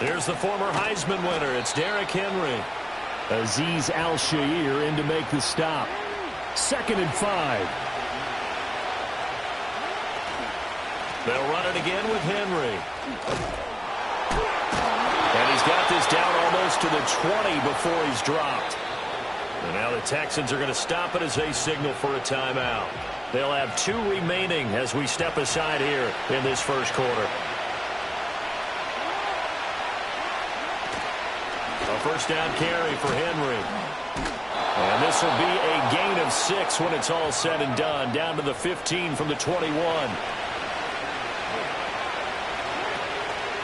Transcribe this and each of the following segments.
Here's the former Heisman winner. It's Derrick Henry. Azeez Al-Shaair in to make the stop. 2nd and 5. They'll run it again with Henry. And he's got this down almost to the 20 before he's dropped. And now the Texans are going to stop it as they signal for a timeout. They'll have 2 remaining as we step aside here in this first quarter. A first down carry for Henry. And this will be a gain of 6 when it's all said and done. Down to the 15 from the 21.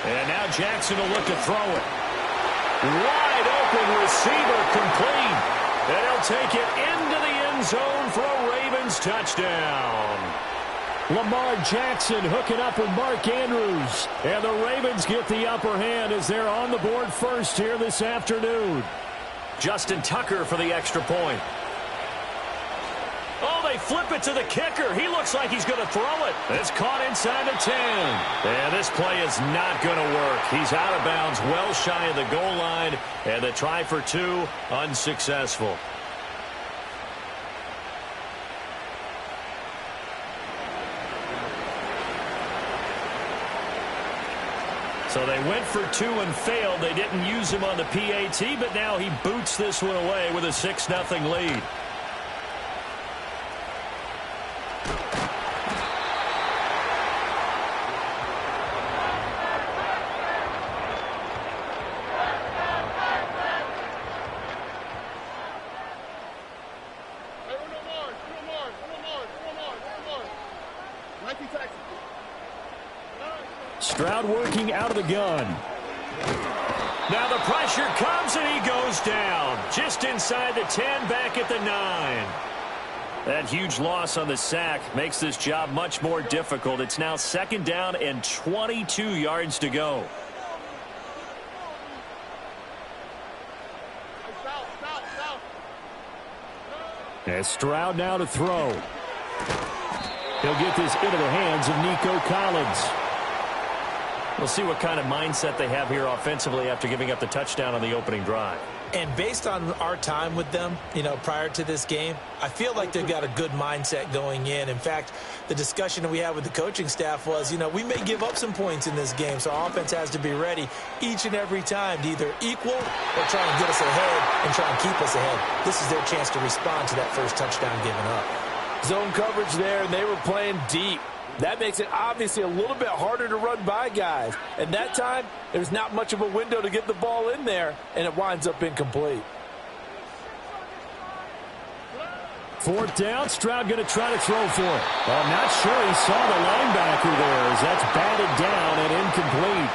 And now Jackson will look to throw it. Wide open receiver complete. And he'll take it into the end zone for a Ravens touchdown. Lamar Jackson hooking up with Mark Andrews. And the Ravens get the upper hand as they're on the board first here this afternoon. Justin Tucker for the extra point. Oh, they flip it to the kicker. He looks like he's going to throw it. It's caught inside the 10. And this play is not going to work. He's out of bounds, well shy of the goal line. And the try for 2, unsuccessful. So they went for 2 and failed. They didn't use him on the PAT, but now he boots this one away with a 6-0 lead. Stroud working out of the gun. Now the pressure comes and he goes down. Just inside the 10, back at the 9. That huge loss on the sack makes this job much more difficult. It's now 2nd down and 22 yards to go. And Stroud now to throw. He'll get this into the hands of Nico Collins. We'll see what kind of mindset they have here offensively after giving up the touchdown on the opening drive. And based on our time with them, prior to this game, I feel like they've got a good mindset going in. In fact, the discussion that we had with the coaching staff was, we may give up some points in this game, so our offense has to be ready each and every time to either equal or try and get us ahead and try and keep us ahead. This is their chance to respond to that first touchdown given up. Zone coverage there, and they were playing deep. That makes it obviously a little bit harder to run by guys. And that time, there's not much of a window to get the ball in there, and it winds up incomplete. 4th down, Stroud going to try to throw for it. I'm not sure he saw the linebacker there as that's batted down and incomplete.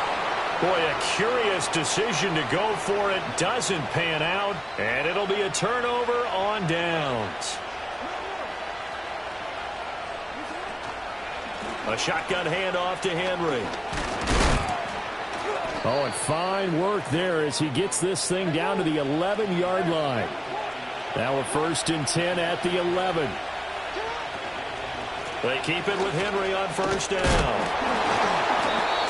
Boy, a curious decision to go for it. Doesn't pan out, and it'll be a turnover on downs. A shotgun handoff to Henry. Oh, and fine work there as he gets this thing down to the 11-yard line. Now a 1st and 10 at the 11. They keep it with Henry on 1st down.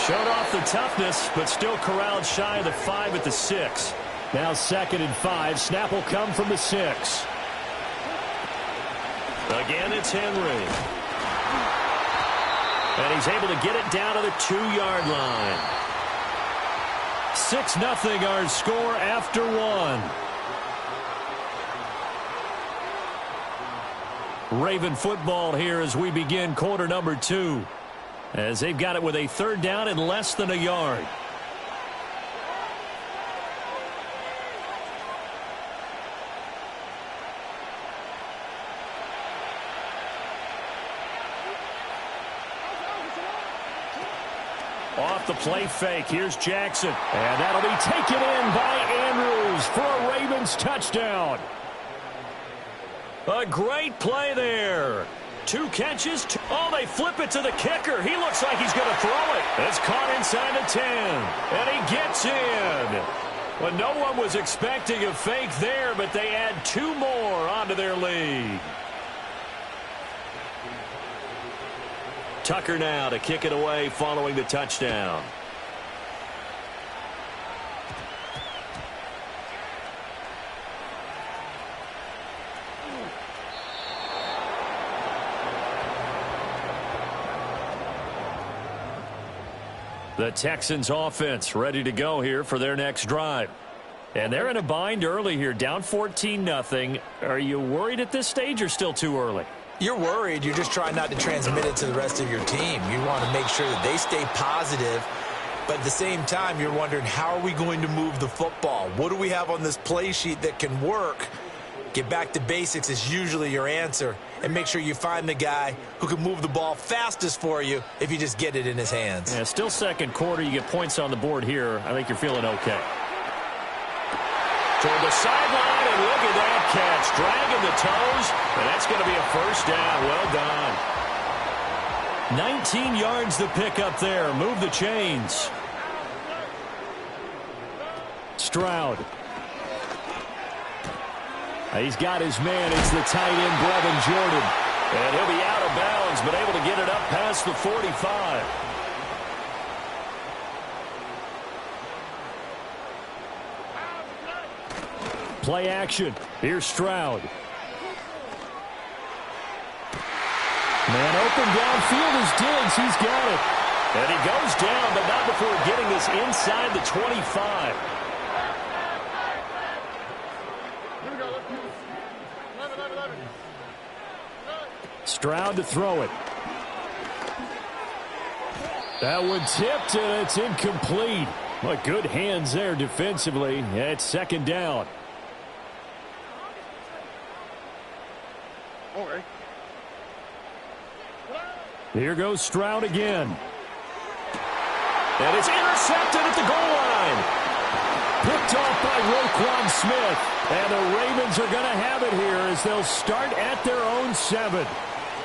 Showed off the toughness, but still corralled shy of the 5 at the 6. Now 2nd and 5. Snap will come from the 6. Again, it's Henry. And he's able to get it down to the 2-yard line. 6-0 our score after 1. Raven football here as we begin quarter number 2. As they've got it with a 3rd down and less than a yard. Off the play fake, here's Jackson. And that'll be taken in by Andrews for a Ravens touchdown. A great play there. 2 catches. Oh, they flip it to the kicker. He looks like he's going to throw it. It's caught inside the 10. And he gets in. Well, no one was expecting a fake there, but they add 2 more onto their lead. Tucker now to kick it away following the touchdown. The Texans offense ready to go here for their next drive. And they're in a bind early here, down 14-0. Are you worried at this stage or still too early? You're worried. You're just trying not to transmit it to the rest of your team. You want to make sure that they stay positive. But at the same time, you're wondering, how are we going to move the football? What do we have on this play sheet that can work? Get back to basics is usually your answer. And make sure you find the guy who can move the ball fastest for you if you just get it in his hands. Yeah, still second quarter. You get points on the board here. I think you're feeling okay. Toward the sideline, and look at that catch. Dragging the toes, and that's going to be a first down. Well done. 19 yards the pick up there. Move the chains. Stroud. He's got his man. It's the tight end, Brevin Jordan. And he'll be out of bounds, but able to get it up past the 45. Play action. Here's Stroud. Man open downfield is Diggs. He's got it. And he goes down, but not before getting this inside the 25. Stroud to throw it. That one tipped, and it's incomplete. But good hands there defensively. It's second down. Okay. Here goes Stroud again. And it's intercepted at the goal line. Picked off by Roquan Smith. And the Ravens are going to have it here as they'll start at their own 7.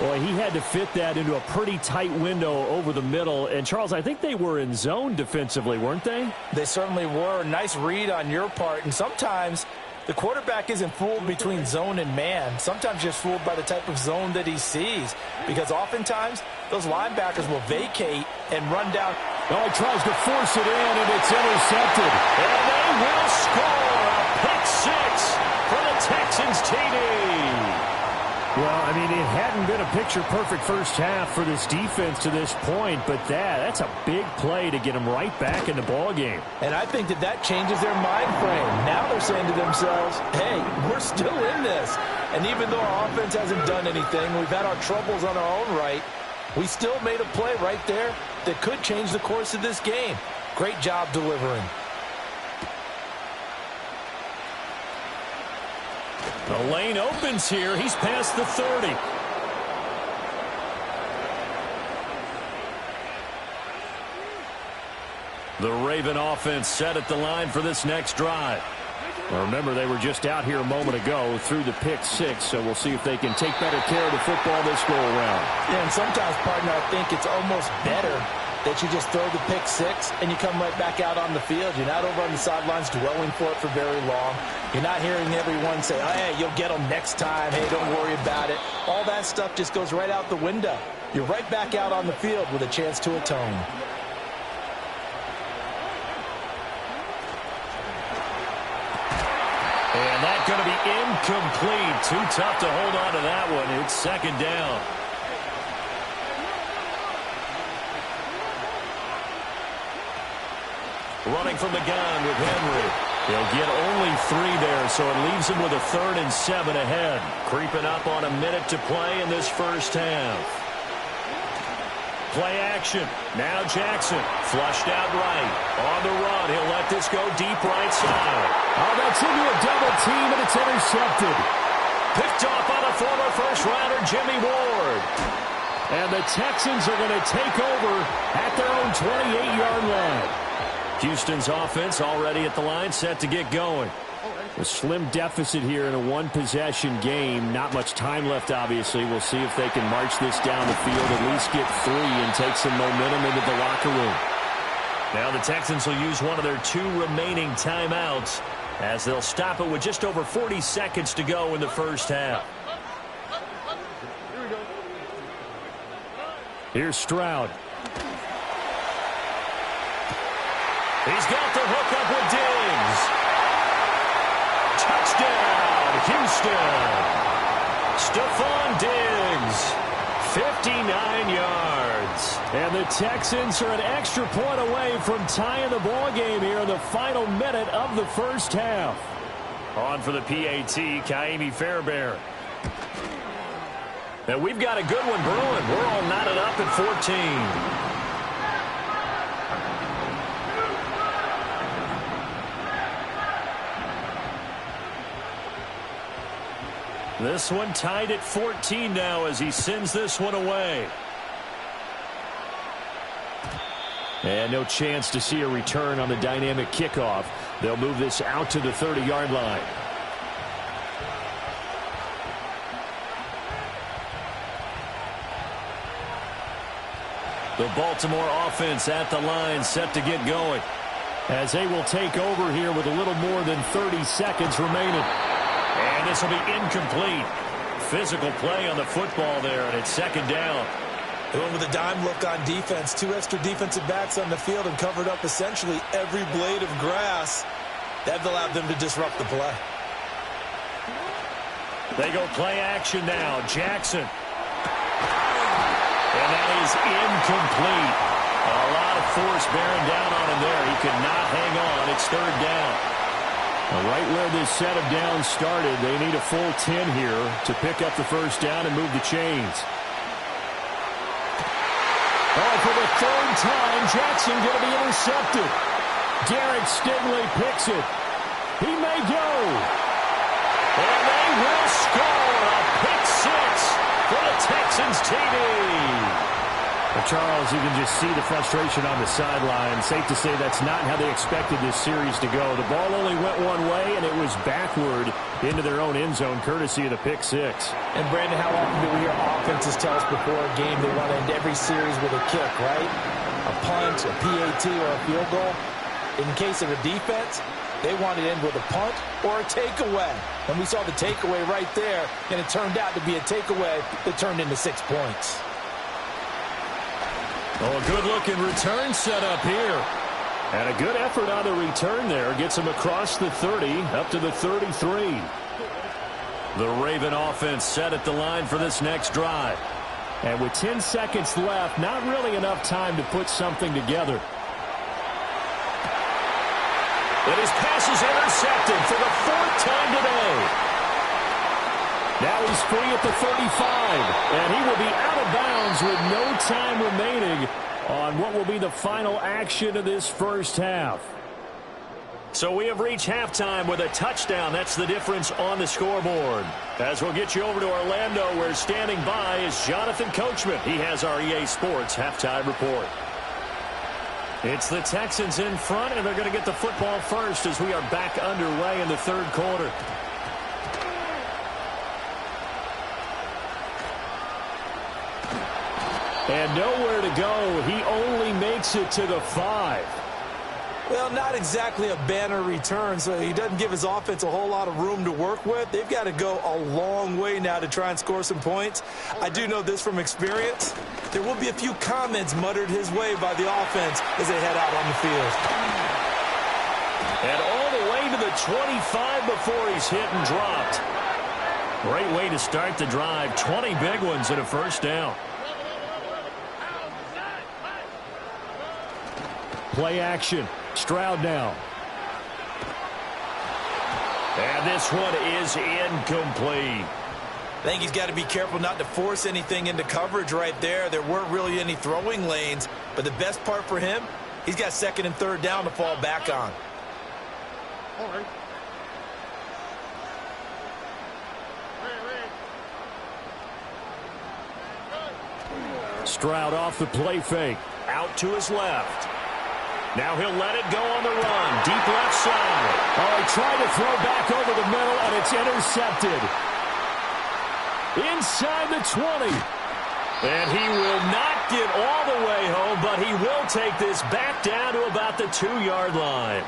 Boy, he had to fit that into a pretty tight window over the middle. And, Charles, I think they were in zone defensively, weren't they? They certainly were. Nice read on your part. And sometimes the quarterback isn't fooled between zone and man. Sometimes just fooled by the type of zone that he sees. Because oftentimes those linebackers will vacate and run down. Oh, he tries to force it in, and it's intercepted. And they will score a pick 6 for the Texans TD. Well, I mean, it hadn't been a picture-perfect first half for this defense to this point, but that's a big play to get them right back in the ballgame. And I think that changes their mind frame. Now they're saying to themselves, hey, we're still in this. And even though our offense hasn't done anything, we've had our troubles on our own right, we still made a play right there that could change the course of this game. Great job delivering. The lane opens here. He's past the 30. The Raven offense set at the line for this next drive. Well, remember, they were just out here a moment ago through the pick 6, so we'll see if they can take better care of the football this go-around. Yeah, and sometimes, partner, I think it's almost better that you just throw the pick 6 and you come right back out on the field. You're not over on the sidelines dwelling for it for very long. You're not hearing everyone say, oh, hey, you'll get them next time. Hey, don't worry about it. All that stuff just goes right out the window. You're right back out on the field with a chance to atone. And that's going to be incomplete. Too tough to hold on to that one. It's second down. Running from the gun with Henry. He'll get only 3 there, so it leaves him with a 3rd and 7 ahead. Creeping up on a minute to play in this first half. Play action. Now Jackson. Flushed out right. On the run. He'll let this go deep right side. Oh, that's into a double team, and it's intercepted. Picked off by the former first-rounder Jimmy Ward. And the Texans are going to take over at their own 28-yard line. Houston's offense already at the line, set to get going. A slim deficit here in a one-possession game. Not much time left, obviously. We'll see if they can march this down the field, at least get 3 and take some momentum into the locker room. Now the Texans will use one of their 2 remaining timeouts as they'll stop it with just over 40 seconds to go in the first half. Here's Stroud. He's got the hook up with Diggs. Touchdown, Houston. Stephon Diggs, 59 yards. And the Texans are an extra point away from tying the ball game here in the final minute of the first half. On for the PAT, Kaimi Fairbairn. And we've got a good one brewing. We're all knotted up at 14. This one tied at 14 now as he sends this one away. And no chance to see a return on the dynamic kickoff. They'll move this out to the 30-yard line. The Baltimore offense at the line, set to get going. As they will take over here with a little more than 30 seconds remaining. And this will be incomplete. Physical play on the football there, and it's second down. Going with a dime look on defense. 2 extra defensive backs on the field and covered up essentially every blade of grass. That allowed them to disrupt the play. They go play action now. Jackson. And that is incomplete. A lot of force bearing down on him there. He could not hang on. It's third down. Right where this set of downs started, they need a full 10 here to pick up the first down and move the chains. Oh, for the third time, Jackson going to be intercepted. Derek Stingley picks it. He may go. And they will score a pick six for the Texans TD. Well, Charles, you can just see the frustration on the sideline. Safe to say that's not how they expected this series to go. The ball only went one way, and it was backward into their own end zone, courtesy of the pick six. And, Brandon, how often do we hear offenses tell us before a game they want to end every series with a kick, right? A punt, a PAT, or a field goal. In case of a defense, they want to end with a punt or a takeaway. And we saw the takeaway right there, and it turned out to be a takeaway that turned into 6 points. Oh, a good-looking return set up here. And a good effort on the return there. Gets him across the 30, up to the 33. The Raven offense set at the line for this next drive. And with 10 seconds left, not really enough time to put something together. And his pass is intercepted for the 4th time today. Now he's free at the 35, and he will be out of bounds with no time remaining on what will be the final action of this first half. So we have reached halftime with a touchdown. That's the difference on the scoreboard. As we'll get you over to Orlando, where standing by is Jonathan Coachman. He has our EA Sports halftime report. It's the Texans in front, and they're going to get the football first as we are back underway in the third quarter. And nowhere to go. He only makes it to the 5. Well, not exactly a banner return, so he doesn't give his offense a whole lot of room to work with. They've got to go a long way now to try and score some points. I do know this from experience. There will be a few comments muttered his way by the offense as they head out on the field. And all the way to the 25 before he's hit and dropped. Great way to start the drive. 20 big ones and a first down. Play action. Stroud now. And this one is incomplete. I think he's got to be careful not to force anything into coverage right there. There weren't really any throwing lanes, but the best part for him, he's got 2nd and 3rd down to fall back on. Stroud off the play fake. Out to his left. Now he'll let it go on the run. Deep left side. Oh, he tried to throw back over the middle, and it's intercepted. Inside the 20. And he will not get all the way home, but he will take this back down to about the 2-yard line.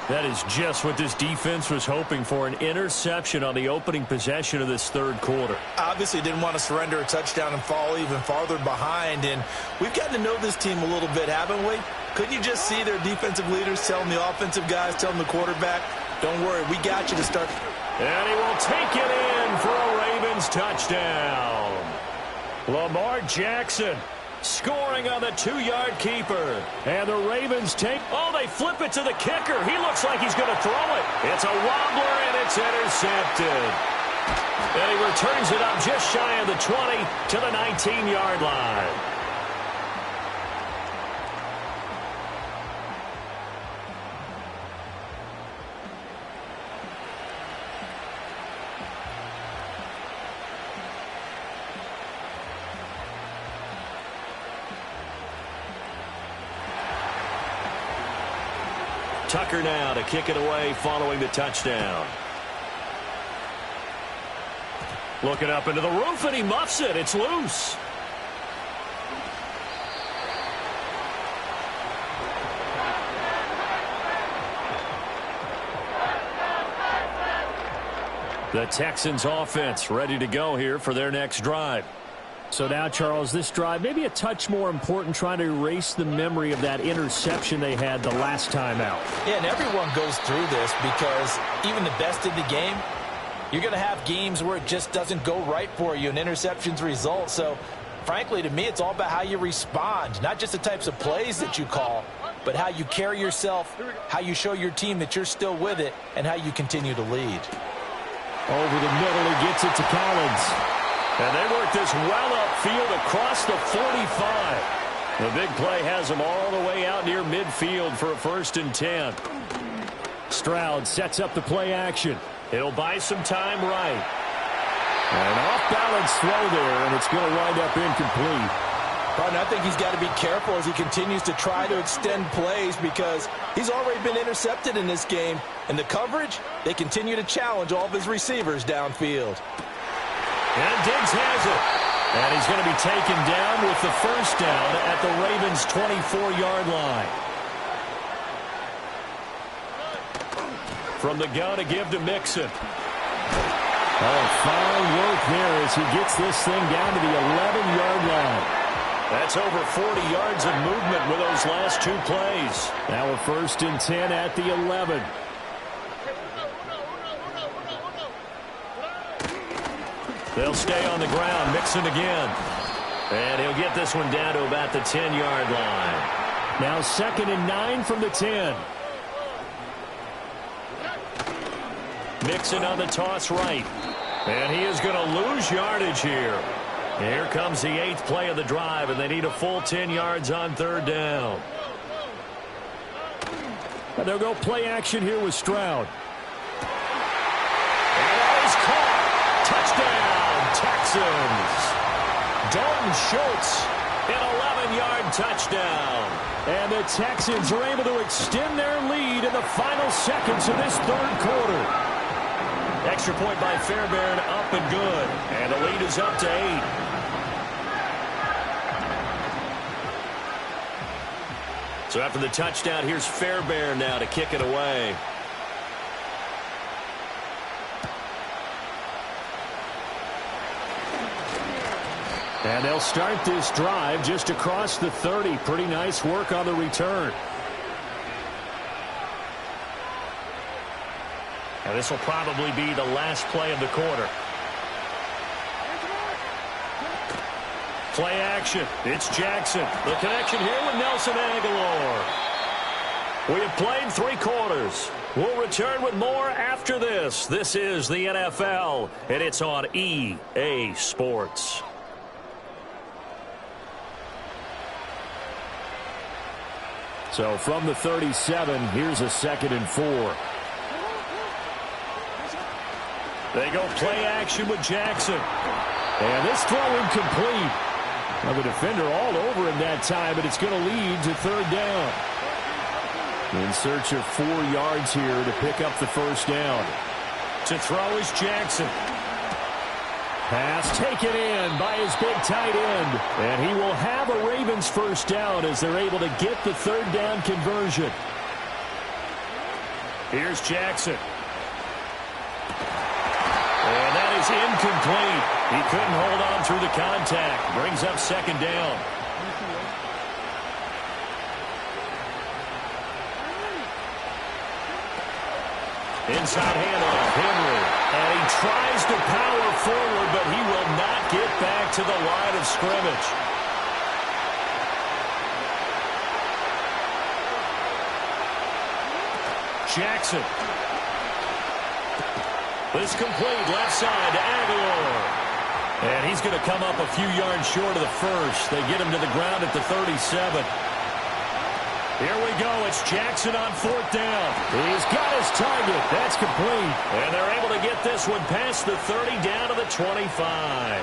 That is just what this defense was hoping for, an interception on the opening possession of this third quarter. Obviously didn't want to surrender a touchdown and fall even farther behind, and we've gotten to know this team a little bit, haven't we? Couldn't you just see their defensive leaders telling the offensive guys, telling the quarterback, don't worry, we got you to start. And he will take it in for a Ravens touchdown. Lamar Jackson Scoring on the 2-yard keeper. And the Ravens take... Oh, they flip it to the kicker. He looks like he's going to throw it. It's a wobbler, and it's intercepted. And he returns it up just shy of the 20 to the 19-yard line. Tucker now to kick it away following the touchdown. Looking up into the roof, and he muffs it. It's loose. The Texans offense ready to go here for their next drive. So now, Charles, this drive maybe a touch more important, trying to erase the memory of that interception they had the last time out. Yeah, and everyone goes through this because even the best in the game, you're going to have games where it just doesn't go right for you and interceptions result. So, frankly, to me, it's all about how you respond, not just the types of plays that you call, but how you carry yourself, how you show your team that you're still with it, and how you continue to lead. Over the middle, he gets it to Collins. And they work this well upfield across the 45. The big play has them all the way out near midfield for a 1st and 10. Stroud sets up the play action. He'll buy some time right. An off-balance throw there, and it's going to wind up incomplete. Partner, I think he's got to be careful as he continues to try to extend plays because he's already been intercepted in this game. And the coverage, they continue to challenge all of his receivers downfield. And Diggs has it. And he's going to be taken down with the 1st down at the Ravens' 24-yard line. From the gun to give to Mixon. Oh, fine work there as he gets this thing down to the 11-yard line. That's over 40 yards of movement with those last 2 plays. Now a 1st and 10 at the 11. They'll stay on the ground. Mixon again. And he'll get this one down to about the 10-yard line. Now 2nd and 9 from the 10. Mixon on the toss right. And he is going to lose yardage here. Here comes the 8th play of the drive, and they need a full 10 yards on 3rd down. And they'll go play action here with Stroud. And that is caught. Touchdown, Texans. Dalton Schultz, an 11-yard touchdown. And the Texans are able to extend their lead in the final seconds of this 3rd quarter. Extra point by Fairbairn, up and good. And the lead is up to 8. So after the touchdown, here's Fairbairn now to kick it away. And they'll start this drive just across the 30. Pretty nice work on the return. And this will probably be the last play of the quarter. Play action. It's Jackson. The connection here with Nelson Aguilar. We have played 3 quarters. We'll return with more after this. This is the NFL, and it's on EA Sports. So from the 37, here's a 2nd and 4. They go play action with Jackson. And this throw incomplete. Now the defender all over him that time, but it's going to lead to 3rd down. In search of 4 yards here to pick up the 1st down. To throw is Jackson. Pass taken in by his big tight end. And he will have a Ravens 1st down as they're able to get the 3rd down conversion. Here's Jackson. And that is incomplete. He couldn't hold on through the contact. Brings up 2nd down. Inside handoff, Henry. And he tries to power forward, but he will not get back to the line of scrimmage. Jackson. This complete left side to Aguilar. And he's going to come up a few yards short of the first. They get him to the ground at the 37. Here we go. It's Jackson on 4th down. He's got his target. That's complete. And they're able to get this one past the 30 down to the 25.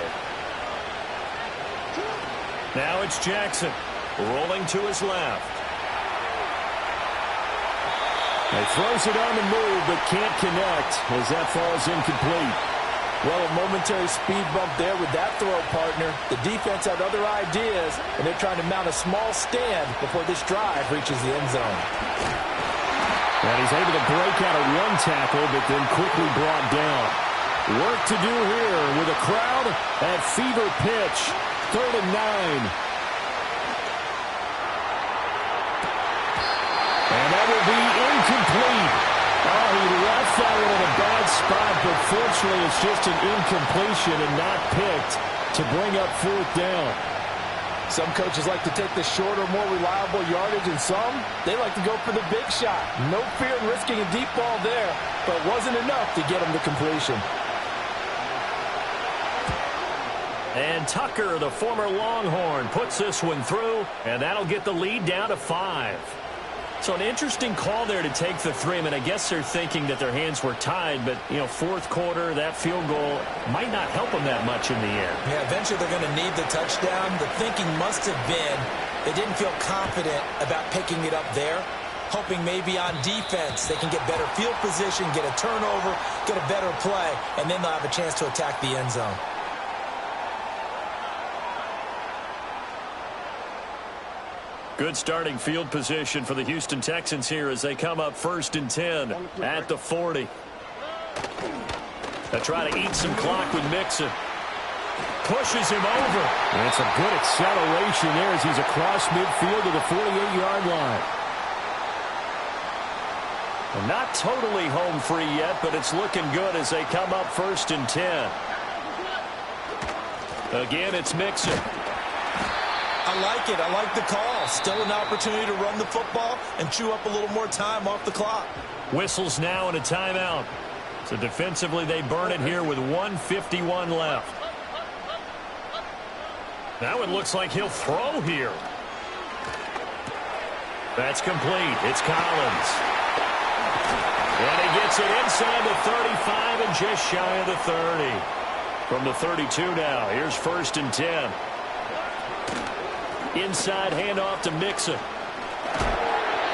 Now it's Jackson rolling to his left. He throws it on the move but can't connect as that falls incomplete. Well, a momentary speed bump there with that throw, partner. The defense had other ideas, and they're trying to mount a small stand before this drive reaches the end zone. And he's able to break out of one tackle, but then quickly brought down. Work to do here with a crowd at fever pitch. 3rd and 9. And that will be incomplete. Oh, he left that one in a bad spot, but fortunately it's just an incompletion and not picked to bring up 4th down. Some coaches like to take the shorter, more reliable yardage, and some, they like to go for the big shot. No fear in risking a deep ball there, but it wasn't enough to get him to completion. And Tucker, the former Longhorn, puts this one through, and that'll get the lead down to 5. So an interesting call there to take the 3. I mean, I guess they're thinking that their hands were tied, but, you know, 4th quarter, that field goal might not help them that much in the end. Yeah, eventually they're going to need the touchdown. The thinking must have been they didn't feel confident about picking it up there, hoping maybe on defense they can get better field position, get a turnover, get a better play, and then they'll have a chance to attack the end zone. Good starting field position for the Houston Texans here as they come up 1st and 10 at the 40. They try to eat some clock with Mixon. Pushes him over. And it's a good acceleration there as he's across midfield to the 48-yard line. And not totally home free yet, but it's looking good as they come up 1st and 10. Again, it's Mixon. I like it. I like the call. Still an opportunity to run the football and chew up a little more time off the clock. Whistles now and a timeout. So defensively, they burn it here with 1:51 left. Now it looks like he'll throw here. That's complete. It's Collins. And he gets it inside the 35 and just shy of the 30. From the 32 now, here's 1st and 10. Inside handoff to Mixon.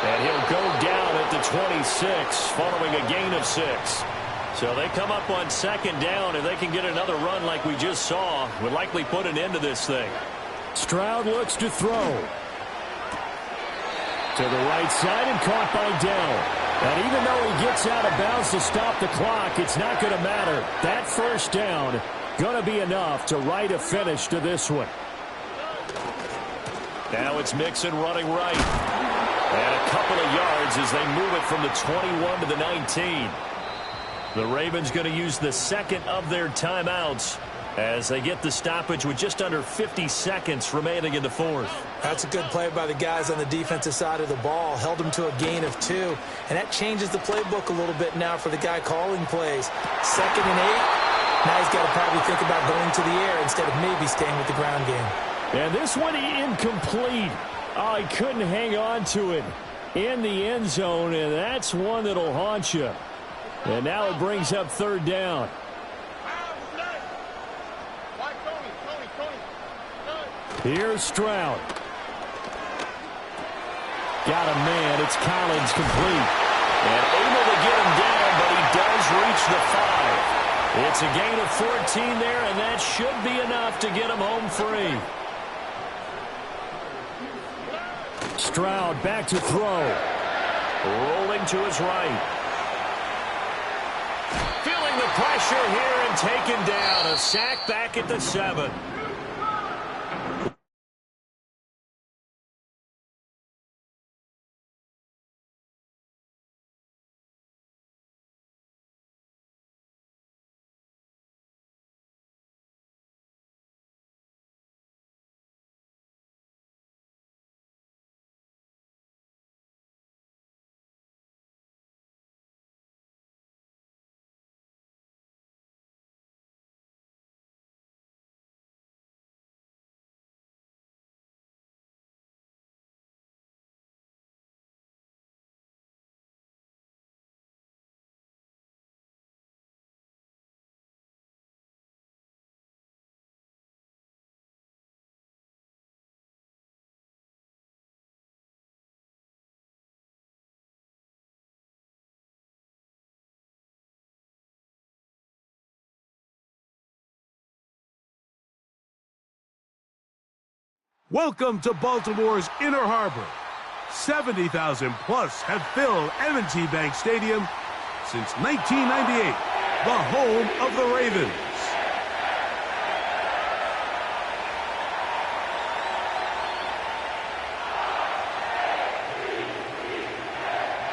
And he'll go down at the 26 following a gain of 6. So they come up on 2nd down. If they can get another run like we just saw, would likely put an end to this thing. Stroud looks to throw. To the right side and caught by Dell. And even though he gets out of bounds to stop the clock, it's not going to matter. That 1st down going to be enough to write a finish to this one. Now it's Mixon running right. And a couple of yards as they move it from the 21 to the 19. The Ravens going to use the 2nd of their timeouts as they get the stoppage with just under 50 seconds remaining in the 4th. That's a good play by the guys on the defensive side of the ball. Held them to a gain of 2. And that changes the playbook a little bit now for the guy calling plays. 2nd and 8. Now he's got to probably think about going to the air instead of maybe staying with the ground game. And this one incomplete. Oh, he couldn't hang on to it in the end zone, and that's one that'll haunt you. And now it brings up 3rd down. Here's Stroud. Got a man. It's Collins complete. And able to get him down, but he does reach the 5. It's a gain of 14 there, and that should be enough to get him home free. Stroud back to throw. Rolling to his right. Feeling the pressure here and taken down. A sack back at the 7. Welcome to Baltimore's Inner Harbor. 70,000 plus have filled M&T Bank Stadium since 1998, the home of the Ravens.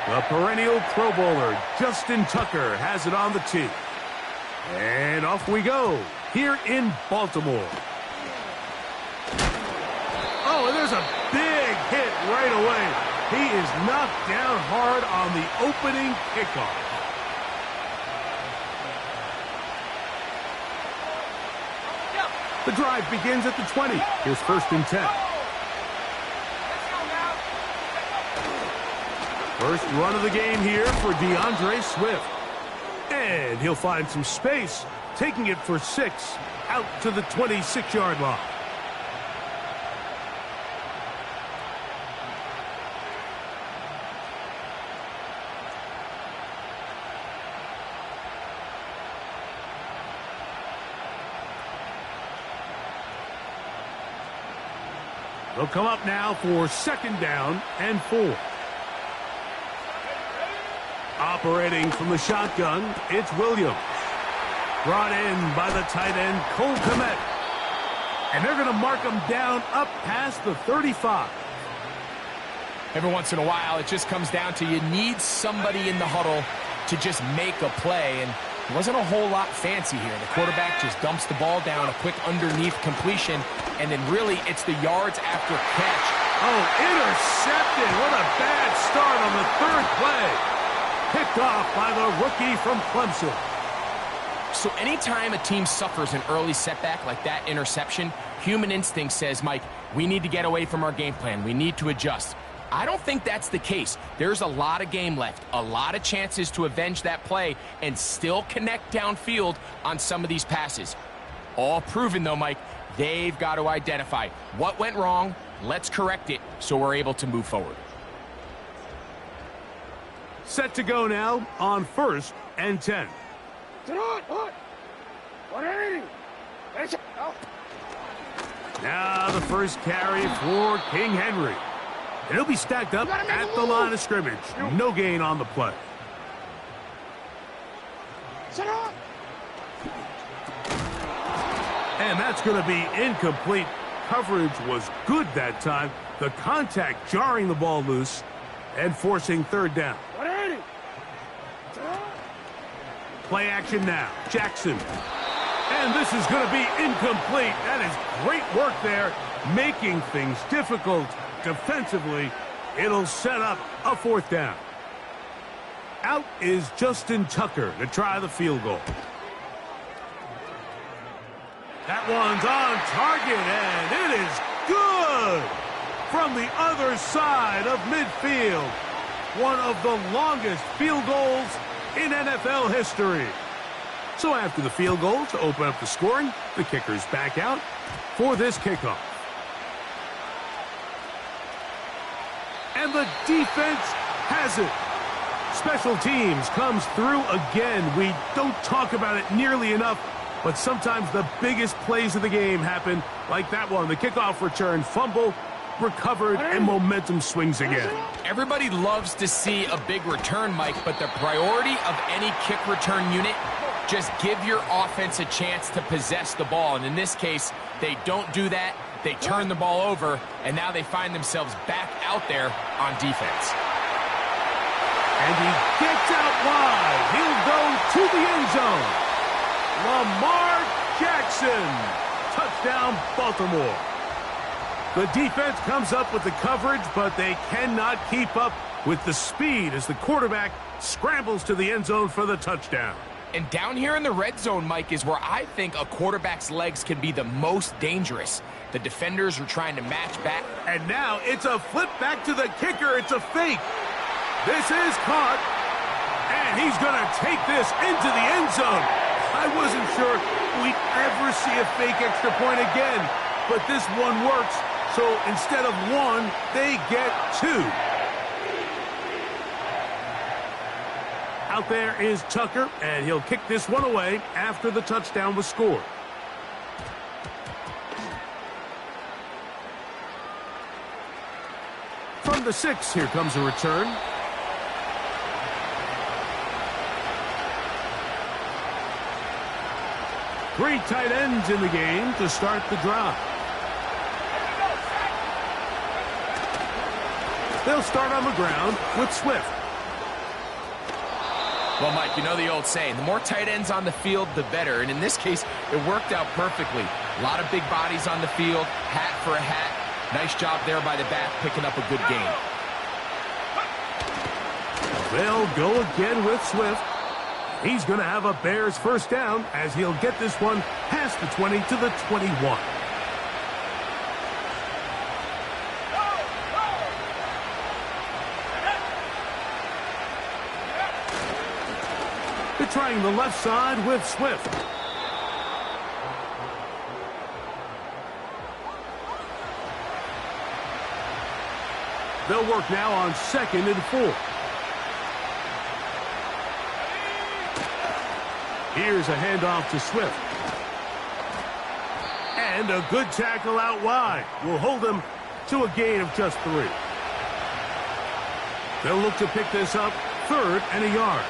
The perennial Pro Bowler, Justin Tucker, has it on the tee. And off we go, here in Baltimore. Oh, and there's a big hit right away. He is knocked down hard on the opening kickoff. The drive begins at the 20. Here's 1st and 10. First run of the game here for DeAndre Swift. And he'll find some space, taking it for 6 out to the 26-yard line. They'll come up now for 2nd down and 4. Operating from the shotgun, it's Williams. Brought in by the tight end, Cole Kmet. And they're going to mark him down up past the 35. Every once in a while, it just comes down to you need somebody in the huddle to just make a play. And it wasn't a whole lot fancy here. The quarterback just dumps the ball down, a quick underneath completion, and then really it's the yards after catch. Oh, intercepted. What a bad start on the 3rd play. Picked off by the rookie from Clemson. So anytime a team suffers an early setback like that interception, human instinct says, Mike, we need to get away from our game plan. We need to adjust. I don't think that's the case. There's a lot of game left, a lot of chances to avenge that play and still connect downfield on some of these passes. All proven, though, Mike, they've got to identify what went wrong. Let's correct it so we're able to move forward. Set to go now on 1st and 10. Now the first carry for King Henry. And he'll be stacked up at the line of scrimmage. No gain on the play. And that's going to be incomplete. Coverage was good that time. The contact jarring the ball loose and forcing 3rd down. Play action now. Jackson. And this is going to be incomplete. That is great work there, making things difficult defensively. It'll set up a 4th down. Out is Justin Tucker to try the field goal. That one's on target, and it is good from the other side of midfield. One of the longest field goals in NFL history. So after the field goal to open up the scoring, the kicker's back out for this kickoff. And the defense has it. Special teams comes through again. We don't talk about it nearly enough, but sometimes the biggest plays of the game happen like that one. The kickoff return, fumble, recovered, and momentum swings again. Everybody loves to see a big return, Mike, but the priority of any kick return unit, just give your offense a chance to possess the ball. And in this case, they don't do that. They turn the ball over, and now they find themselves back out there on defense. And he gets out wide. He'll go to the end zone. Lamar Jackson. Touchdown, Baltimore. The defense comes up with the coverage, but they cannot keep up with the speed as the quarterback scrambles to the end zone for the touchdown. And down here in the red zone, Mike, is where I think a quarterback's legs can be the most dangerous. The defenders are trying to match back. And now it's a flip back to the kicker. It's a fake. This is caught. And he's going to take this into the end zone. I wasn't sure we'd ever see a fake extra point again, but this one works. So instead of 1, they get 2. Out there is Tucker, and he'll kick this one away after the touchdown was scored. From the 6, here comes a return. Three tight ends in the game to start the drive. They'll start on the ground with Swift. Well, Mike, you know the old saying, the more tight ends on the field, the better. And in this case, it worked out perfectly. A lot of big bodies on the field, hat for a hat. Nice job there by the back, picking up a good gain. They'll go again with Swift. He's going to have a Bears first down as he'll get this one past the 20 to the 21. They're trying the left side with Swift. They'll work now on 2nd and 4. Here's a handoff to Swift. And a good tackle out wide will hold him to a gain of just 3. They'll look to pick this up 3rd and a yard.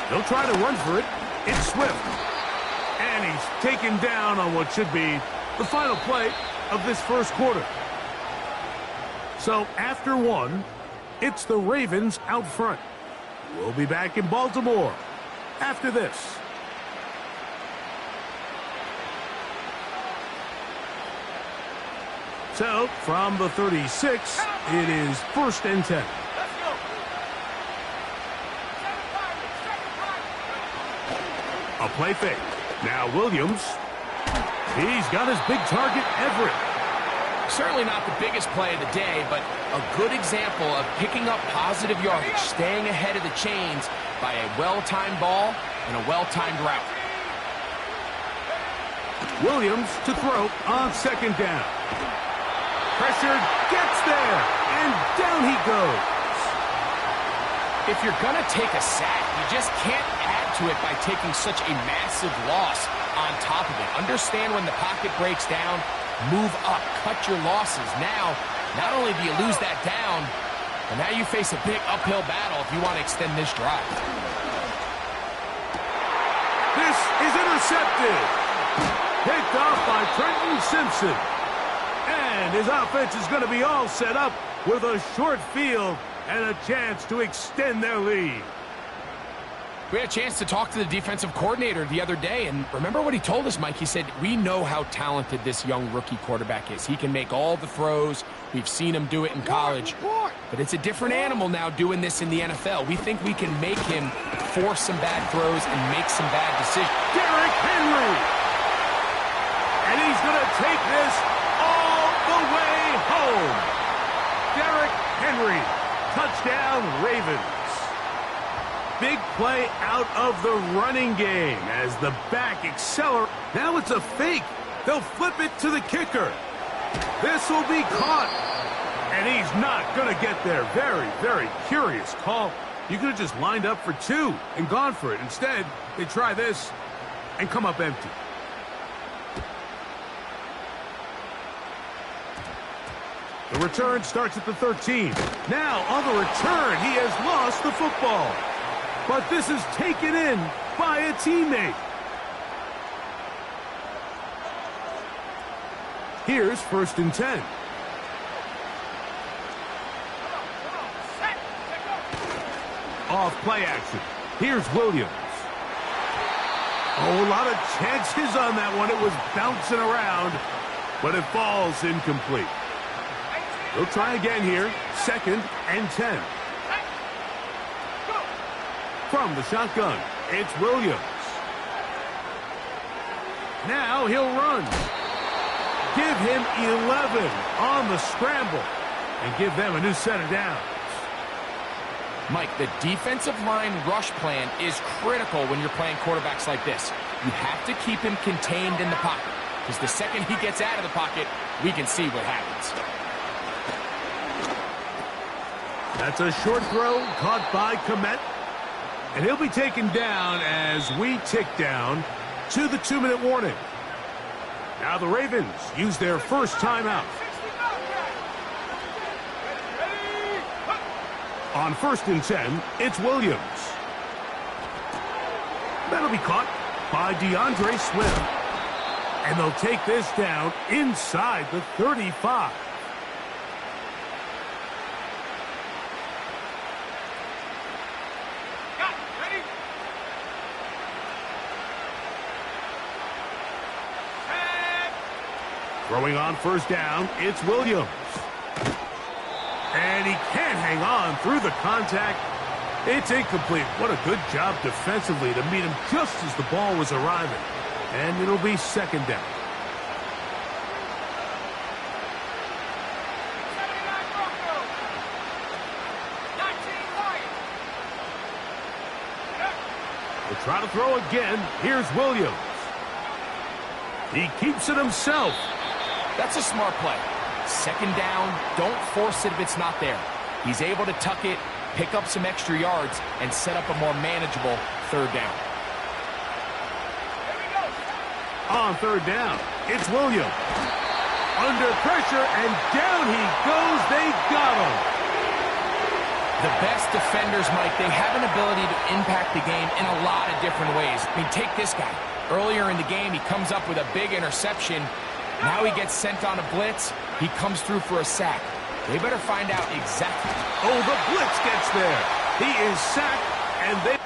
They'll try to run for it. It's Swift. And he's taken down on what should be the final play of this first quarter. So after 1, it's the Ravens out front. We'll be back in Baltimore after this. So from the 36, it is 1st and 10. A play fake. Now Williams. He's got his big target, Everett. Certainly not the biggest play of the day, but a good example of picking up positive yardage, staying ahead of the chains by a well-timed ball and a well-timed route. Williams to throw on 2nd down. Pressured, gets there, and down he goes. If you're going to take a sack, you just can't add to it by taking such a massive loss on top of it. Understand when the pocket breaks down, move up, cut your losses. Now, not only do you lose that down, but now you face a big uphill battle if you want to extend this drive. This is intercepted. Picked off by Trenton Simpson. And his offense is going to be all set up with a short field and a chance to extend their lead. We had a chance to talk to the defensive coordinator the other day, and remember what he told us, Mike? He said, we know how talented this young rookie quarterback is. He can make all the throws. We've seen him do it in college. But it's a different animal now doing this in the NFL. We think we can make him force some bad throws and make some bad decisions. Derrick Henry! And he's going to take this all the way home. Derrick Henry, touchdown Ravens. Big play out of the running game as the back accelerates. Now it's a fake. They'll flip it to the kicker. This will be caught. And he's not going to get there. Very, very curious call. You could have just lined up for 2 and gone for it. Instead, they try this and come up empty. The return starts at the 13. Now, on the return, he has lost the football. But this is taken in by a teammate. Here's 1st and 10. Off play action. Here's Williams. Oh, a lot of chances on that one. It was bouncing around, but it falls incomplete. They'll try again here. 2nd and 10. From the shotgun, it's Williams. Now he'll run. Give him 11 on the scramble and give them a new set of downs. Mike, the defensive line rush plan is critical when you're playing quarterbacks like this. You have to keep him contained in the pocket, because the second he gets out of the pocket, we can see what happens. That's a short throw caught by Komet. And he'll be taken down as we tick down to the 2-minute warning. Now the Ravens use their first timeout. On 1st and 10, it's Williams. That'll be caught by DeAndre Swift. And they'll take this down inside the 35. Throwing on 1st down, it's Williams. And he can't hang on through the contact. It's incomplete. What a good job defensively to meet him just as the ball was arriving. And it'll be 2nd down. We'll try to throw again. Here's Williams. He keeps it himself. That's a smart play. 2nd down, don't force it if it's not there. He's able to tuck it, pick up some extra yards, and set up a more manageable 3rd down. On 3rd down, it's Williams. Under pressure, and down he goes. They got him. The best defenders, Mike, they have an ability to impact the game in a lot of different ways. I mean, take this guy. Earlier in the game, he comes up with a big interception. Now he gets sent on a blitz. He comes through for a sack. They better find out exactly. Oh, the blitz gets there. He is sacked, and they...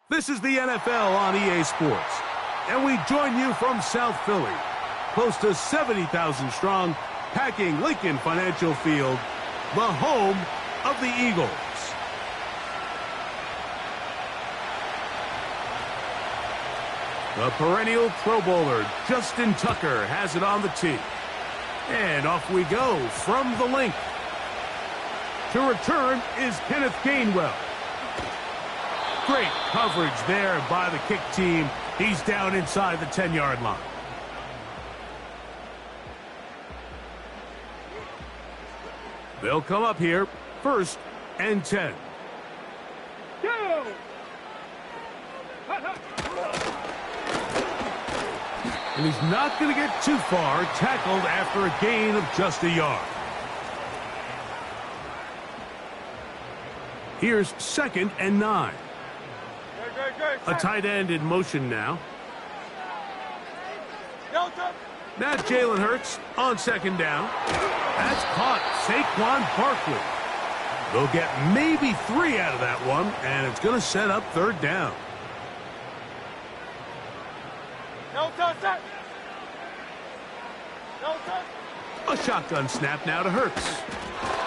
This is the NFL on EA Sports, and we join you from South Philly, close to 70,000 strong, packing Lincoln Financial Field, the home of the Eagles. The perennial Pro Bowler, Justin Tucker, has it on the tee. And off we go from the link. To return is Kenneth Gainwell. Great coverage there by the kick team. He's down inside the 10-yard line. They'll come up here, 1st and 10. And he's not going to get too far, tackled after a gain of just a yard. Here's 2nd and 9. A tight end in motion now. Now Jalen Hurts on second down. That's caught. Saquon Barkley. They'll get maybe 3 out of that one, and it's going to set up third down. No touchdown. No touchdown. A shotgun snap now to Hurts.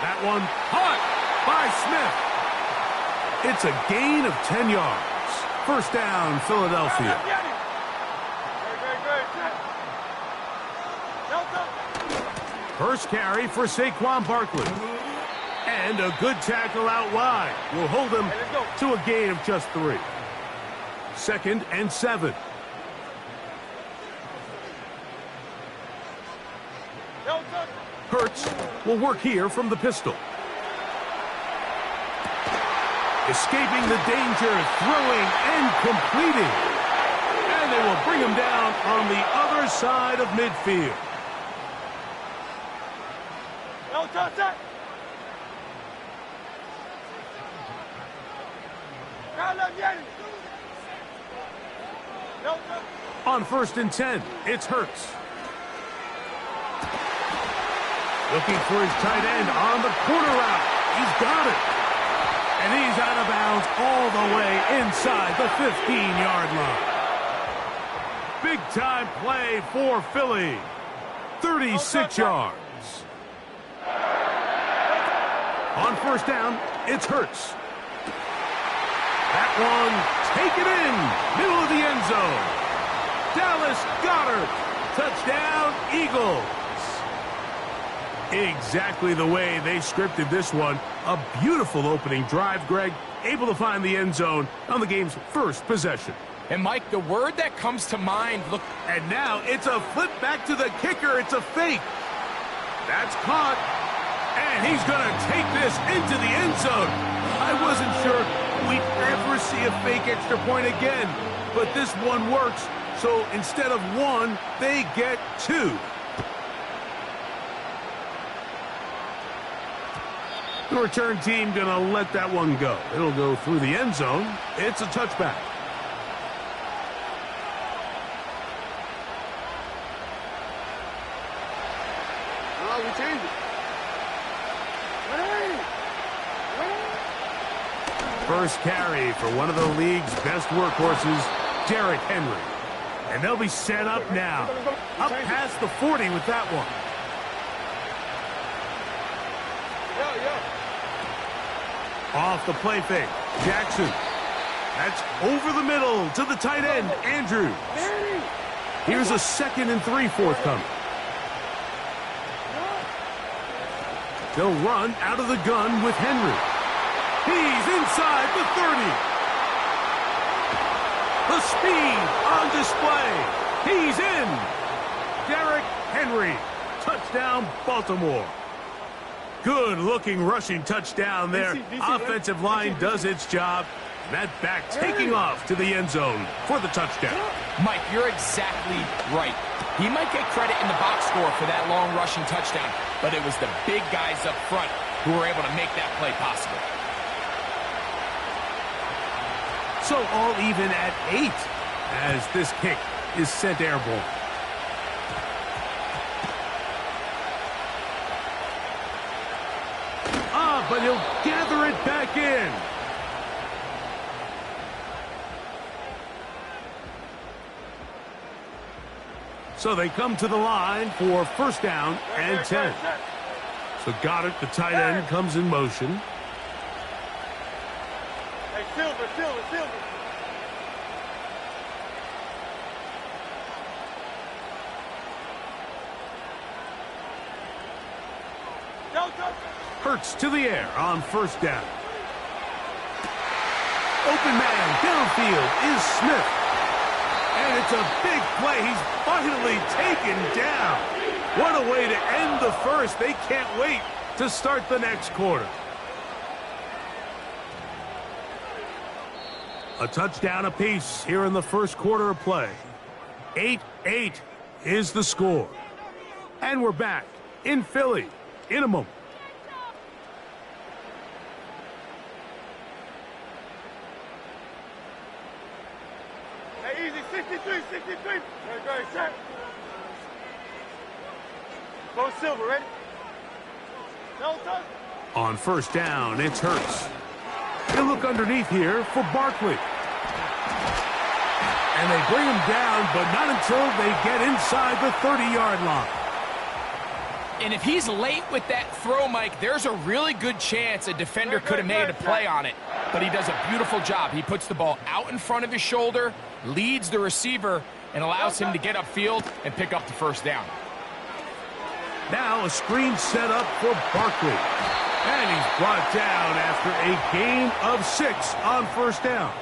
That one caught by Smith. It's a gain of 10 yards. First down, Philadelphia. First carry for Saquon Barkley. And a good tackle out wide will hold him to a gain of just 3. 2nd and 7. Hurts will work here from the pistol. Escaping the danger, throwing and completing. And they will bring him down on the other side of midfield. No touchdown. On 1st and 10, it's Hurts. Looking for his tight end on the corner route. He's got it. And he's out of bounds all the way inside the 15-yard line. Big-time play for Philly. 36 yards. On 1st down, it's Hurts. That one taken in, middle of the end zone. Dallas Goedert, touchdown Eagles. Exactly the way they scripted this one. A beautiful opening drive, Greg. Able to find the end zone on the game's first possession. And, Mike, the word that comes to mind, look. And now it's a flip back to the kicker. It's a fake. That's caught. And he's going to take this into the end zone. I wasn't sure we'd ever see a fake extra point again. But this one works. So instead of 1, they get 2. The return team going to let that one go. It'll go through the end zone. It's a touchback. Oh, we changed it. First carry for one of the league's best workhorses, Derrick Henry. And they'll be set up now. Up past the 40 with that one. Off the play fake, Jackson. That's over the middle to the tight end, Andrews. Here's a 2nd and 3 forthcoming. They'll run out of the gun with Henry. He's inside the 30. The speed on display. He's in. Derrick Henry. Touchdown, Baltimore. Good-looking rushing touchdown there. Offensive line does its job. That back taking off to the end zone for the touchdown. Mike, you're exactly right. He might get credit in the box score for that long rushing touchdown, but it was the big guys up front who were able to make that play possible. So all even at 8 as this kick is sent airborne. But he'll gather it back in. So they come to the line for 1st down and 10. So Goddard, the tight end, comes in motion. Hey, Silver. Hurts to the air on 1st down. Open man downfield is Smith. And it's a big play. He's finally taken down. What a way to end the first. They can't wait to start the next quarter. A touchdown apiece here in the first quarter of play. 8-8 is the score. And we're back in Philly in a moment. Hey, easy, 63. Very set. Go Silver, ready? No touch. On first down, it's Hurts. He'll look underneath here for Barkley. And they bring him down, but not until they get inside the 30-yard line. And if he's late with that throw, Mike, there's a really good chance a defender could have made a play on it. But he does a beautiful job. He puts the ball out in front of his shoulder, leads the receiver, and allows him to get upfield and pick up the first down. Now a screen set up for Barkley. And he's brought down after a gain of 6 on first down.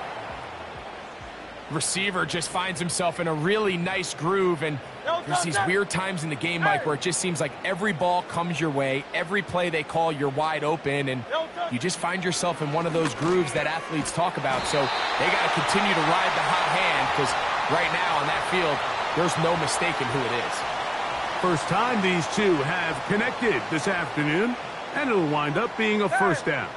Receiver just finds himself in a really nice groove, and there's these weird times in the game, Mike, where it just seems like every ball comes your way, every play they call, you're wide open, and you just find yourself in one of those grooves that athletes talk about. So they got to continue to ride the hot hand, because right now on that field, there's no mistaking who it is. First time these two have connected this afternoon, and it'll wind up being a first down.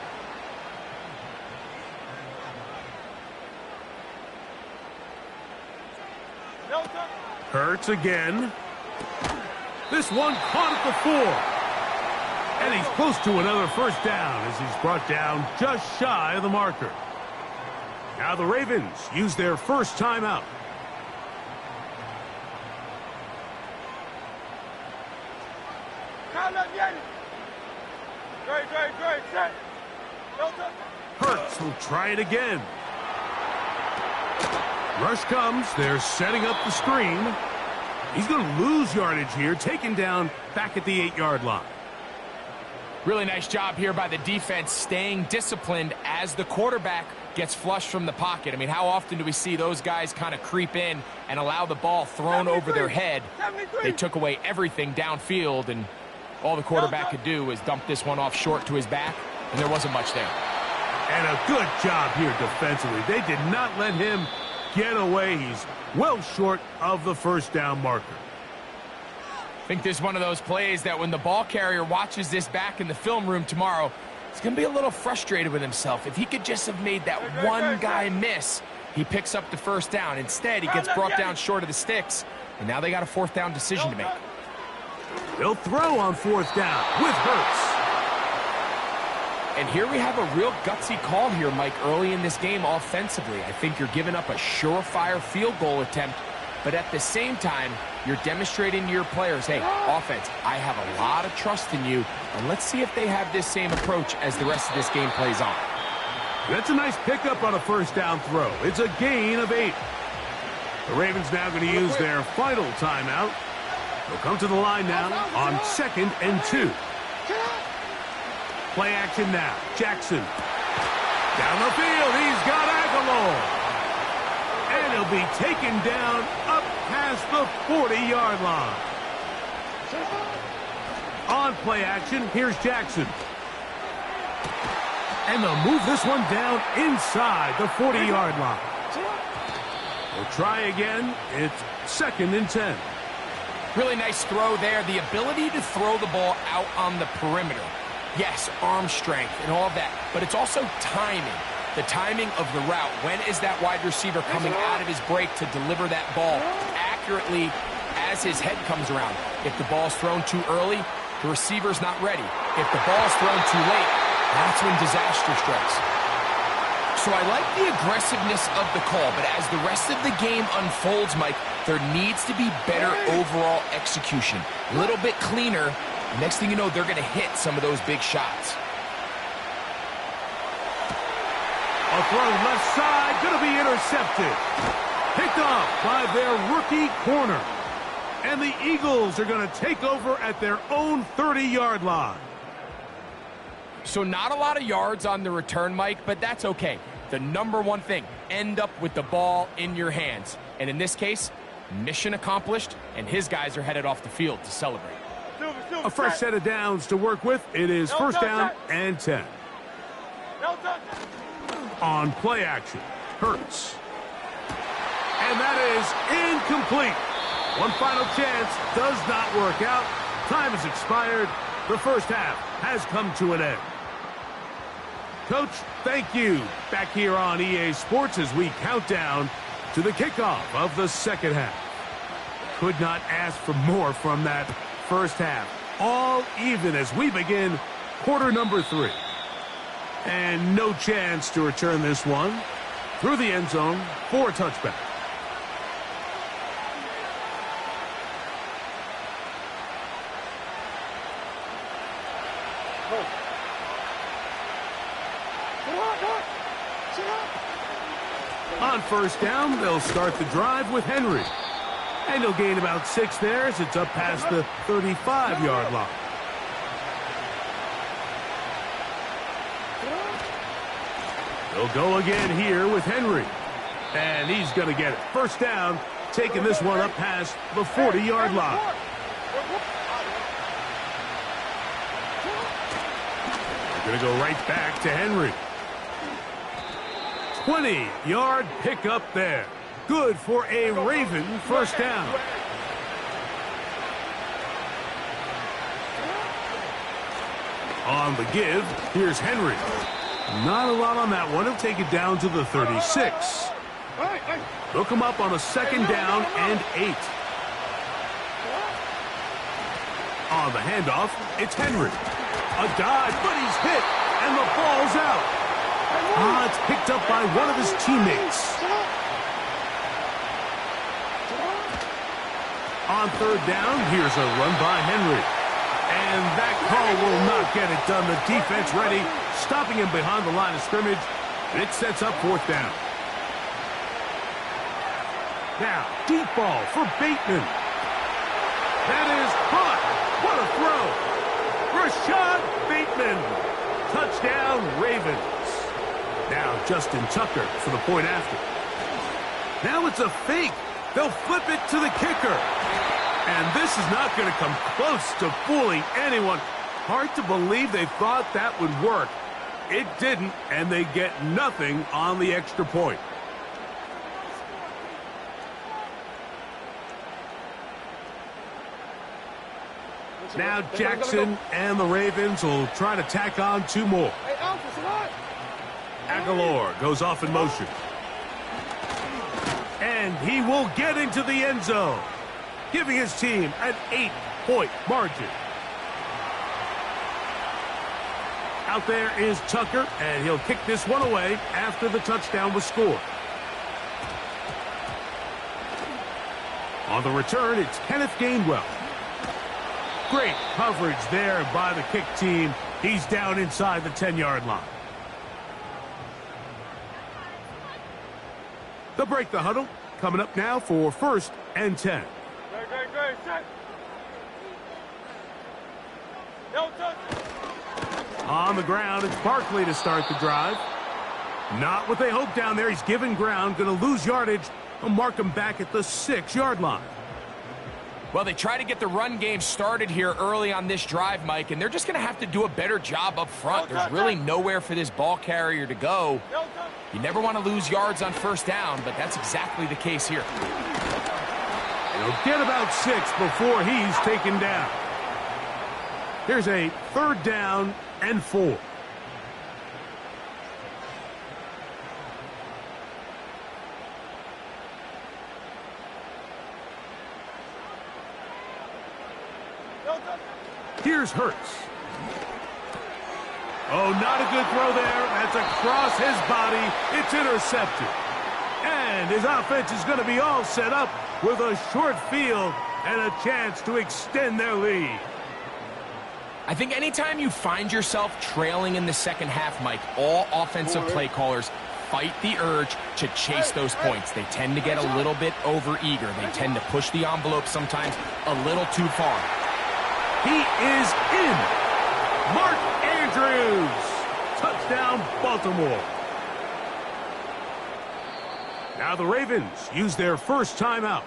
Hurts again. This one caught at the 4. And he's close to another first down as he's brought down just shy of the marker. Now the Ravens use their first timeout. Hurts will try it again. Rush comes. They're setting up the screen. He's going to lose yardage here, taken down back at the 8-yard line. Really nice job here by the defense, staying disciplined as the quarterback gets flushed from the pocket. I mean, how often do we see those guys kind of creep in and allow the ball thrown over their head? They took away everything downfield, and all the quarterback could do was dump this one off short to his back, and there wasn't much there. And a good job here defensively. They did not let him get away. He's well short of the first down marker. I think this is one of those plays that when the ball carrier watches this back in the film room tomorrow, he's going to be a little frustrated with himself. If he could just have made that one guy miss, he picks up the first down. Instead, he gets brought down short of the sticks, and now they got a fourth down decision to make. They'll throw on fourth down with Hurts. And here we have a real gutsy call here, Mike, early in this game offensively. I think you're giving up a surefire field goal attempt, but at the same time, you're demonstrating to your players, hey, offense, I have a lot of trust in you, and let's see if they have this same approach as the rest of this game plays on. That's a nice pickup on a first down throw. It's a gain of 8. The Ravens now going to use their final timeout. They'll come to the line now on 2nd and 2. Play action now. Jackson. Down the field. He's got Aguilar. And he'll be taken down up past the 40-yard line. On play action, here's Jackson. And they'll move this one down inside the 40-yard line. We'll try again. It's 2nd and 10. Really nice throw there. The ability to throw the ball out on the perimeter. Yes, arm strength and all of that, but it's also timing. The timing of the route. When is that wide receiver coming out of his break to deliver that ball accurately as his head comes around? If the ball's thrown too early, the receiver's not ready. If the ball's thrown too late, that's when disaster strikes. So I like the aggressiveness of the call, but as the rest of the game unfolds, Mike, there needs to be better overall execution. A little bit cleaner. Next thing you know, they're going to hit some of those big shots. A throw left side, going to be intercepted. Picked off by their rookie corner. And the Eagles are going to take over at their own 30-yard line. So not a lot of yards on the return, Mike, but that's okay. The number one thing, end up with the ball in your hands. And in this case, mission accomplished, and his guys are headed off the field to celebrate. A fresh set of downs to work with. It is first down and 10. On play action, Hurts. And that is incomplete. One final chance does not work out. Time has expired. The first half has come to an end. Coach, thank you. Back here on EA Sports as we count down to the kickoff of the second half. Could not ask for more from that first half. all even as we begin quarter number 3. And no chance to return this one through the end zone for a touchback. On first down, they'll start the drive with Henry. And he'll gain about 6 there as it's up past the 35-yard line. They'll go again here with Henry. And he's going to get it. First down, taking this one up past the 40-yard line. They're going to go right back to Henry. 20-yard pickup there. Good for a Raven first down. On the give, here's Henry. Not a lot on that one. He'll take it down to the 36. They'll come up on a second down and 8. On the handoff, it's Henry. A dodge, but he's hit, and the ball's out. It's picked up by one of his teammates. On third down, here's a run by Henry. And that call will not get it done. The defense ready, stopping him behind the line of scrimmage. It sets up fourth down. Now, deep ball for Bateman. That is caught. What a throw. Rashad Bateman. Touchdown, Ravens. Now, Justin Tucker for the point after. Now it's a fake. They'll flip it to the kicker. And this is not going to come close to fooling anyone. Hard to believe they thought that would work. It didn't, and they get nothing on the extra point. Now Jackson and the Ravens will try to tack on 2 more. Aguilar goes off in motion. And he will get into the end zone, giving his team an 8-point margin. Out there is Tucker, and he'll kick this one away after the touchdown was scored. On the return, it's Kenneth Gainwell. Great coverage there by the kick team. He's down inside the 10-yard line. They'll break the huddle. Coming up now for 1st and 10. On the ground, it's Barkley to start the drive. Not what they hoped down there. He's given ground, going to lose yardage. They'll mark him back at the 6-yard line. Well, they try to get the run game started here early on this drive, Mike, and they're just going to have to do a better job up front. There's really nowhere for this ball carrier to go. You never want to lose yards on first down, but that's exactly the case here. He'll get about 6 before he's taken down. Here's a 3rd down and 4. Here's Hurts. Oh, not a good throw there. That's across his body. It's intercepted. And his offense is going to be all set up with a short field and a chance to extend their lead. I think anytime you find yourself trailing in the second half, Mike, all offensive play callers fight the urge to chase those points. They tend to get a little bit overeager. They tend to push the envelope sometimes a little too far. He is in. Mark Andrews. Touchdown, Baltimore. Now the Ravens use their first timeout.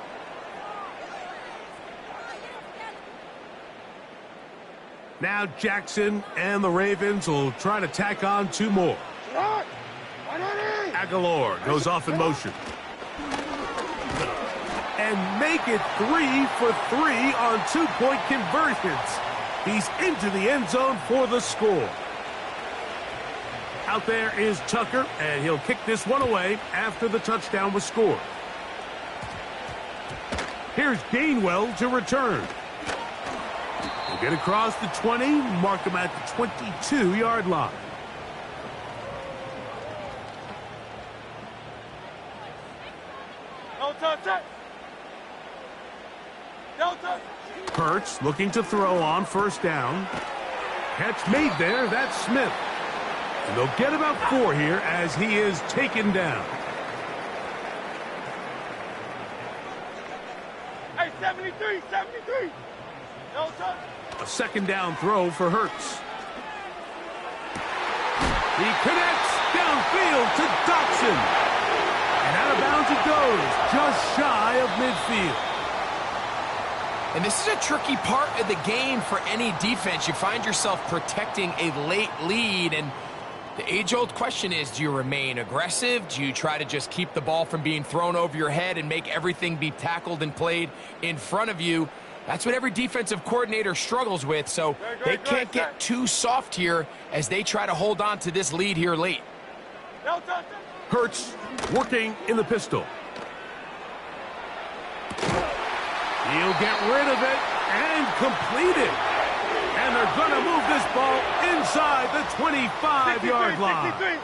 Now Jackson and the Ravens will try to tack on 2 more. Aguilar goes off in motion. And make it 3 for 3 on 2-point conversions. He's into the end zone for the score. Out there is Tucker, and he'll kick this one away after the touchdown was scored. Here's Gainwell to return. They get across the 20, mark them at the 22-yard line. No touch. No touch. Hurts looking to throw on first down. Catch made there. That's Smith. And they'll get about 4 here as he is taken down. Hey, 73. No touch. A second down throw for Hurts. He connects downfield to Dotson. And out of bounds it goes, just shy of midfield. And this is a tricky part of the game for any defense. You find yourself protecting a late lead, and the age-old question is, do you remain aggressive? Do you try to just keep the ball from being thrown over your head and make everything be tackled and played in front of you? That's what every defensive coordinator struggles with, so they can't get too soft here as they try to hold on to this lead here late. No touch. Hurts working in the pistol. He'll get rid of it and complete it. And they're going to move this ball inside the 25-yard line. 63.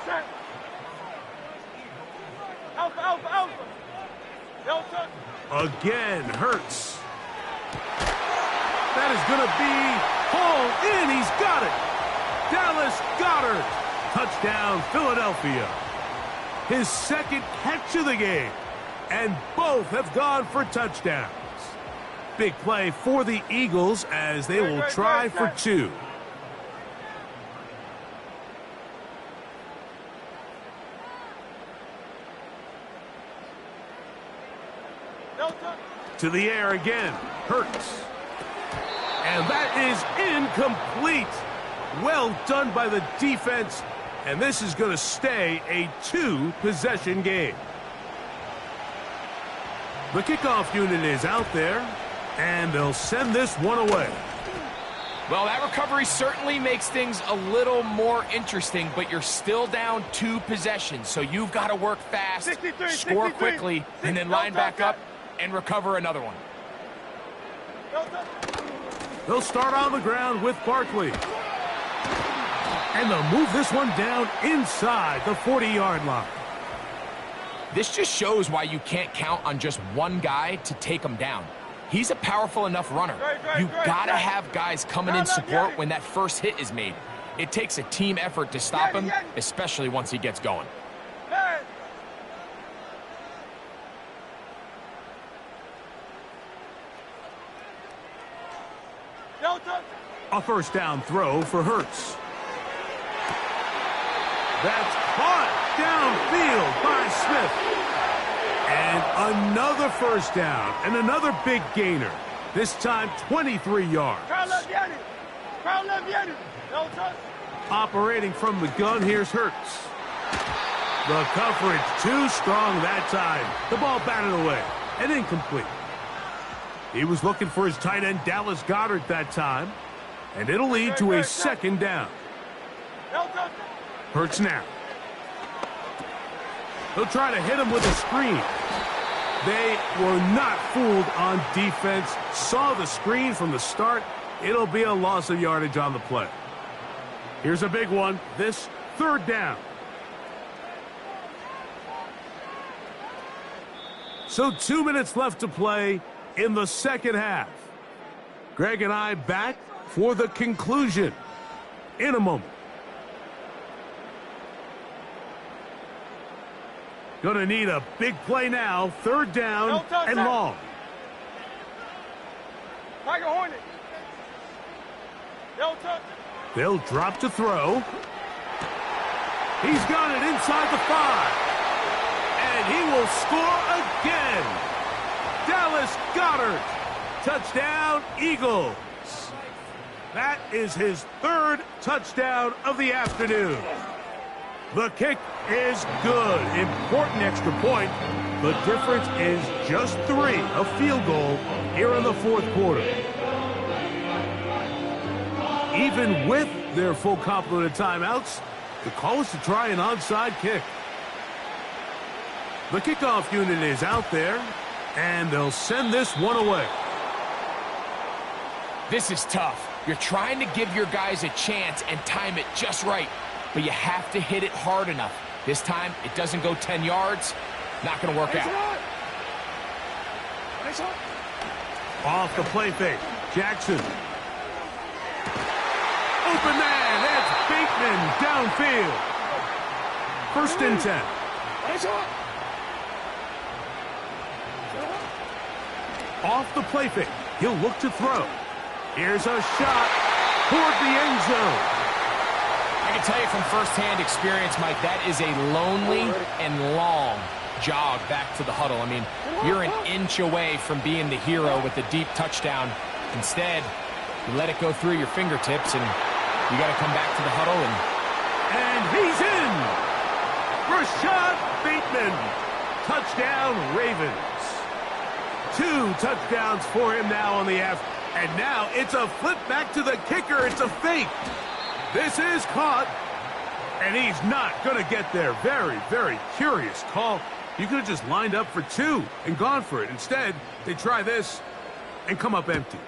Set. Alpha. No touch. Again, Hurts. That is going to be hauled in. He's got it. Dallas Goedert. Touchdown, Philadelphia. His second catch of the game. And both have gone for touchdowns. Big play for the Eagles as they will try for 2. No touch. To the air again. Hurts. And that is incomplete. Well done by the defense. And this is going to stay a 2-possession game. The kickoff unit is out there, and they'll send this one away. Well, that recovery certainly makes things a little more interesting, but you're still down 2 possessions, so you've got to work fast, 63, score 63, quickly, and then line back up and recover another one. No touch. They'll start on the ground with Barkley. And they'll move this one down inside the 40-yard line. This just shows why you can't count on just one guy to take him down. He's a powerful enough runner. You've got to have guys coming in support when that first hit is made. It takes a team effort to stop him, especially once he gets going. No touch. A first down throw for Hurts. That's caught downfield by Smith. And another first down and another big gainer. This time 23 yards. No touch. Operating from the gun, here's Hurts. The coverage too strong that time. The ball batted away and incomplete. He was looking for his tight end Dallas Goedert that time. And it'll lead to a second down. No touch. Hurts now. He'll try to hit him with a screen. They were not fooled on defense. Saw the screen from the start. It'll be a loss of yardage on the play. Here's a big one. This third down. So 2 minutes left to play in the second half. Greg and I back for the conclusion in a moment. Gonna need a big play now. Third down and long. Tiger Hornet. No touch. They'll drop to throw. He's got it inside the 5. And he will score again. Dallas Goedert. Touchdown, Eagles. That is his third touchdown of the afternoon. The kick is good. Important extra point. The difference is just 3, a field goal here in the fourth quarter. Even with their full complement of timeouts, the call is to try an onside kick. The kickoff unit is out there, and they'll send this one away. This is tough. You're trying to give your guys a chance and time it just right, but you have to hit it hard enough. This time, it doesn't go 10 yards. Not going to work out. Off the play fake. Jackson. Open man. That's Bateman downfield. 1st and 10. Off the play fake. He'll look to throw. Here's a shot toward the end zone. I can tell you from firsthand experience, Mike, that is a lonely and long jog back to the huddle. I mean, you're an inch away from being the hero with the deep touchdown. Instead, you let it go through your fingertips, and you got to come back to the huddle. And he's in. Rashad Bateman. Touchdown, Ravens. 2 touchdowns for him now on the F. And now it's a flip back to the kicker. It's a fake. This is caught. And he's not going to get there. Very, very curious call. You could have just lined up for 2 and gone for it. Instead, they try this and come up empty.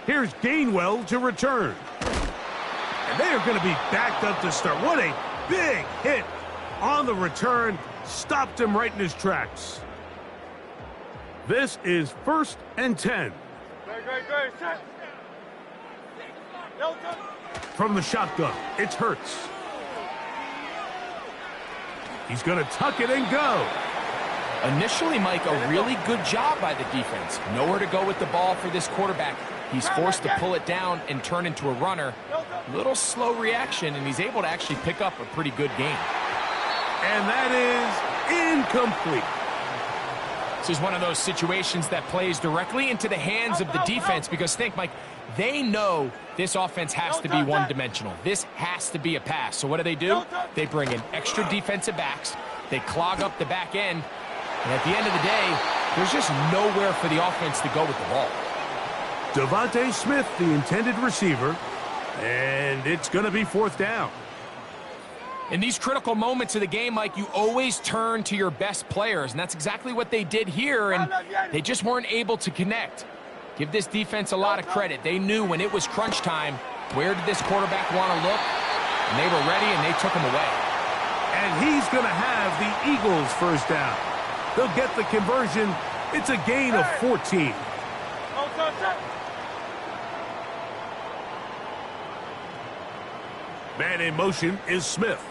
Here's Gainwell to return. And they are going to be backed up to start. What a big hit on the return. Stopped him right in his tracks. This is 1st and 10. Great. Set. Delta. From the shotgun, it's Hurts. He's going to tuck it and go. Initially, Mike, a really good job by the defense. Nowhere to go with the ball for this quarterback. He's forced to pull it down and turn into a runner. Little slow reaction, and he's able to actually pick up a pretty good game. And that is incomplete. This is one of those situations that plays directly into the hands of the defense because think, Mike, they know this offense has to be one-dimensional. This has to be a pass. So what do? They bring in extra defensive backs. They clog up the back end. And at the end of the day, there's just nowhere for the offense to go with the ball. Devontae Smith, the intended receiver. And it's going to be 4th down. In these critical moments of the game, Mike, you always turn to your best players, and that's exactly what they did here, and they just weren't able to connect. Give this defense a lot of credit. They knew when it was crunch time, where did this quarterback want to look, and they were ready, and they took him away. And he's going to have the Eagles 1st down. They'll get the conversion. It's a gain of 14. Man in motion is Smith.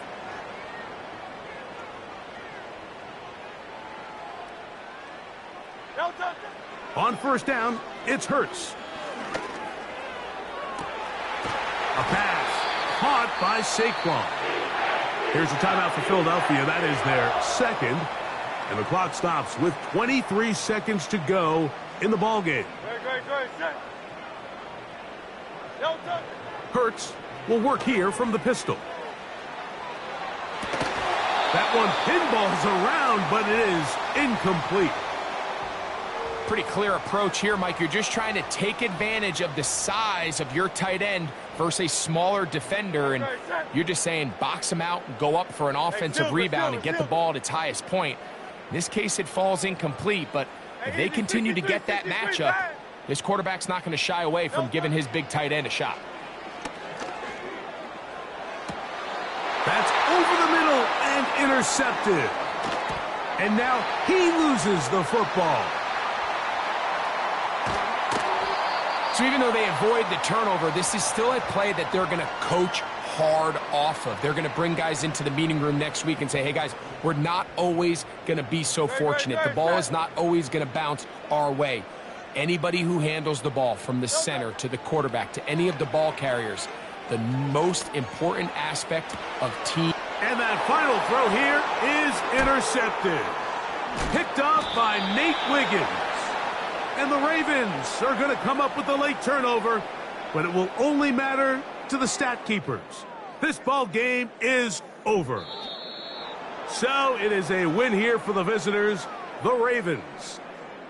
On 1st down, it's Hurts. A pass caught by Saquon. Here's a timeout for Philadelphia. That is their 2nd. And the clock stops with 23 seconds to go in the ballgame. Hurts will work here from the pistol. That one pinballs around, but it is incomplete. Pretty clear approach here, Mike. You're just trying to take advantage of the size of your tight end versus a smaller defender, and you're just saying box him out and go up for an offensive rebound and get the ball at its highest point. In this case, it falls incomplete, but if they continue to get that matchup, this quarterback's not going to shy away from giving his big tight end a shot. That's over the middle and intercepted. And now he loses the football. So even though they avoid the turnover, this is still a play that they're going to coach hard off of. They're going to bring guys into the meeting room next week and say, hey, guys, we're not always going to be so fortunate. The ball is not always going to bounce our way. Anybody who handles the ball from the center to the quarterback to any of the ball carriers, the most important aspect of team. And that final throw here is intercepted. Picked up by Nate Wiggins. And the Ravens are going to come up with a late turnover, but it will only matter to the stat keepers. This ball game is over. So it is a win here for the visitors, the Ravens.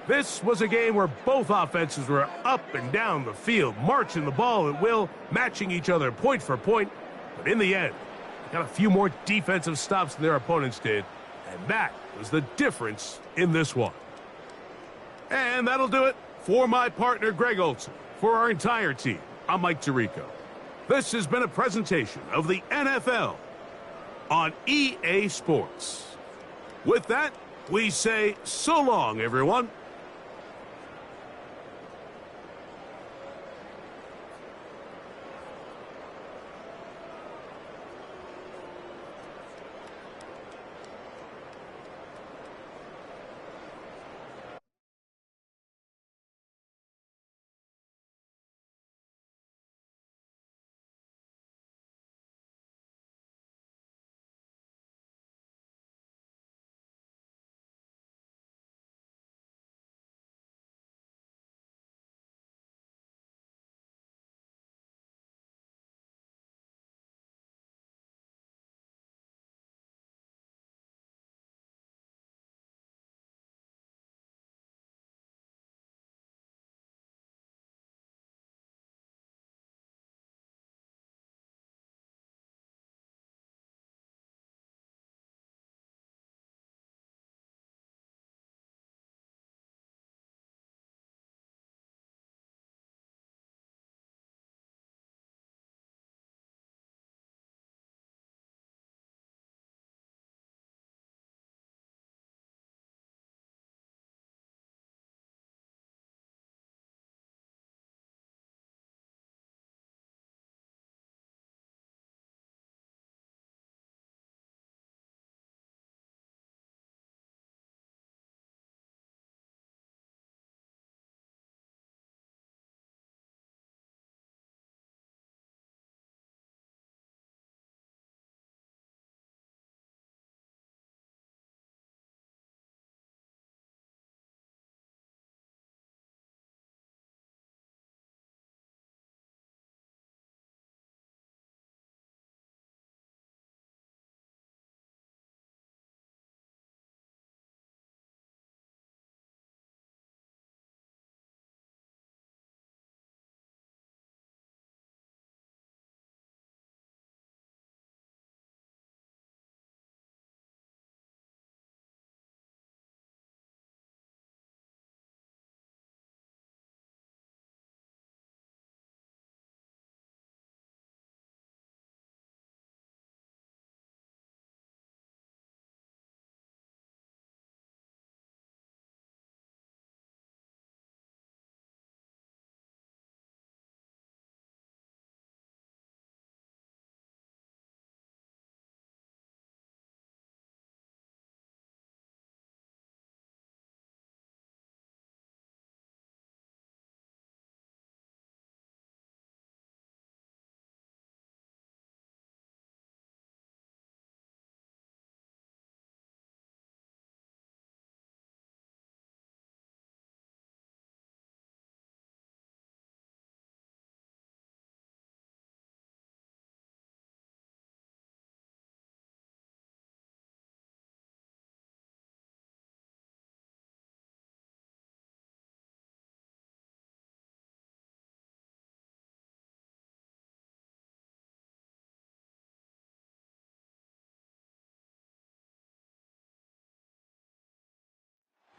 This was a game where both offenses were up and down the field, marching the ball at will, matching each other point for point. But in the end, they got a few more defensive stops than their opponents did, and that was the difference in this one. And that'll do it for my partner, Greg Olson. For our entire team, I'm Mike Tirico. This has been a presentation of the NFL on EA Sports. With that, we say so long, everyone.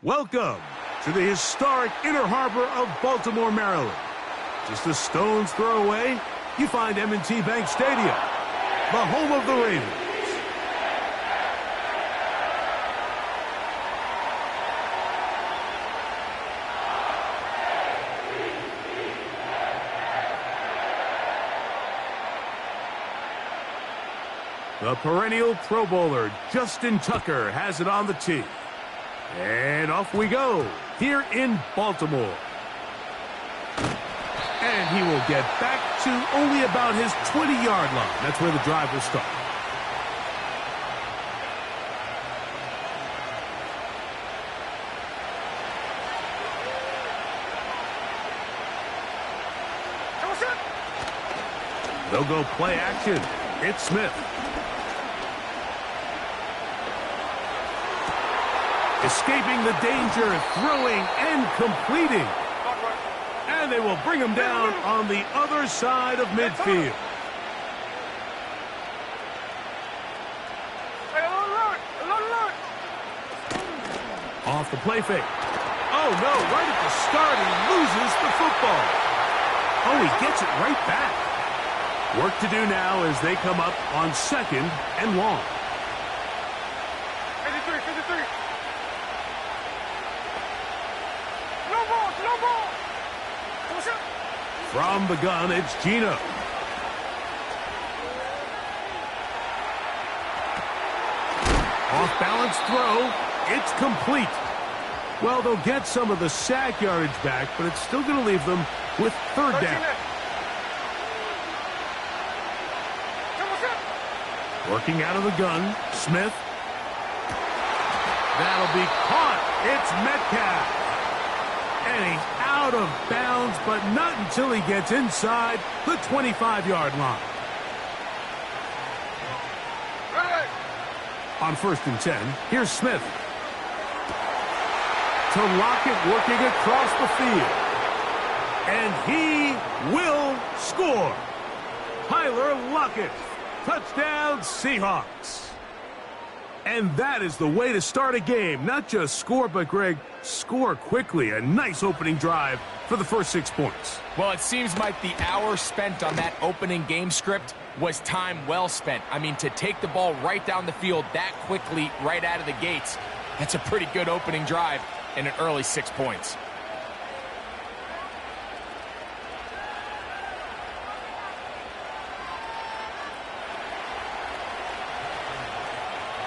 Welcome to the historic Inner Harbor of Baltimore, Maryland. Just a stone's throw away, you find M&T Bank Stadium, the home of the Ravens. The perennial Pro Bowler, Justin Tucker, has it on the tee. And off we go, here in Baltimore. And he will get back to only about his 20-yard line. That's where the drive will start. They'll go play action. It's Smith. Escaping the danger, throwing and completing. And they will bring him down on the other side of midfield. Off the play fake. Oh, no, right at the start, he loses the football. Oh, he gets it right back. Work to do now as they come up on 2nd and long. 53, 53. No ball, no ball. From the gun, it's Gino. Off-balance throw. It's complete. Well, they'll get some of the sack yardage back, but it's still going to leave them with 3rd down. Working out of the gun, Smith. That'll be caught. It's Metcalf. And he's out of bounds, but not until he gets inside the 25-yard line. On 1st and 10, here's Smith. To Lockett working across the field. And he will score. Tyler Lockett. Touchdown, Seahawks. And that is the way to start a game. Not just score, but, Greg, score quickly. A nice opening drive for the first 6 points. Well, it seems like the hour spent on that opening game script was time well spent. I mean, to take the ball right down the field that quickly right out of the gates, that's a pretty good opening drive and an early 6 points.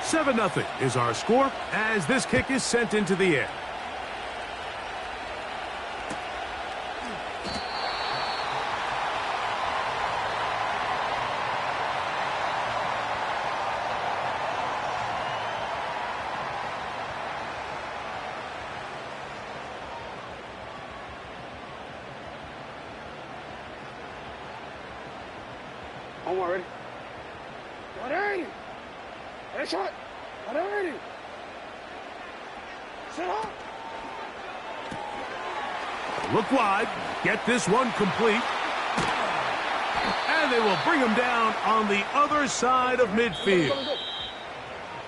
Seven 0 is our score as this kick is sent into the air. Home already. 180. Headshot. 180. Sit up. Look wide. Get this one complete. And they will bring him down on the other side of midfield.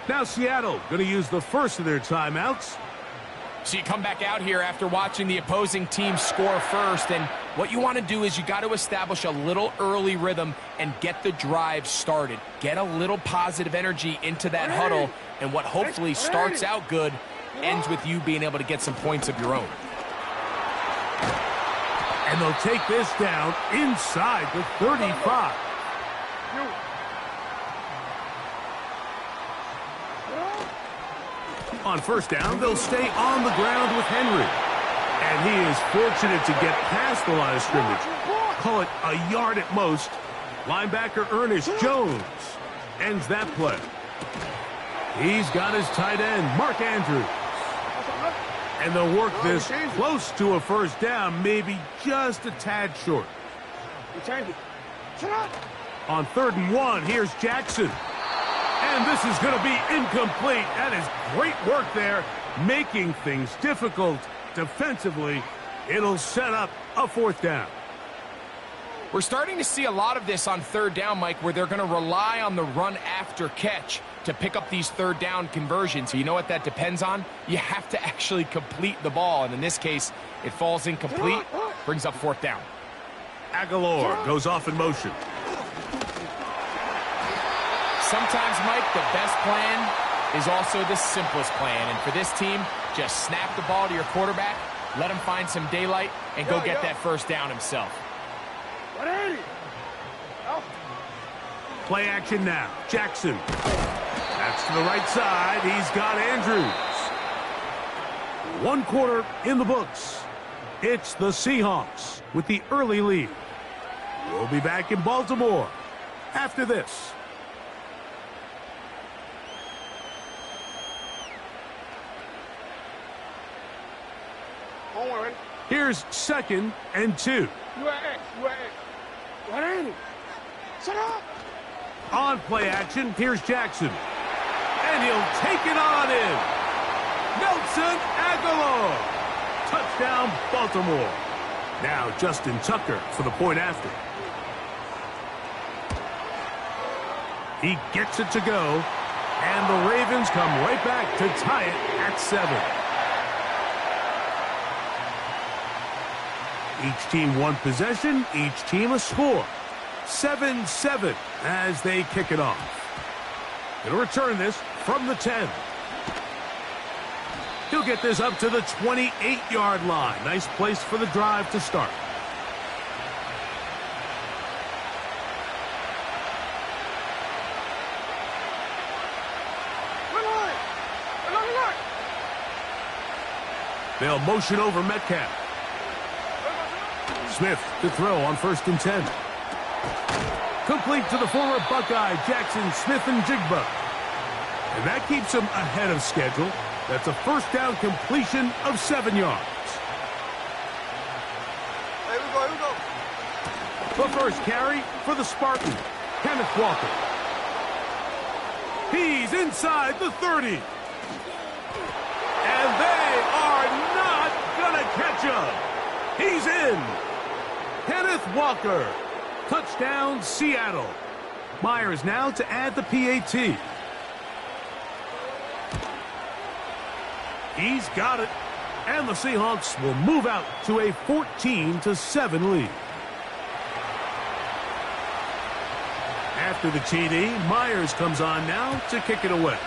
Now Seattle going to use the first of their timeouts. So you come back out here after watching the opposing team score first, and what you want to do is you got to establish a little early rhythm and get the drive started. Get a little positive energy into that huddle, and what hopefully starts out good ends with you being able to get some points of your own. And they'll take this down inside the 35. On first down, they'll stay on the ground with Henry. And he is fortunate to get past the line of scrimmage. Call it a yard at most. Linebacker Ernest Jones ends that play. He's got his tight end, Mark Andrews. And they'll work this close to a first down, maybe just a tad short. On 3rd and 1, here's Jackson. And this is going to be incomplete. That is great work there, making things difficult defensively. It'll set up a 4th down. We're starting to see a lot of this on 3rd down, Mike, where they're going to rely on the run after catch to pick up these 3rd down conversions. You know what that depends on? You have to actually complete the ball, and in this case, it falls incomplete, brings up 4th down. Aguilar goes off in motion. Sometimes, Mike, the best plan is also the simplest plan. And for this team, just snap the ball to your quarterback, let him find some daylight, and go get that first down himself. 180. Play action now. Jackson. That's to the right side. He's got Andrews. 1 quarter in the books. It's the Seahawks with the early lead. We'll be back in Baltimore after this. Here's 2nd and 2. UAX. 180. Shut up. On play action, here's Jackson. And he'll take it on in. Nelson Aguilar. Touchdown, Baltimore. Now Justin Tucker for the point after. He gets it to go. And the Ravens come right back to tie it at 7. Each team one possession, each team a score. 7-7 as they kick it off. Going to return this from the 10. He'll get this up to the 28-yard line. Nice place for the drive to start. They'll motion over Metcalf. Smith to throw on 1st and 10. Complete to the former Buckeye, Jackson Smith-Njigba. And that keeps him ahead of schedule. That's a first down completion of 7 yards. Here we go. The first carry for the Spartan, Kenneth Walker. He's inside the 30. And they are not going to catch him. He's in. Kenneth Walker. Touchdown, Seattle. Myers now to add the PAT. He's got it. And the Seahawks will move out to a 14-7 lead. After the TD, Myers comes on now to kick it away.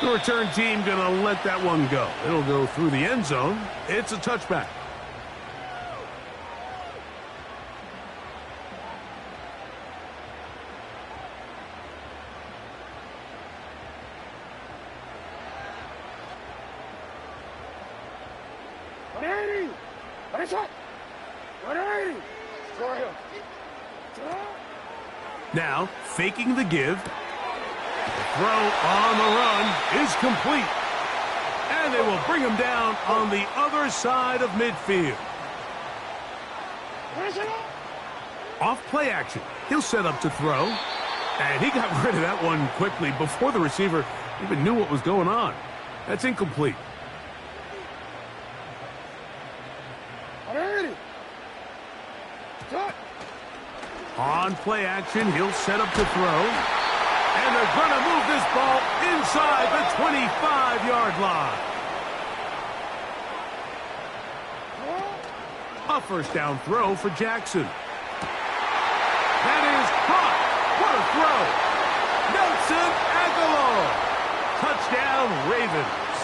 The return team going to let that one go. It'll go through the end zone. It's a touchback. Now, faking the give. Throw on the run is complete. And they will bring him down on the other side of midfield. Off play action. He'll set up to throw. And he got rid of that one quickly before the receiver even knew what was going on. That's incomplete. On play action, he'll set up to throw. And they're going to move this ball inside the 25-yard line. A first down throw for Jackson. That is caught. What a throw. Nelson Aguilar. Touchdown, Ravens.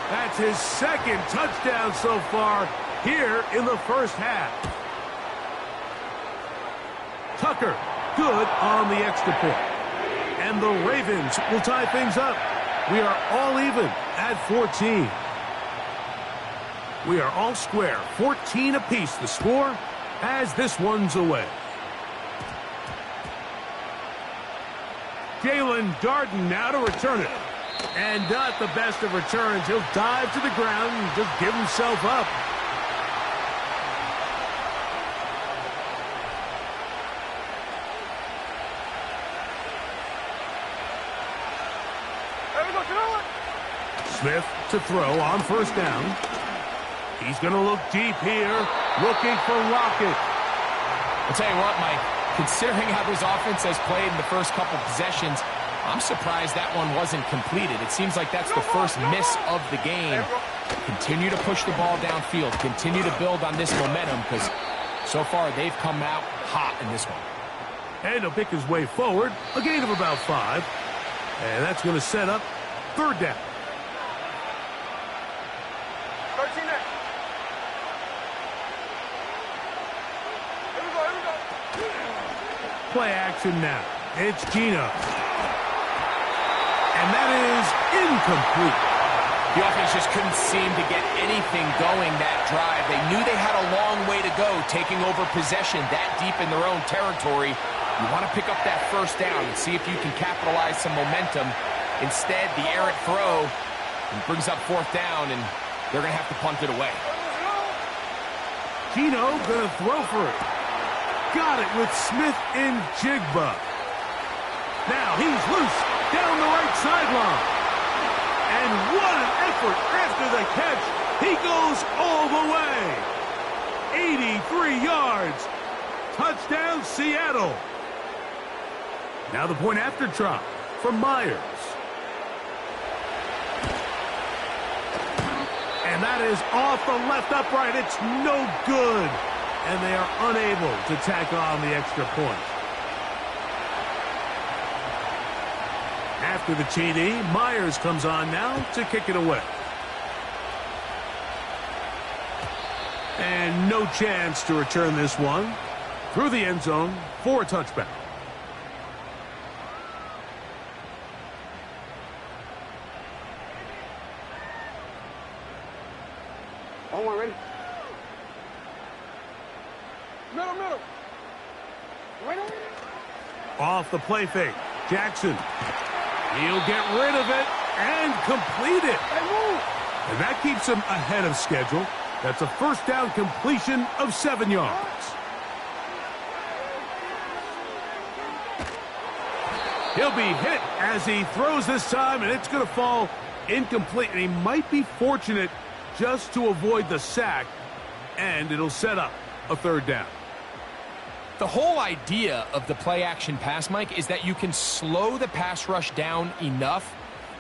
That's his second touchdown so far here in the first half. Tucker, good on the extra point. And the Ravens will tie things up. We are all even at 14. We are all square, 14 apiece the score as this one's away. Jalen Darden now to return it. And not the best of returns. He'll dive to the ground and just give himself up. Smith to throw on first down. He's going to look deep here, looking for Rocket. I'll tell you what, Mike, considering how this offense has played in the first couple possessions, I'm surprised that one wasn't completed. It seems like that's the first miss of the game. Continue to push the ball downfield. Continue to build on this momentum because so far they've come out hot in this one. And he'll pick his way forward, a gain of about 5. And that's going to set up third down. 13 there. Here we go. Play action now. It's Gino. And that is incomplete. The offense just couldn't seem to get anything going that drive. They knew they had a long way to go taking over possession that deep in their own territory. You want to pick up that first down and see if you can capitalize some momentum. Instead, the errant throw brings up fourth down, and they're going to have to punt it away. Gino going to throw for it. Got it with Smith and Jigba. Now he's loose down the right sideline. And what an effort after the catch. He goes all the way. 83 yards. Touchdown, Seattle. Now the point after try from Myers. And That is off the left upright. It's no good. And they are unable to tack on the extra point. After the TD, Myers comes on now to kick it away. And no chance to return this one through the end zone for a touchback. On one, ready? Middle, middle. Right on. Off the play fake. Jackson. He'll get rid of it and complete it. And that keeps him ahead of schedule. That's a first down completion of 7 yards. He'll be hit as he throws this time, and it's going to fall incomplete. And he might be fortunate just to avoid the sack, and it'll set up a third down. The whole idea of the play-action pass, Mike, is that you can slow the pass rush down enough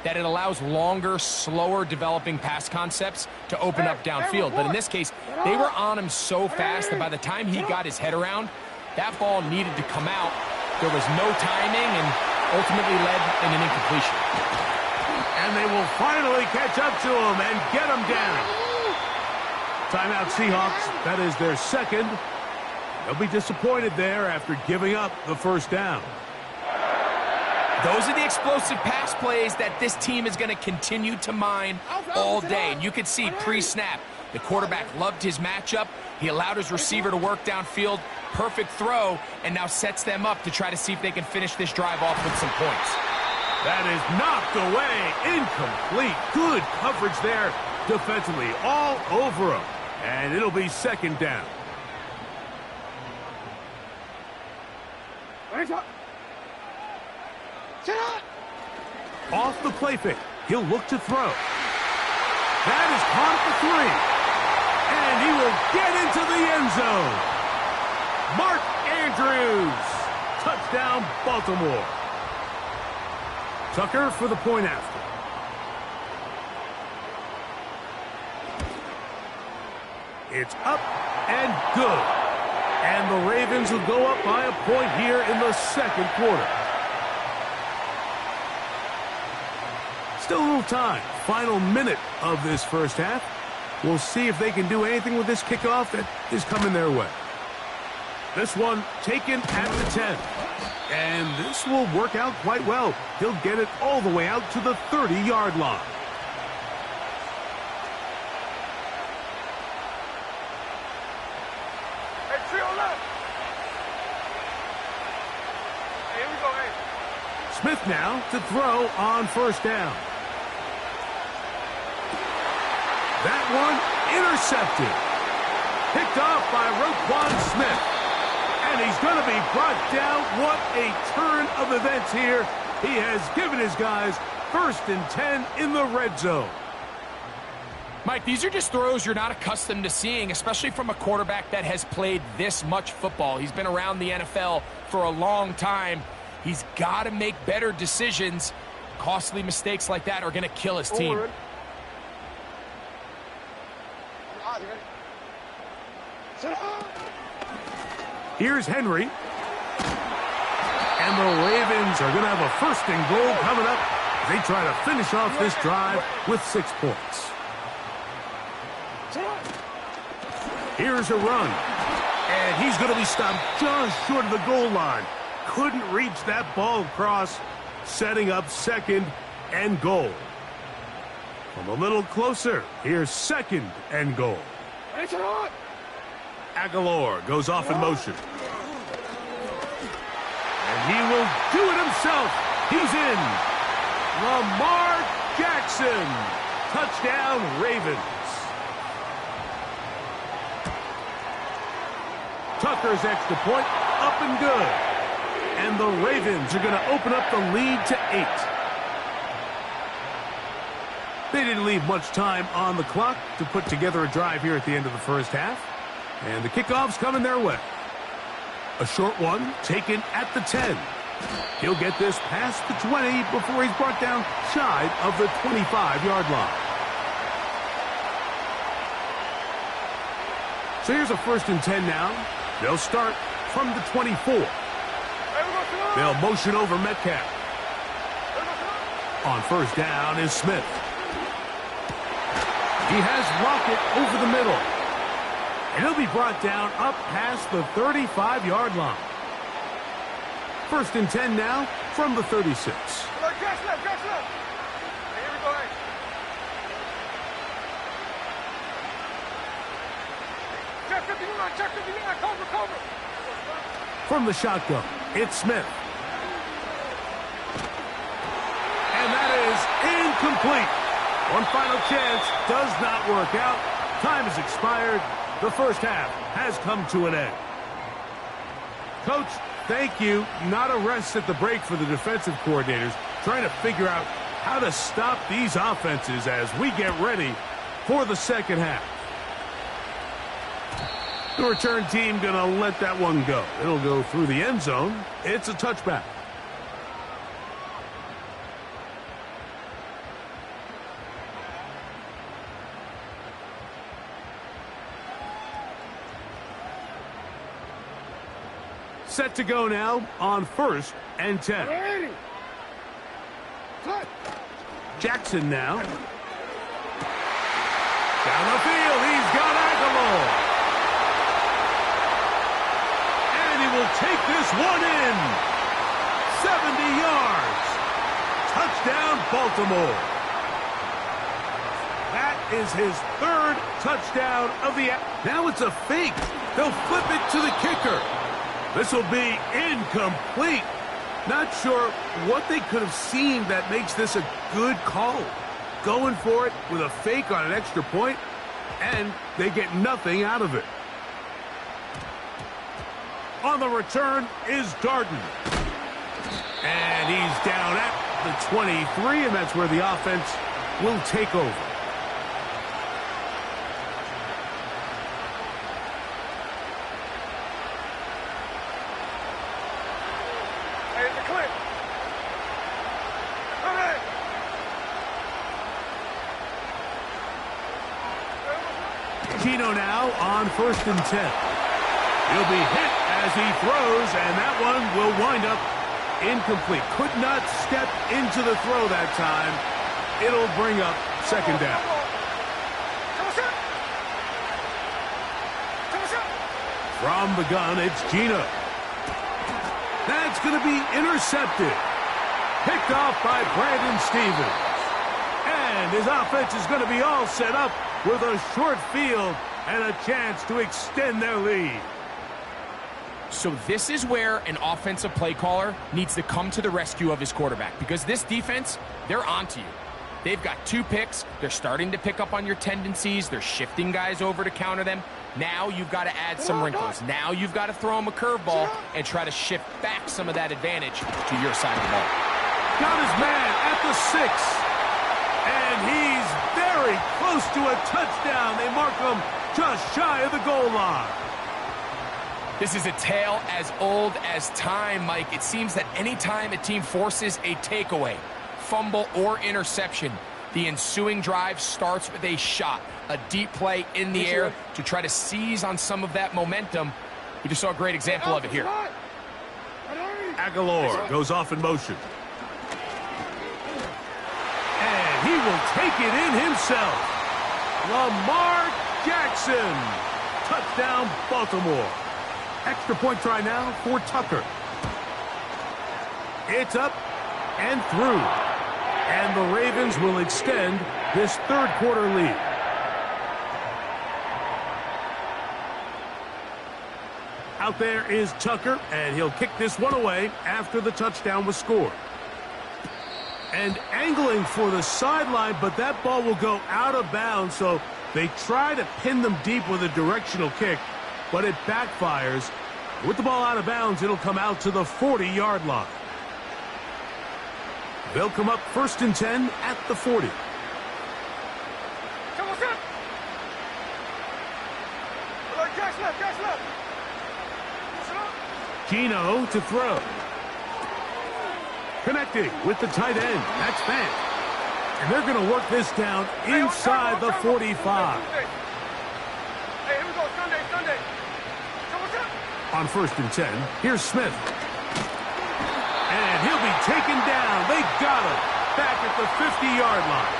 that it allows longer, slower developing pass concepts to open up downfield. But in this case, they were on him so fast that by the time he got his head around, that ball needed to come out. There was no timing and ultimately led in an incompletion. And they will finally catch up to him and get him down. Timeout Seahawks. That is their second. They'll be disappointed there after giving up the first down. Those are the explosive pass plays that this team is going to continue to mine all day. And you can see pre-snap, the quarterback loved his matchup. He allowed his receiver to work downfield. Perfect throw, and now sets them up to try to see if they can finish this drive off with some points. That is knocked away. Incomplete. Good coverage there defensively. All over him. And it'll be second down. Off the play fake. He'll look to throw. That is caught for 3. And he will get into the end zone. Mark Andrews. Touchdown, Baltimore. Tucker for the point after. It's up and good. And the Ravens will go up by a point here in the second quarter. Still a little time. Final minute of this first half. We'll see if they can do anything with this kickoff that is coming their way. This one taken at the 10. And this will work out quite well. He'll get it all the way out to the 30-yard line. Hey, trio left. Hey, here we go, hey. Smith now to throw on first down. That one intercepted. Picked off by Roquan Smith. And he's going to be brought down. What a turn of events here. He has given his guys 1st and 10 in the red zone. Mike, these are just throws you're not accustomed to seeing, especially from a quarterback that has played this much football. He's been around the NFL for a long time. He's got to make better decisions. Costly mistakes like that are going to kill his team. Here's Henry. And the Ravens are going to have a 1st and goal coming up. They try to finish off this drive with 6 points. Here's a run. And he's going to be stopped just short of the goal line. Couldn't reach that ball across, setting up 2nd and goal. From a little closer, here's 2nd and goal. Aguilar goes off in motion. And he will do it himself. He's in. Lamar Jackson. Touchdown, Ravens. Tucker's extra point up and good. And the Ravens are going to open up the lead to 8. They didn't leave much time on the clock to put together a drive here at the end of the first half. And the kickoff's coming their way. A short one taken at the 10. He'll get this past the 20 before he's brought down shy of the 25-yard line. So here's a 1st and 10 now. They'll start from the 24. They'll motion over Metcalf. On 1st down is Smith. He has Lockett over the middle. And he'll be brought down up past the 35-yard line. 1st and 10 now from the 36. Catch left. Hey, here we go. Hey. Check 59, cover. From the shotgun, it's Smith. And that is incomplete. One final chance does not work out. Time has expired. The first half has come to an end. Coach, thank you. Not a rest at the break for the defensive coordinators, trying to figure out how to stop these offenses as we get ready for the second half. The return team going to let that one go. It'll go through the end zone. It's a touchback. Set to go now on 1st and 10. Jackson now. Down the field, he's got Aguilar. And he will take this one in. 70 yards. Touchdown, Baltimore. That is his 3rd touchdown of the... Now it's a fake. They'll flip it to the kicker. This will be incomplete. Not sure what they could have seen that makes this a good call. Going for it with a fake on an extra point, and they get nothing out of it. On the return is Darden. And he's down at the 23, and that's where the offense will take over. Gino now on 1st and 10. He'll be hit as he throws, and that one will wind up incomplete. Could not step into the throw that time. It'll bring up 2nd down. From the gun, it's Gino. That's going to be intercepted. Picked off by Brandon Stevens. And his offense is going to be all set up with a short field and a chance to extend their lead. So this is where an offensive play caller needs to come to the rescue of his quarterback, because this defense, they're onto you. They've got 2 picks. They're starting to pick up on your tendencies. They're shifting guys over to counter them. Now you've got to add some wrinkles. Now you've got to throw them a curveball and try to shift back some of that advantage to your side of the ball. Got his man at the 6. And he's very close to a touchdown. They mark him just shy of the goal line. This is a tale as old as time, Mike. It seems that any time a team forces a takeaway, fumble, or interception, the ensuing drive starts with a shot, a deep play in the air to try to seize on some of that momentum. We just saw a great example of it here. Aguilar goes off in motion. And he will take it in himself. Lamar Jackson. Touchdown, Baltimore. Extra point try now for Tucker. It's up and through. And the Ravens will extend this 3rd quarter lead. Out there is Tucker, and he'll kick this one away after the touchdown was scored. And angling for the sideline, but that ball will go out of bounds, so they try to pin them deep with a directional kick, but it backfires. With the ball out of bounds, it'll come out to the 40-yard line. They'll come up 1st and 10 at the 40. Gino to throw. Connecting with the tight end. That's Fant. And they're going to work this down inside the 45. Hey, here we go. Sunday. On 1st and 10, here's Smith. And he'll be taken down. They got him back at the 50-yard line.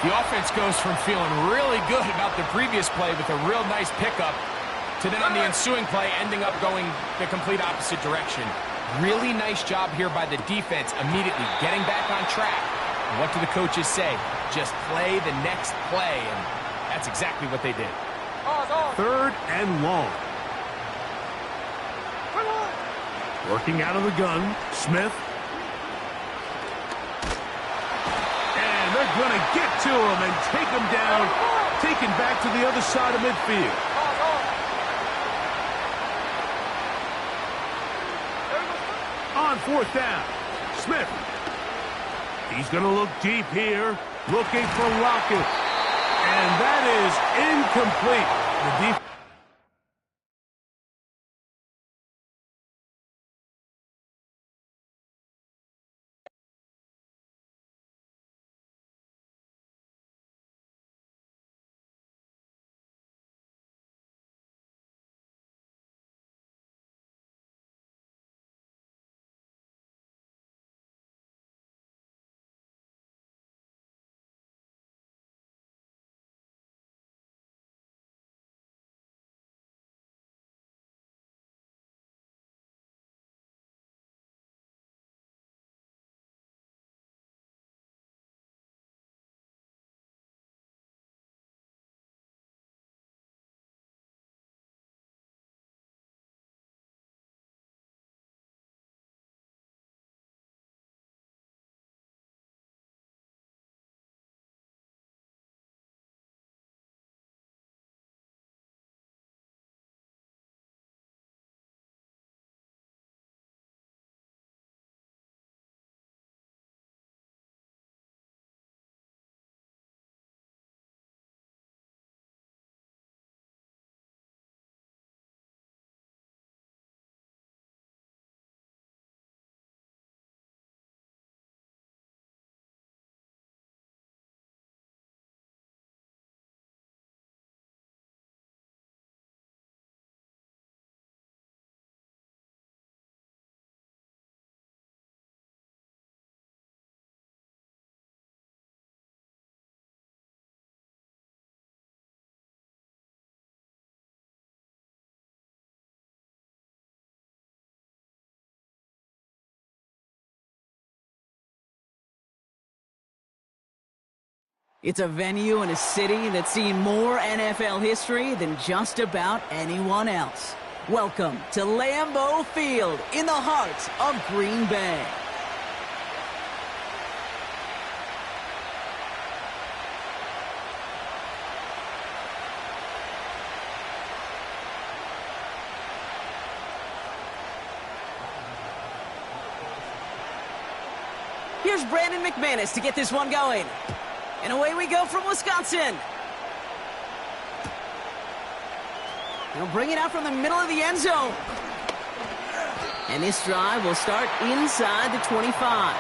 The offense goes from feeling really good about the previous play with a real nice pickup to then on the ensuing play ending up going the complete opposite direction. Really nice job here by the defense immediately getting back on track. And what do the coaches say? Just play the next play, and that's exactly what they did. 3rd and long. Working out of the gun, Smith. And they're going to get to him and take him down, taken back to the other side of midfield. On 4th down, Smith. He's going to look deep here, looking for Lockett. And that is incomplete. The defense. It's a venue in a city that's seen more NFL history than just about anyone else. Welcome to Lambeau Field in the heart of Green Bay. Here's Brandon McManus to get this one going. And away we go from Wisconsin. He'll bring it out from the middle of the end zone. And this drive will start inside the 25.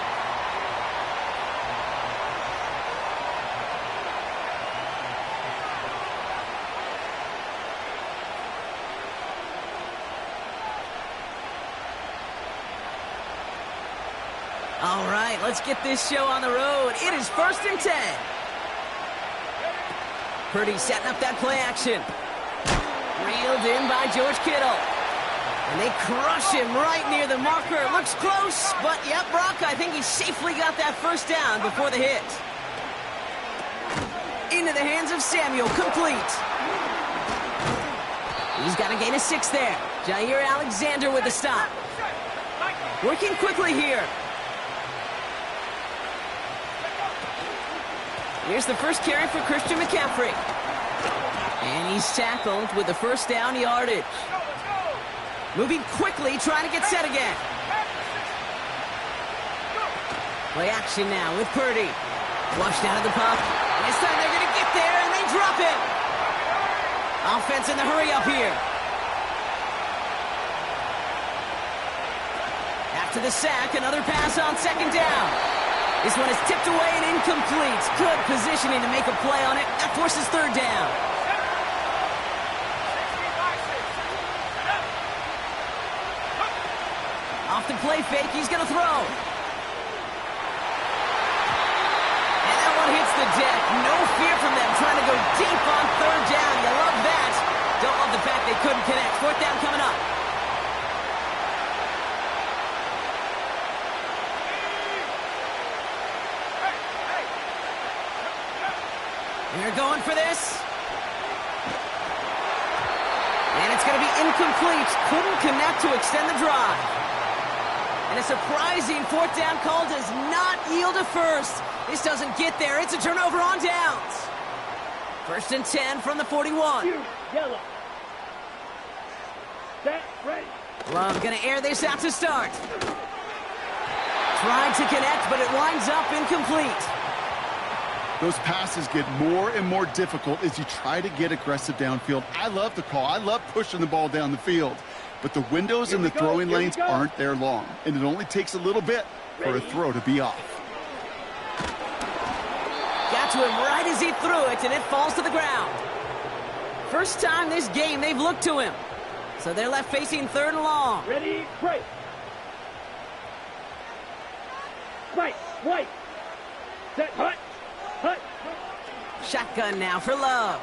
All right, let's get this show on the road. It is 1st and 10. Purdy setting up that play action. Reeled in by George Kittle. And they crush him right near the marker. Looks close, but yep, Brock, I think he safely got that first down before the hit. Into the hands of Samuel, complete. He's got a gain of 6 there. Jair Alexander with the stop. Working quickly here. Here's the first carry for Christian McCaffrey. And he's tackled with the first down yardage. Moving quickly, trying to get set again. Play action now with Purdy. Flushed out of the puck. And this time they're going to get there, and they drop it. Offense in the hurry up here. After the sack, another pass on 2nd down. This one is tipped away and incomplete. Good positioning to make a play on it. That forces 3rd down. off the play fake. He's going to throw. And that one hits the deck. No fear from them trying to go deep on third down. You love that. Don't love the fact they couldn't connect. Fourth down coming up. They're going for this. And it's going to be incomplete. Couldn't connect to extend the drive. And a surprising fourth down call does not yield a first. This doesn't get there. It's a turnover on downs. First and 10 from the 41. Yellow. Set, ready. Love going to air this out to start. Tried to connect, but it winds up incomplete. Those passes get more and more difficult as you try to get aggressive downfield. I love the call. I love pushing the ball down the field. But the windows in the throwing lanes aren't there long, and it only takes a little bit for a throw to be off. Got to him right as he threw it, and it falls to the ground. First time this game they've looked to him. So they're left facing third and long. Ready, break. Right, right. Set, hut. Hut. Shotgun now for Love.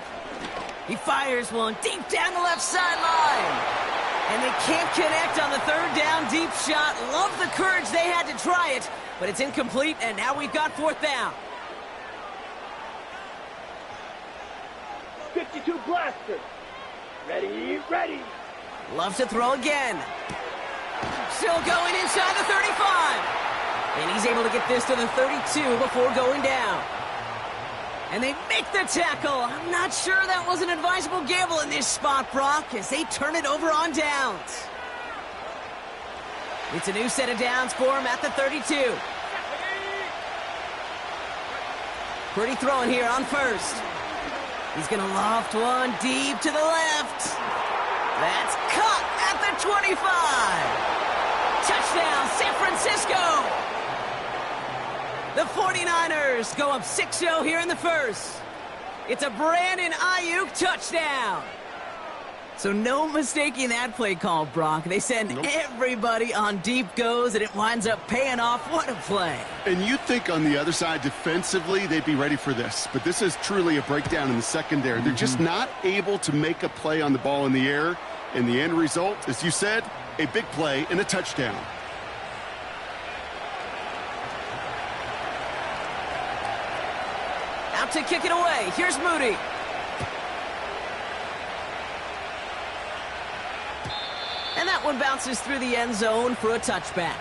He fires one deep down the left sideline. And they can't connect on the third down deep shot. Love the courage they had to try it, but it's incomplete, and now we've got fourth down. 52 blaster. Ready, ready. Love to throw again. Still going inside the 35. And he's able to get this to the 32 before going down. And they make the tackle. I'm not sure that was an advisable gamble in this spot, Brock, as they turn it over on downs. It's a new set of downs for him at the 32. Pretty throwing here on first. He's going to loft one deep to the left. That's caught at the 25. Touchdown, San Francisco. The 49ers go up 6-0 here in the first. It's a Brandon Ayuk touchdown. So no mistaking that play call, Brock. They send everybody on deep goes, and it winds up paying off. What a play. And you'd think on the other side, defensively, they'd be ready for this. But this is truly a breakdown in the secondary. They're just not able to make a play on the ball in the air. And the end result, as you said, a big play and a touchdown. Out to kick it away. Here's Moody. And that one bounces through the end zone for a touchback.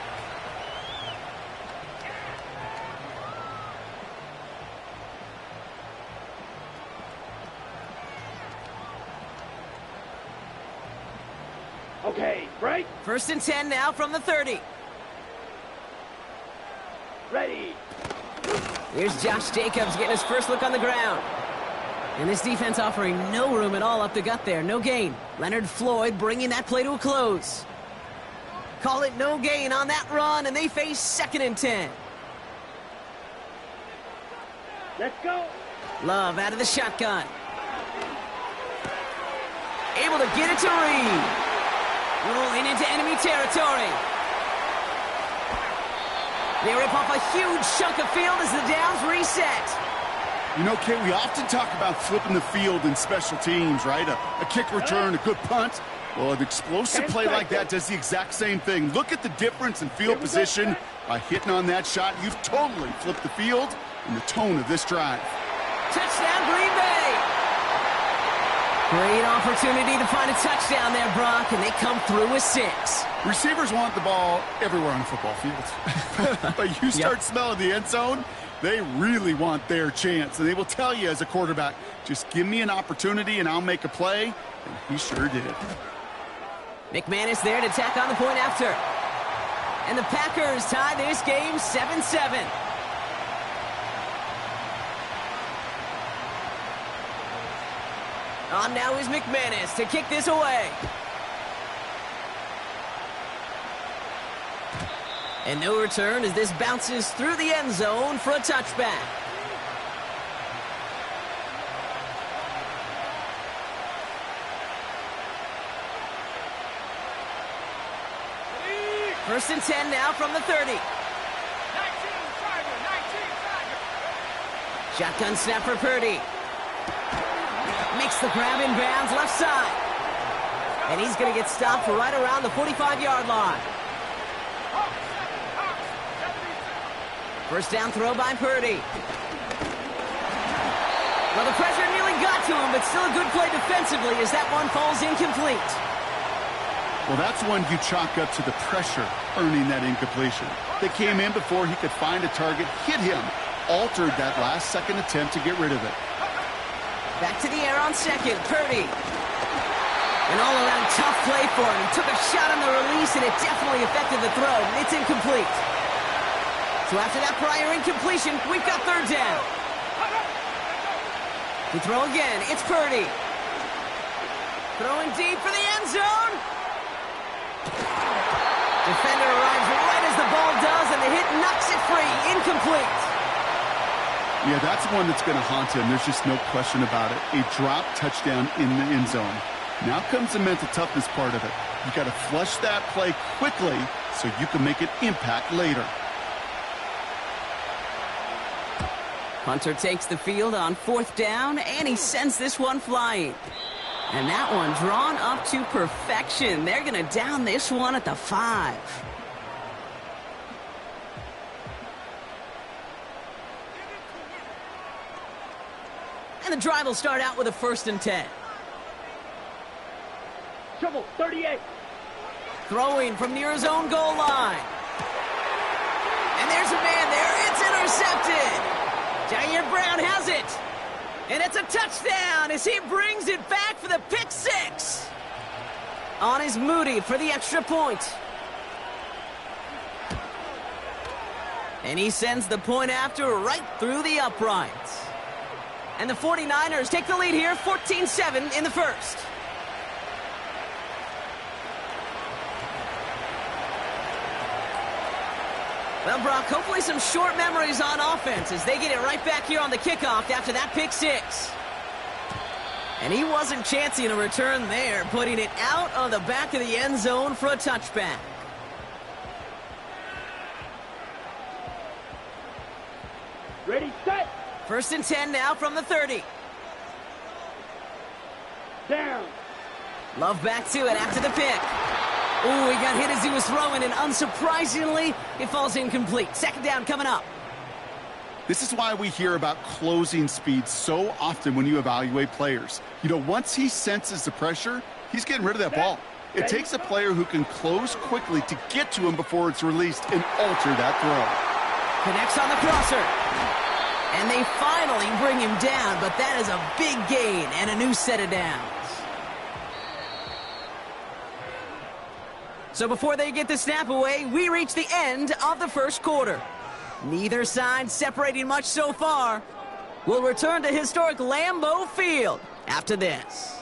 Okay, break. First and 10 now from the 30. Ready. Here's Josh Jacobs getting his first look on the ground. And this defense offering no room at all up the gut there. No gain. Leonard Floyd bringing that play to a close. Call it no gain on that run, and they face second and 10. Let's go. Love out of the shotgun. Able to get it to Reed. Rolling into enemy territory. They rip off a huge chunk of field as the downs reset. You know, Kate, we often talk about flipping the field in special teams, right? A kick return, a good punt. Well, an explosive play like that does the exact same thing. Look at the difference in field position. By hitting on that shot, you've totally flipped the field and the tone of this drive. Touchdown, Green Bay. Great opportunity to find a touchdown there, Brock, and they come through with 6. Receivers want the ball everywhere on the football field. But you start smelling the end zone, they really want their chance. And they will tell you as a quarterback, just give me an opportunity and I'll make a play. And he sure did. McManus there to tack on the point after. And the Packers tie this game 7-7. On now is McManus to kick this away. And no return as this bounces through the end zone for a touchback. First and 10 now from the 30. 19, Tiger, 19, Tiger. Shotgun snap for Purdy. Makes the grab in bounds left side. And he's going to get stopped right around the 45-yard line. First down throw by Purdy. Well, the pressure nearly got to him, but still a good play defensively as that one falls incomplete. Well, that's one you chalk up to the pressure earning that incompletion. They came in before he could find a target, hit him, altered that last-second attempt to get rid of it. Back to the air on second, Purdy. An all-around tough play for him. He took a shot on the release, and it definitely affected the throw. It's incomplete. So after that prior incompletion, we've got third down. To throw again, it's Purdy. Throwing deep for the end zone. Defender arrives right as the ball does, and the hit knocks it free. Incomplete. Yeah, that's one that's going to haunt him. There's just no question about it. A drop touchdown in the end zone. Now comes the mental toughness part of it. You got to flush that play quickly so you can make an impact later. Hunter takes the field on fourth down, and he sends this one flying. And that one drawn up to perfection. They're going to down this one at the 5. And the drive will start out with a first and 10. Trouble, 38. Throwing from near his own goal line. And there's a man there. It's intercepted. Jair Brown has it. And it's a touchdown as he brings it back for the pick 6. On is Moody for the extra point. And he sends the point after right through the uprights. And the 49ers take the lead here, 14-7 in the first. Well, Brock, hopefully some short memories on offense as they get it right back here on the kickoff after that pick 6. And he wasn't chancing a return there, putting it out of the back of the end zone for a touchback. Ready, set. First and 10 now from the 30. Down. Love back to it after the pick. Ooh, he got hit as he was throwing, and unsurprisingly, it falls incomplete. Second down coming up. This is why we hear about closing speed so often when you evaluate players. You know, once he senses the pressure, he's getting rid of that ball. It takes a player who can close quickly to get to him before it's released and alter that throw. Connects on the crosser. And they finally bring him down, but that is a big gain and a new set of downs. So before they get the snap away, we reach the end of the first quarter. Neither side separating much so far. We'll return to historic Lambeau Field after this.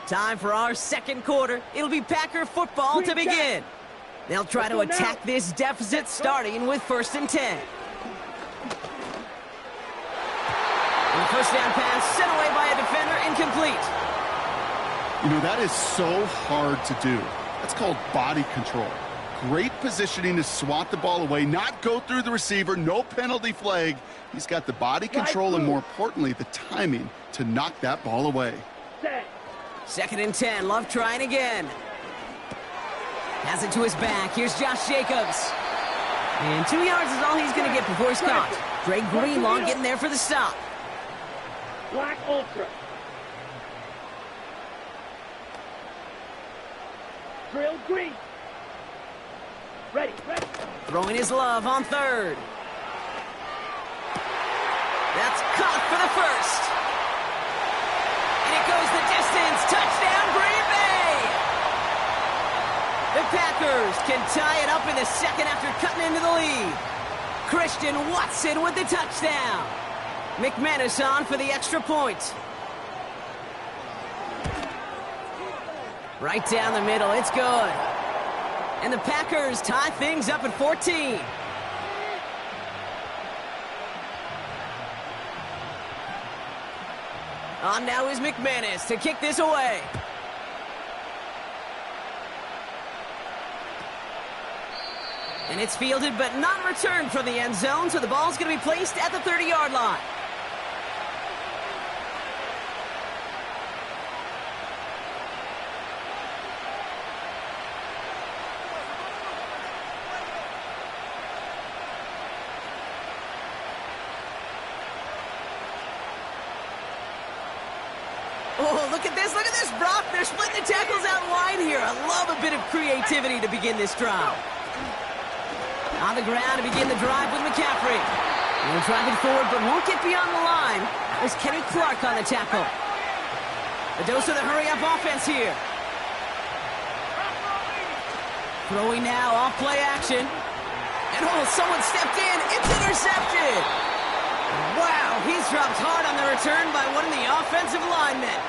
Time for our second quarter. It'll be Packer football to begin. They'll try to attack this deficit starting with first and 10. And the first down pass sent away by a defender, incomplete. You know, that is so hard to do. That's called body control. Great positioning to swat the ball away, not go through the receiver, no penalty flag. He's got the body control and, more importantly, the timing to knock that ball away. Second and 10, Love trying again. Has it to his back. Here's Josh Jacobs. And 2 yards is all he's going to get before he's caught. Dre Greenlaw getting there for the stop. Black Ultra. Drill green. Ready, ready. Throwing his Love on third. That's caught for the first. And it goes the distance. Touchdown, Green Bay. The Packers can tie it up in the second after cutting into the lead. Christian Watson with the touchdown. McManus on for the extra point. Right down the middle, it's good. And the Packers tie things up at 14. On now is McManus to kick this away. And it's fielded but not returned from the end zone, so the ball's going to be placed at the 30-yard line. Oh, look at this, Brock. They're splitting the tackles out wide here. I love a bit of creativity to begin this drive. On the ground to begin the drive with McCaffrey. They're driving forward, but won't get beyond the line. There's Kenny Clark on the tackle. A dose of the hurry-up offense here. Throwing now, off play action. And oh, someone stepped in. It's intercepted. Wow, he's dropped hard on the return by one of the offensive linemen.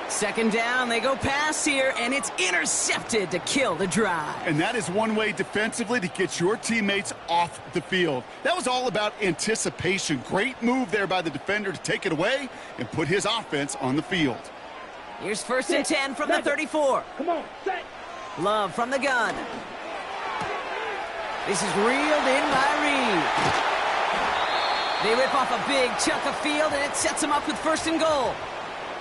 Second down, they go pass here, and it's intercepted to kill the drive. And that is one way defensively to get your teammates off the field. That was all about anticipation. Great move there by the defender to take it away and put his offense on the field. Here's 1st and 10 from the 34. Come on, set. Love from the gun. This is reeled in by Reed. They rip off a big chunk of field, and it sets them up with 1st and goal.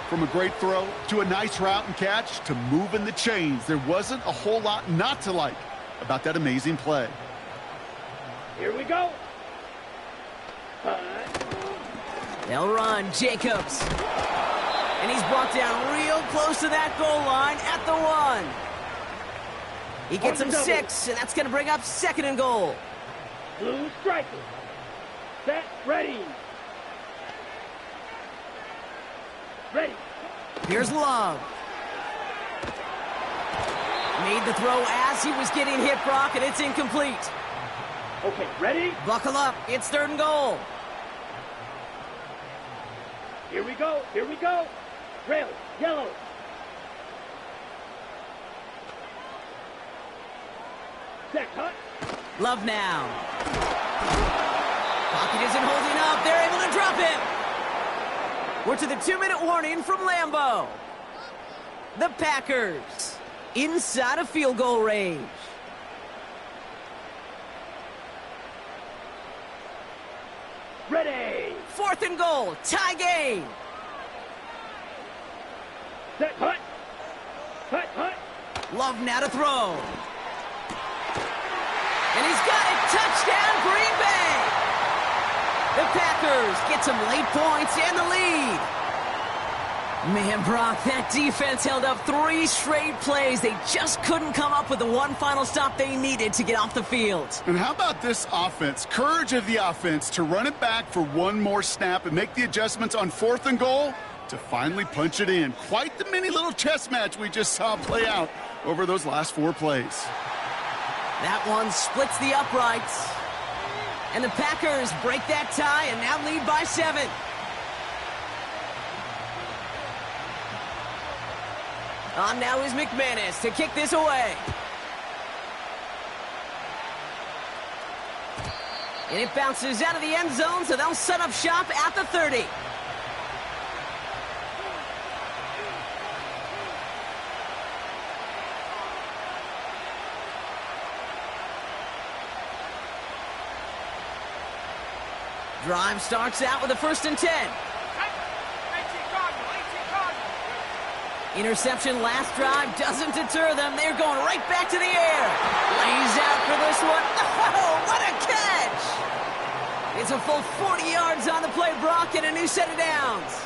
From a great throw to a nice route and catch to moving the chains, there wasn't a whole lot not to like about that amazing play. Here we go. They'll run Jacobs. And he's brought down real close to that goal line at the 1. He gets him 6, and that's going to bring up 2nd and goal. Blue striker. Set, ready. Ready. Here's Love. Made the throw as he was getting hit, Brock, and it's incomplete. Okay, ready? Buckle up. It's 3rd and goal. Here we go. Here we go. Rail, yellow. Set, cut. Love now. Pocket isn't holding up. They're able to drop him. We're to the 2-minute warning from Lambeau. The Packers inside of field goal range. Ready. 4th and goal. Tie game. Set, cut. Cut, cut. Love now to throw. And he's got it. Touchdown, Green Bay. The Packers get some late points and the lead. Man, Brock, that defense held up 3 straight plays. They just couldn't come up with the one final stop they needed to get off the field. And how about this offense? Courage of the offense to run it back for one more snap and make the adjustments on 4th and goal to finally punch it in. Quite the mini little chess match we just saw play out over those last 4 plays. That one splits the uprights. And the Packers break that tie and now lead by 7. On now is McManus to kick this away. And it bounces out of the end zone, so they'll set up shop at the 30. Drive starts out with a 1st and 10. Interception last drive doesn't deter them. They're going right back to the air. Lays out for this one. Oh, what a catch! It's a full 40 yards on the play, Brock, and a new set of downs.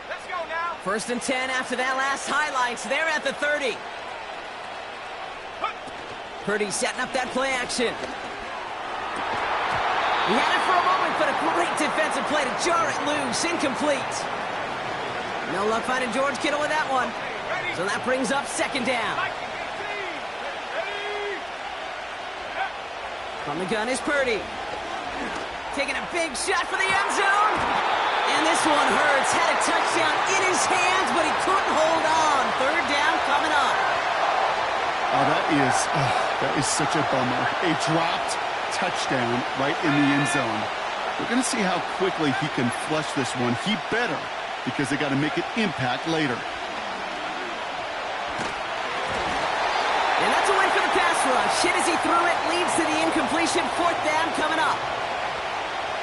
Let's go now. 1st and 10 after that last highlights. They're at the 30. Purdy setting up that play action. He had it for a moment, but a great defensive play to jar it loose. Incomplete. No luck finding George Kittle with that one. So that brings up 2nd down. From the gun is Purdy. Taking a big shot for the end zone. And this one hurts. Had a touchdown in his hands, but he couldn't hold on. 3rd down coming up. Oh, that is such a bummer. A dropped touchdown right in the end zone. We're going to see how quickly he can flush this one. He better, because they got to make it impact later. And that's a win for the pass rush. Hit as he threw it, leads to the incompletion. 4th down coming up.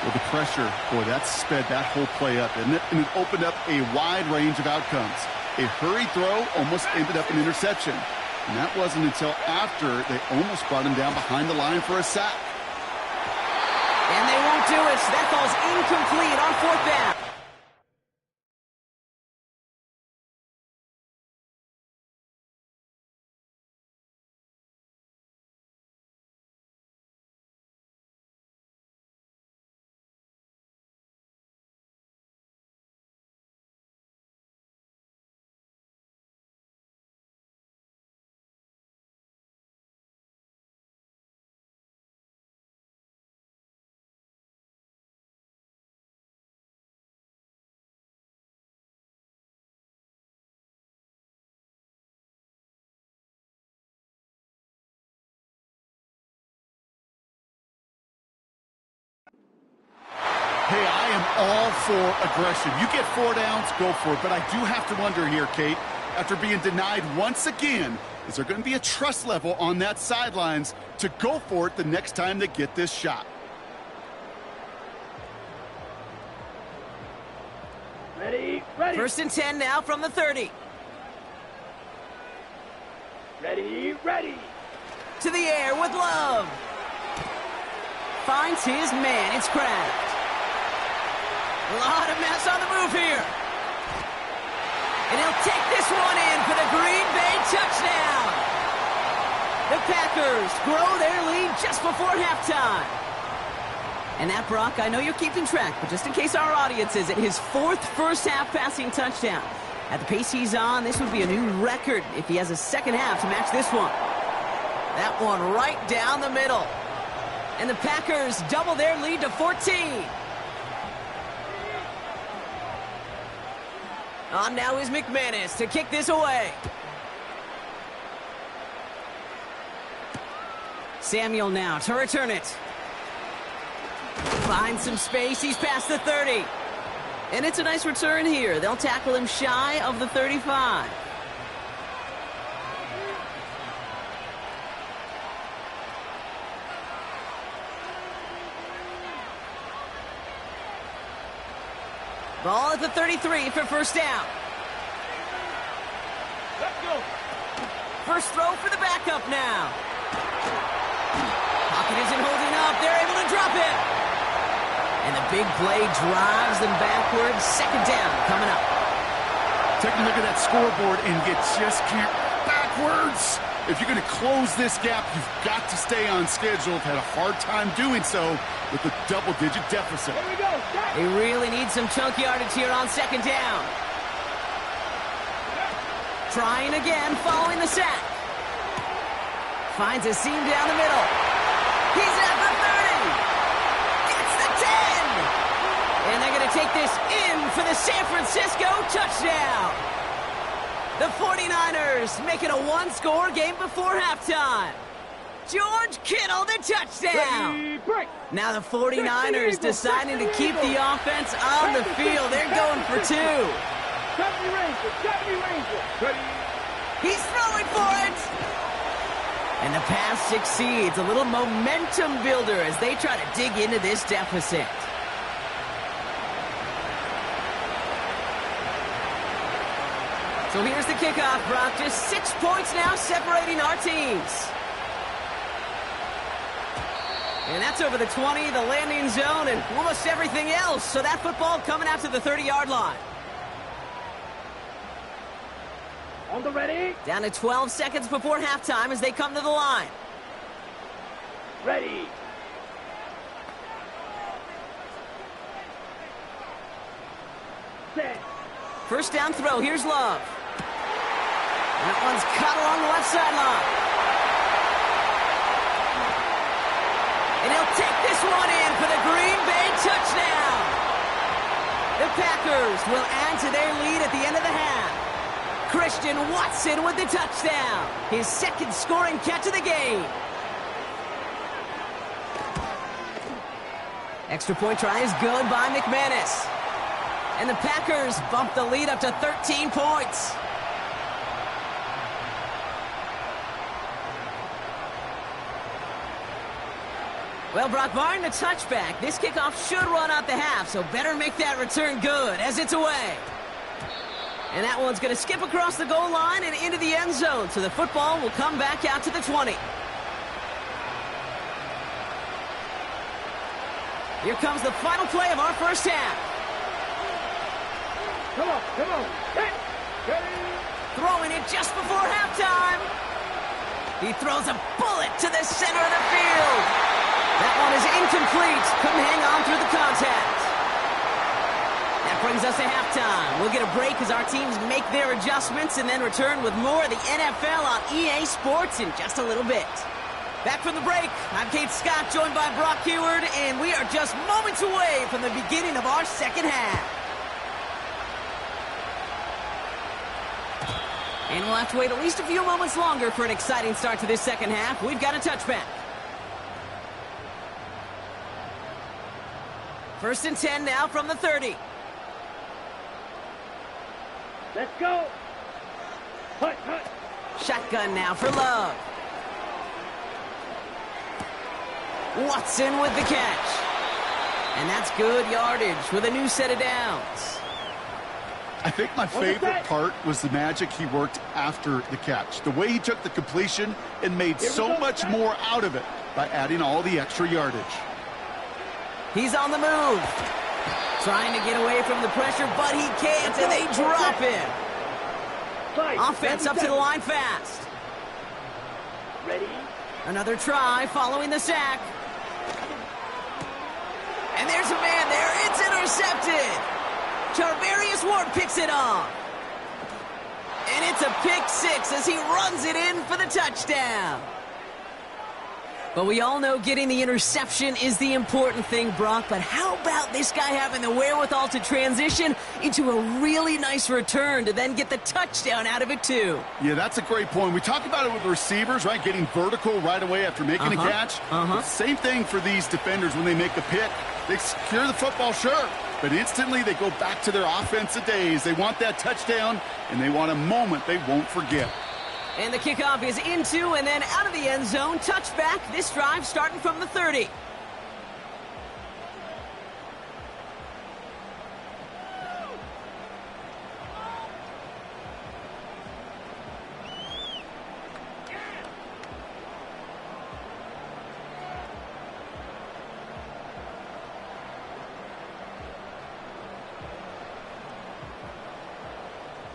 Well, the pressure, boy, that sped that whole play up, didn't it? And it opened up a wide range of outcomes. A hurried throw almost ended up an interception. And that wasn't until after they almost brought him down behind the line for a sack. And they won't do it. So that ball's incomplete on 4th down. Hey, I am all for aggression. You get 4 downs, go for it. But I do have to wonder here, Kate, after being denied once again, is there going to be a trust level on that sidelines to go for it the next time they get this shot? Ready. 1st and 10 now from the 30. Ready. To the air with Love. Finds his man. It's Kraft. A lot of mess on the move here. And he'll take this one in for the Green Bay touchdown. The Packers grow their lead just before halftime. And that, Brock, I know you're keeping track, but just in case our audience isn't, his 4th first-half passing touchdown. At the pace he's on, this would be a new record if he has a second half to match this one. That one right down the middle. And the Packers double their lead to 14. On now is McManus to kick this away. Samuel now to return it. Finds some space. He's past the 30. And it's a nice return here. They'll tackle him shy of the 35. Ball at the 33 for first down. Let's go. First throw for the backup now. Pocket isn't holding up. They're able to drop it. And the big play drives them backwards. Second down coming up. Take a look at that scoreboard, and you just can't backwards. If you're going to close this gap, you've got to stay on schedule. Had a hard time doing so with a double-digit deficit. Here we go. Stop. They really need some chunk yardage here on second down. Trying again, following the sack. Finds a seam down the middle. He's at the 30. Gets the 10. And they're going to take this in for the San Francisco touchdown. The 49ers make it a one-score game before halftime. George Kittle, the touchdown. Now the 49ers deciding to keep the offense on the field. They're going for 2. He's throwing for it. And the pass succeeds. A little momentum builder as they try to dig into this deficit. So here's the kickoff, Brock. Just 6 points now separating our teams. And that's over the 20, the landing zone, and almost everything else. So that football coming out to the 30-yard line. On the ready. Down to 12 seconds before halftime as they come to the line. Ready. Set. First down throw. Here's Love. That one's cut along the left sideline. And he'll take this one in for the Green Bay touchdown. The Packers will add to their lead at the end of the half. Christian Watson with the touchdown. His second scoring catch of the game. Extra point try is good by McManus. And the Packers bump the lead up to 13 points. Well, Brock, barring the touchback, this kickoff should run out the half, so better make that return good as it's away. And that one's going to skip across the goal line and into the end zone, so the football will come back out to the 20. Here comes the final play of our first half. Come on. Hey, ready? Throwing it just before halftime. He throws a bullet to the center of the field. That one is incomplete. Couldn't hang on through the contact. That brings us to halftime. We'll get a break as our teams make their adjustments and then return with more of the NFL on EA Sports in just a little bit. Back from the break, I'm Kate Scott, joined by Brock Heward, and we are just moments away from the beginning of our second half. And we'll have to wait at least a few moments longer for an exciting start to this second half. We've got a touchback. 1st and 10 now from the 30. Let's go. Hut. Shotgun now for Love. Watson with the catch. And that's good yardage with a new set of downs. I think my favorite part was the magic he worked after the catch. The way he took the completion and made so much more out of it by adding all the extra yardage. He's on the move. Trying to get away from the pressure, but he can't, and they drop him. Offense up to the line fast. Ready? Another try following the sack. And there's a man there. It's intercepted. Charvarius Ward picks it off. And it's a pick six as he runs it in for the touchdown. But we all know getting the interception is the important thing, Brock. But how about this guy having the wherewithal to transition into a really nice return to then get the touchdown out of it, too? Yeah, that's a great point. We talk about it with receivers, right? Getting vertical right away after making a catch. Same thing for these defenders when they make a pick. They secure the football, sure. But instantly they go back to their offensive days. They want that touchdown, and they want a moment they won't forget. And the kickoff is into and then out of the end zone. Touchback. This drive starting from the 30.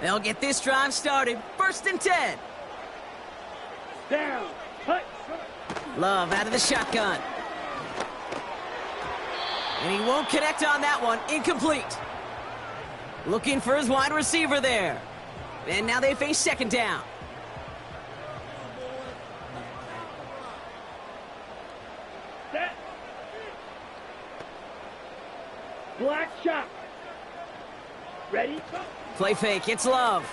They'll get this drive started. 1st and 10. Down. Hut. Love out of the shotgun. And he won't connect on that one. Incomplete. Looking for his wide receiver there. And now they face 2nd down. Set. Black shot. Ready? Go. Play fake. It's Love.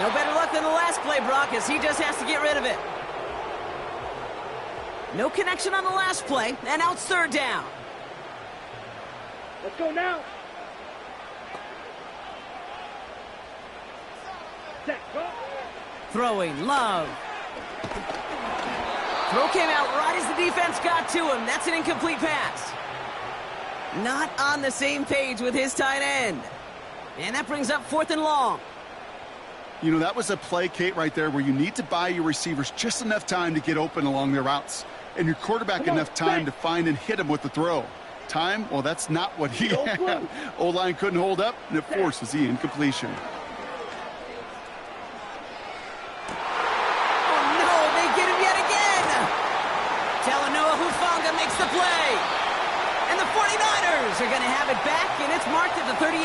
No better luck than the last play, Brock, as he just has to get rid of it. No connection on the last play, and now it's 3rd down. Let's go now. Set. Go. Throwing. Love. Throw came out right as the defense got to him. That's an incomplete pass. Not on the same page with his tight end. And that brings up 4th and long. You know, that was a play, Kate, right there where you need to buy your receivers just enough time to get open along their routes. And your quarterback enough time to find and hit him with the throw. Time, well, that's not what he had. O-line couldn't hold up, and it forces the incompletion. Oh, no, they get him yet again. Talanoa Hufanga makes the play. And the 49ers are going to have it back, and it's marked at the 38.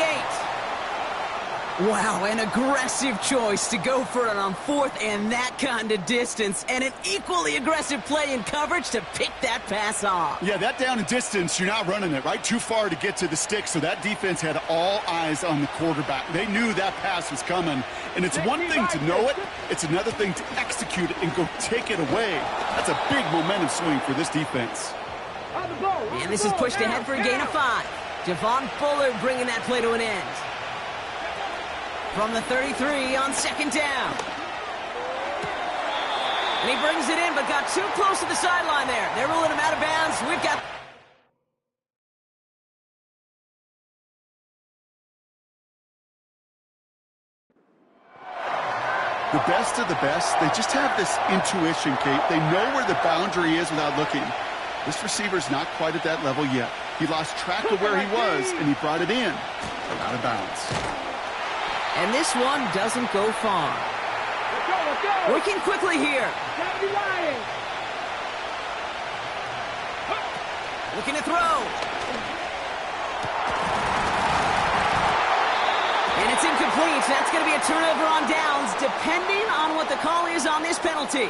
Wow, an aggressive choice to go for it on fourth and that kind of distance, and an equally aggressive play in coverage to pick that pass off. Yeah, that down and distance, you're not running it, right? Too far to get to the stick, so that defense had all eyes on the quarterback. They knew that pass was coming, and it's one thing to know it, it's another thing to execute it and go take it away. That's a big momentum swing for this defense. And this is pushed ahead for a gain of 5. Javon Bullard bringing that play to an end. From the 33 on second down. And he brings it in, but got too close to the sideline there. They're ruling him out of bounds. We've got... The best of the best, they just have this intuition, Kate. They know where the boundary is without looking. This receiver's not quite at that level yet. He lost track of where he was, and he brought it in, but out of bounds. And this one doesn't go far. Let's go. Working quickly here. Looking to throw. And it's incomplete. That's going to be a turnover on downs, depending on what the call is on this penalty.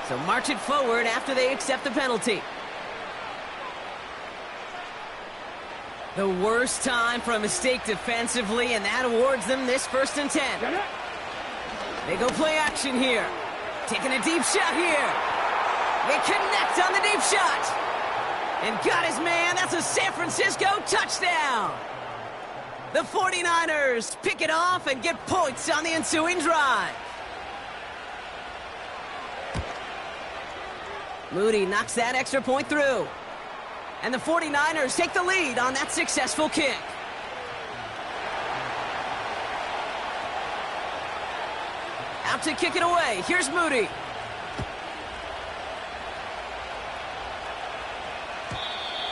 So march it forward after they accept the penalty. The worst time for a mistake defensively, and that awards them this 1st and 10. They go play action here. Taking a deep shot here. They connect on the deep shot. And got his man. That's a San Francisco touchdown. The 49ers pick it off and get points on the ensuing drive. Moody knocks that extra point through. And the 49ers take the lead on that successful kick. Out to kick it away. Here's Moody.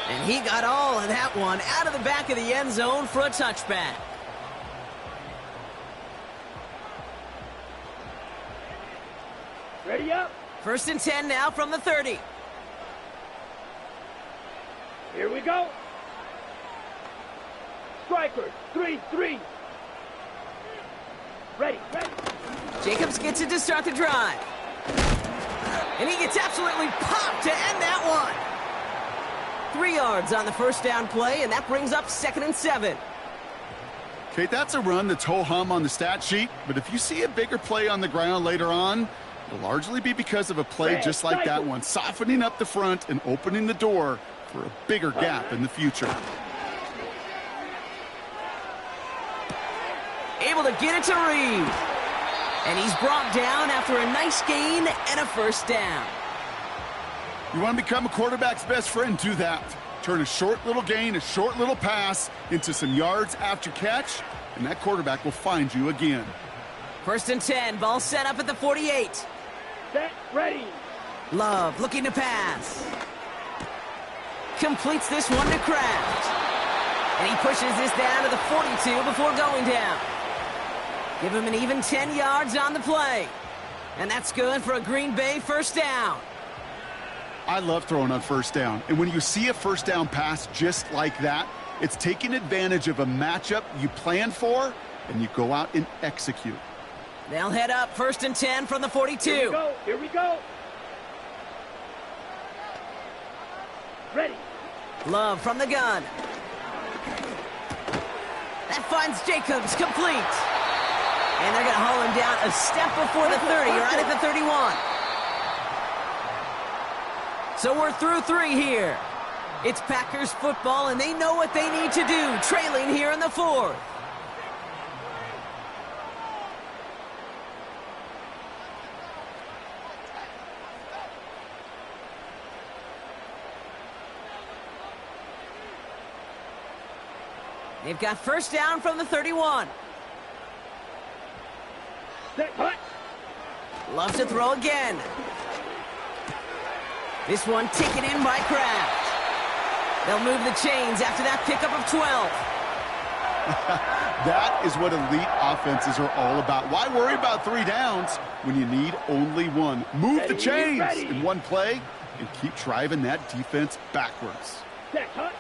And he got all of that one out of the back of the end zone for a touchback. Ready up. 1st and 10 now from the 30. Here we go. Strikers, 3-3. Ready. Jacobs gets it to start the drive. And he gets absolutely popped to end that one. 3 yards on the first down play, and that brings up 2nd and 7. Kate, that's a run that's ho-hum on the stat sheet, but if you see a bigger play on the ground later on, it'll largely be because of a play just like that one, softening up the front and opening the door for a bigger gap in the future. Able to get it to Reed. And he's brought down after a nice gain and a 1st down. You want to become a quarterback's best friend? Do that. Turn a short little gain, a short little pass into some yards after catch, and that quarterback will find you again. 1st and 10, ball set up at the 48. Set, ready. Love looking to pass. Completes this one to Kraft. And he pushes this down to the 42 before going down. Give him an even 10 yards on the play. And that's good for a Green Bay 1st down. I love throwing on 1st down. And when you see a 1st down pass just like that, it's taking advantage of a matchup you plan for, and you go out and execute. They'll head up 1st and 10 from the 42. Here we go. Ready. Love from the gun. That finds Jacobs complete. And they're going to haul him down a step before the 30, right at the 31. So we're through 3 here. It's Packers football, and they know what they need to do, trailing here in the 4th. They've got 1st down from the 31. Set, cut. Loves to throw again. This one taken in by Kraft. They'll move the chains after that pickup of 12. That is what elite offenses are all about. Why worry about 3 downs when you need only 1? Move the chains in one play and keep driving that defense backwards. Set, cut.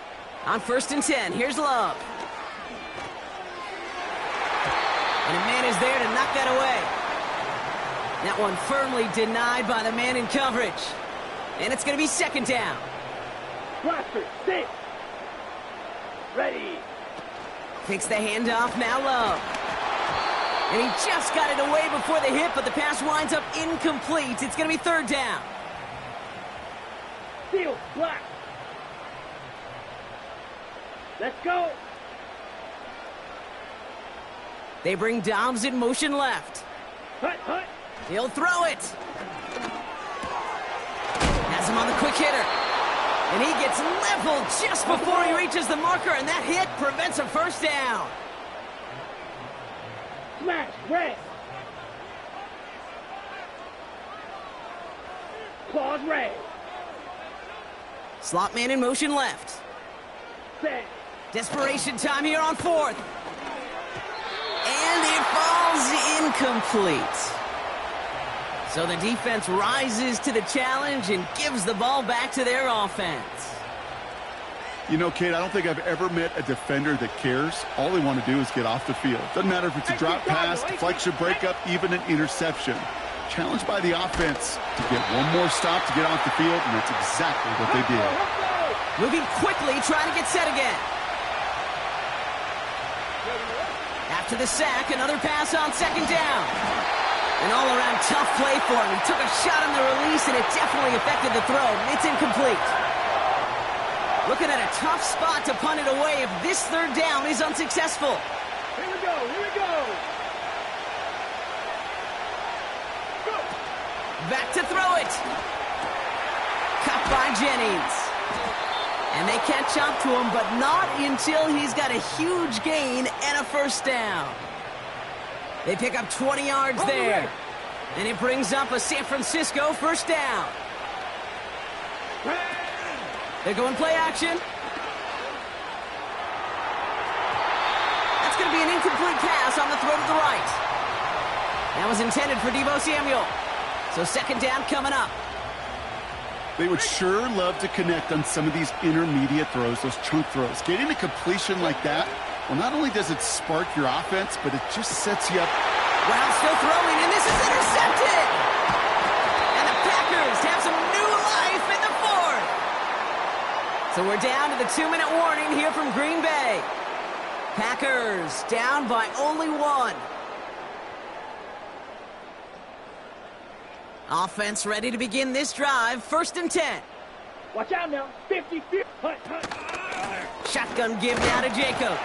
On 1st and 10, here's Love. And a man is there to knock that away. That one firmly denied by the man in coverage. And it's going to be second down. Blaster, sit. Ready. Takes the handoff, now low. And he just got it away before the hit, but the pass winds up incomplete. It's going to be third down. Steel, black. Let's go. They bring Dobbs in motion left. Hut, hut. He'll throw it. Has him on the quick hitter. And he gets leveled just before he reaches the marker, and that hit prevents a first down. Smash, red. Claws, red. Slot man in motion left. Set. Desperation time here on fourth. And it falls incomplete. So the defense rises to the challenge and gives the ball back to their offense. You know, Kate, I don't think I've ever met a defender that cares. All they want to do is get off the field. Doesn't matter if it's a drop pass, deflection, breakup, even an interception. Challenged by the offense to get one more stop to get off the field, and that's exactly what they did. Moving quickly, trying to get set again. After the sack, another pass on second down. An all-around tough play for him. He took a shot on the release, and it definitely affected the throw. It's incomplete. Looking at a tough spot to punt it away if this third down is unsuccessful. Here we go, here we go. Go. Back to throw it. Caught by Jennings. And they catch up to him, but not until he's got a huge gain and a first down. They pick up 20 yards there. And it brings up a San Francisco first down. They're going play action. That's going to be an incomplete pass on the throw to the right. That was intended for Deebo Samuel. So second down coming up. They would sure love to connect on some of these intermediate throws, those chunk throws. Getting a completion like that, well, not only does it spark your offense, but it just sets you up. Brown still throwing, and this is intercepted! And the Packers have some new life in the fourth. So we're down to the 2-minute warning here from Green Bay. Packers down by only one. Offense ready to begin this drive. First and 10. Watch out now. 50-50. Hut, hut. Shotgun give now to Jacobs.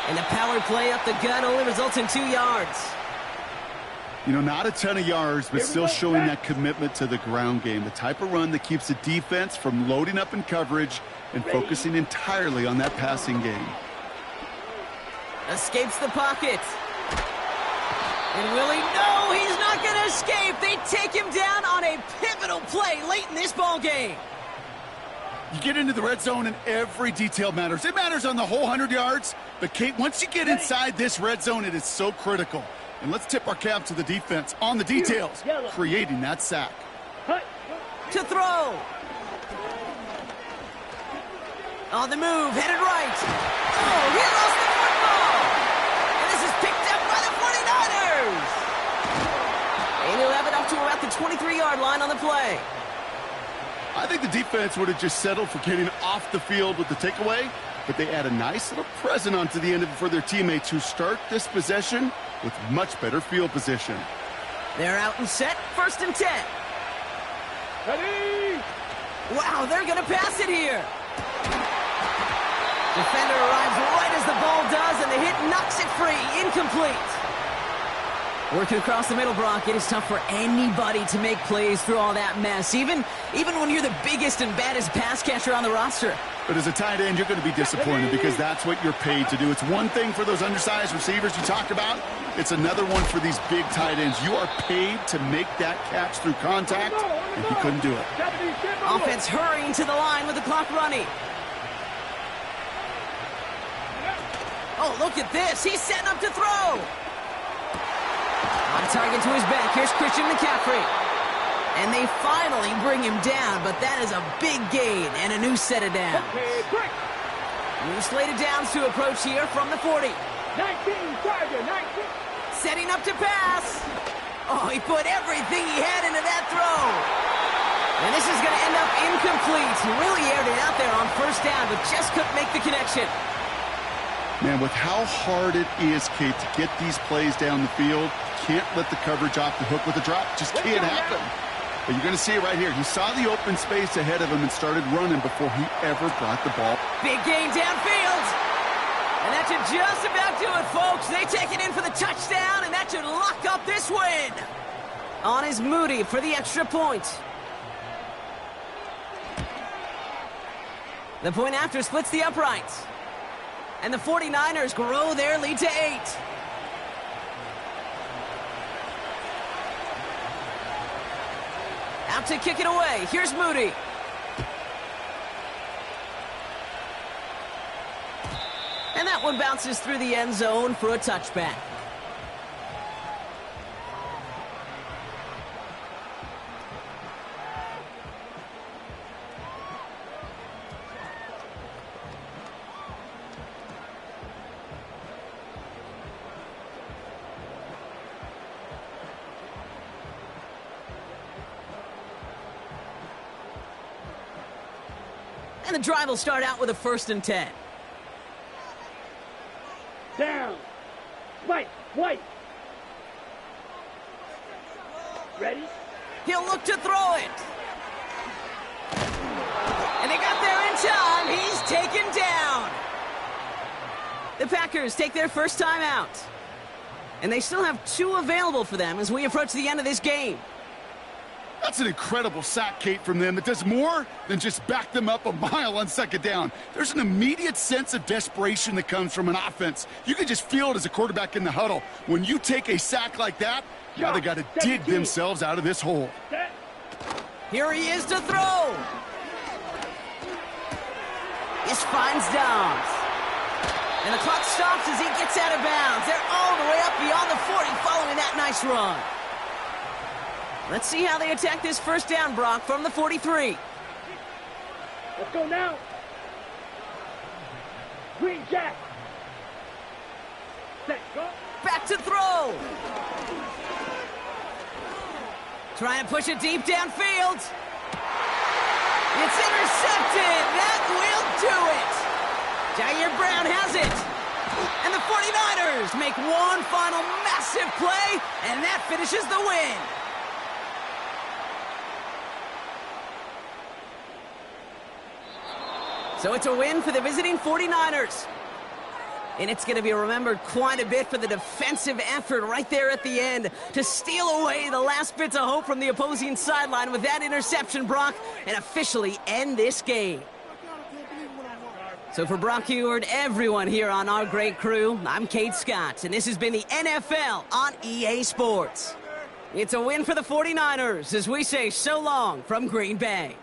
And the power play up the gut only results in 2 yards. You know, not a ton of yards, but still showing that commitment to the ground game. The type of run that keeps the defense from loading up in coverage and focusing entirely on that passing game. Escapes the pocket. And will he? No, he's not going to escape. They take him down on a pivotal play late in this ball game. You get into the red zone and every detail matters. It matters on the whole 100 yards. But, Kate, once you get inside this red zone, it is so critical. And let's tip our cap to the defense on the details, creating that sack. To throw. On the move, headed right. Oh, he lost the football. And this is picked up by the 49ers. And he'll have it up to about the 23-yard line on the play. I think the defense would have just settled for getting off the field with the takeaway, but they add a nice little present onto the end of it for their teammates who start this possession with much better field position. They're out and set, first and 10. Ready? Wow, they're going to pass it here. Defender arrives right as the ball does, and the hit knocks it free, incomplete. Working across the middle, Brock, it is tough for anybody to make plays through all that mess, even when you're the biggest and baddest pass catcher on the roster. But as a tight end, you're going to be disappointed because that's what you're paid to do. It's one thing for those undersized receivers you talk about. It's another one for these big tight ends. You are paid to make that catch through contact, and he couldn't do it. Offense hurrying to the line with the clock running. Oh, look at this. He's setting up to throw. On target to his back. Here's Christian McCaffrey. And they finally bring him down, but that is a big gain and a new set of downs. New slate of downs to approach here from the 40. 19, target, 19. Setting up to pass. Oh, he put everything he had into that throw. And this is going to end up incomplete. He really aired it out there on first down, but just couldn't make the connection. Man, with how hard it is, Kate, to get these plays down the field, can't let the coverage off the hook with a drop. Just can't happen. But you're going to see it right here. He saw the open space ahead of him and started running before he ever brought the ball. Big gain downfield. And that should just about do it, folks. They take it in for the touchdown, and that should lock up this win. On is Moody for the extra point. The point after splits the uprights. And the 49ers grow their lead to 8. Out to kick it away. Here's Moody. And that one bounces through the end zone for a touchback. And the drive will start out with a 1st and 10. Down. White. Ready? He'll look to throw it. And they got there in time. He's taken down. The Packers take their first time out. And they still have 2 available for them as we approach the end of this game. That's an incredible sack, Kate, from them. It does more than just back them up a mile on 2nd down. There's an immediate sense of desperation that comes from an offense. You can just feel it as a quarterback in the huddle. When you take a sack like that, now they got to dig themselves out of this hole. Here he is to throw. This finds Downs. And the clock stops as he gets out of bounds. They're all the way up beyond the 40 following that nice run. Let's see how they attack this first down, Brock, from the 43. Let's go now. Green Jack. Set, go. Back to throw. Trying to push it deep downfield. It's intercepted. That will do it. Jair Brown has it. And the 49ers make one final massive play, and that finishes the win. So it's a win for the visiting 49ers. And it's going to be remembered quite a bit for the defensive effort right there at the end to steal away the last bits of hope from the opposing sideline with that interception, Brock, and officially end this game. So for Brock Heward, everyone here on our great crew, I'm Kate Scott, and this has been the NFL on EA Sports. It's a win for the 49ers as we say so long from Green Bay.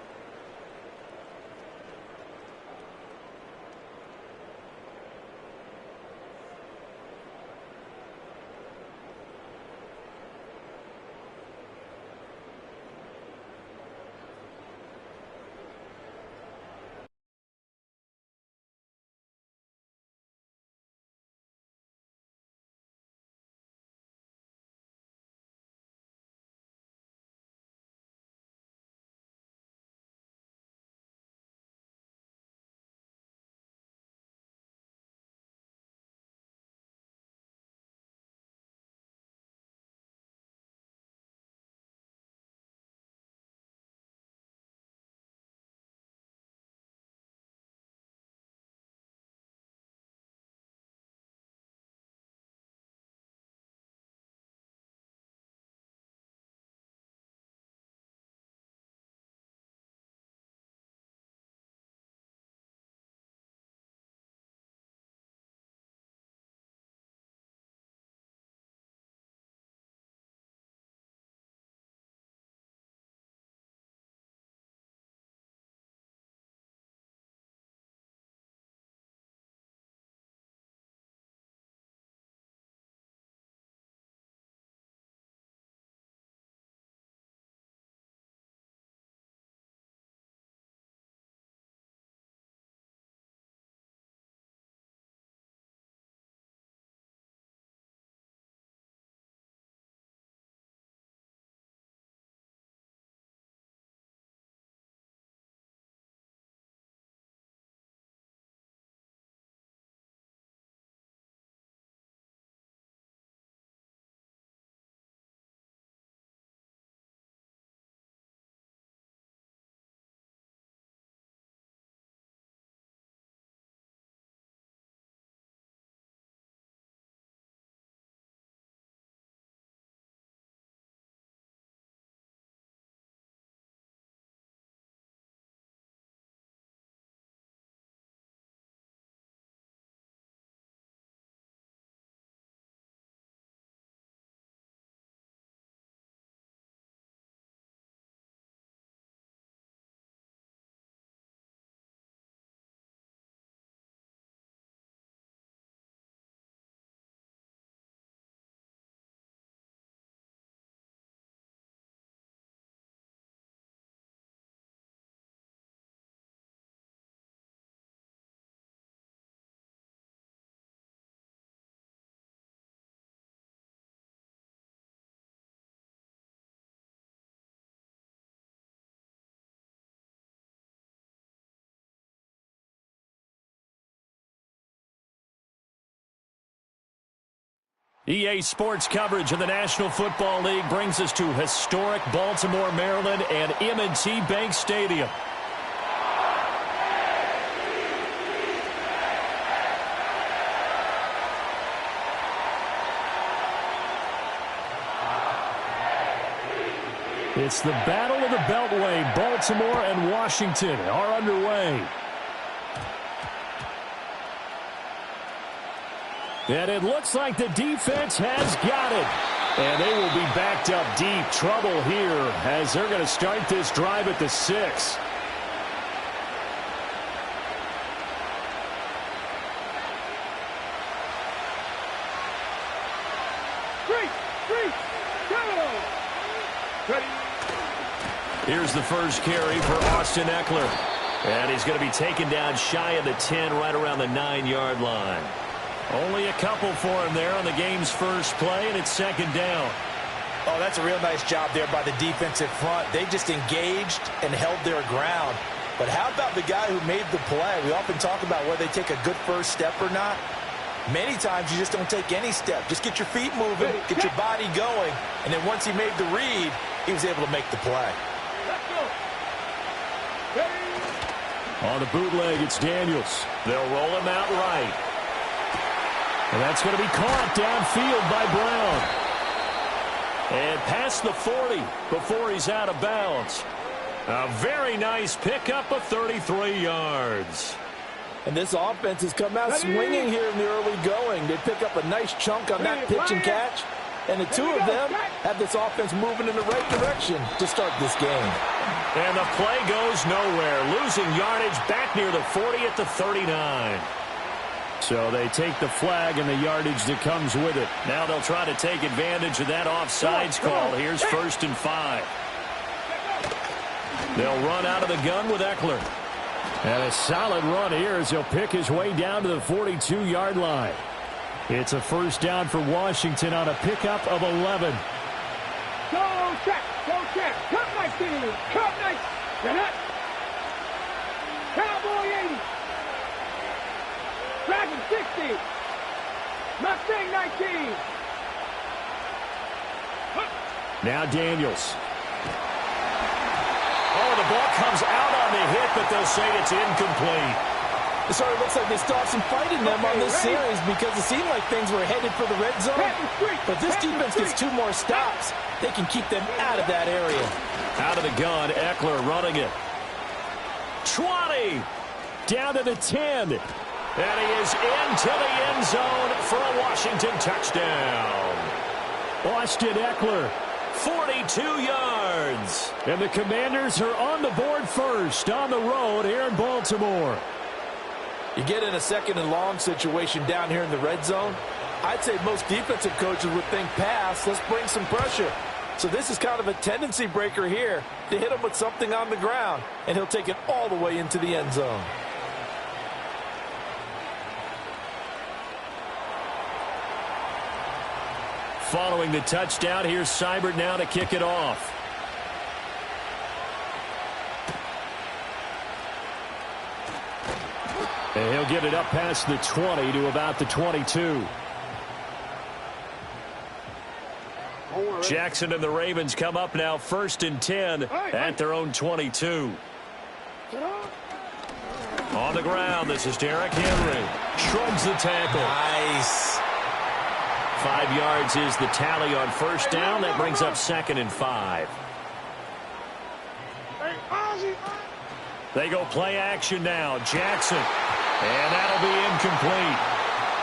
EA Sports coverage of the National Football League brings us to historic Baltimore, Maryland, and M&T Bank Stadium. It's the Battle of the Beltway. Baltimore and Washington are underway. And it looks like the defense has got it. And they will be backed up deep. Trouble here as they're going to start this drive at the 6. Here's the first carry for Austin Eckler. And he's going to be taken down shy of the 10, right around the 9-yard line. Only a couple for him there on the game's first play, and it's second down. Oh, that's a real nice job there by the defensive front. They just engaged and held their ground. But how about the guy who made the play? We often talk about whether they take a good first step or not. Many times you just don't take any step. Just get your feet moving, get your body going, and then once he made the read, he was able to make the play. On the bootleg, it's Daniels. They'll roll him out right. And that's going to be caught downfield by Brown. And past the 40 before he's out of bounds. A very nice pickup of 33 yards. And this offense has come out swinging here in the early going. They pick up a nice chunk on that pitch and catch. And the two of them have this offense moving in the right direction to start this game. And the play goes nowhere. Losing yardage back near the 40 at the 39. So they take the flag and the yardage that comes with it. Now they'll try to take advantage of that offsides call. Here's 1st and 5. They'll run out of the gun with Eckler. And a solid run here as he'll pick his way down to the 42-yard line. It's a first down for Washington on a pickup of 11. Go check, cut my team, cut my, Cowboy 80. Dragon 60. Mustang 19. Now Daniels. Oh, the ball comes out on the hit, but they'll say it's incomplete. It sort of looks like they stopped some fight in them on this series because it seemed like things were headed for the red zone. But this defense gets 2 more stops. They can keep them out of that area. Out of the gun, Eckler running it. 20. Down to the 10. And he is into the end zone for a Washington touchdown. Austin Eckler, 42 yards. And the Commanders are on the board first on the road here in Baltimore. You get in a 2nd and long situation down here in the red zone. I'd say most defensive coaches would think pass. Let's bring some pressure. So this is kind of a tendency breaker here to hit him with something on the ground. And he'll take it all the way into the end zone. Following the touchdown, here's Seibert now to kick it off. And he'll get it up past the 20 to about the 22. Jackson and the Ravens come up now 1st and 10 at their own 22. On the ground, this is Derrick Henry. Shrugs the tackle. Nice. 5 yards is the tally on first down. That brings up 2nd and 5. They go play action now. Jackson. And that'll be incomplete.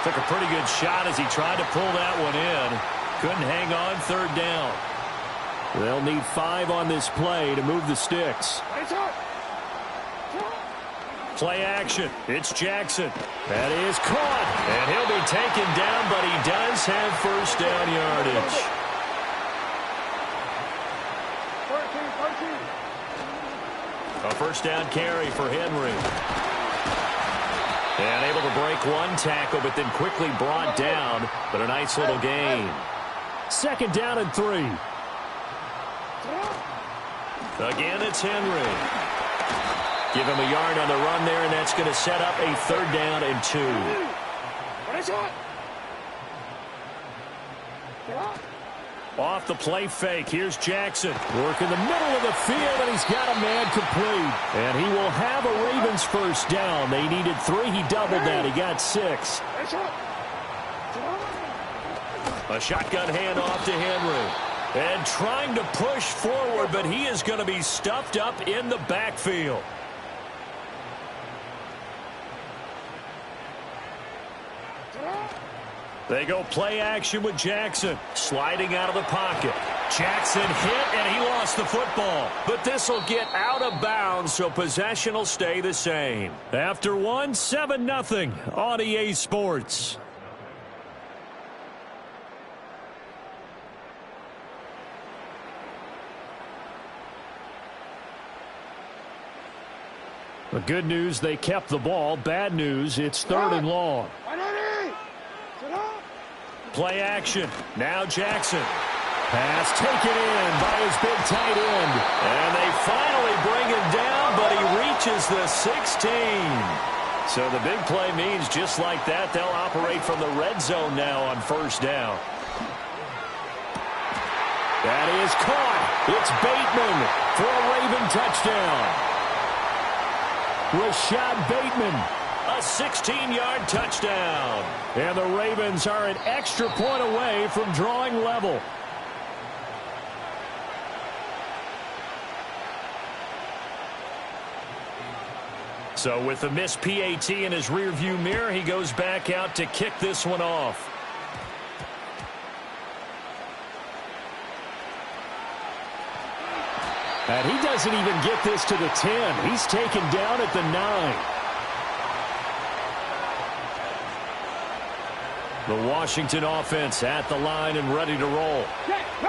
Took a pretty good shot as he tried to pull that one in. Couldn't hang on 3rd down. They'll need 5 on this play to move the sticks. Play action. It's Jackson. That is caught. And he'll be taken down, but he does have first down yardage. 14. A first down carry for Henry. And able to break one tackle, but then quickly brought down. But a nice little gain. 2nd down and 3. Again, it's Henry. Give him a yard on the run there, and that's going to set up a 3rd down and 2. Off the play fake, here's Jackson. Work in the middle of the field, and he's got a man complete. And he will have a Ravens first down. They needed 3. He doubled that. He got 6. A shotgun handoff to Henry. And trying to push forward, but he is going to be stuffed up in the backfield. They go play action with Jackson. Sliding out of the pocket. Jackson hit, and he lost the football. But this will get out of bounds, so possession will stay the same. After one, 7-0 on EA Sports. The good news, they kept the ball. Bad news, it's 3rd and long. Play action. Now Jackson. Pass taken in by his big tight end. And they finally bring him down, but he reaches the 16. So the big play means just like that, they'll operate from the red zone now on first down. That is caught. It's Bateman for a Raven touchdown. Rashad Bateman, a 16-yard touchdown. And the Ravens are an extra point away from drawing level. So with the missed PAT in his rearview mirror, he goes back out to kick this one off. And he doesn't even get this to the 10. He's taken down at the 9. The Washington offense at the line and ready to roll.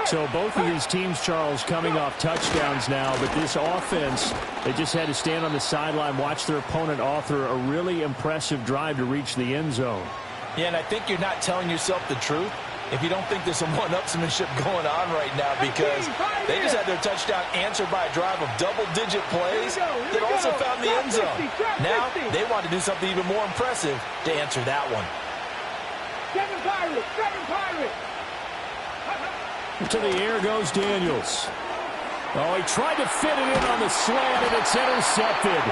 So both of these teams, Charles, coming off touchdowns now, but this offense, they just had to stand on the sideline, watch their opponent author a really impressive drive to reach the end zone. Yeah, and I think you're not telling yourself the truth if you don't think there's some one-upsmanship going on right now, because they just had their touchdown answered by a drive of double-digit plays that also found the end zone. Now they want to do something even more impressive to answer that one. 7 Pirates! 7 Pirates! To the air goes Daniels. Oh, he tried to fit it in on the slant, and it's intercepted.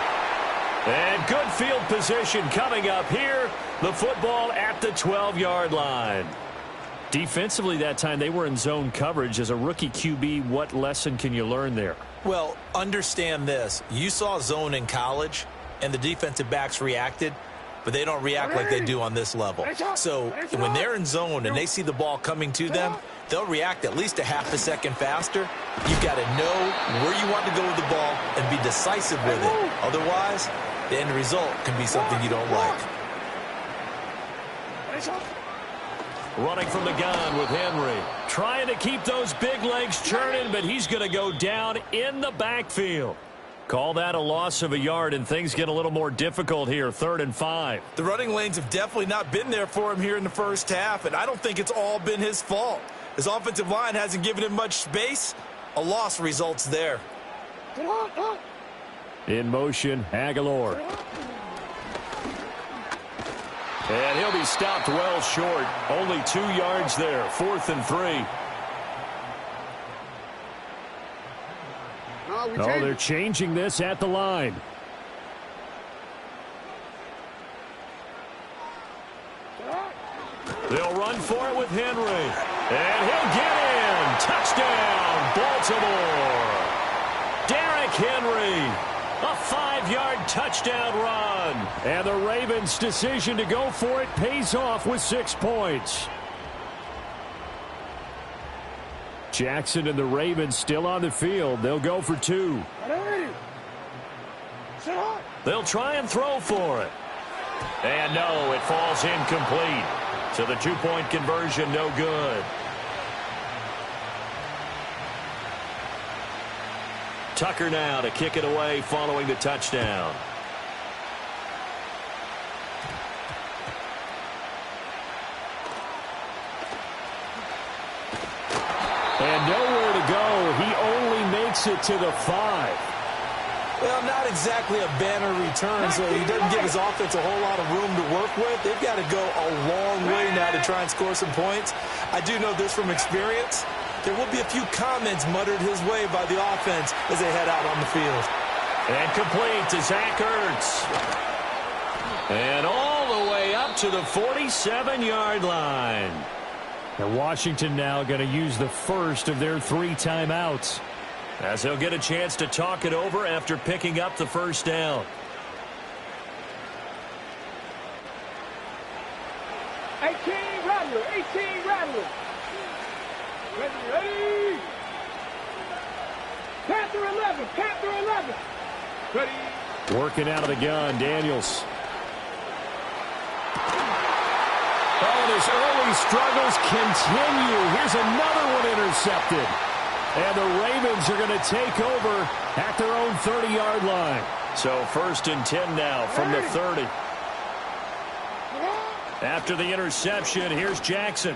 And good field position coming up here. The football at the 12-yard line. Defensively that time, they were in zone coverage. As a rookie QB, what lesson can you learn there? Well, understand this. You saw zone in college, and the defensive backs reacted, but they don't react like they do on this level. So when they're in zone and they see the ball coming to them, they'll react at least a half a second faster. You've got to know where you want to go with the ball and be decisive with it. Otherwise, the end result can be something you don't like. Running from the gun with Henry. Trying to keep those big legs churning, but he's going to go down in the backfield. Call that a loss of a yard, and things get a little more difficult here, 3rd and 5. The running lanes have definitely not been there for him here in the first half, and I don't think it's all been his fault. His offensive line hasn't given him much space. A loss results there. In motion, Aguilar. And he'll be stopped well short. Only 2 yards there, 4th and 3. Oh, they're changing this at the line. They'll run for it with Henry. And he'll get in. Touchdown, Baltimore. Derrick Henry. A 5-yard touchdown run. And the Ravens' decision to go for it pays off with 6 points. Jackson and the Ravens still on the field. They'll go for 2. They'll try and throw for it. And no, it falls incomplete. So the 2-point conversion no good. Tucker now to kick it away following the touchdown. And nowhere to go. He only makes it to the 5. Well, not exactly a banner return, so he doesn't give his offense a whole lot of room to work with. They've got to go a long way now to try and score some points. I do know this from experience. There will be a few comments muttered his way by the offense as they head out on the field. And complete to Zach Ertz. And all the way up to the 47-yard line. And Washington now going to use the first of their 3 timeouts, as he'll get a chance to talk it over after picking up the first down. 18 Rattler, 18 Rattler. Ready. Panther 11, Panther 11. Ready. Working out of the gun, Daniels. Oh, his early struggles continue. Here's another one intercepted. And the Ravens are going to take over at their own 30-yard line. So 1st and 10 now from the 30. After the interception, here's Jackson.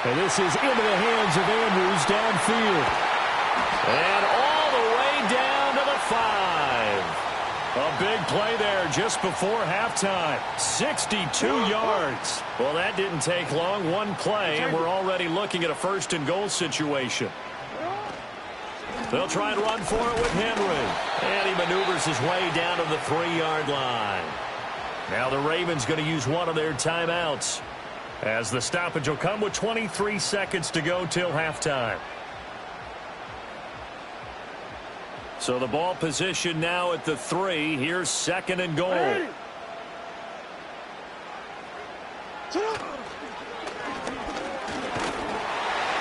And this is into the hands of Andrews downfield. And all the way down to the 5. A big play there just before halftime. 62 yards. Well, that didn't take long. One play, and we're already looking at a 1st and goal situation. They'll try and run for it with Henry. And he maneuvers his way down to the 3-yard line. Now the Ravens going to use one of their timeouts, as the stoppage will come with 23 seconds to go till halftime. So the ball position now at the 3. Here's 2nd and goal. Hey.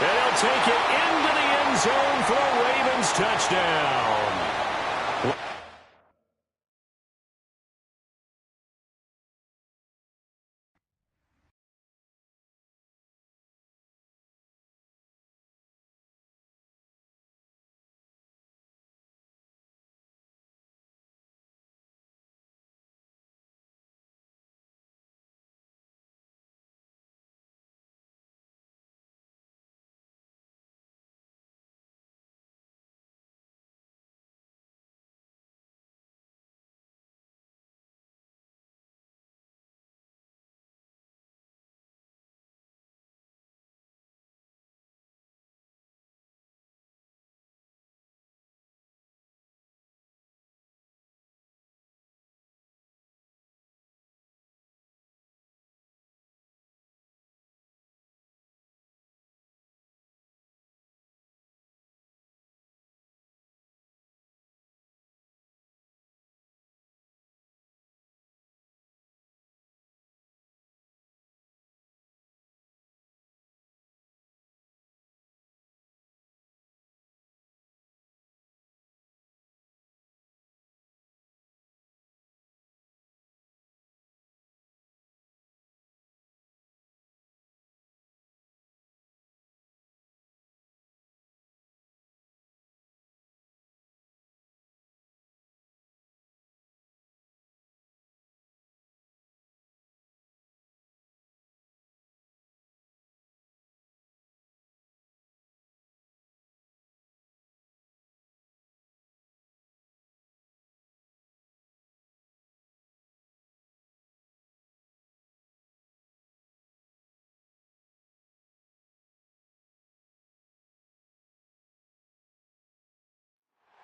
And he'll take it into the end zone for a Ravens touchdown.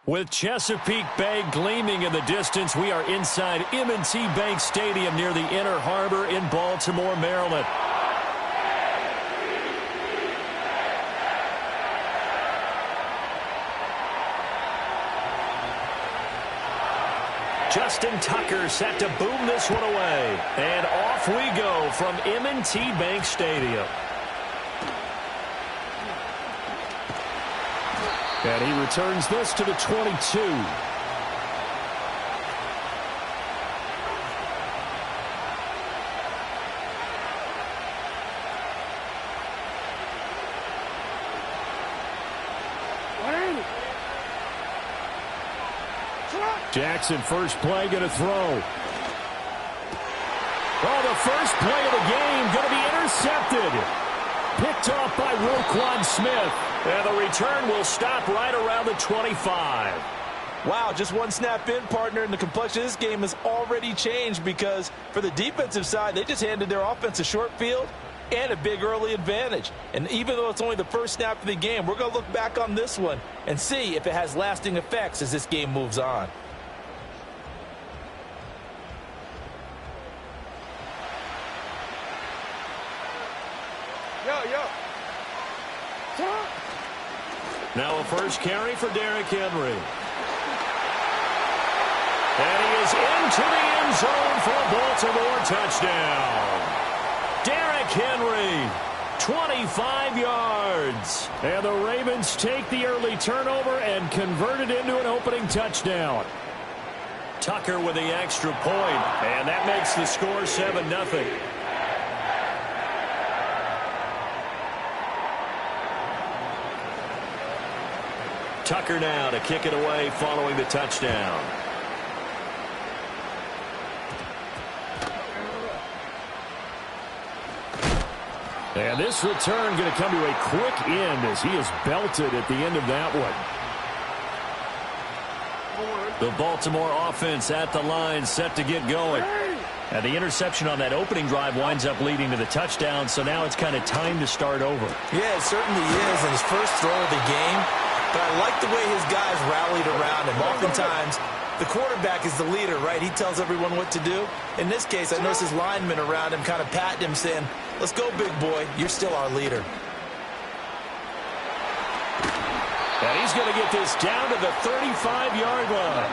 With Chesapeake Bay gleaming in the distance, we are inside M&T Bank Stadium near the Inner Harbor in Baltimore, Maryland. Justin Tucker set to boom this one away. And off we go from M&T Bank Stadium. And he returns this to the 22. Jackson, first play, going to throw. Oh, the first play of the game going to be intercepted. Picked off by Roquan Smith. And the return will stop right around the 25. Wow, just one snap in, partner, and the complexion of this game has already changed because for the defensive side, they just handed their offense a short field and a big early advantage. And even though it's only the first snap of the game, we're going to look back on this one and see if it has lasting effects as this game moves on. Now a first carry for Derrick Henry. And he is into the end zone for a Baltimore touchdown. Derrick Henry, 25 yards. And the Ravens take the early turnover and convert it into an opening touchdown. Tucker with the extra point, and that makes the score 7-0. Tucker now to kick it away following the touchdown. And this return going to come to a quick end as he is belted at the end of that one. The Baltimore offense at the line, set to get going. And the interception on that opening drive winds up leading to the touchdown, so now it's kind of time to start over. Yeah, it certainly is in his first throw of the game. But I like the way his guys rallied around him. Oftentimes, the quarterback is the leader, right? He tells everyone what to do. In this case, I noticed his linemen around him kind of patting him, saying, "Let's go, big boy. You're still our leader." And he's going to get this down to the 35-yard line.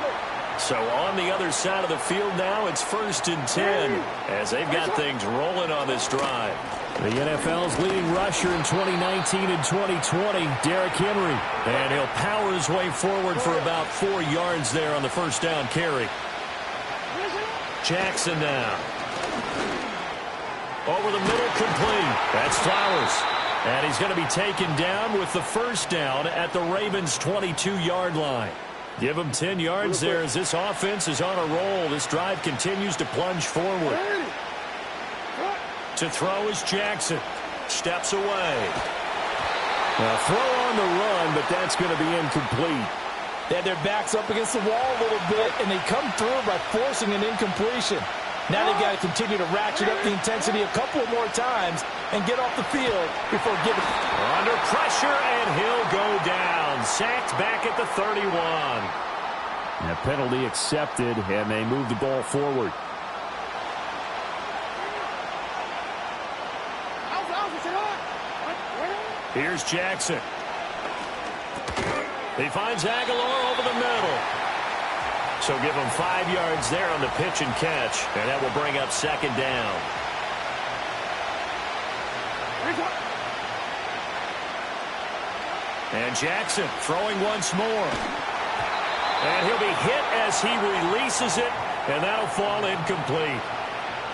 So on the other side of the field now, it's 1st and 10 as they've got things rolling on this drive. The NFL's leading rusher in 2019 and 2020, Derrick Henry. And he'll power his way forward for about 4 yards there on the first down carry. Jackson now. Over the middle, complete. That's Flowers. And he's going to be taken down with the first down at the Ravens' 22-yard line. Give him 10 yards there as this offense is on a roll. This drive continues to plunge forward. To throw is Jackson. Steps away. A throw on the run, but that's going to be incomplete. They had their backs up against the wall a little bit, and they come through by forcing an incompletion. Now they've got to continue to ratchet up the intensity a couple more times and get off the field before giving. Under pressure, and he'll go down. Sacked back at the 31. A penalty accepted, and they move the ball forward. Here's Jackson. He finds Aguilar over the middle. So give him 5 yards there on the pitch and catch, and that will bring up 2nd down. And Jackson throwing once more. And he'll be hit as he releases it, and that'll fall incomplete.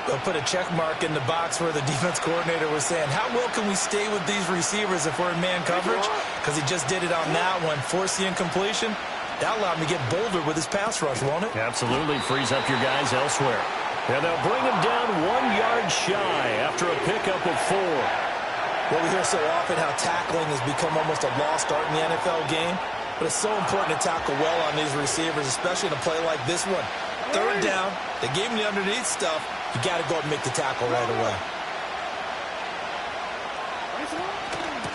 They'll put a check mark in the box where the defense coordinator was saying, how well can we stay with these receivers if we're in man coverage? Because he just did it on that one, forced the incompletion. That allowed him to get bolder with his pass rush, won't it? Absolutely. Frees up your guys elsewhere. And they'll bring him down 1 yard shy after a pickup of 4. Well, we hear so often how tackling has become almost a lost art in the NFL game. But it's so important to tackle well on these receivers, especially in a play like this one. 3rd down, they gave him the underneath stuff. You got to go and make the tackle right away.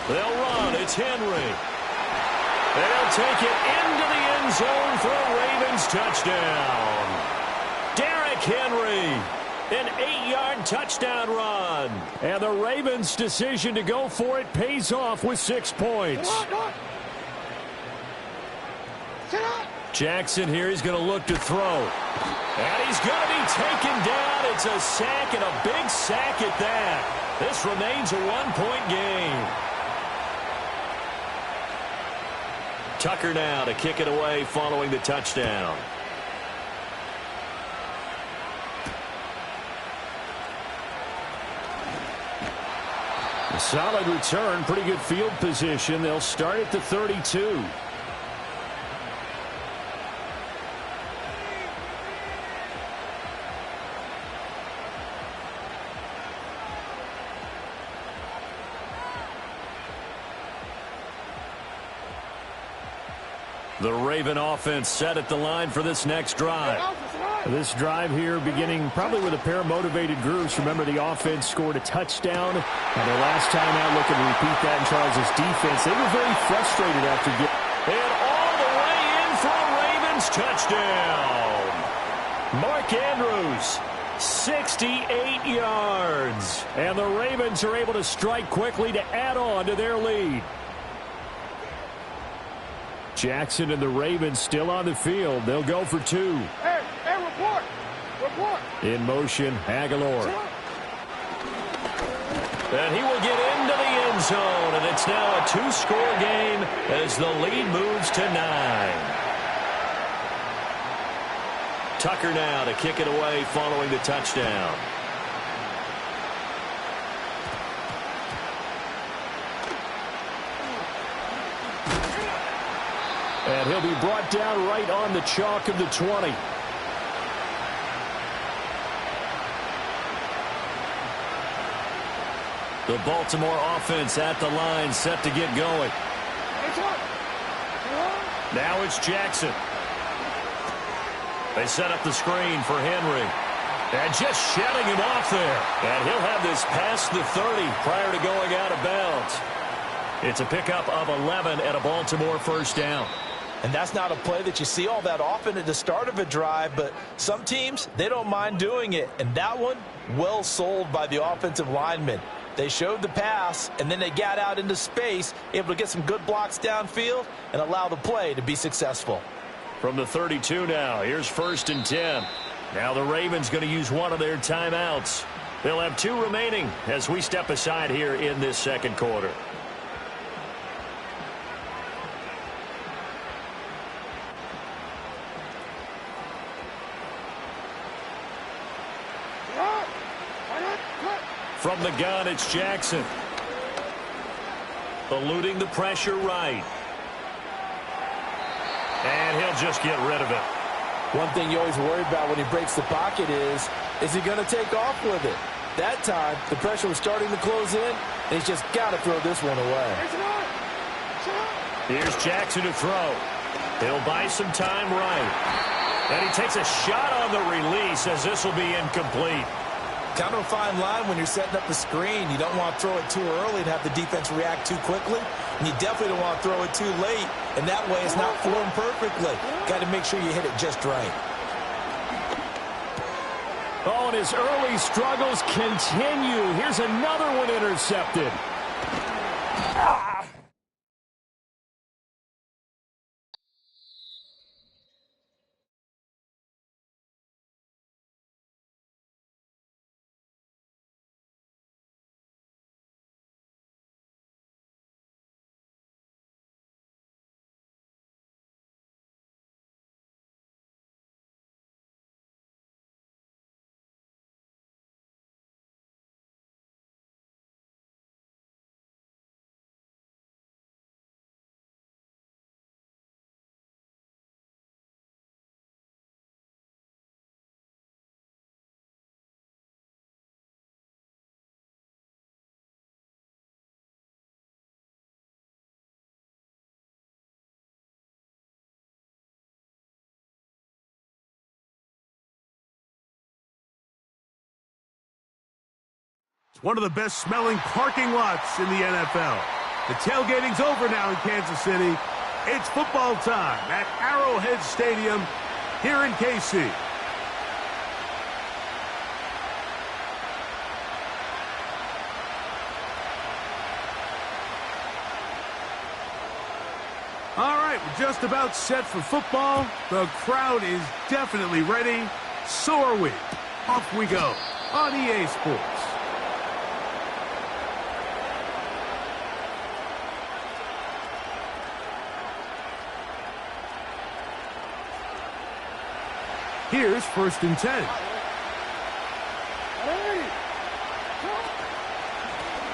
They'll run. It's Henry. They'll take it into the end zone for a Ravens touchdown. Derrick Henry, an 8-yard touchdown run. And the Ravens' decision to go for it pays off with 6 points. Jackson here, he's going to look to throw. And he's going to be taken down. It's a sack, and a big sack at that. This remains a 1-point game. Tucker now to kick it away following the touchdown. A solid return, pretty good field position. They'll start at the 32. The Raven offense set at the line for this next drive. This drive here beginning probably with a pair of motivated groups. Remember, the offense scored a touchdown. And their last time out, looking to repeat that in Charles' defense. They were very frustrated after getting... And all the way in for a Ravens touchdown. Mark Andrews, 68 yards. And the Ravens are able to strike quickly to add on to their lead. Jackson and the Ravens still on the field. They'll go for 2. Hey, report. In motion, Aguilar. And he will get into the end zone, and it's now a 2-score game as the lead moves to 9. Tucker now to kick it away following the touchdown. And he'll be brought down right on the chalk of the 20. The Baltimore offense at the line, set to get going. Now it's Jackson. They set up the screen for Henry. And just shedding him off there. And he'll have this past the 30 prior to going out of bounds. It's a pickup of 11 and a Baltimore first down. And that's not a play that you see all that often at the start of a drive, but some teams, they don't mind doing it. And that one, well sold by the offensive lineman. They showed the pass, and then they got out into space, able to get some good blocks downfield and allow the play to be successful. From the 32 now, here's 1st and 10. Now the Ravens going to use one of their timeouts. They'll have 2 remaining as we step aside here in this second quarter. From the gun, it's Jackson. Eluding the pressure right. And he'll just get rid of it. One thing you always worry about when he breaks the pocket is he going to take off with it? That time, the pressure was starting to close in, and he's just got to throw this one away. Here's Jackson to throw. He'll buy some time right. And he takes a shot on the release as this will be incomplete. Kind of a fine line when you're setting up the screen. You don't want to throw it too early and have the defense react too quickly. And you definitely don't want to throw it too late. And that way it's not formed perfectly. Got to make sure you hit it just right. Oh, and his early struggles continue. Here's another one intercepted. One of the best-smelling parking lots in the NFL. The tailgating's over now in Kansas City. It's football time at Arrowhead Stadium here in KC. All right, we're just about set for football. The crowd is definitely ready. So are we. Off we go on EA Sports. Here's 1st and 10.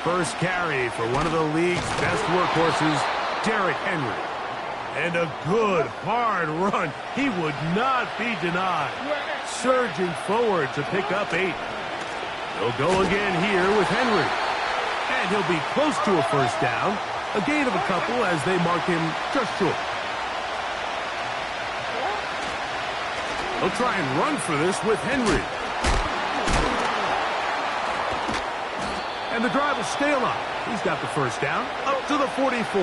First carry for one of the league's best workhorses, Derrick Henry. And a good, hard run. He would not be denied. Surging forward to pick up 8. He'll go again here with Henry. And he'll be close to a first down. A gain of a couple as they mark him just short. He'll try and run for this with Henry. And the drive will scale up. He's got the first down up to the 44.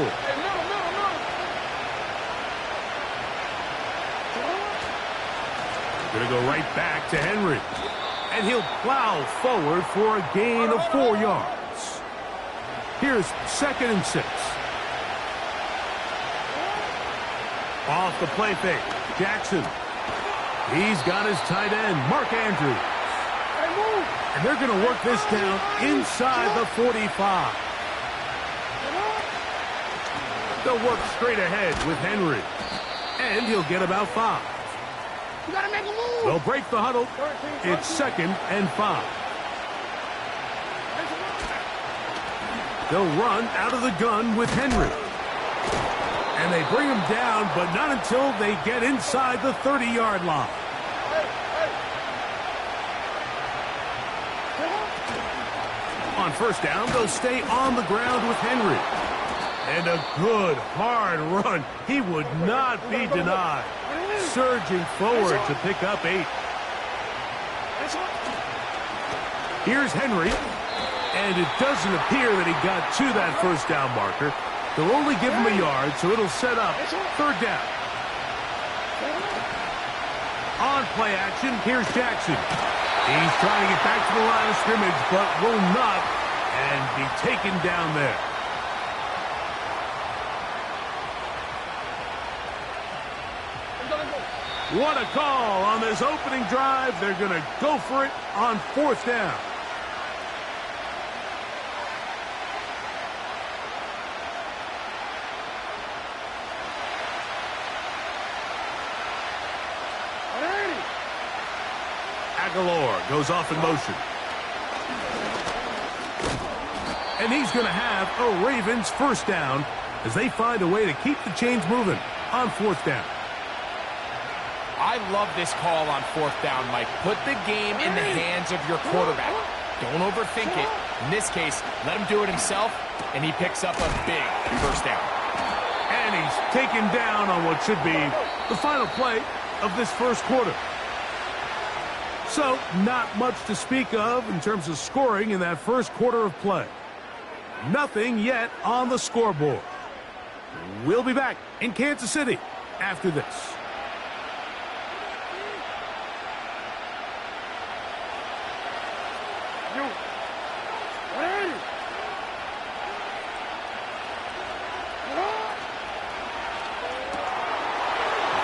Going to go right back to Henry. And he'll plow forward for a gain of 4 yards. Here's 2nd and 6. Off the play fake. Jackson. He's got his tight end, Mark Andrews. And they're going to work this down inside the 45. They'll work straight ahead with Henry. And he'll get about 5. You gotta make a move. They'll break the huddle. It's 2nd and 5. They'll run out of the gun with Henry. And they bring him down, but not until they get inside the 30-yard line. On first down, they'll stay on the ground with Henry. And a good, hard run. He would not be denied. Surging forward to pick up 8. Here's Henry. And it doesn't appear that he got to that first down marker. They'll only give him a yard, so it'll set up 3rd down. On play action, here's Jackson. He's trying to get back to the line of scrimmage, but will not, and be taken down there. What a call on this opening drive. They're going to go for it on 4th down. Aguilar goes off in motion. And he's going to have a Ravens first down as they find a way to keep the chains moving on 4th down. I love this call on 4th down, Mike. Put the game in the hands of your quarterback. Don't overthink it. In this case, let him do it himself, and he picks up a big first down. And he's taken down on what should be the final play of this first quarter. So, not much to speak of in terms of scoring in that first quarter of play. Nothing yet on the scoreboard. We'll be back in Kansas City after this.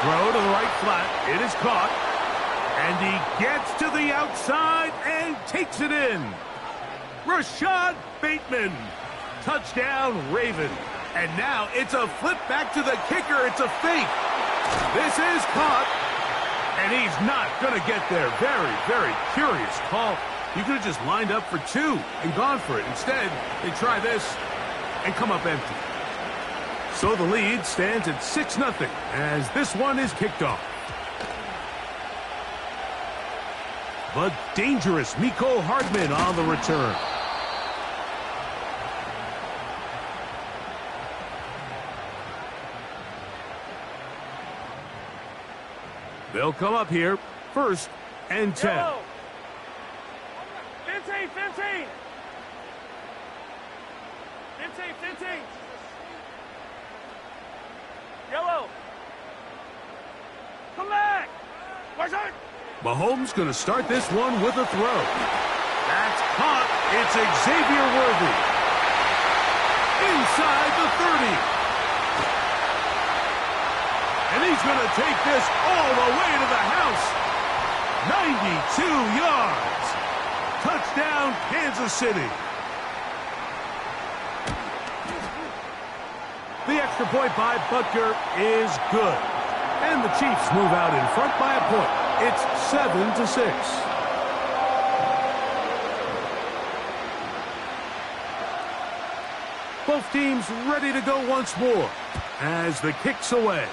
Throw to the right flat. It is caught. And he gets to the outside and takes it in. Rashad Bateman. Touchdown, Raven. And now it's a flip back to the kicker. It's a fake. This is caught. And he's not going to get there. Very, very curious call. You could have just lined up for 2 and gone for it. Instead, they try this and come up empty. So the lead stands at 6-0 as this one is kicked off. But dangerous Mecole Hardman on the return. They'll come up here, 1st and 10. Yellow. 15, 15. 15, 15. Yellow. Come back. Watch out. Mahomes going to start this one with a throw. That's caught. It's Xavier Worthy. Inside the 30. And he's going to take this all the way to the house. 92 yards. Touchdown, Kansas City. The extra point by Butker is good. And the Chiefs move out in front by a point. It's 7-6. Both teams ready to go once more as the kick's away.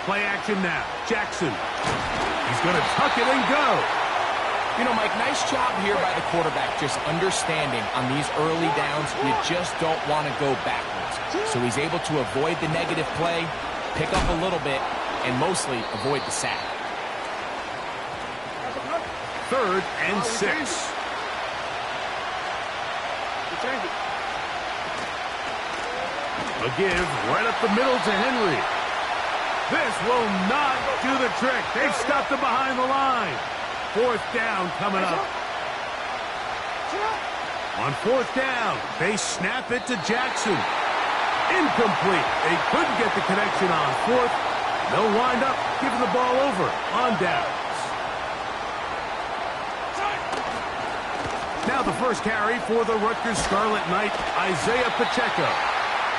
Play action now. Jackson. He's going to tuck it and go. You know, Mike, nice job here by the quarterback, just understanding on these early downs, you just don't want to go backwards. So he's able to avoid the negative play, pick up a little bit, and mostly avoid the sack. 3rd and 6. A give right up the middle to Henry. This will not do the trick. They've stopped him behind the line. 4th down coming up. On 4th down, they snap it to Jackson. Incomplete. They couldn't get the connection on 4th. They'll wind up giving the ball over on downs. Now the first carry for the Rutgers Scarlet Knight, Isaiah Pacheco.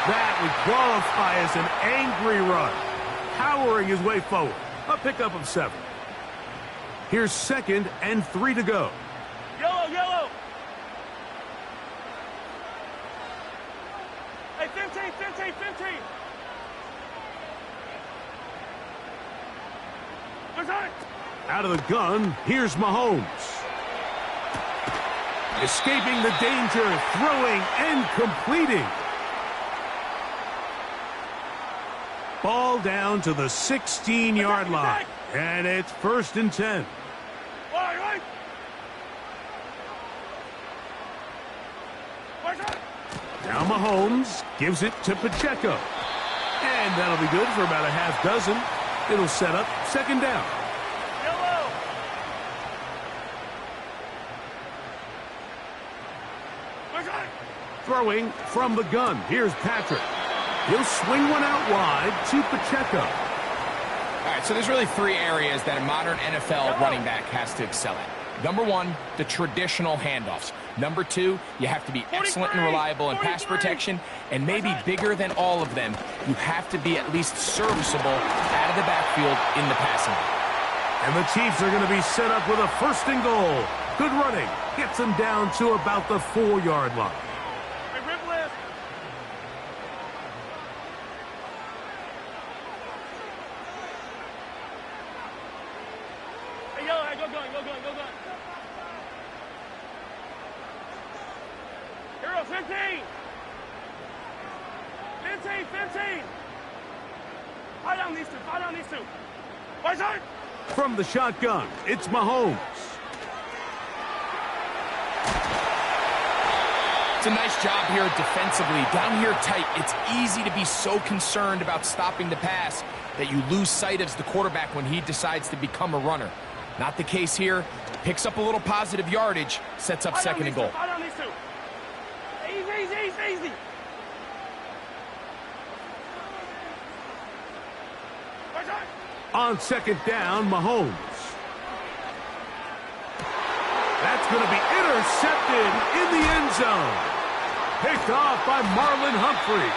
That would qualify as an angry run, powering his way forward. A pickup of 7. Here's 2nd and 3 to go. Yellow, yellow. Hey, 15, 15, 15. Out of the gun, here's Mahomes. Escaping the danger, throwing and completing. Ball down to the 16-yard line. And it's 1st and 10. Now Mahomes gives it to Pacheco. And that'll be good for about a half dozen. It'll set up 2nd down. Yellow. Throwing from the gun. Here's Patrick. He'll swing one out wide to Pacheco. All right, so there's really 3 areas that a modern NFL running back has to excel at. Number 1, the traditional handoffs. Number 2, you have to be excellent and reliable in pass protection. And maybe bigger than all of them, you have to be at least serviceable out of the backfield in the passing game. And the Chiefs are going to be set up with a 1st and goal. Good running. Gets them down to about the 4-yard line. Go. Hero, 15. 15. Fight on these two. Right side. From the shotgun, it's Mahomes. It's a nice job here defensively. Down here tight, it's easy to be so concerned about stopping the pass that you lose sight of the quarterback when he decides to become a runner. Not the case here. Picks up a little positive yardage, sets up 2nd and goal. Fight on these two. Easy. On 2nd down, Mahomes. That's going to be intercepted in the end zone. Picked off by Marlon Humphrey.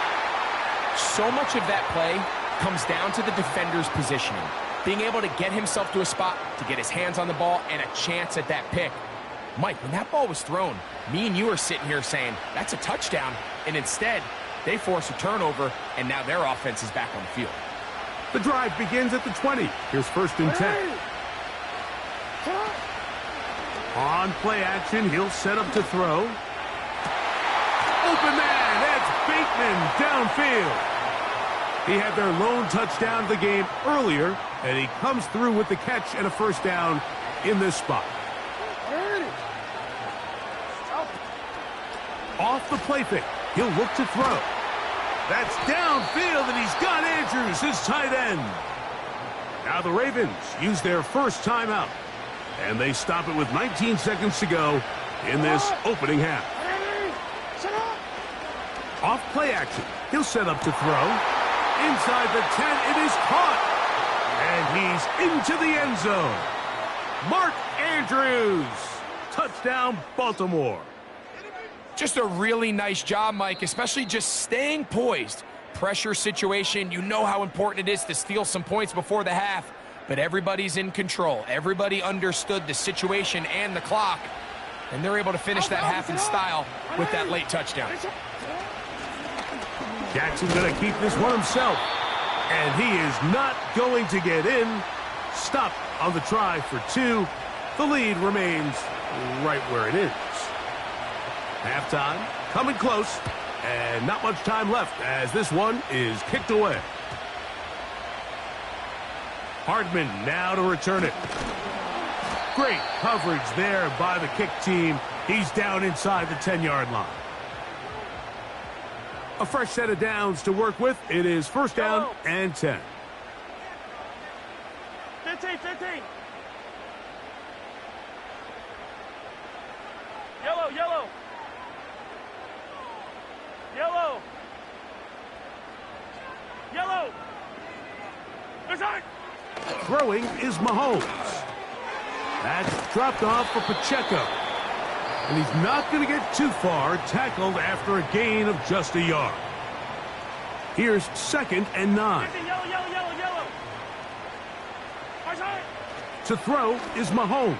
So much of that play comes down to the defender's positioning. Being able to get himself to a spot, to get his hands on the ball, and a chance at that pick. Mike, when that ball was thrown, me and you are sitting here saying, that's a touchdown. And instead, they force a turnover, and now their offense is back on the field. The drive begins at the 20. Here's 1st and 10. On play action, he'll set up to throw. Open man, that's Bateman downfield. He had their lone touchdown of the game earlier, and he comes through with the catch and a 1st down in this spot. Off the play fake, he'll look to throw. That's downfield, and he's got Andrews, his tight end. Now the Ravens use their 1st timeout, and they stop it with 19 seconds to go in this opening half. Off play action, he'll set up to throw. Inside the 10, it is caught. And he's into the end zone. Mark Andrews. Touchdown, Baltimore. Just a really nice job, Mike, especially just staying poised. Pressure situation, you know how important it is to steal some points before the half. But everybody's in control. Everybody understood the situation and the clock. And they're able to finish that half in style with that late touchdown. Jackson's going to keep this one himself. And he is not going to get in. Stop on the try for 2. The lead remains right where it is. Halftime coming close, and not much time left as this one is kicked away. Hardman now to return it. Great coverage there by the kick team. He's down inside the 10-yard line. A fresh set of downs to work with. It is first down and 10. 15. Yellow. Throwing is Mahomes. That's dropped off for Pacheco. And he's not going to get too far, tackled after a gain of just a yard. Here's second and 9. Yellow. To throw is Mahomes.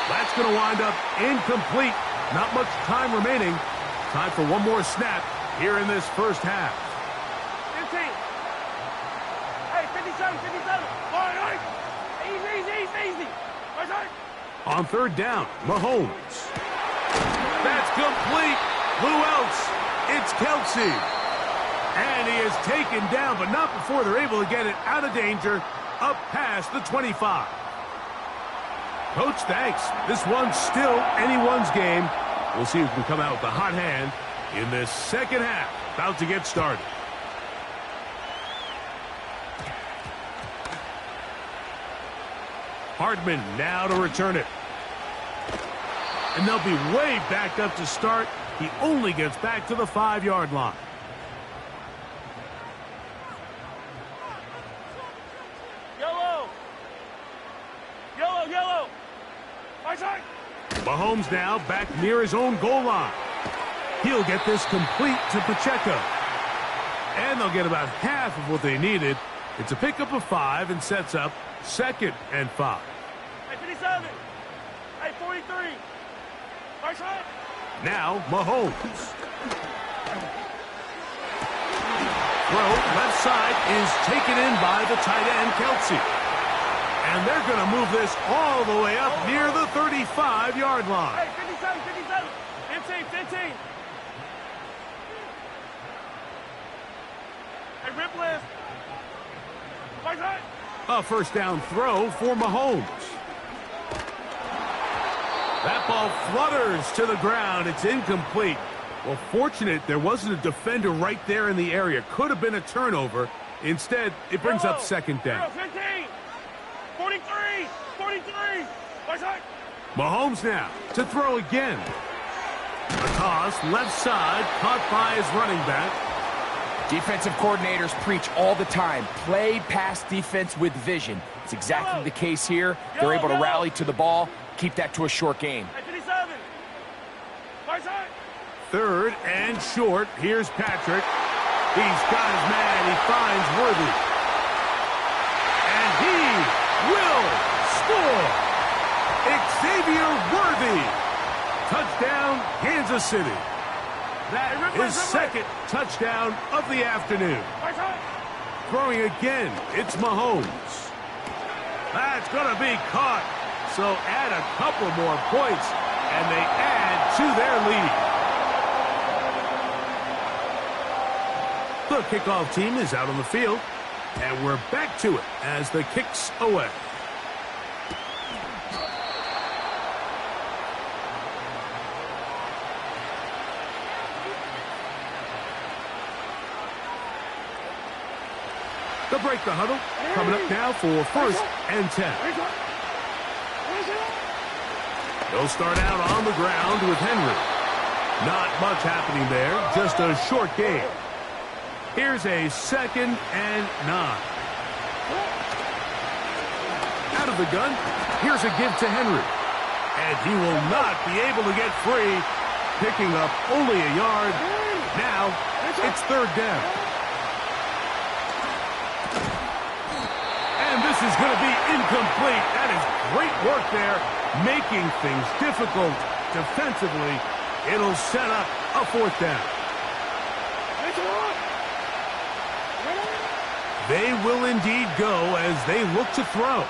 That's going to wind up incomplete. Not much time remaining. Time for one more snap here in this first half. 15. Hey, 57. All right. Easy. On third down, Mahomes. That's complete. Who else? It's Kelsey. And he is taken down, but not before they're able to get it out of danger, up past the 25. Coach, thanks. This one's still anyone's game. We'll see who can come out with the hot hand in this second half. About to get started. Hardman now to return it. And they'll be way backed up to start. He only gets back to the 5-yard line. Yellow. Mahomes now back near his own goal line. He'll get this complete to Pacheco. And they'll get about half of what they needed. It's a pickup of 5 and sets up second and 5. Hey, 57. Hey, 43. Now Mahomes. Throw left side is taken in by the tight end Kelsey. And they're going to move this all the way up near the 35-yard line. Hey, 57. 15. Hey, rip list. A first down throw for Mahomes. That ball flutters to the ground. It's incomplete. Well, fortunate there wasn't a defender right there in the area. Could have been a turnover. Instead, it brings up second down. 15. 43. Mahomes now to throw again. A toss left side, caught by his running back. Defensive coordinators preach all the time, play pass defense with vision. It's exactly the case here. They're able to rally to the ball, keep that to a short game. 57. Third and short. Here's Patrick. He's got his man. He finds Worthy. And he will score. Xavier Worthy. Touchdown, Kansas City. That is second touchdown of the afternoon. Throwing again, it's Mahomes. That's going to be caught. So add a couple more points, and they add to their lead. The kickoff team is out on the field, and we're back to it as the kick's away. They'll break the huddle. Coming up now for first and 10. They'll start out on the ground with Henry. Not much happening there, just a short game. Here's a second and 9. Out of the gun, here's a give to Henry. And he will not be able to get free, picking up only a yard. Now, it's third down. And this is going to be incomplete. That is great work there, making things difficult defensively. It'll set up a fourth down. They will indeed go as they look to throw.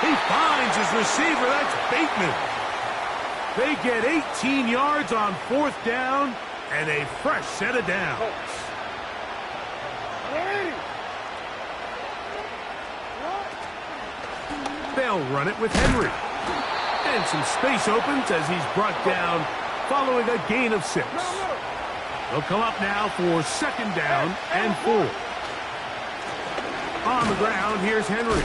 He finds his receiver. That's Bateman. They get 18 yards on 4th down and a fresh set of downs. They'll run it with Henry. And some space opens as he's brought down following a gain of 6. They'll come up now for 2nd down and 4. On the ground, here's Henry.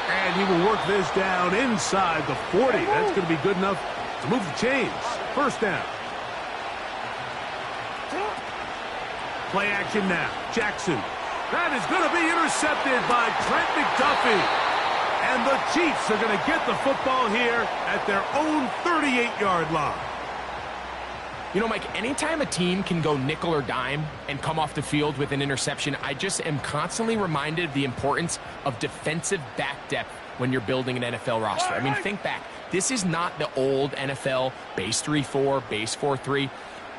And he will work this down inside the 40. That's going to be good enough to move the chains. 1st down. Play action now. Jackson. That is going to be intercepted by Trent McDuffie. And the Chiefs are going to get the football here at their own 38-yard line. You know, Mike, anytime a team can go nickel or dime and come off the field with an interception, I just am constantly reminded of the importance of defensive back depth when you're building an NFL roster. I mean, think back. This is not the old NFL base 3-4, base 4-3.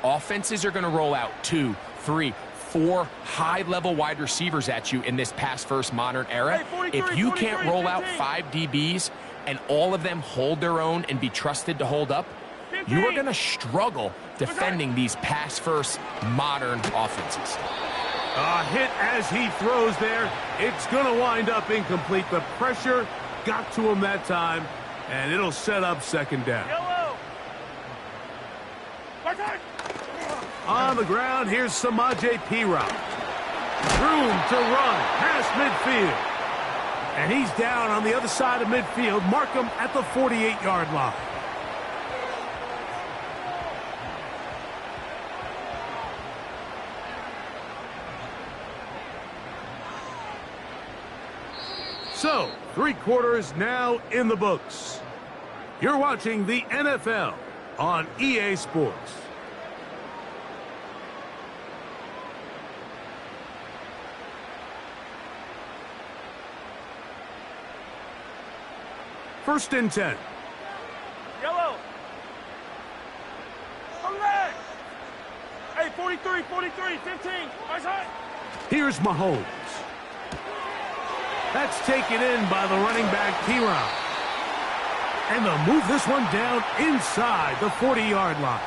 Offenses are going to roll out 2, 3, 4 high-level wide receivers at you in this pass-first modern era. If you can't roll out 5 DBs and all of them hold their own and be trusted to hold up, you are going to struggle defending these pass-first modern offenses. A hit as he throws there. It's going to wind up incomplete. The pressure got to him that time, and it'll set up 2nd down. On the ground, here's Samaje Perine. Room to run past midfield. And he's down on the other side of midfield. Mark him at the 48-yard line. So, 3 quarters now in the books. You're watching the NFL on EA Sports. First and 10. Yellow. Come back. Hey, 43, 43, 15. Nice high. Here's Mahomes. That's taken in by the running back, Perine. And they'll move this one down inside the 40-yard line.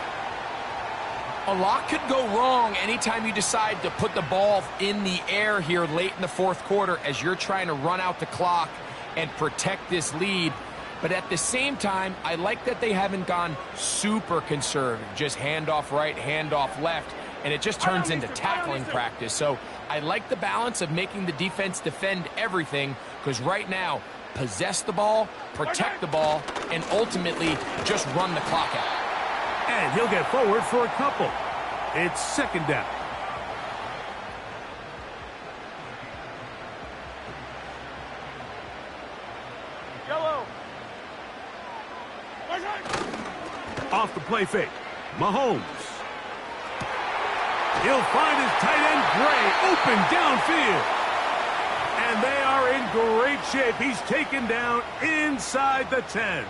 A lot could go wrong anytime you decide to put the ball in the air here late in the 4th quarter as you're trying to run out the clock and protect this lead. But at the same time, I like that they haven't gone super conservative. Just handoff right, handoff left, and it just turns into tackling practice. So I like the balance of making the defense defend everything, because right now, possess the ball, protect the ball, and ultimately just run the clock out. And he'll get forward for a couple. It's 2nd down. Yellow. Off the play fake. Mahomes. He'll find his tight end, Gray, open downfield. And they are in great shape. He's taken down inside the 10.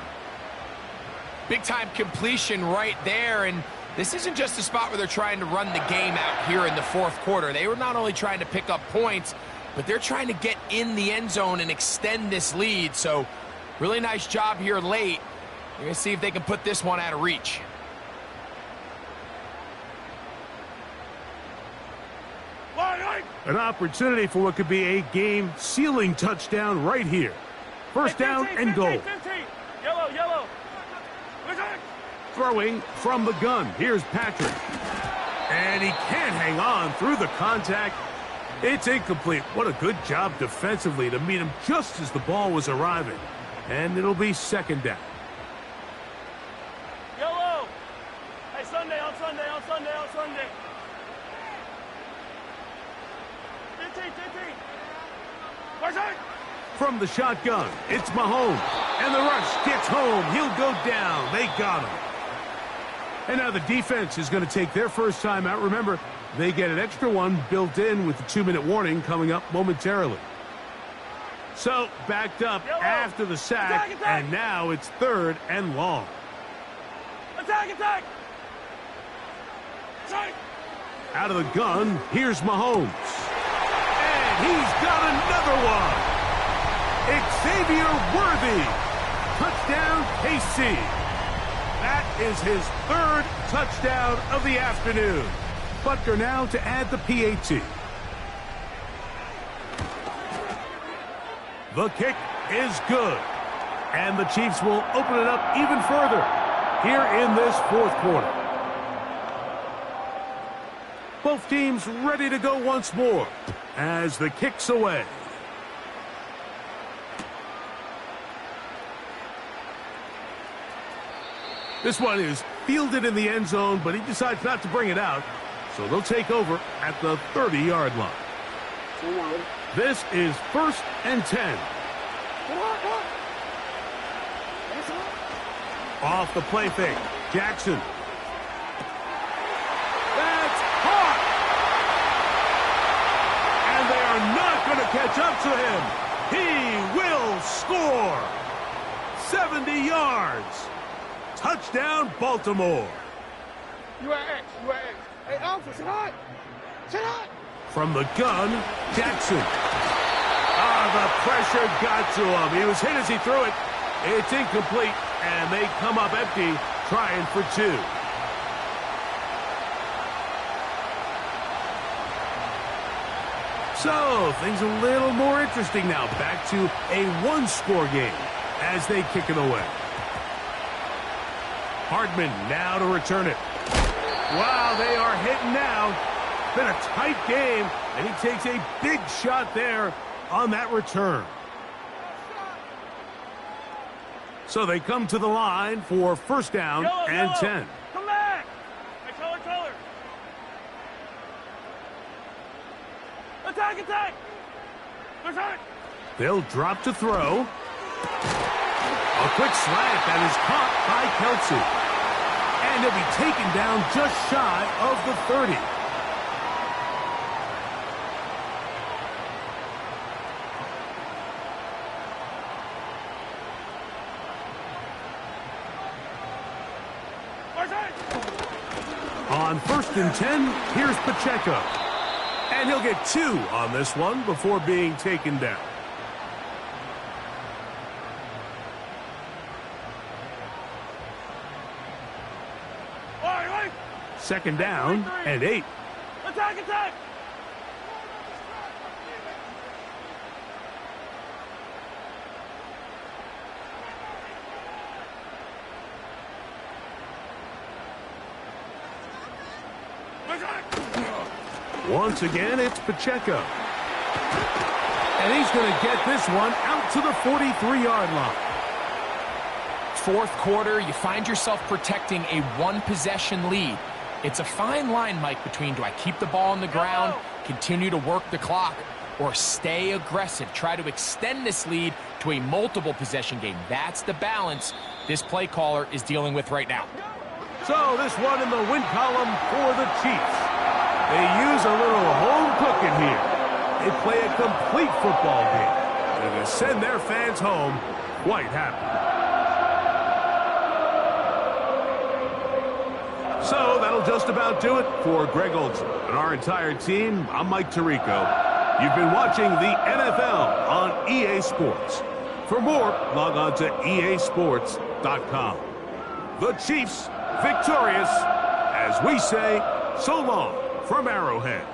Big-time completion right there, and this isn't just a spot where they're trying to run the game out here in the 4th quarter. They were not only trying to pick up points, but they're trying to get in the end zone and extend this lead. So really nice job here late. You're going to see if they can put this one out of reach. An opportunity for what could be a game-sealing touchdown right here. First down and goal. 15. Yellow, yellow. Throwing from the gun. Here's Patrick. And he can't hang on through the contact. It's incomplete. What a good job defensively to meet him just as the ball was arriving. And it'll be 2nd down. Yellow. Hey, Sunday, on Sunday, on Sunday, on Sunday. 15. From the shotgun, it's Mahomes. And the rush gets home. He'll go down. They got him. And now the defense is going to take their first time out. Remember, they get an extra one built in with the 2-minute warning coming up momentarily. So, backed up after the sack, and now it's 3rd and long. Attack! Out of the gun, here's Mahomes. And he's got another one. Xavier Worthy. Touchdown, KC. That is his third touchdown of the afternoon. Butker now to add the PAT. The kick is good. And the Chiefs will open it up even further here in this fourth quarter. Both teams ready to go once more as the kick's away. This one is fielded in the end zone, but he decides not to bring it out. So they'll take over at the 30-yard line. This is 1st and 10. Off the play fake. Jackson. That's caught! And they are not going to catch up to him. He will score. 70 yards. Touchdown, Baltimore. You are X. You are X. Hey, Alpha, sit hot. Sit hot. From the gun, Jackson. The pressure got to him. He was hit as he threw it. It's incomplete, and they come up empty, trying for 2. So, things a little more interesting now. Back to a one-score game as they kick it away. Hardman now to return it. Wow, they are hitting now. Been a tight game, and he takes a big shot there on that return. So they come to the line for 1st down and 10. Come back. Hey, color. Attack, attack. Attack. They'll drop to throw. A quick slant that is caught by Kelsey. And he'll be taken down just shy of the 30. On 1st and 10, here's Pacheco. And he'll get 2 on this one before being taken down. Second down and 8. Attack, attack. Once again, it's Pacheco. And he's going to get this one out to the 43-yard line. Fourth quarter, you find yourself protecting a one-possession lead. It's a fine line, Mike, between do I keep the ball on the ground, continue to work the clock, or stay aggressive, try to extend this lead to a multiple-possession game. That's the balance this play caller is dealing with right now. So this one in the win column for the Chiefs. They use a little home cooking here. They play a complete football game. And they send their fans home quite happy. So that'll just about do it for Greg Olson and our entire team. I'm Mike Tirico. You've been watching the NFL on EA Sports. For more, log on to easports.com. The Chiefs victorious, as we say, so long from Arrowhead.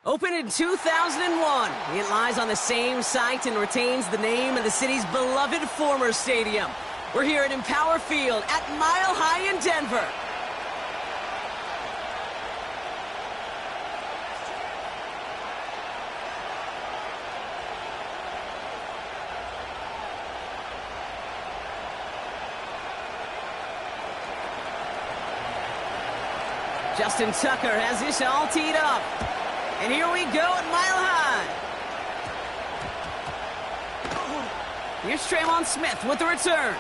Opened in 2001, it lies on the same site and retains the name of the city's beloved former stadium. We're here at Empower Field at Mile High in Denver. Justin Tucker has this all teed up. And here we go at Mile High. Here's Traymon Smith with the return.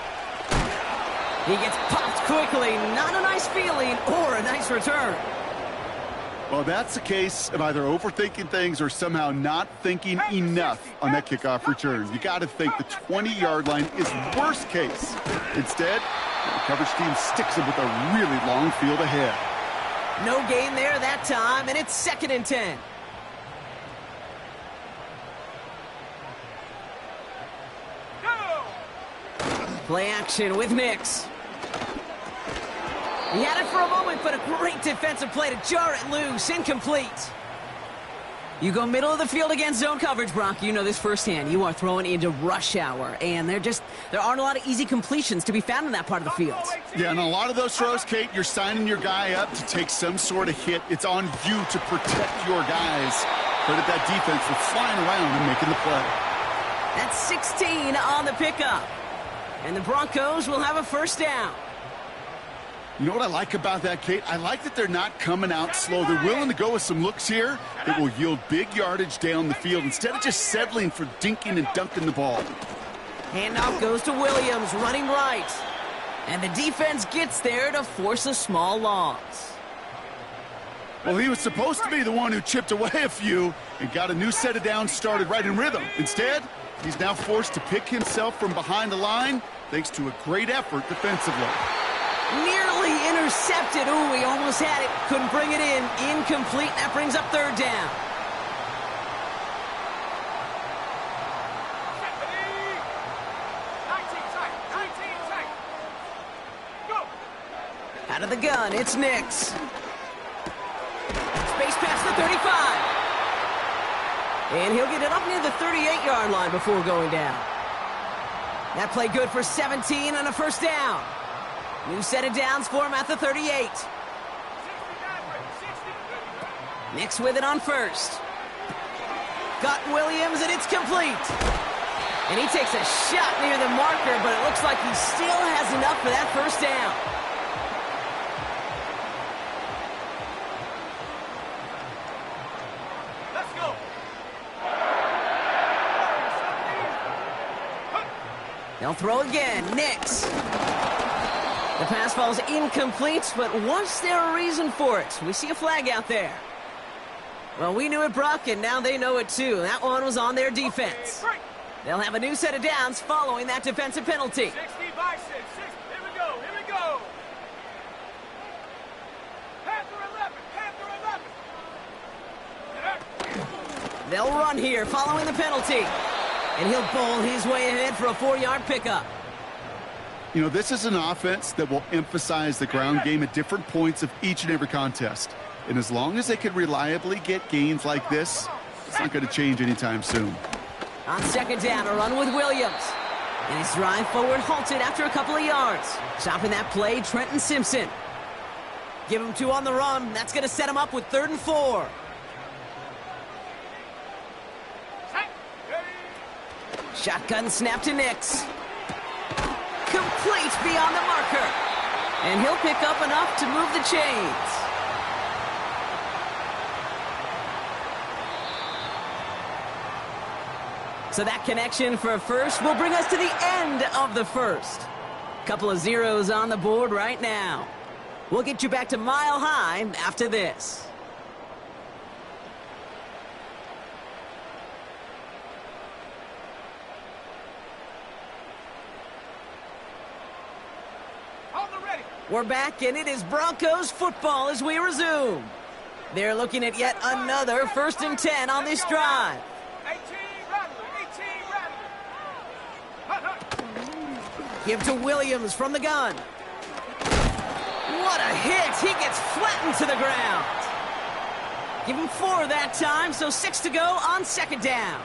He gets popped quickly. Not a nice feeling or a nice return. Well, that's the case of either overthinking things or somehow not thinking enough on that kickoff return. You got to think the 20-yard line is worst case. Instead, the coverage team sticks him with a really long field ahead. No gain there that time, and it's 2nd and 10. Play action with Nix. He had it for a moment, but a great defensive play to jar it loose. Incomplete. You go middle of the field against zone coverage, Brock. You know this firsthand. You are throwing into rush hour, and there aren't a lot of easy completions to be found in that part of the field. Yeah, and a lot of those throws, Kate, you're signing your guy up to take some sort of hit. It's on you to protect your guys. Credit that defense for flying around and making the play. That's 16 on the pickup. And the Broncos will have a first down. You know what I like about that, Kate? I like that they're not coming out slow. They're willing to go with some looks here that will yield big yardage down the field instead of just settling for dinking and dunking the ball. Handoff goes to Williams, running right. And the defense gets there to force a small loss. Well, he was supposed to be the one who chipped away a few and got a new set of downs started right in rhythm. Instead, he's now forced to pick himself from behind the line thanks to a great effort defensively. Nearly intercepted. Ooh, he almost had it. Couldn't bring it in. Incomplete. That brings up 3rd down. Out of the gun, it's Nix. Space past the 35. And he'll get it up near the 38-yard line before going down. That play good for 17 and a first down. New set of downs for him at the 38. Nix with it on first. Got Williams, and it's complete. And he takes a shot near the marker, but it looks like he still has enough for that first down. Let's go. They'll throw again. Nix. The pass falls incomplete, but was there a reason for it? We see a flag out there. Well, we knew it, Brock, and now they know it too. That one was on their defense. They'll have a new set of downs following that defensive penalty. 60 by 6. Here we go. Here we go. Panther 11. They'll run here following the penalty. And he'll bowl his way ahead for a 4-yard pickup. You know, this is an offense that will emphasize the ground game at different points of each and every contest. And as long as they can reliably get gains like this, it's not going to change anytime soon. On 2nd down, a run with Williams. And his drive forward halted after a couple of yards. Stopping that play, Trenton Simpson. Give him 2 on the run. That's going to set him up with 3rd and 4. Shotgun snap to Nix. Complete beyond the marker. And he'll pick up enough to move the chains. So that connection for a first will bring us to the end of the first. Couple of zeros on the board right now. We'll get you back to Mile High after this. We're back, and it is Broncos football as we resume. They're looking at yet another 1st and 10 on this drive. 18 Give to Williams from the gun. What a hit! He gets flattened to the ground. Give him 4 that time, so 6 to go on second down.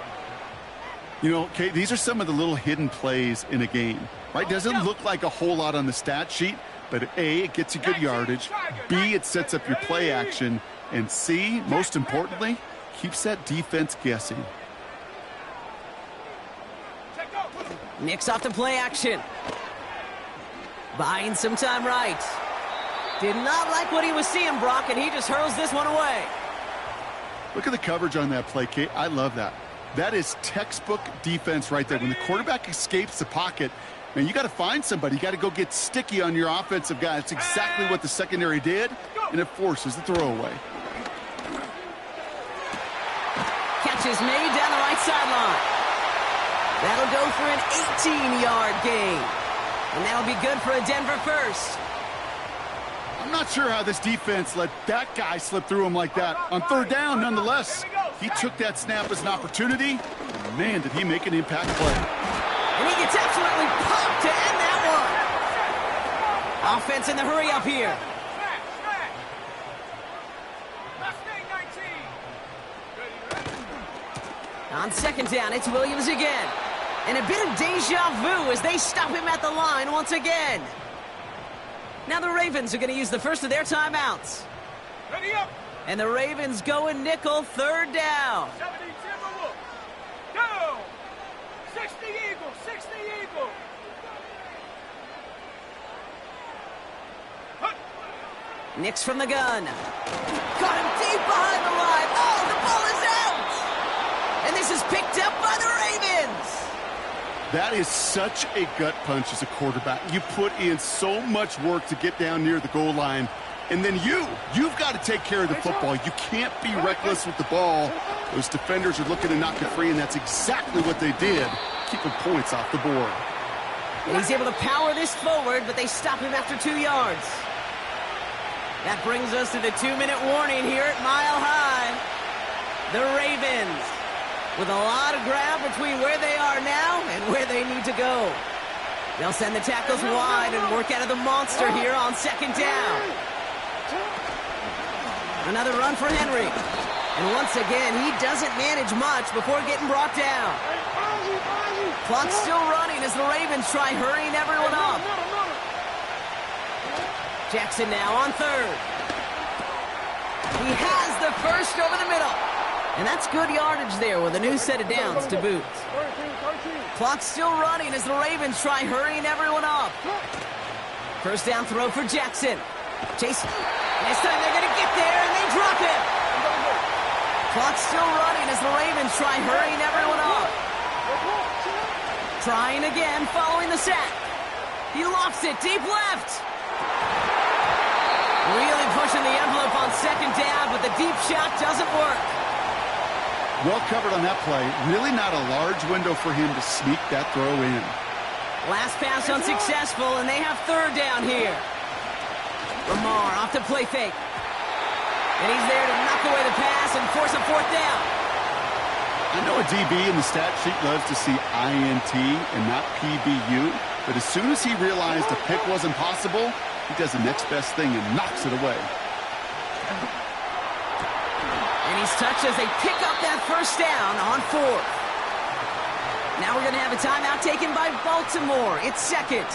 You know, Kate, these are some of the little hidden plays in a game, right? Doesn't look like a whole lot on the stat sheet, but A, it gets you good yardage. B, it sets up your play action. And C, most importantly, keeps that defense guessing. Nick's off to play action. Buying some time right. Did not like what he was seeing, Brock, and he just hurls this one away. Look at the coverage on that play, Kate. I love that. That is textbook defense right there. When the quarterback escapes the pocket, man, you got to find somebody. You got to go get sticky on your offensive guy. That's exactly what the secondary did, and it forces the throwaway. Catch is made down the right sideline. That'll go for an 18-yard gain. And that'll be good for a Denver first. I'm not sure how this defense let that guy slip through him like that. On third down, nonetheless, he took that snap as an opportunity. And man, did he make an impact play. And he gets absolutely pumped to end that one. Offense in the hurry up here. On second down, it's Williams again. And a bit of deja vu as they stop him at the line once again. Now the Ravens are going to use the first of their timeouts. Ready up. And the Ravens going nickel, third down. 70 Timberwolves. Go. 60 Eagles. 60 Eagles. Knicks from the gun. Got him deep behind the line. Oh, the ball is out. And this is picked up by the Ravens. That is such a gut punch as a quarterback. You put in so much work to get down near the goal line, and then you've got to take care of the football. You can't be reckless with the ball. Those defenders are looking to knock it free, and that's exactly what they did, keeping points off the board. And he's able to power this forward, but they stop him after 2 yards. That brings us to the 2-minute warning here at Mile High. The Ravens with a lot of ground between where they are now and where they need to go. They'll send the tackles wide and work out of the monster here on second down. Another run for Henry. And once again, he doesn't manage much before getting brought down. Clock's still running as the Ravens try hurrying everyone up. Jackson now on third. He has the first over the middle. And that's good yardage there with a new set of downs to boot. Clock's still running as the Ravens try hurrying everyone up. First down throw for Jackson. Chase. This time they're going to get there and they drop it. Clock's still running as the Ravens try hurrying everyone up. Trying again following the sack. He lofts it deep left. Really pushing the envelope on second down, but the deep shot doesn't work. Well covered on that play. Really not a large window for him to sneak that throw in. Last pass unsuccessful, and they have third down here. Lamar off to play fake. And he's there to knock away the pass and force a fourth down. I know a DB in the stat sheet loves to see INT and not PBU, but as soon as he realized a pick wasn't possible, he does the next best thing and knocks it away. And he's touched as they pick up that first down on fourth. Now we're going to have a timeout taken by Baltimore. It's second.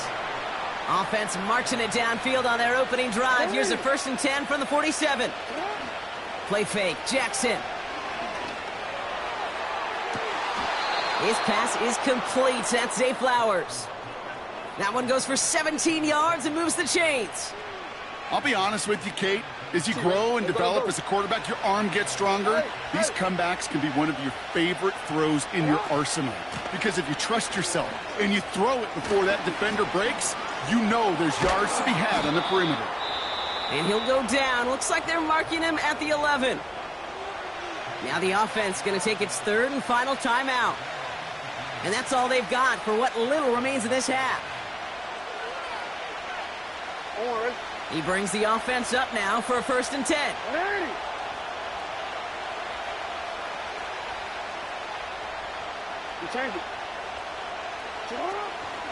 Offense marching it downfield on their opening drive. Here's a 1st and 10 from the 47. Play fake. Jackson. His pass is complete. That's Zay Flowers. That one goes for 17 yards and moves the chains. I'll be honest with you, Kate. As you grow and develop as a quarterback, your arm gets stronger. These comebacks can be one of your favorite throws in your arsenal. Because if you trust yourself and you throw it before that defender breaks, you know there's yards to be had on the perimeter. And he'll go down. Looks like they're marking him at the 11. Now the offense going to take its third and final timeout. And that's all they've got for what little remains of this half. He brings the offense up now for a 1st and 10.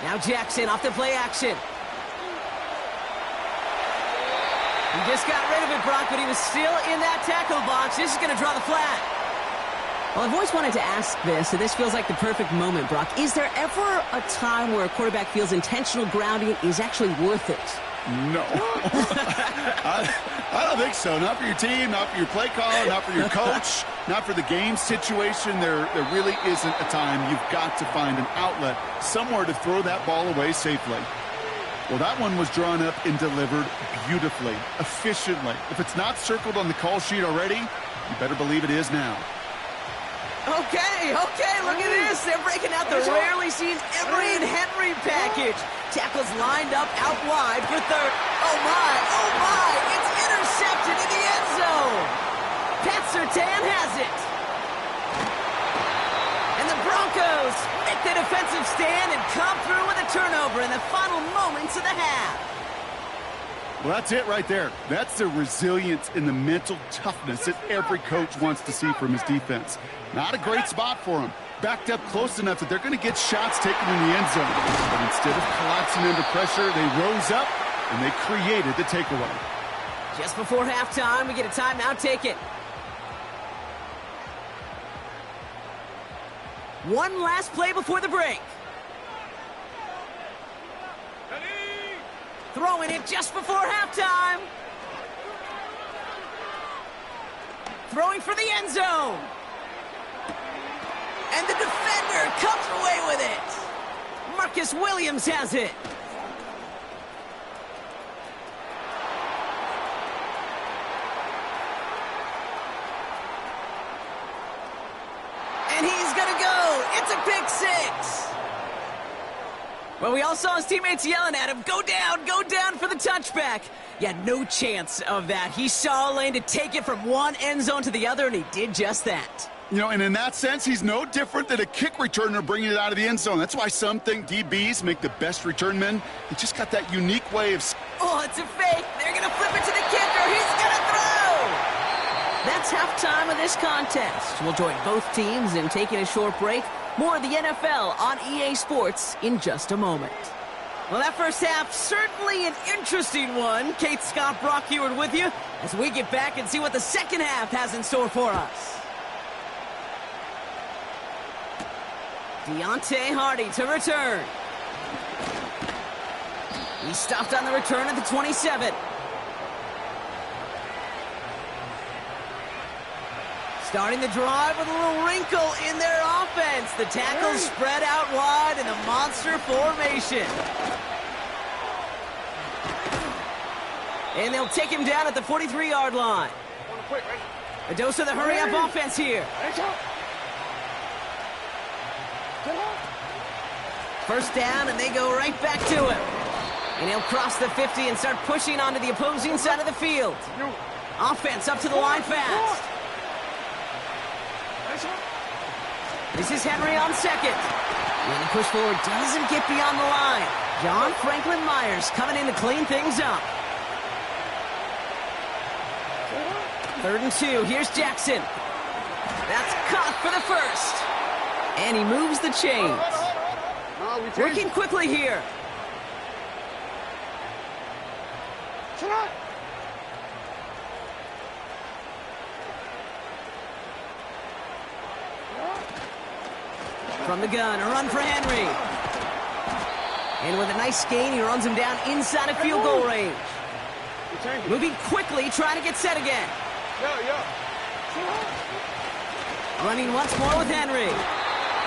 Now Jackson off the play action. He just got rid of it, Brock, but he was still in that tackle box. This is going to draw the flag. Well, I've always wanted to ask this, and this feels like the perfect moment, Brock. Is there ever a time where a quarterback feels intentional grounding is actually worth it? No. I don't think so. Not for your team, not for your play caller, not for your coach, not for the game situation. There really isn't a time. You've got to find an outlet, somewhere to throw that ball away safely. Well, that one was drawn up and delivered beautifully, efficiently. If it's not circled on the call sheet already, you better believe it is now. Okay, look at this. They're breaking out the rarely seen Emery and Henry package. Tackles lined up out wide for third. Oh my, it's intercepted in the end zone. Pat Surtain has it. And the Broncos make the defensive stand and come through with a turnover in the final moments of the half. Well, that's it right there. That's the resilience and the mental toughness that every coach wants to see from his defense. Not a great spot for him. Backed up close enough that they're going to get shots taken in the end zone. But instead of collapsing under pressure, they rose up and they created the takeaway. Just before halftime, we get a timeout taken. One last play before the break. Throwing it just before halftime. Throwing for the end zone. And the defender comes away with it. Marcus Williams has it. And he's going to go. It's a pick six. Well, we all saw his teammates yelling at him, go down for the touchback. Yeah, no chance of that. He saw a lane to take it from one end zone to the other, and he did just that. You know, and in that sense, he's no different than a kick returner bringing it out of the end zone. That's why some think DBs make the best return men. He just got that unique way of... Oh, it's a fake. They're going to flip it to the kicker. He's going to throw. That's halftime of this contest. We'll join both teams in taking a short break. More of the NFL on EA Sports in just a moment. Well, that first half, certainly an interesting one. Kate, Scott, Brock Heward with you as we get back and see what the second half has in store for us. Deontay Hardy to return. He stopped on the return at the 27. Starting the drive with a little wrinkle in their offense. The tackles spread out wide in the monster formation. And they'll take him down at the 43-yard line. A dose of the hurry-up offense here. First down, and they go right back to him. And he'll cross the 50 and start pushing onto the opposing side of the field. Offense up to the line fast. This is Henry on second. And the push forward doesn't get beyond the line. John Franklin Myers coming in to clean things up. 3rd and 2. Here's Jackson. That's caught for the first. And he moves the chains. Working quickly here. From the gun, a run for Henry. And with a nice gain, he runs him down inside of field goal range. Moving quickly, trying to get set again. Running once more with Henry.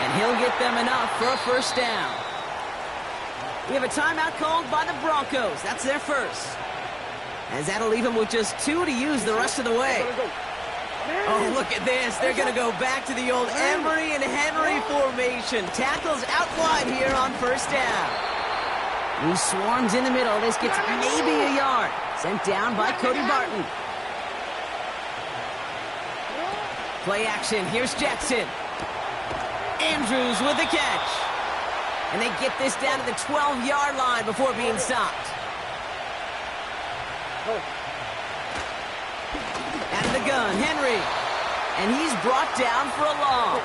And he'll get them enough for a first down. We have a timeout called by the Broncos. That's their first. As that'll leave them with just 2 to use the rest of the way. Oh, look at this. They're going to go back to the old Emery and Henry formation. Tackles out wide here on first down. He swarms in the middle. This gets maybe a yard. Sent down by Cody Barton. Play action. Here's Jackson. Andrews with the catch. And they get this down to the 12-yard line before being stopped. Out of the gun, Henry. And he's brought down for a loss.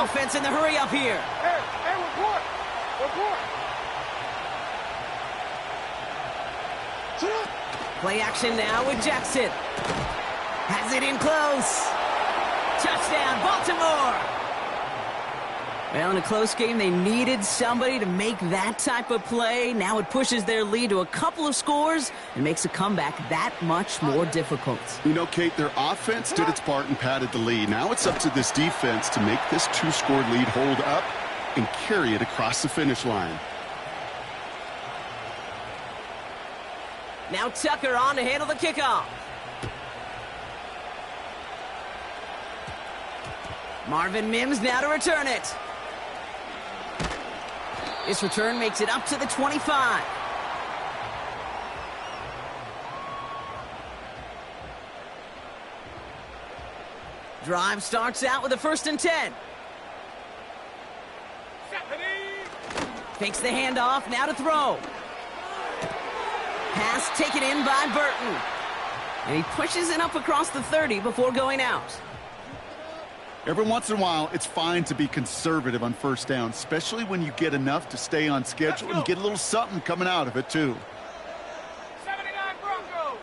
Offense in the hurry up here. Hey, report. Play action now with Jackson. Has it in close. Touchdown, Baltimore. Well, in a close game, they needed somebody to make that type of play. Now it pushes their lead to a couple of scores and makes a comeback that much more difficult. You know, Kate, their offense did its part and padded the lead. Now it's up to this defense to make this 2-score lead hold up and carry it across the finish line. Now Tucker on to handle the kickoff. Marvin Mims now to return it. This return makes it up to the 25. Drive starts out with a 1st and 10. Fakes the handoff, now to throw. Pass taken in by Burton. And he pushes it up across the 30 before going out. Every once in a while, it's fine to be conservative on 1st down, especially when you get enough to stay on schedule and get a little something coming out of it, too. 79 Broncos.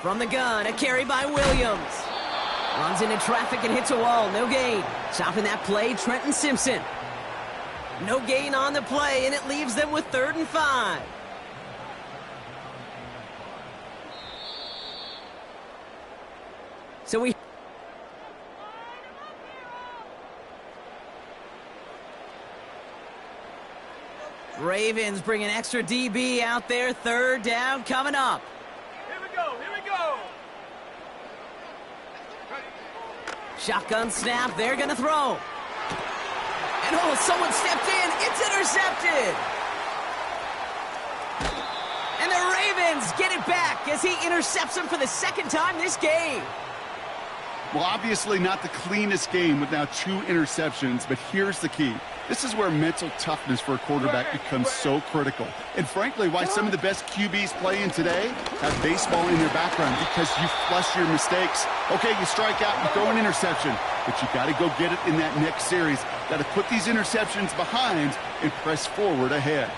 From the gun, a carry by Williams. Runs into traffic and hits a wall, no gain. Stopping that play, Trenton Simpson. No gain on the play, and it leaves them with 3rd and 5. So we... Ravens bring an extra DB out there. 3rd down coming up. Here we go. Here we go. Shotgun snap. They're going to throw. And oh, someone stepped in. It's intercepted. And the Ravens get it back as he intercepts him for the 2nd time this game. Well, obviously not the cleanest game with now 2 interceptions, but here's the key. This is where mental toughness for a quarterback becomes so critical. And frankly, why some of the best QBs playing today have baseball in their background, because you flush your mistakes. Okay, you strike out, you throw an interception, but you got to go get it in that next series. Got to put these interceptions behind and press forward ahead.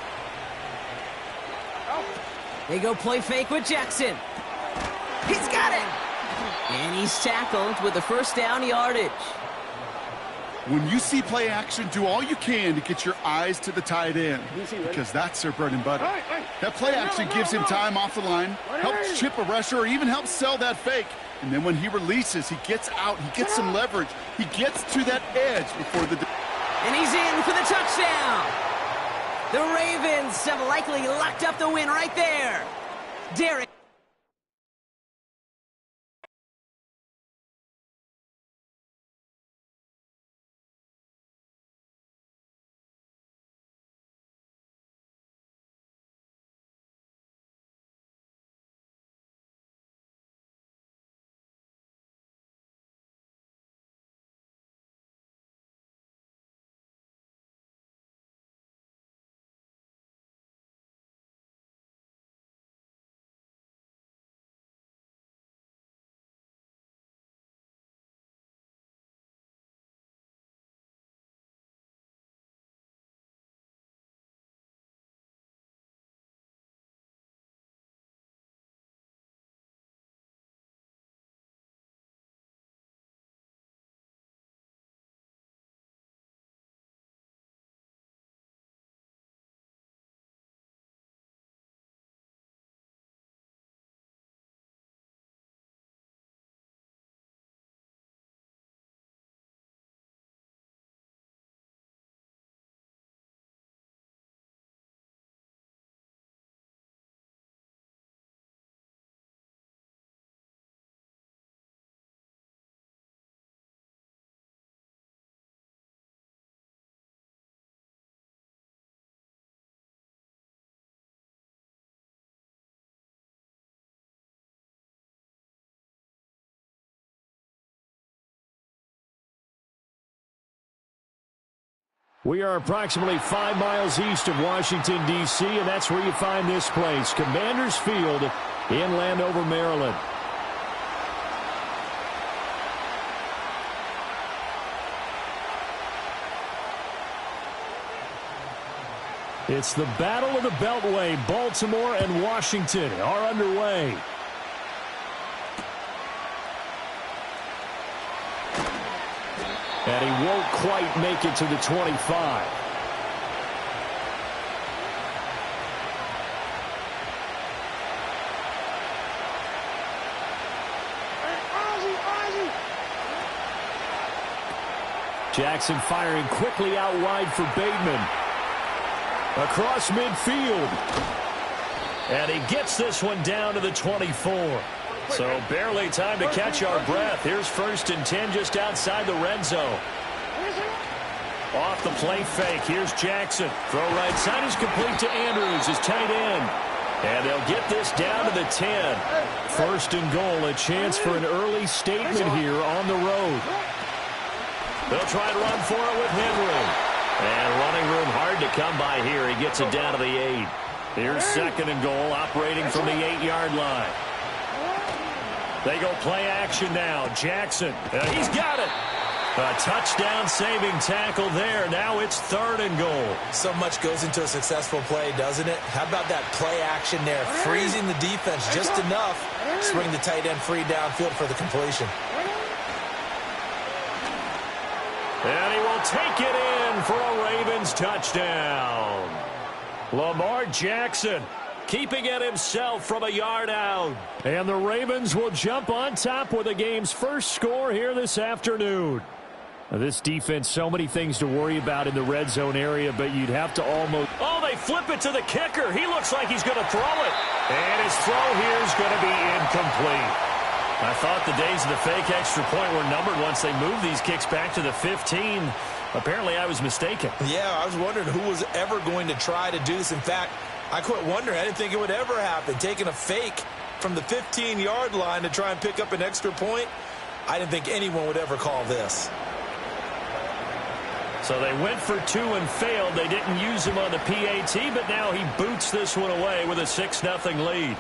They go play fake with Jackson. He's got it. And he's tackled with the 1st down yardage. When you see play action, do all you can to get your eyes to the tight end, because that's their bread and butter. That play action gives him time off the line, helps chip a rusher, or even helps sell that fake. And then when he releases, he gets out, he gets some leverage. He gets to that edge before the... And he's in for the touchdown. The Ravens have likely locked up the win right there. Derek. We are approximately 5 miles east of Washington, D.C., and that's where you find this place, Commanders Field in Landover, Maryland. It's the Battle of the Beltway. Baltimore and Washington are underway. And he won't quite make it to the 25. Jackson firing quickly out wide for Bateman. Across midfield. And he gets this one down to the 24. So barely time to catch our breath. Here's 1st and 10 just outside the red zone. Off the play fake. Here's Jackson. Throw right side is complete to Andrews, his tight end. And they'll get this down to the 10. 1st and goal, a chance for an early statement here on the road. They'll try to run for it with Henry. And running room hard to come by here. He gets it down to the 8. Here's 2nd and goal, operating from the 8-yard line. They go play action now. Jackson, he's got it. A touchdown-saving tackle there. Now it's 3rd and goal. So much goes into a successful play, doesn't it? How about that play action there? Freezing the defense just enough to bring the tight end free downfield for the completion. And he will take it in for a Ravens touchdown. Lamar Jackson keeping it himself from a yard out. And the Ravens will jump on top with the game's first score here this afternoon. Now, this defense, so many things to worry about in the red zone area, but you'd have to almost... Oh, they flip it to the kicker. He looks like he's going to throw it. And his throw here is going to be incomplete. I thought the days of the fake extra point were numbered once they moved these kicks back to the 15. Apparently, I was mistaken. Yeah, I was wondering who was ever going to try to do this. In fact, I quit wondering. I didn't think it would ever happen. Taking a fake from the 15-yard line to try and pick up an extra point, I didn't think anyone would ever call this. So they went for 2 and failed. They didn't use him on the PAT, but now he boots this one away with a 6-0 lead.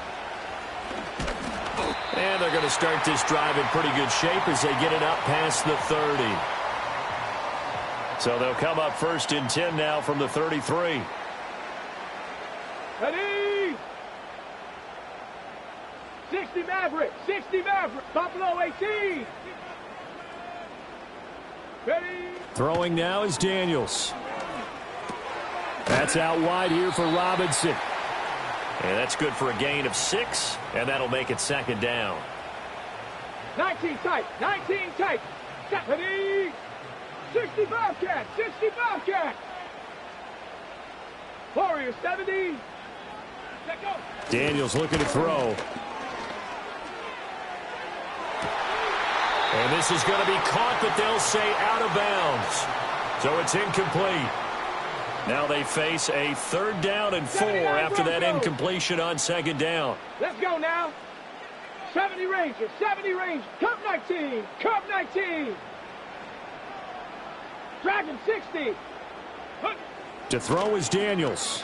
And they're going to start this drive in pretty good shape as they get it up past the 30. So they'll come up 1st and 10 now from the 33. Ready? 60 Maverick, 60 Maverick, Buffalo 18. Ready? Throwing now is Daniels. That's out wide here for Robinson. And that's good for a gain of 6, and that'll make it 2nd down. 19 tight, 19 tight. Ready? 65 cat, 65 cat. Warriors 70. Let go. Daniels looking to throw. And this is going to be caught, but they'll say out of bounds. So it's incomplete. Now they face a 3rd down and 4 after that incompletion on 2nd down. Let's go now. 70 Rangers, 70 Rangers. Cup 19, Cup 19. Dragon 60. To throw is Daniels.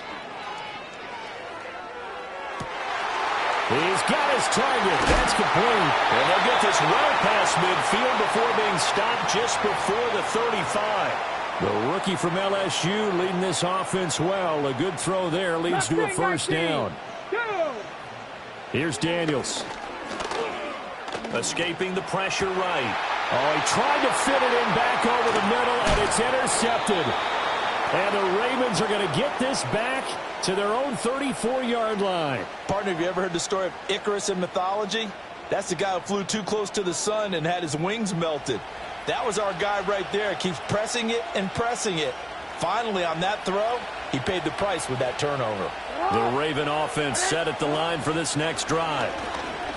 He's got his target. That's complete. And they'll get this well past midfield before being stopped just before the 35. The rookie from LSU leading this offense well. A good throw there leads to a 1st down. Here's Daniels. Escaping the pressure right. Oh, he tried to fit it in back over the middle, and it's intercepted. And the Ravens are going to get this back to their own 34-yard line. Partner, have you ever heard the story of Icarus in mythology? That's the guy who flew too close to the sun and had his wings melted. That was our guy right there. Keeps pressing it and pressing it. Finally, on that throw, he paid the price with that turnover. The Raven offense set at the line for this next drive.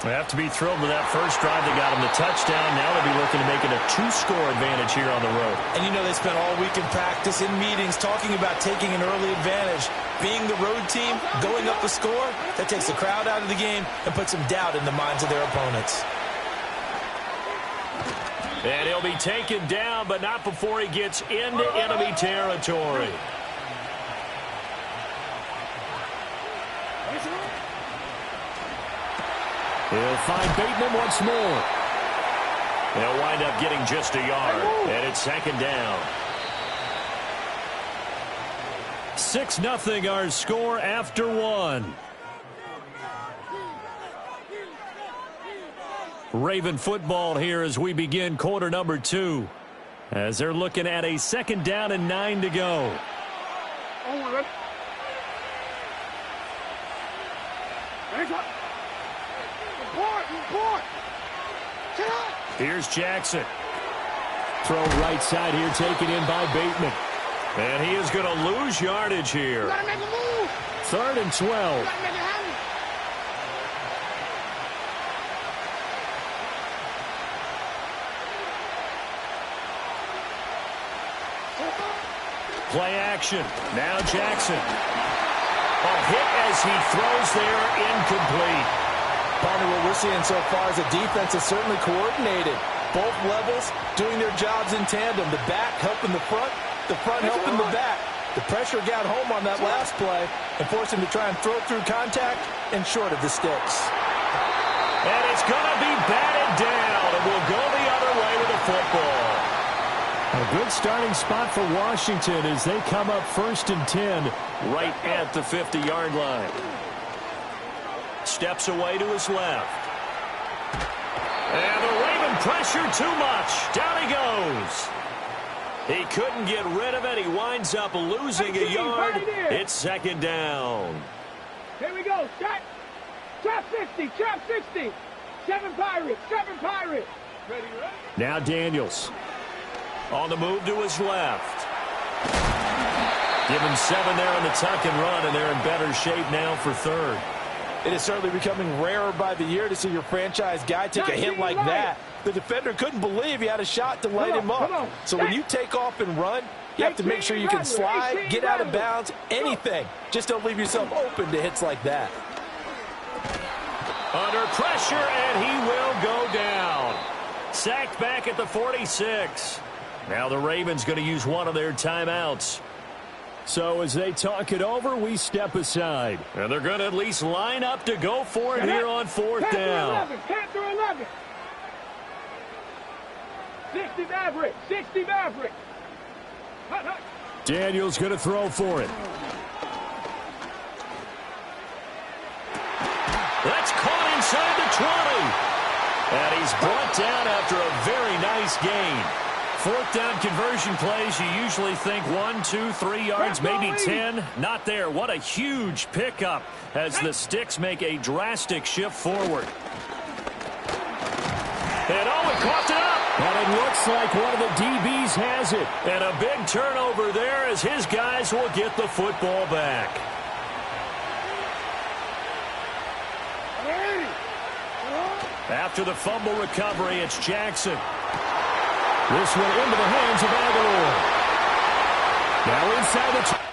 They have to be thrilled with that first drive. They got them the touchdown. Now they'll be looking to make it a 2-score advantage here on the road. And you know, they spent all week in practice, in meetings, talking about taking an early advantage. Being the road team, going up a score, that takes the crowd out of the game and puts some doubt in the minds of their opponents. And he'll be taken down, but not before he gets into enemy territory. He'll find Bateman once more. They'll wind up getting just a yard, and it's 2nd down. 6-0 our score after one. Raven football here as we begin quarter number 2. As they're looking at a 2nd down and 9 to go. Here's Jackson. Throw right side here taken in by Bateman. And he is going to lose yardage here. 3rd and 12. Play action. Now Jackson. A hit as he throws there, incomplete. Partner, what we're seeing so far is the defense is certainly coordinated. Both levels doing their jobs in tandem. The back helping the front helping the back. The pressure got home on that last play and forced him to try and throw through contact and short of the sticks. And it's going to be batted down, and we'll go the other way with the football. A good starting spot for Washington as they come up 1st and 10. Right at the 50-yard line. Steps away to his left. And the Raven pressure too much. Down he goes. He couldn't get rid of it. He winds up losing a yard. It's 2nd down. Here we go. Trap 60. Trap 60. 7 Pirates. 7 Pirates. Ready, right? Now Daniels. On the move to his left. Give him 7 there on the tuck and run, and they're in better shape now for 3rd. It is certainly becoming rarer by the year to see your franchise guy take a hit like that. The defender couldn't believe he had a shot to light him up. So when you take off and run, you have to make sure you can slide, get out of bounds, anything. Just don't leave yourself open to hits like that. Under pressure, and he will go down. Sacked back at the 46. Now the Ravens going to use one of their timeouts. So as they talk it over, we step aside. And they're going to at least line up to go for it here on 4th down. 11. 60 Maverick. 60 Maverick. Daniels going to throw for it. That's caught inside the 20. And he's brought down after a very nice gain. 4th down conversion plays, you usually think 1, 2, 3 yards, maybe 10. Not there. What a huge pickup as the Sticks make a drastic shift forward. And he caught it up. And it looks like one of the DBs has it. And a big turnover there as his guys will get the football back. After the fumble recovery, it's Jackson. This one into the hands of Aguilar. Now inside the...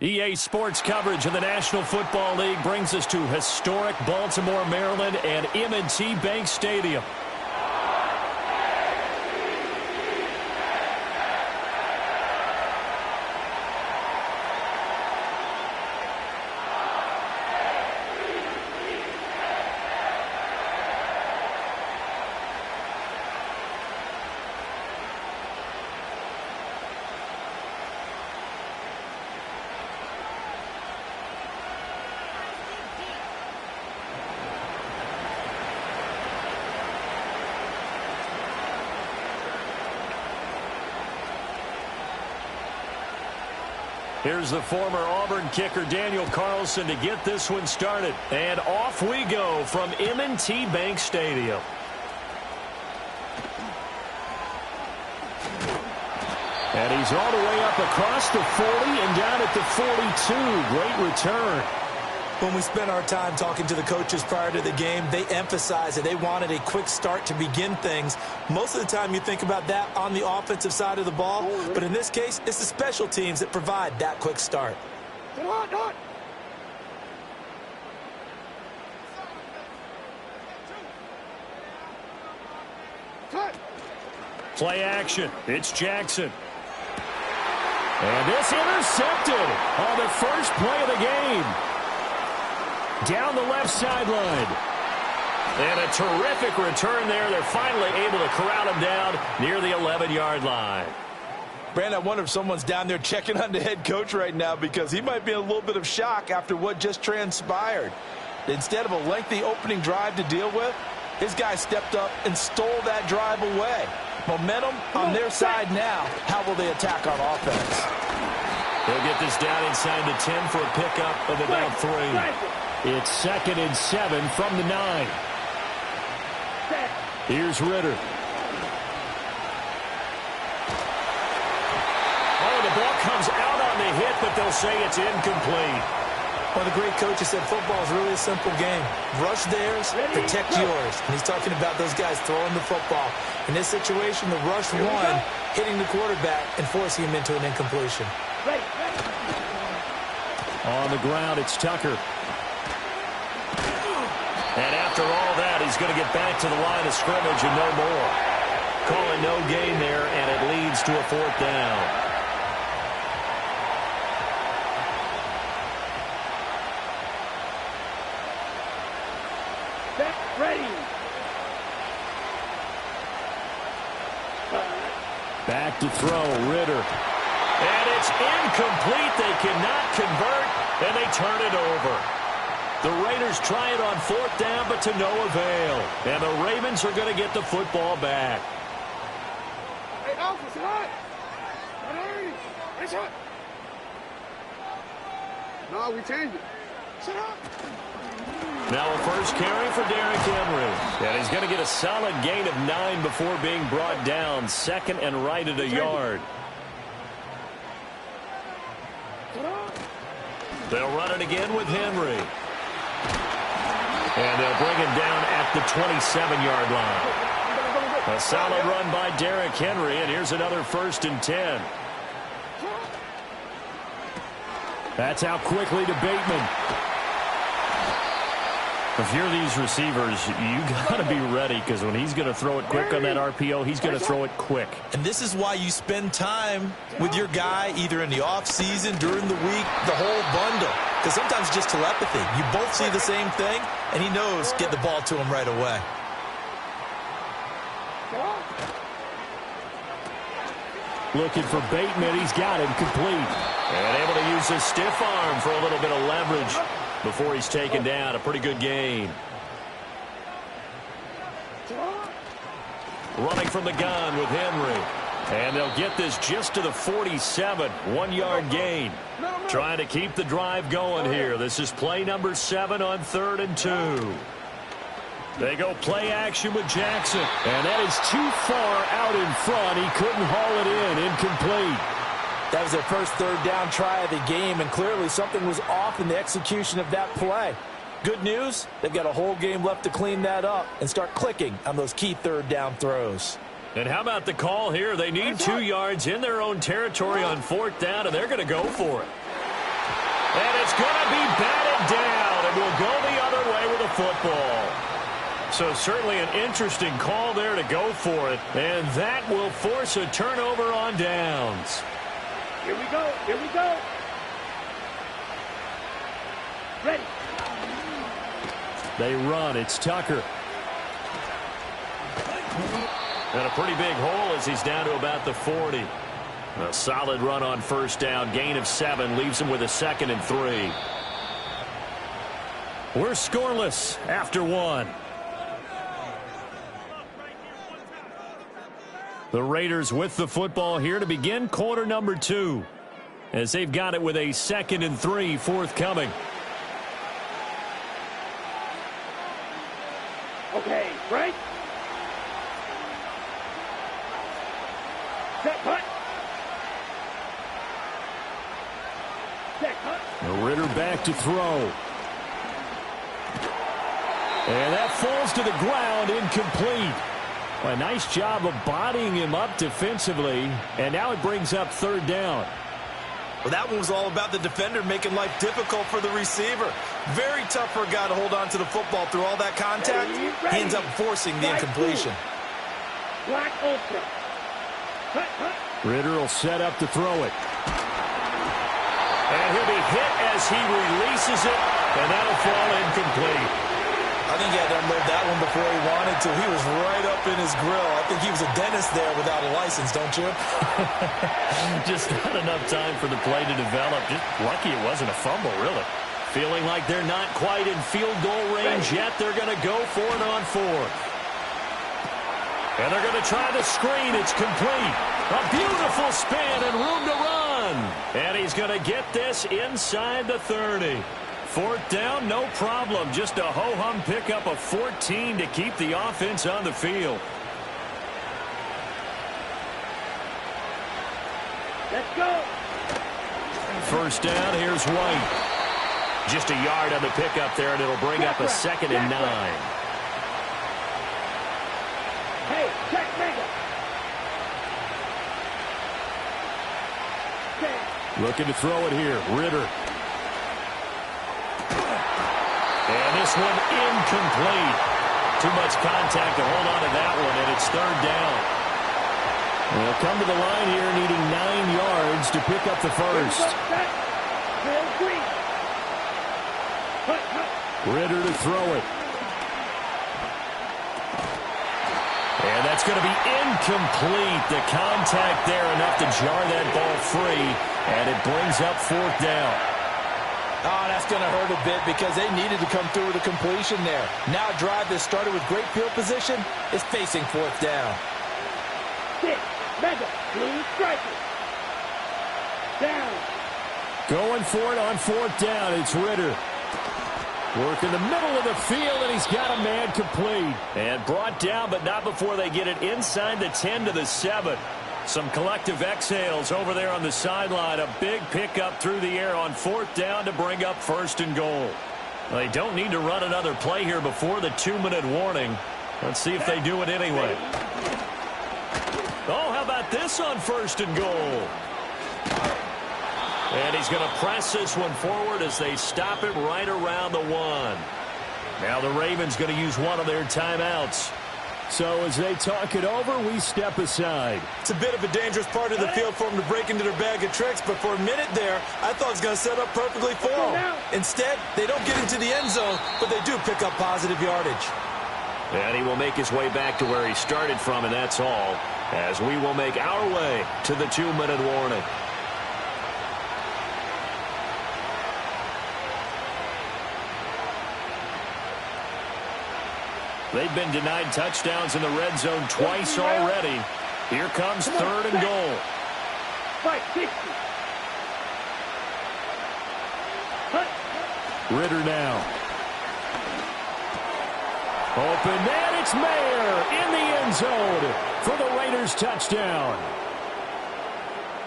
EA Sports coverage of the National Football League brings us to historic Baltimore, Maryland, and M&T Bank Stadium. Here's the former Auburn kicker Daniel Carlson to get this one started. And off we go from M&T Bank Stadium. And he's all the way up across the 40 and down at the 42. Great return. When we spent our time talking to the coaches prior to the game, they emphasized that they wanted a quick start to begin things. Most of the time you think about that on the offensive side of the ball, but in this case, it's the special teams that provide that quick start. Play action. It's Jackson. And this intercepted on the first play of the game. Down the left sideline. And a terrific return there. They're finally able to corral him down near the 11-yard line. Brandon, I wonder if someone's down there checking on the head coach right now because he might be in a little bit of shock after what just transpired. Instead of a lengthy opening drive to deal with, his guy stepped up and stole that drive away. Momentum on their side now. How will they attack on offense? They'll get this down inside the 10 for a pickup of about 3. It's 2nd and 7 from the 9. Here's Ritter. Oh, the ball comes out on the hit, but they'll say it's incomplete. One of the great coaches said football is really a simple game. Rush theirs, protect yours. And he's talking about those guys throwing the football. In this situation, the rush one, hitting the quarterback and forcing him into an incompletion. On the ground, it's Tucker. And after all that, he's going to get back to the line of scrimmage and no more. Calling no gain there, and it leads to a 4th down. Ready. Back to throw, Ritter. And it's incomplete. They cannot convert, and they turn it over. The Raiders try it on 4th down, but to no avail. And the Ravens are going to get the football back. Hey, Alpha, sit hot. It's hot. No, we changed it. Sit hot. Now a first carry for Derrick Henry. And he's going to get a solid gain of 9 before being brought down. 2nd and right at a yard. They'll run it again with Henry. And they'll bring him down at the 27-yard line. A solid run by Derrick Henry, and here's another 1st and 10. That's out quickly to Bateman. If you're these receivers, you got to be ready because when he's going to throw it quick on that RPO, he's going to throw it quick. And this is why you spend time with your guy either in the offseason, during the week, the whole bundle. Because sometimes it's just telepathy. You both see the same thing, and he knows get the ball to him right away. Looking for Bateman. He's got him complete. And able to use his stiff arm for a little bit of leverage before he's taken down. A pretty good gain. Running from the gun with Henry. And they'll get this just to the 47. 1-yard gain. Trying to keep the drive going here. This is play number 7 on 3rd and 2. They go play action with Jackson. And that is too far out in front. He couldn't haul it in. Incomplete. That was their first 3rd down try of the game, and clearly something was off in the execution of that play. Good news, they've got a whole game left to clean that up and start clicking on those key 3rd down throws. And how about the call here? They need 2 yards in their own territory on 4th down, and they're going to go for it. And it's going to be batted down, and we'll go the other way with the football. So certainly an interesting call there to go for it, and that will force a turnover on downs. Here we go. Here we go. Ready. They run. It's Tucker. And a pretty big hole as he's down to about the 40. A solid run on 1st down. Gain of 7 leaves him with a 2nd and 3. We're scoreless after 1. The Raiders with the football here to begin quarter number 2. as they've got it with a 2nd and 3 forthcoming. Okay, right? Set punt. Set punt. Ritter back to throw. And that falls to the ground, incomplete. A nice job of bodying him up defensively, and now it brings up 3rd down. Well, that one was all about the defender making life difficult for the receiver. Very tough for a guy to hold on to the football through all that contact. He ends up forcing the incompletion. Black ultra. Ritter will set up to throw it. And he'll be hit as he releases it, and that'll fall incomplete. I think he had to unload that one before he wanted to. He was right up in his grill. I think he was a dentist there without a license, don't you? Just not enough time for the play to develop. Just lucky it wasn't a fumble, really. Feeling like they're not quite in field goal range yet. They're going to go for it on 4th. And they're going to try the screen. It's complete. A beautiful spin and room to run. And he's going to get this inside the 30. 4th down, no problem. Just a ho-hum pickup of 14 to keep the offense on the field. Let's go. 1st down, here's White. Just a yard on the pickup there, and it'll bring up a 2nd and 9. Hey, check mega. Looking to throw it here. Ritter. And this one incomplete. Too much contact to hold on to that one, and it's 3rd down. They'll come to the line here needing 9 yards to pick up the 1st. Ritter to throw it. And that's going to be incomplete. The contact there enough to jar that ball free, and it brings up 4th down. Oh, that's going to hurt a bit because they needed to come through with a completion there. Now a drive that started with great field position is facing 4th down. 6, mega, blue striker. Down. Going for it on 4th down. It's Ritter. Work in the middle of the field, and he's got a man complete. And brought down, but not before they get it inside the 10 to the 7. Some collective exhales over there on the sideline. A big pickup through the air on 4th down to bring up 1st and goal. They don't need to run another play here before the 2-minute warning. Let's see if they do it anyway. Oh, how about this on 1st and goal? And he's going to press this one forward as they stop it right around the 1. Now the Ravens going to use one of their timeouts. So as they talk it over, we step aside. It's a bit of a dangerous part of the field for them to break into their bag of tricks, but for a minute there, I thought it was going to set up perfectly for them. Instead, they don't get into the end zone, but they do pick up positive yardage. And he will make his way back to where he started from, and that's all, as we will make our way to the 2-minute warning. They've been denied touchdowns in the red zone twice already. Here comes 3rd and goal. 560. Ritter now. Open, and it's Mayer in the end zone for the Raiders touchdown.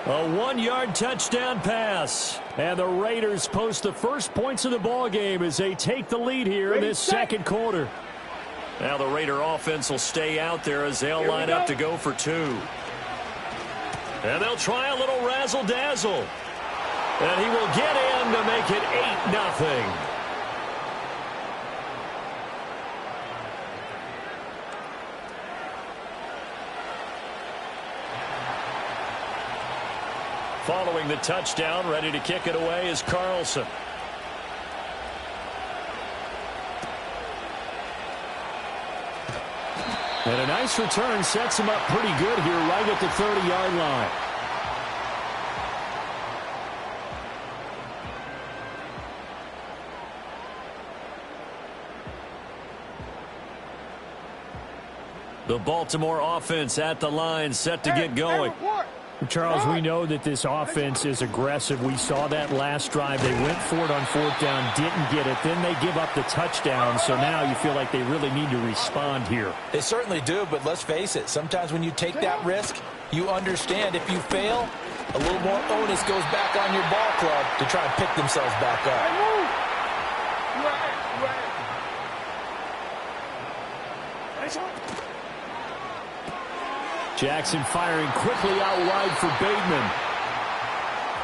A 1-yard touchdown pass. And the Raiders post the first points of the ball game as they take the lead here in this 2nd quarter. Now the Raider offense will stay out there as they'll line up to go for 2. And they'll try a little razzle-dazzle. And he will get in to make it 8-0. Following the touchdown, ready to kick it away is Carlson. And a nice return sets him up pretty good here right at the 30-yard line. The Baltimore offense at the line set to get going. Charles, we know that this offense is aggressive. We saw that last drive. They went for it on 4th down, didn't get it. Then they give up the touchdown. So now you feel like they really need to respond here. They certainly do, but let's face it. Sometimes when you take that risk, you understand if you fail, a little more onus goes back on your ball club to try and pick themselves back up. Jackson firing quickly out wide for Bateman.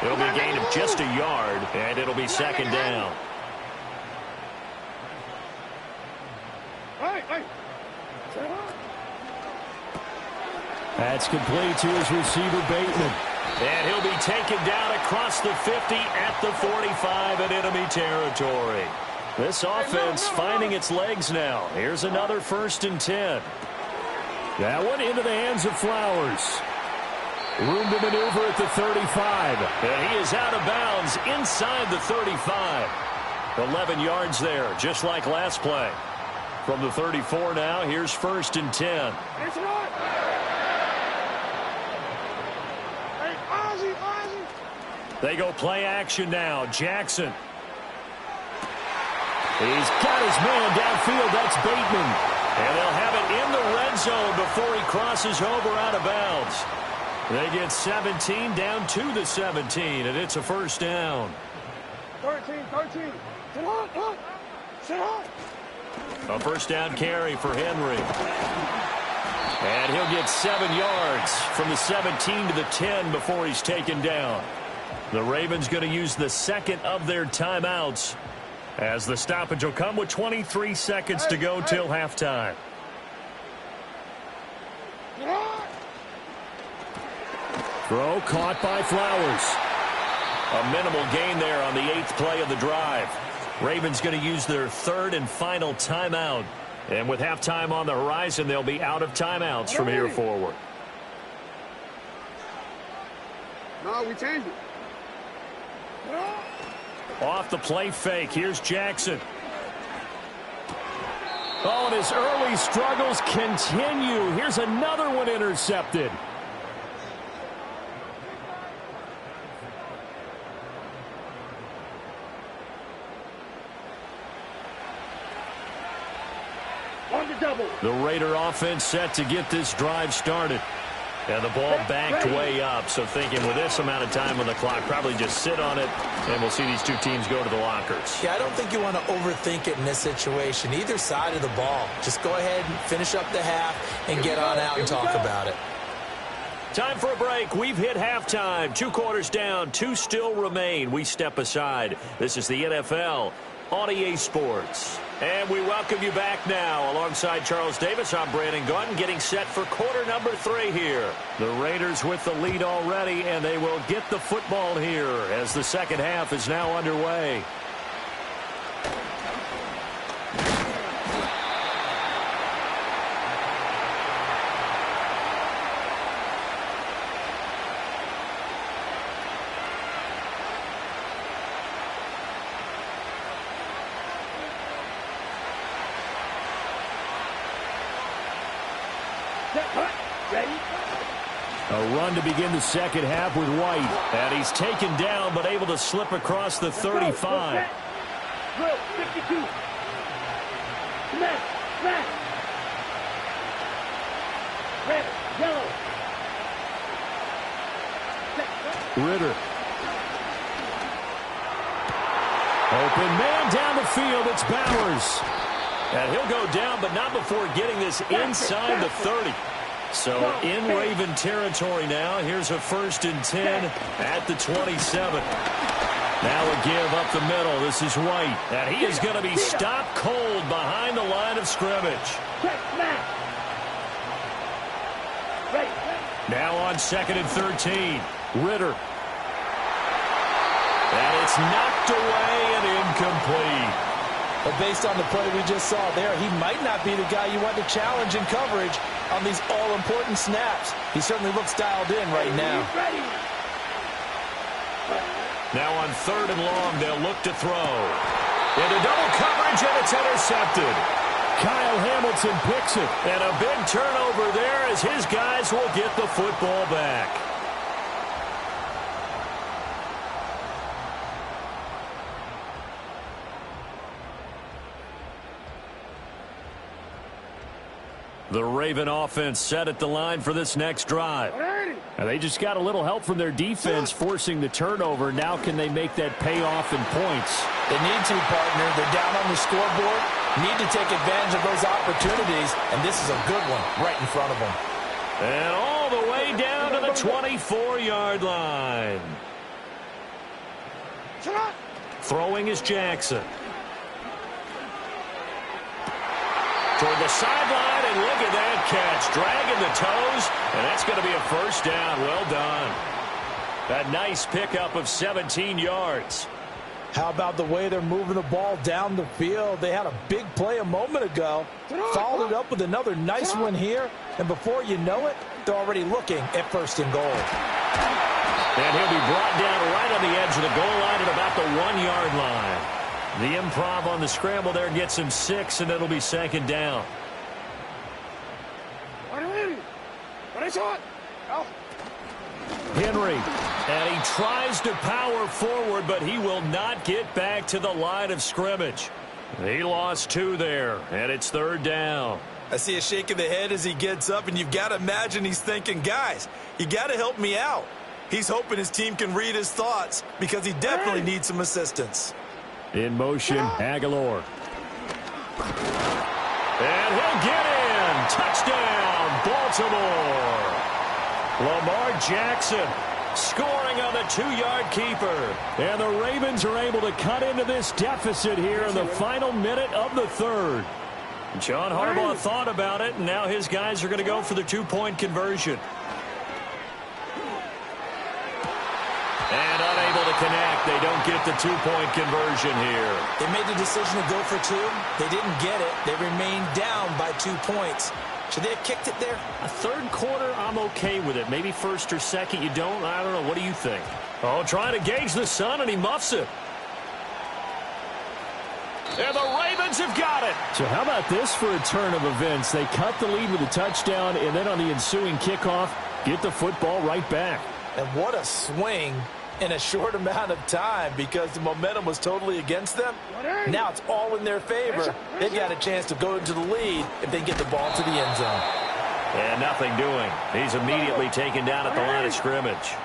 It'll be a gain of just a yard, and it'll be 2nd down. That's complete to his receiver, Bateman. And he'll be taken down across the 50 at the 45 in enemy territory. This offense finding its legs now. Here's another 1st and 10. That one into the hands of Flowers. Room to maneuver at the 35. And he is out of bounds inside the 35. 11 yards there, just like last play. From the 34 now, here's 1st and 10. They go play action now. Jackson. He's got his man downfield. That's Bateman. And they'll have it in the red zone before he crosses over out of bounds. They get 17 down to the 17, and it's a 1st down. 13. Sit on. Sit on. A 1st down carry for Henry. And he'll get 7 yards from the 17 to the 10 before he's taken down. The Ravens going to use the 2nd of their timeouts, as the stoppage will come with 23 seconds to go till halftime. Throw caught by Flowers. A minimal gain there on the 8th play of the drive. Ravens going to use their 3rd and final timeout. And with halftime on the horizon, they'll be out of timeouts from here forward. No, we changed it. Off the play fake, here's Jackson. Oh, and his early struggles continue. Here's another one intercepted. The Raider offense set to get this drive started. And the ball backed way up, so thinking with this amount of time on the clock, probably just sit on it, and we'll see these two teams go to the lockers. Yeah, I don't think you want to overthink it in this situation. Either side of the ball. Just go ahead and finish up the half and get on out and talk about it. Time for a break. We've hit halftime. 2 quarters down, 2 still remain. We step aside. This is the NFL on EA Sports. And we welcome you back now. Alongside Charles Davis, I'm Brandon Gaudin, getting set for quarter number 3 here. The Raiders with the lead already, and they will get the football here as the second half is now underway. A run to begin the second half with White. And he's taken down, but able to slip across the 35. Drill, 52. Smash, smash. Red, yellow. Ritter. Open man down the field. It's Bowers. And he'll go down, but not before getting this inside the 30. So in Raven territory now. Here's a 1st and 10 at the 27. Now a give up the middle. This is White. And he is going to be stopped cold behind the line of scrimmage. Now on 2nd and 13. Ritter. And it's knocked away and incomplete. But based on the play we just saw there, he might not be the guy you want to challenge in coverage on these all-important snaps. He certainly looks dialed in right now. Now on 3rd and long, they'll look to throw. Into double coverage, and it's intercepted. Kyle Hamilton picks it. And a big turnover there as his guys will get the football back. The Raven offense set at the line for this next drive. And they just got a little help from their defense forcing the turnover. Now can they make that pay off in points? They need to, partner. They're down on the scoreboard. Need to take advantage of those opportunities, and this is a good one right in front of them. And all the way down to the 24-yard line. Throwing is Jackson. Toward the sideline, and look at that catch. Dragging the toes, and that's going to be a first down. Well done. A nice pickup of 17 yards. How about the way they're moving the ball down the field? They had a big play a moment ago. Followed it up with another nice one here. And before you know it, they're already looking at first and goal. And he'll be brought down right on the edge of the goal line at about the 1-yard line. The improv on the scramble there gets him 6, and it'll be second down. Henry, and he tries to power forward, but he will not get back to the line of scrimmage. He lost 2 there, and it's third down. I see a shake of the head as he gets up, and you've got to imagine he's thinking, guys, you got to help me out. He's hoping his team can read his thoughts because he definitely needs some assistance. In motion, Aguilar. And he'll get in. Touchdown, Baltimore. Lamar Jackson scoring on the 2-yard keeper. And the Ravens are able to cut into this deficit here in the final minute of the third. John Harbaugh thought about it, and now his guys are going to go for the 2-point conversion. And unable to connect. They don't get the 2-point conversion here. They made the decision to go for 2. They didn't get it. They remained down by 2 points. Should they have kicked it there? A third quarter, I'm okay with it. Maybe first or second, you don't. I don't know. What do you think? Oh, trying to gauge the sun, and he muffs it. And the Ravens have got it. So how about this for a turn of events? They cut the lead with a touchdown, and then on the ensuing kickoff, get the football right back. And what a swing in a short amount of time because the momentum was totally against them. Now it's all in their favor. They've got a chance to go into the lead if they get the ball to the end zone. And nothing doing. He's immediately taken down at the line of scrimmage.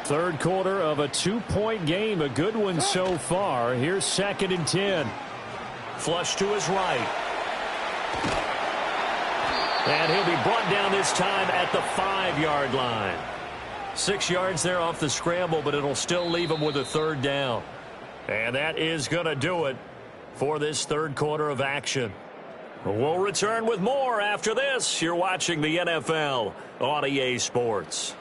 Third quarter of a 2-point game. A good one so far. Here's 2nd and 10. Flush to his right. And he'll be brought down this time at the 5-yard line. 6 yards there off the scramble, but it'll still leave him with a third down. And that is going to do it for this third quarter of action. We'll return with more after this. You're watching the NFL on EA Sports.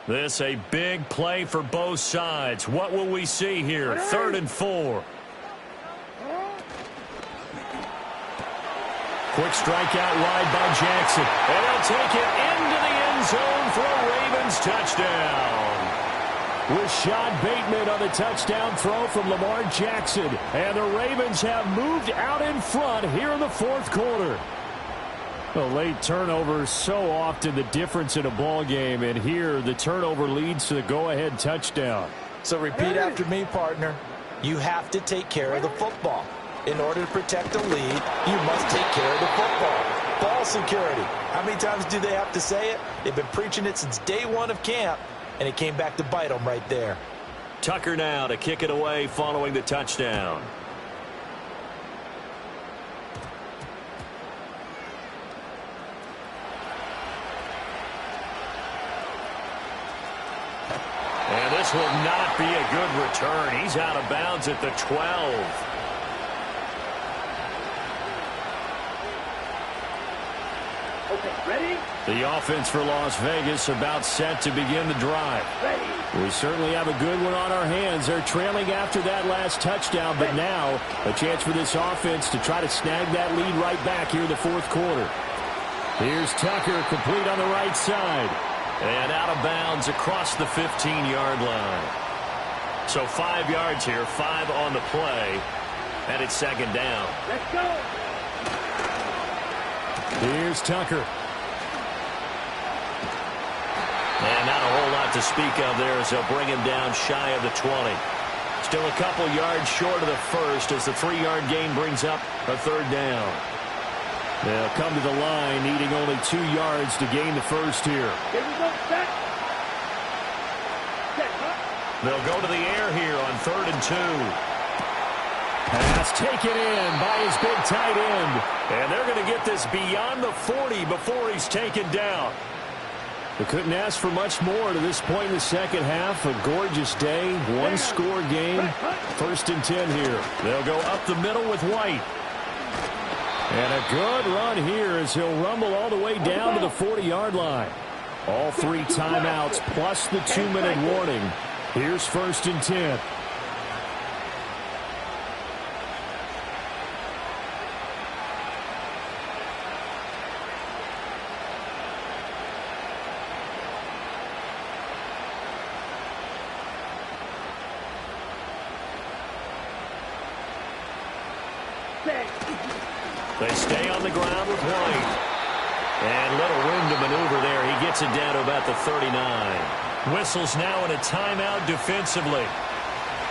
This a big play for both sides. What will we see here? 3rd and 4. Quick strike out wide by Jackson. And he'll take it into the end zone for a Ravens touchdown. Rashad Bateman on the touchdown throw from Lamar Jackson. And the Ravens have moved out in front here in the fourth quarter. A late turnover, so often the difference in a ball game. And here the turnover leads to the go-ahead touchdown. So repeat after me, partner. You have to take care of the football. In order to protect the lead, you must take care of the football. Ball security. How many times do they have to say it? They've been preaching it since day 1 of camp, and it came back to bite them right there. Tucker now to kick it away following the touchdown. And this will not be a good return. He's out of bounds at the 12. Ready? The offense for Las Vegas about set to begin the drive. We certainly have a good one on our hands. They're trailing after that last touchdown, but now a chance for this offense to try to snag that lead right back here in the fourth quarter. Here's Tucker, complete on the right side. And out of bounds across the 15-yard line. So 5 yards here, 5 on the play, and it's second down. Let's go. Here's Tucker. And not a whole lot to speak of there as they'll bring him down shy of the 20. Still a couple yards short of the first as the 3-yard gain brings up a third down. They'll come to the line needing only 2 yards to gain the first here. Here we go, set. They'll go to the air here on 3rd and 2. Pass taken in by his big tight end. And they're going to get this beyond the 40 before he's taken down. They couldn't ask for much more to this point in the second half. A gorgeous day, one-score game. 1st and 10 here. They'll go up the middle with White. And a good run here as he'll rumble all the way down to the 40-yard line. All 3 timeouts plus the 2-minute warning. Here's 1st and 10. They stay on the ground with White. And little room to maneuver there. He gets it down to about the 39. Whistles now in a timeout defensively.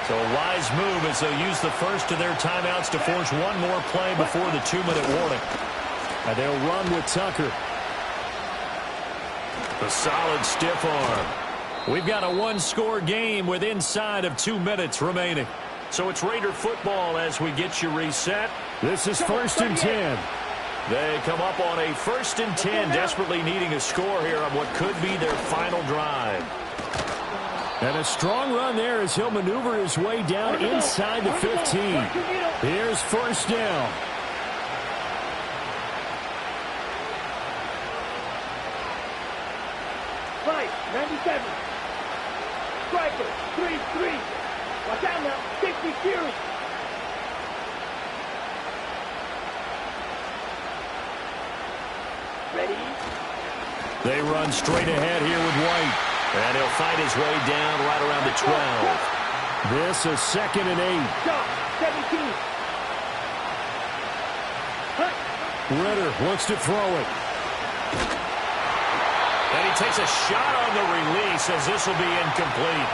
So a wise move as they'll use the first of their timeouts to force one more play before the 2-minute warning. And they'll run with Tucker. The solid stiff arm. We've got a one-score game with inside of 2 minutes remaining. So it's Raider football as we get you reset. This is 1st and 10. They come up on a 1st and 10, desperately needing a score here on what could be their final drive. And a strong run there as he'll maneuver his way down inside the 15. Here's 1st down. Right, 97. Striker, 3-3. Watch out now, 60 Fury. Ready? They run straight ahead here with White. And he'll fight his way down right around the 12. This is 2nd and 8. Stop, 17. Ritter wants to throw it. And he takes a shot on the release as this will be incomplete.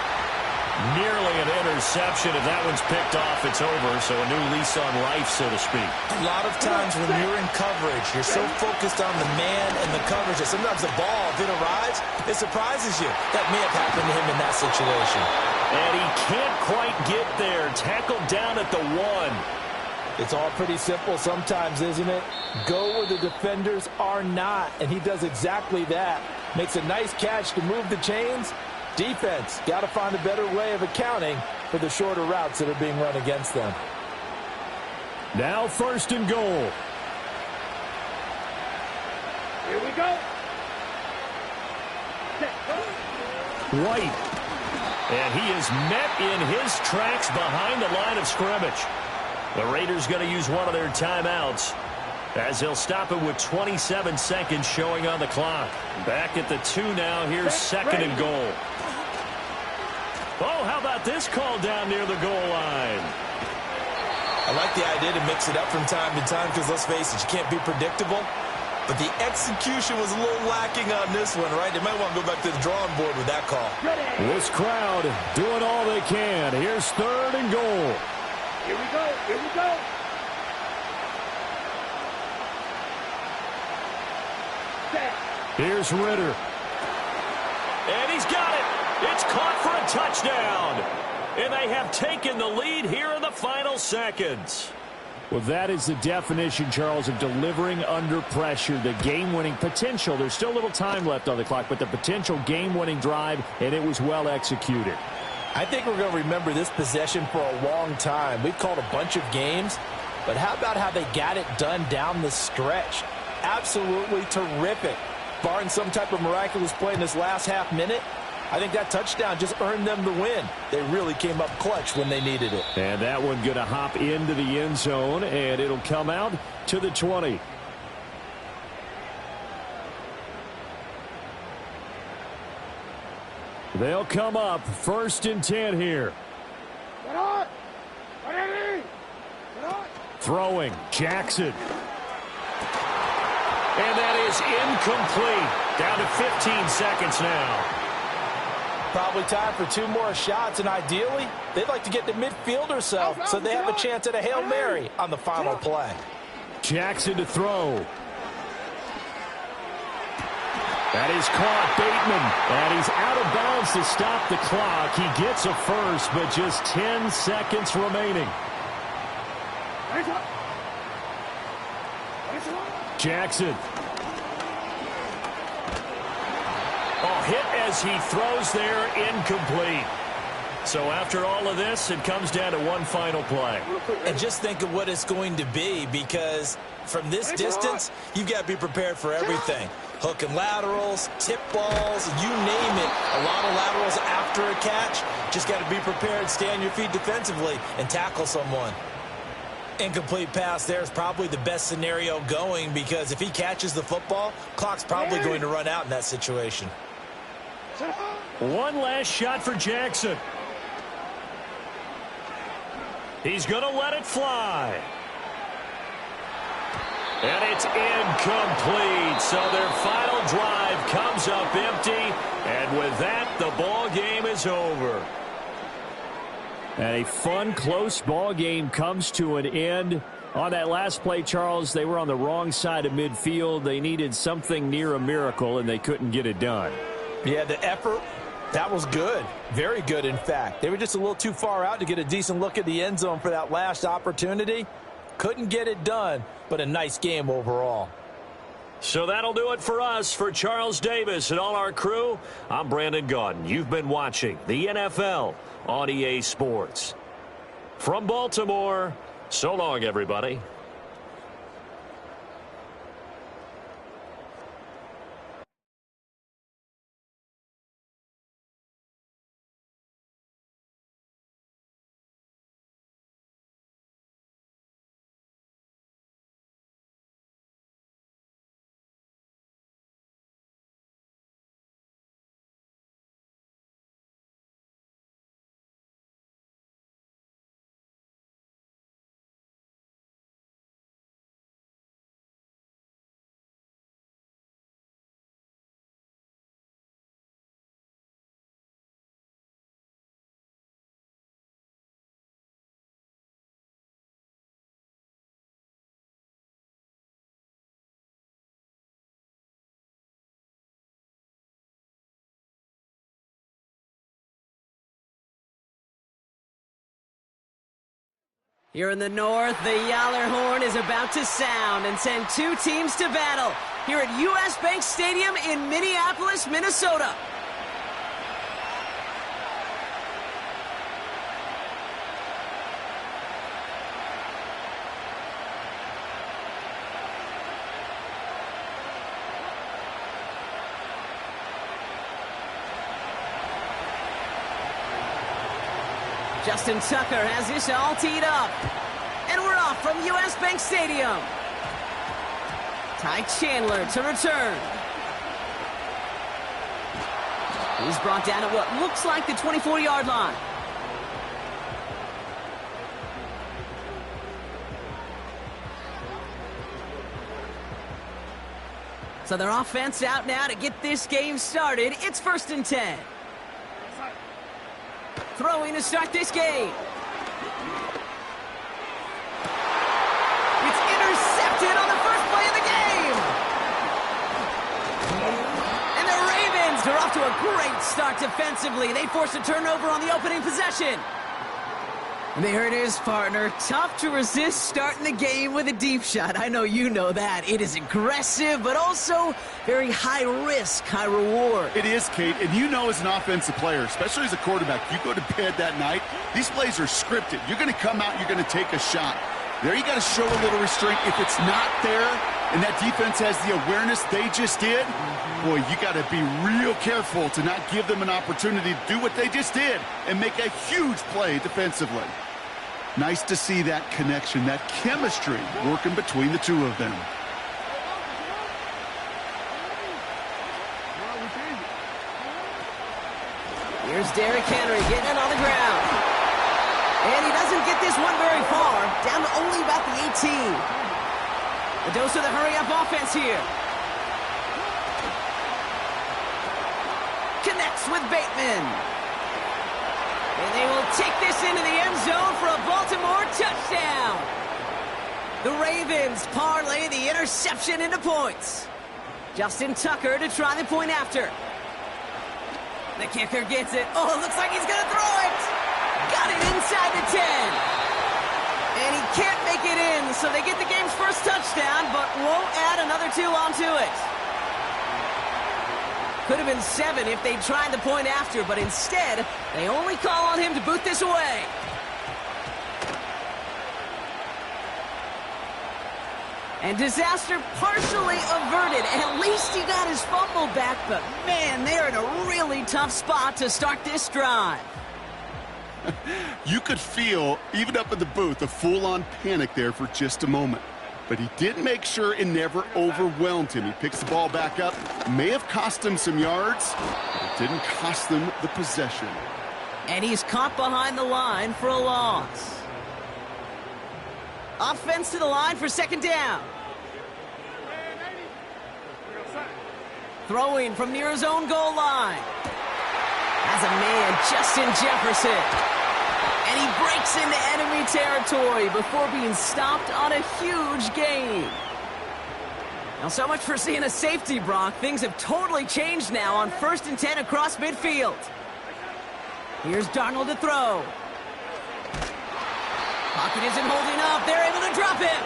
Nearly an interception. If that one's picked off, it's over. So a new lease on life, so to speak. A lot of times when you're in coverage, you're so focused on the man and the coverage that sometimes the ball, if it arrives, it surprises you. That may have happened to him in that situation. And he can't quite get there. Tackled down at the 1. It's all pretty simple sometimes, isn't it? Go where the defenders are not, and he does exactly that. Makes a nice catch to move the chains. Defense, got to find a better way of accounting for the shorter routes that are being run against them. Now 1st and goal. Here we go. White. And he is met in his tracks behind the line of scrimmage. The Raiders going to use one of their timeouts as they'll stop it with 27 seconds showing on the clock. Back at the 2 now. Here's 2nd and goal. Oh, how about this call down near the goal line? I like the idea to mix it up from time to time because, let's face it, you can't be predictable. But the execution was a little lacking on this one, right? They might want to go back to the drawing board with that call. This crowd doing all they can. Here's 3rd and goal. Here we go. Here we go. Here's Ritter. And he's got it. It's caught for a touchdown. And they have taken the lead here in the final seconds. Well, that is the definition, Charles, of delivering under pressure. The game-winning potential. There's still a little time left on the clock, but the potential game-winning drive, and it was well executed. I think we're going to remember this possession for a long time. We've called a bunch of games, but how about how they got it done down the stretch? Absolutely terrific. Barring some type of miraculous play in this last half minute, I think that touchdown just earned them the win. They really came up clutch when they needed it. And that one going to hop into the end zone, and it'll come out to the 20. They'll come up 1st and 10 here. Throwing, Jackson. And that is incomplete. Down to 15 seconds now. Probably time for 2 more shots, and ideally, they'd like to get to midfield or so they have a chance at a Hail Mary on the final play. Jackson to throw. That is caught, Bateman, and he's out of bounds to stop the clock. He gets a first, but just 10 seconds remaining. Jackson. Oh, hit as he throws there, incomplete. So after all of this, it comes down to one final play. And just think of what it's going to be, because from this distance, you've got to be prepared for everything. Hook and laterals, tip balls, you name it. A lot of laterals after a catch. Just got to be prepared, stay on your feet defensively, and tackle someone. Incomplete pass there is probably the best scenario going, because if he catches the football, clock's probably going to run out in that situation. One last shot for Jackson. He's going to let it fly. And it's incomplete. So their final drive comes up empty. And with that, the ball game is over. And a fun, close ball game comes to an end. On that last play, Charles, they were on the wrong side of midfield. They needed something near a miracle, and they couldn't get it done. Yeah, the effort, that was good. Very good, in fact. They were just a little too far out to get a decent look at the end zone for that last opportunity. Couldn't get it done, but a nice game overall. So that'll do it for us. For Charles Davis and all our crew, I'm Brandon Gaudin. You've been watching the NFL on EA Sports. From Baltimore, so long, everybody. Here in the north, the Yaller horn is about to sound and send 2 teams to battle here at U.S. Bank Stadium in Minneapolis, Minnesota. Justin Tucker has this all teed up. And we're off from U.S. Bank Stadium. Ty Chandler to return. He's brought down at what looks like the 24-yard line. So their offense out now to get this game started. It's 1st and 10. Throwing to start this game. It's intercepted on the first play of the game. And the Ravens are off to a great start defensively. They forced a turnover on the opening possession. And there it is, partner. Tough to resist starting the game with a deep shot. I know you know that. It is aggressive, but also very high risk, high reward. It is, Kate, and you know as an offensive player, especially as a quarterback, you go to bed that night, these plays are scripted. You're going to come out, you're going to take a shot. There you got to show a little restraint. If it's not there and that defense has the awareness they just did, boy, you got to be real careful to not give them an opportunity to do what they just did and make a huge play defensively. Nice to see that connection, that chemistry working between the two of them. Here's Derrick Henry getting it on the ground. And he doesn't get this one very far, down to only about the 18. A dose of the hurry-up offense here. Connects with Bateman. And they will take this into the end zone for a Baltimore touchdown. The Ravens parlay the interception into points. Justin Tucker to try the point after. The kicker gets it. Oh, it looks like he's going to throw it. Got it inside the 10. And he can't make it in, so they get the game's first touchdown, but won't add another 2 onto it. Could have been 7 if they tried the point after, but instead, they only call on him to boot this away. And disaster partially averted. At least he got his fumble back, but man, they're in a really tough spot to start this drive. You could feel, even up in the booth, a full-on panic there for just a moment. But he did make sure it never overwhelmed him. He picks the ball back up. May have cost him some yards, but it didn't cost them the possession. And he's caught behind the line for a loss. Offense to the line for second down. Throwing from near his own goal line. As a man, Justin Jefferson. And he breaks into enemy territory before being stopped on a huge gain. Now, so much for seeing a safety, Brock. Things have totally changed now on 1st and 10 across midfield. Here's Darnold to throw. Pocket isn't holding up. They're able to drop him.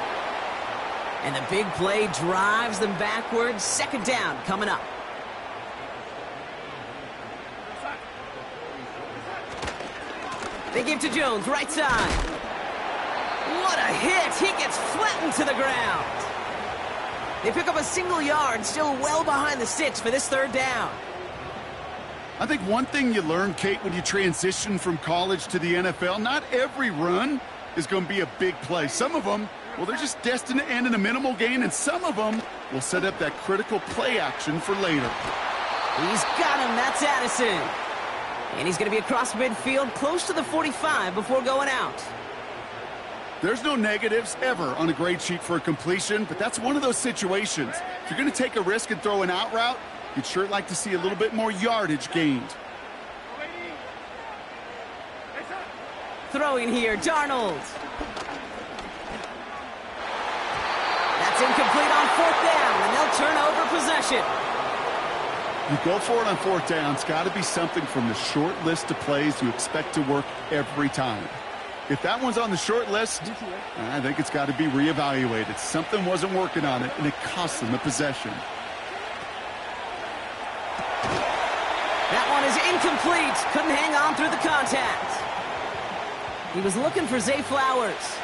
And the big play drives them backwards. Second down coming up. They give to Jones, right side. What a hit. He gets flattened to the ground. They pick up a single yard, still well behind the sticks for this third down. I think one thing you learn, Kate, when you transition from college to the NFL, not every run is going to be a big play. Some of them, well, they're just destined to end in a minimal gain, and some of them will set up that critical play action for later. He's got him. That's Addison. And he's going to be across midfield, close to the 45 before going out. There's no negatives ever on a grade sheet for a completion, but that's one of those situations. If you're going to take a risk and throw an out route, you'd sure like to see a little bit more yardage gained. Throwing here, Darnold. That's incomplete on 4th down, and they'll turn over possession. You go for it on 4th down. It's got to be something from the short list of plays you expect to work every time. If that one's on the short list, I think it's got to be reevaluated. Something wasn't working on it, and it cost them the possession. That one is incomplete. Couldn't hang on through the contact. He was looking for Zay Flowers.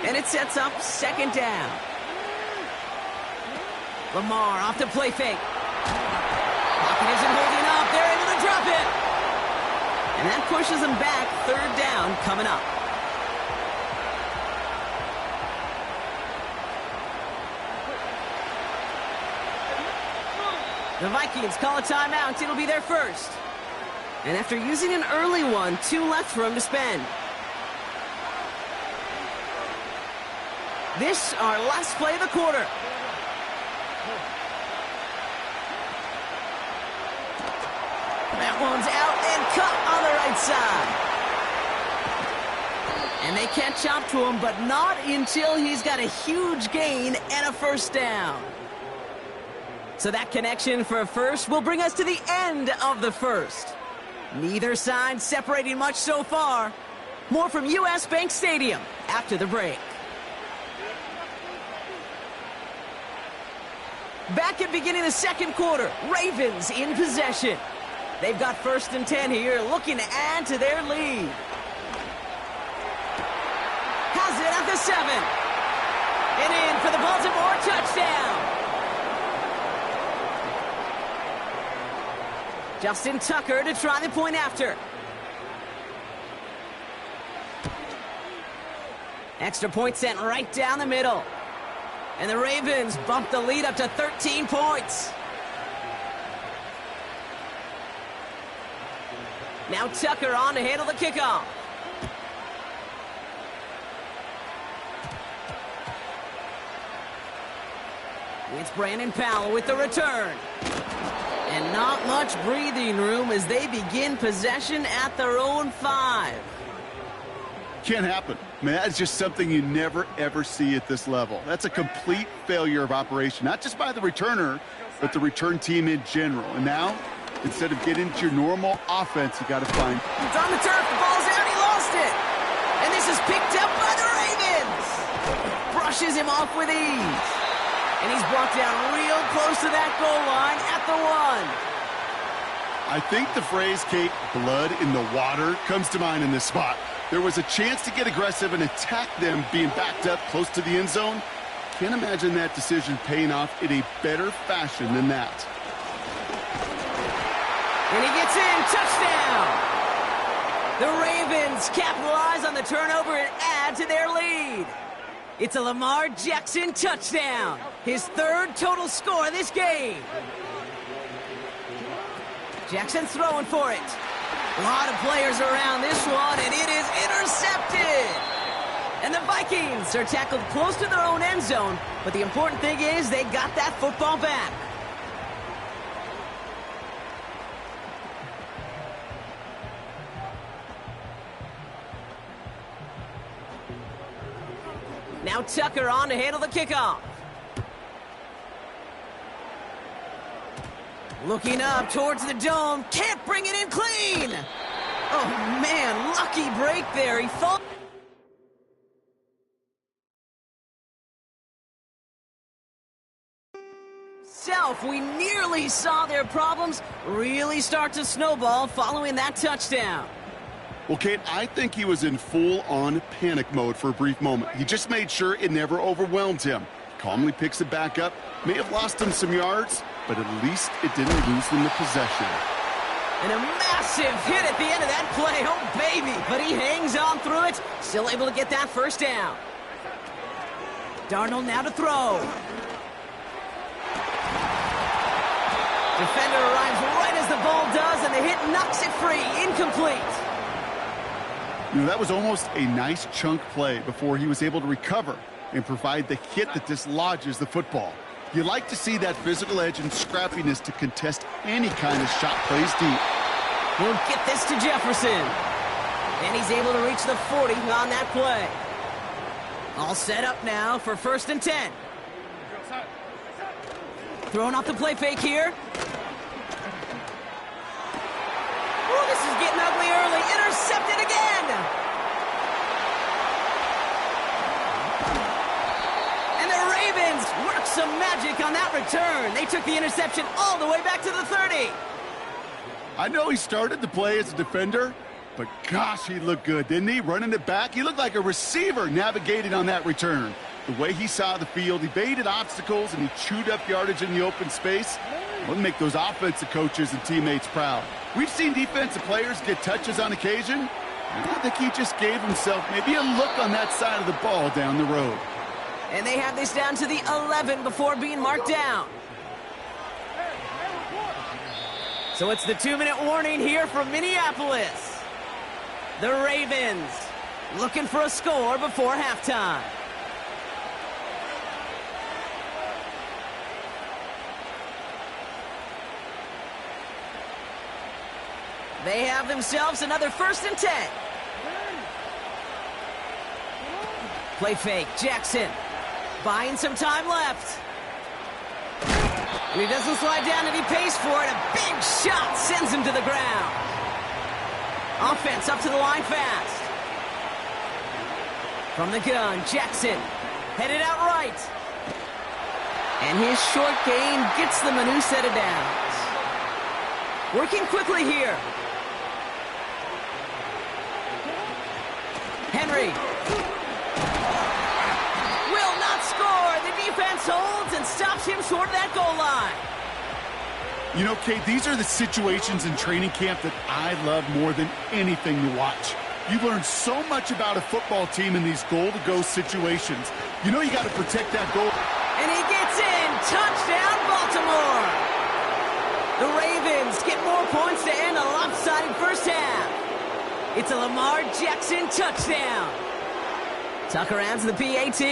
And it sets up second down. Lamar off the play fake. Pocket isn't holding up. They're able to drop it. And that pushes them back. Third down coming up. The Vikings call a timeout. It'll be their first. And after using an early one, 2 left for him to spend. This, our last play of the quarter. That one's out and cut on the right side. And they catch up to him, but not until he's got a huge gain and a first down. So that connection for a first will bring us to the end of the first. Neither side separating much so far. More from U.S. Bank Stadium after the break. Back at beginning of the second quarter, Ravens in possession. They've got 1st and 10 here, looking to add to their lead. Has it at the 7. And in for the Baltimore touchdown. Justin Tucker to try the point after. Extra point sent right down the middle. And the Ravens bump the lead up to 13 points. Now Tucker on to handle the kickoff. It's Brandon Powell with the return. And And not much breathing room as they begin possession at their own 5. Can't happen. I mean, that's just something you never, ever see at this level. That's a complete failure of operation, not just by the returner, but the return team in general. And now, instead of getting into your normal offense, you got to find... It's on the turf. The ball's out. He lost it. And this is picked up by the Ravens. Brushes him off with ease. And he's brought down real close to that goal line at the 1. I think the phrase, Kate, blood in the water, comes to mind in this spot. There was a chance to get aggressive and attack them being backed up close to the end zone. Can't imagine that decision paying off in a better fashion than that. And he gets in. Touchdown! The Ravens capitalize on the turnover and add to their lead. It's a Lamar Jackson touchdown. His 3rd total score this game. Jackson throwing for it. A lot of players around this one, and it is intercepted. And the Vikings are tackled close to their own end zone, but the important thing is they got that football back. Now Tucker on to handle the kickoff. Looking up towards the dome. Can't bring it in clean. Oh, man. Lucky break there. He falls. We nearly saw their problems really start to snowball following that touchdown. Well, Kate, I think he was in full-on panic mode for a brief moment. He just made sure it never overwhelmed him. Calmly picks it back up. May have lost him some yards, but at least it didn't lose them the possession. And a massive hit at the end of that play. Oh, baby. But he hangs on through it. Still able to get that first down. Darnold now to throw. Defender arrives right as the ball does, and the hit knocks it free. Incomplete. You know, that was almost a nice chunk play before he was able to recover and provide the hit that dislodges the football. You like to see that physical edge and scrappiness to contest any kind of shot plays deep. We'll get this to Jefferson. And he's able to reach the 40 on that play. All set up now for 1st and 10. Throwing off the play fake here. Oh, this is getting ugly early. Intercepted again. And the Ravens work some magic on that return. They took the interception all the way back to the 30. I know he started the play as a defender, but gosh, he looked good, didn't he? Running it back, he looked like a receiver navigating on that return. The way he saw the field, he evaded obstacles, and he chewed up yardage in the open space. It'll make those offensive coaches and teammates proud. We've seen defensive players get touches on occasion, and I think he just gave himself maybe a look on that side of the ball down the road. And they have this down to the 11 before being marked down. So it's the 2-minute warning here from Minneapolis. The Ravens looking for a score before halftime. They have themselves another 1st and 10. Play fake, Jackson. Buying some time left. And he doesn't slide down and he pays for it. A big shot sends him to the ground. Offense up to the line fast. From the gun, Jackson. Headed out right. And his short gain gets them a new set of downs. Working quickly here. Henry. Will not score. The defense holds and stops him short of that goal line. You know, Kate, these are the situations in training camp that I love more than anything to watch. You learn so much about a football team in these goal-to-go situations. You know you got to protect that goal. And he gets in. Touchdown, Baltimore. The Ravens get more points to end a lopsided first half. It's a Lamar Jackson touchdown. Tucker adds the PAT.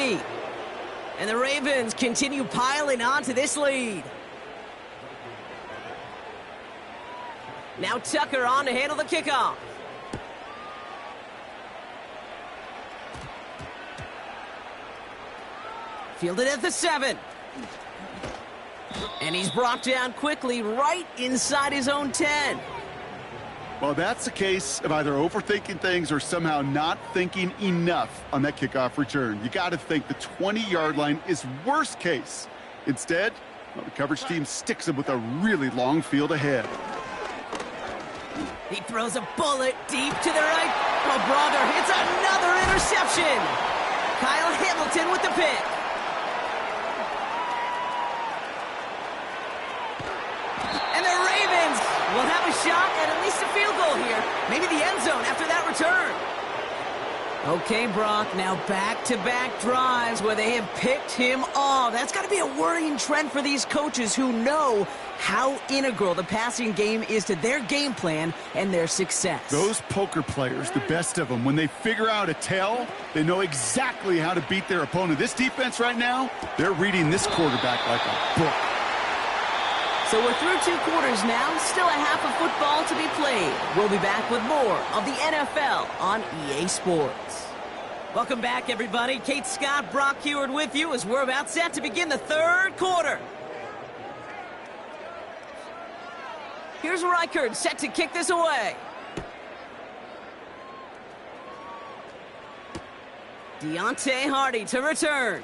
And the Ravens continue piling on to this lead. Now Tucker on to handle the kickoff. Fielded at the 7. And he's brought down quickly right inside his own 10. Well, that's a case of either overthinking things or somehow not thinking enough on that kickoff return. You got to think the 20-yard line is worst case. Instead, well, the coverage team sticks him with a really long field ahead. He throws a bullet deep to the right. Oh, brother, it's another interception. Kyle Hamilton with the pick. And the Ravens will have a shot at least a field goal here. Maybe the end zone after that return. Okay, Brock, now back-to-back drives where they have picked him off. That's got to be a worrying trend for these coaches who know how integral the passing game is to their game plan and their success. Those poker players, the best of them, when they figure out a tell, they know exactly how to beat their opponent. This defense right now, they're reading this quarterback like a book. So we're through 2 quarters now, still a half of football to be played. We'll be back with more of the NFL on EA Sports. Welcome back, everybody. Kate Scott, Brock Heward with you as we're about set to begin the 3rd quarter. Here's Reichard set to kick this away. Deontay Hardy to return.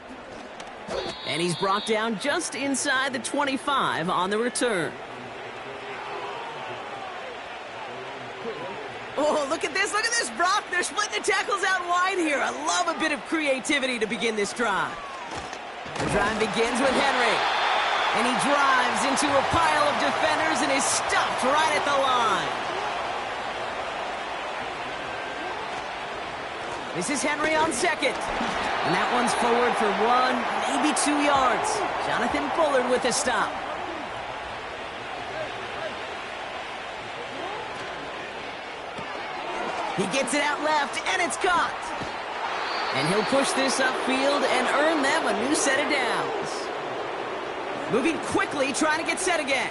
And he's brought down just inside the 25 on the return. Oh, look at this, Brock. They're splitting the tackles out wide here. I love a bit of creativity to begin this drive. The drive begins with Henry. And he drives into a pile of defenders and is stopped right at the line. This is Henry on 2nd. And that one's forward for 1, maybe 2 yards. Jonathan Bullard with a stop. He gets it out left, and it's caught. And he'll push this upfield and earn them a new set of downs. Moving quickly, trying to get set again.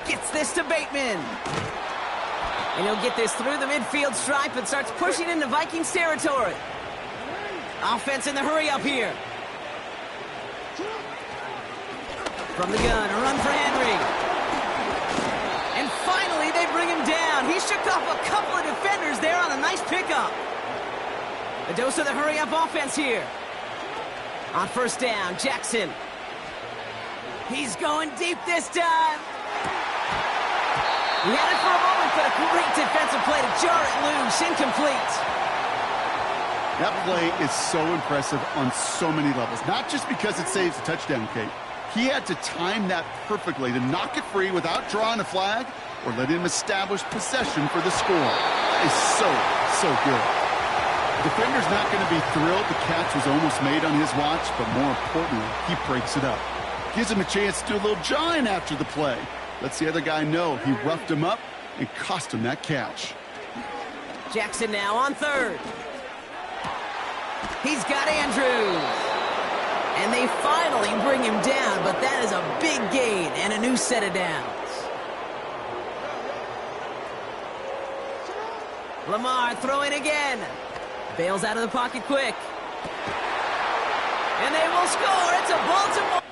Gets this to Bateman. And he'll get this through the midfield stripe and starts pushing into Vikings territory. Offense in the hurry up here. From the gun, a run for Henry. And finally, they bring him down. He shook off a couple of defenders there on a nice pickup. A dose of the hurry-up offense here. On 1st down, Jackson. He's going deep this time. He had it for a moment, but a great defensive play to jar it loose. Incomplete. That play is so impressive on so many levels. Not just because it saves a touchdown, Kate. He had to time that perfectly to knock it free without drawing a flag or let him establish possession for the score. That is so good. The defender's not going to be thrilled the catch was almost made on his watch, but more importantly, he breaks it up. Gives him a chance to do a little jawing after the play. Lets the other guy know he roughed him up and cost him that catch. Jackson now on 3rd. He's got Andrews. And they finally bring him down, but that is a big gain and a new set of downs. Lamar throwing again. Bails out of the pocket quick. And they will score. It's a Baltimore.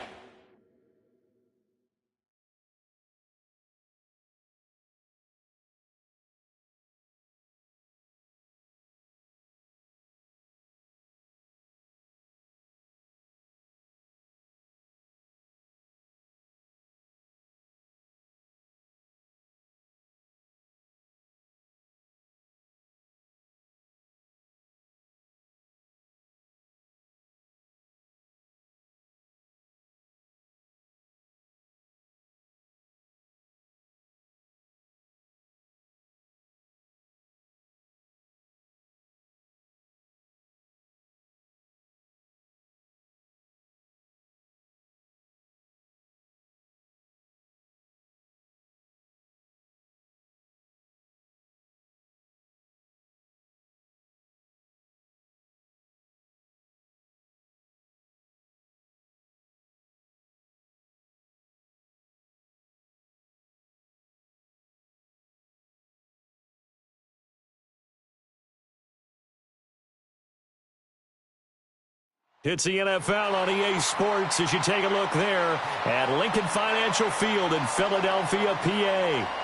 It's the NFL on EA Sports as you take a look there at Lincoln Financial Field in Philadelphia, PA.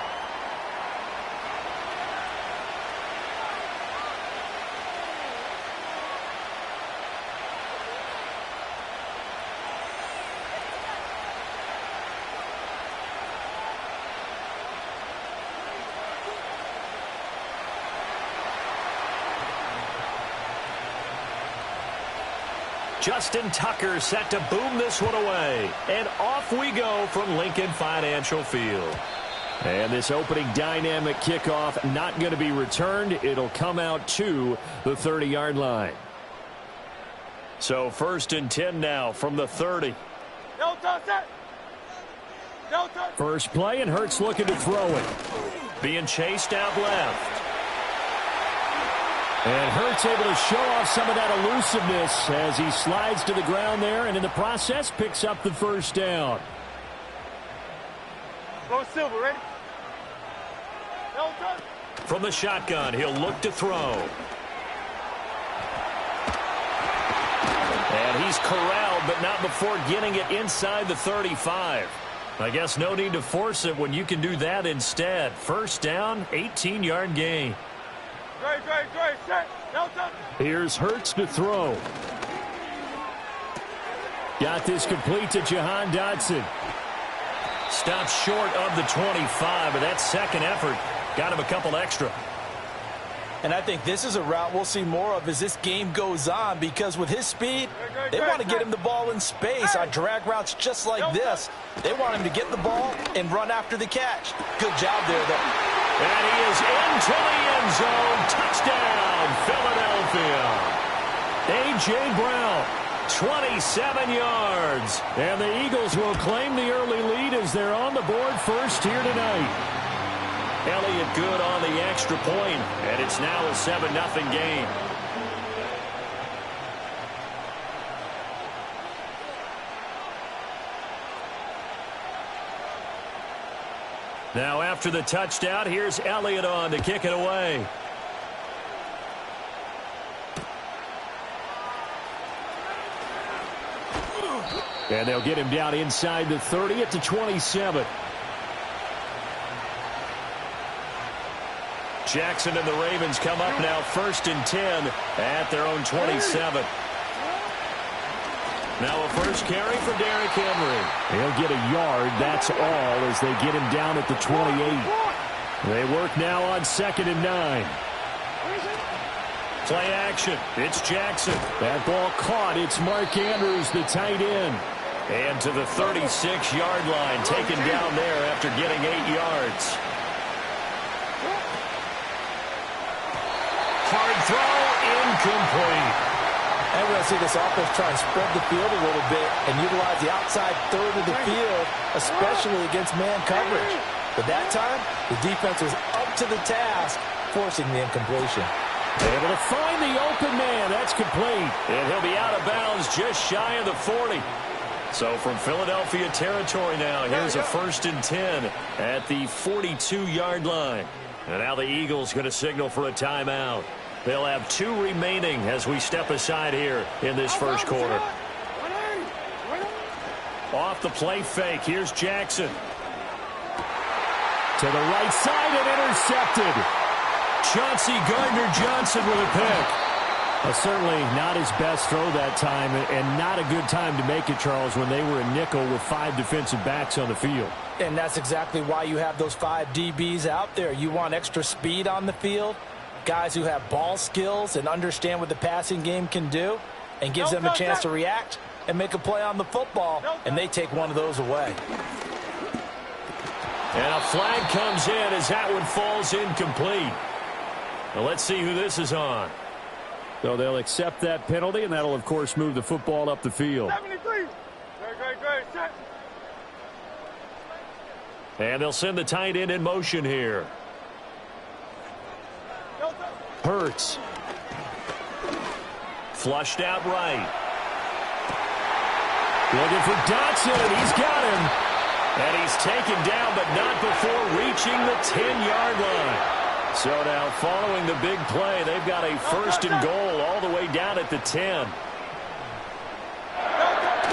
Justin Tucker set to boom this one away. And off we go from Lincoln Financial Field. And this opening dynamic kickoff not going to be returned. It'll come out to the 30-yard line. So 1st and 10 now from the 30. No touch it. No touch. First play, and Hurts looking to throw it. Being chased out left. And Hurts able to show off some of that elusiveness as he slides to the ground there, and in the process picks up the first down. Go Silver, ready? No touch. From the shotgun, he'll look to throw. And he's corralled, but not before getting it inside the 35. I guess no need to force it when you can do that instead. First down, 18-yard gain. Great, set. No touch. Here's Hurts to throw. Got this complete to Jahan Dotson. Stops short of the 25, but that second effort got him a couple extra. And I think this is a route we'll see more of as this game goes on, because with his speed, they want to get him the ball in space on drag routes just like this. They want him to get the ball and run after the catch. Good job there, though. And he is into the end zone. Touchdown, Philadelphia. A.J. Brown, 27 yards. And the Eagles will claim the early lead as they're on the board first here tonight. Elliott good on the extra point, and it's now a 7-0 game. Now after the touchdown, here's Elliott on to kick it away. And they'll get him down inside the 30 at the 27. Jackson and the Ravens come up now 1st and 10 at their own 27. Now a first carry for Derrick Henry. He'll get a yard, that's all, as they get him down at the 28. They work now on 2nd and 9. Play action. It's Jackson. That ball caught. It's Mark Andrews, the tight end. And to the 36-yard line, taken down there after getting 8 yards. Hard throw, incomplete. And we're going to see this offense try and spread the field a little bit and utilize the outside third of the field, especially against man coverage. But that time, the defense was up to the task, forcing the incompletion. Able to find the open man. That's complete. And he'll be out of bounds just shy of the 40. So from Philadelphia territory now, here's a 1st and 10 at the 42-yard line. And now the Eagles going to signal for a timeout. They'll have 2 remaining as we step aside here in this first quarter. Off the play fake, here's Jackson. To the right side and intercepted. Chauncey Gardner-Johnson with a pick. Certainly not his best throw that time, and not a good time to make it, Charles, when they were in nickel with 5 defensive backs on the field. And that's exactly why you have those 5 DBs out there. You want extra speed on the field, guys who have ball skills and understand what the passing game can do, and gives them a chance to react and make a play on the football, and they take one of those away. And a flag comes in as that one falls incomplete. Now let's see who this is on. So they'll accept that penalty, and that'll, of course, move the football up the field. 73. Great, set. And they'll send the tight end in motion here. Hurts. Flushed out right. Looking for Dotson. He's got him. And he's taken down, but not before reaching the 10-yard line. So now following the big play, they've got a 1st and goal all the way down at the 10.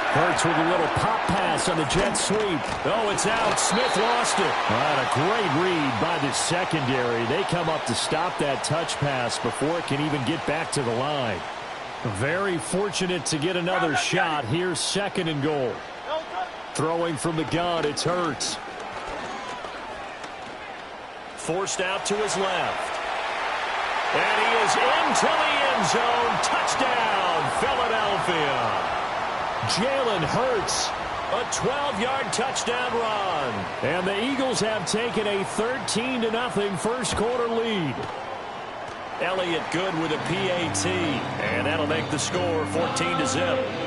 Hurts with a little pop pass on the jet sweep. Oh, it's out. Smith lost it. A great read by the secondary. They come up to stop that touch pass before it can even get back to the line. Very fortunate to get another shot. Here's 2nd and goal. Throwing from the gun, it's Hurts. Forced out to his left. And he is into the end zone. Touchdown, Philadelphia. Jalen Hurts. A 12-yard touchdown run. And the Eagles have taken a 13-0 first quarter lead. Elliott good with a PAT. And that'll make the score 14-0.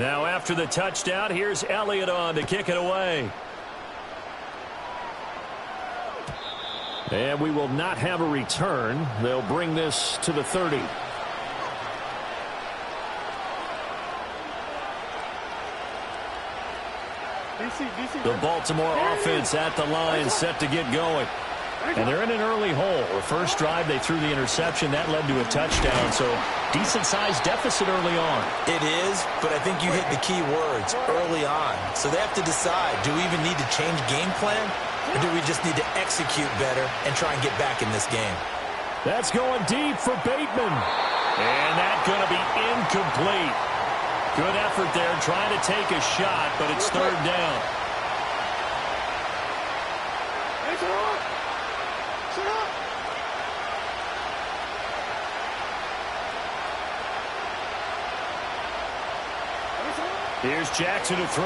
Now after the touchdown, here's Elliott on to kick it away. And we will not have a return. They'll bring this to the 30. The Baltimore offense at the line, set to get going. And they're in an early hole. The first drive, they threw the interception. That led to a touchdown, so decent-sized deficit early on. It is, but I think you hit the key words, early on. So they have to decide, do we even need to change game plan, or do we just need to execute better and try and get back in this game? That's going deep for Bateman. And that's going to be incomplete. Good effort there, trying to take a shot, but it's 3rd down. Here's Jackson to throw.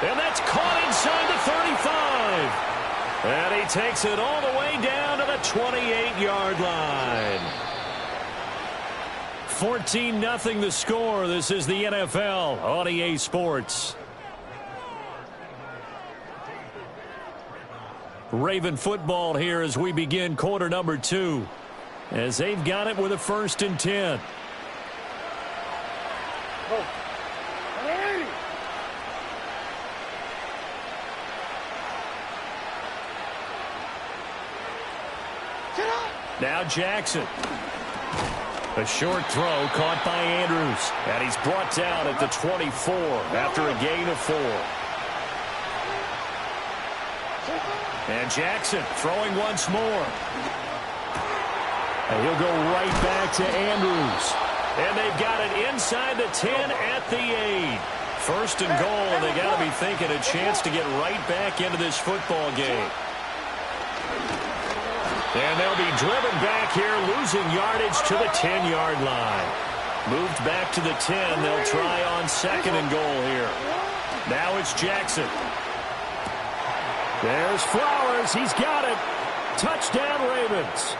And that's caught inside the 35. And he takes it all the way down to the 28-yard line. 14-0 the score. This is the NFL on EA Sports. Raven football here as we begin quarter number 2. As they've got it with a 1st and 10. Now Jackson. A short throw caught by Andrews. And he's brought down at the 24 after a gain of 4. And Jackson throwing once more. And he'll go right back to Andrews. And they've got it inside the 10 at the 8. 1st and goal, and they got to be thinking a chance to get right back into this football game. And they'll be driven back here, losing yardage to the 10-yard line. Moved back to the 10. They'll try on 2nd and goal here. Now it's Jackson. There's Flowers. He's got it. Touchdown, Ravens.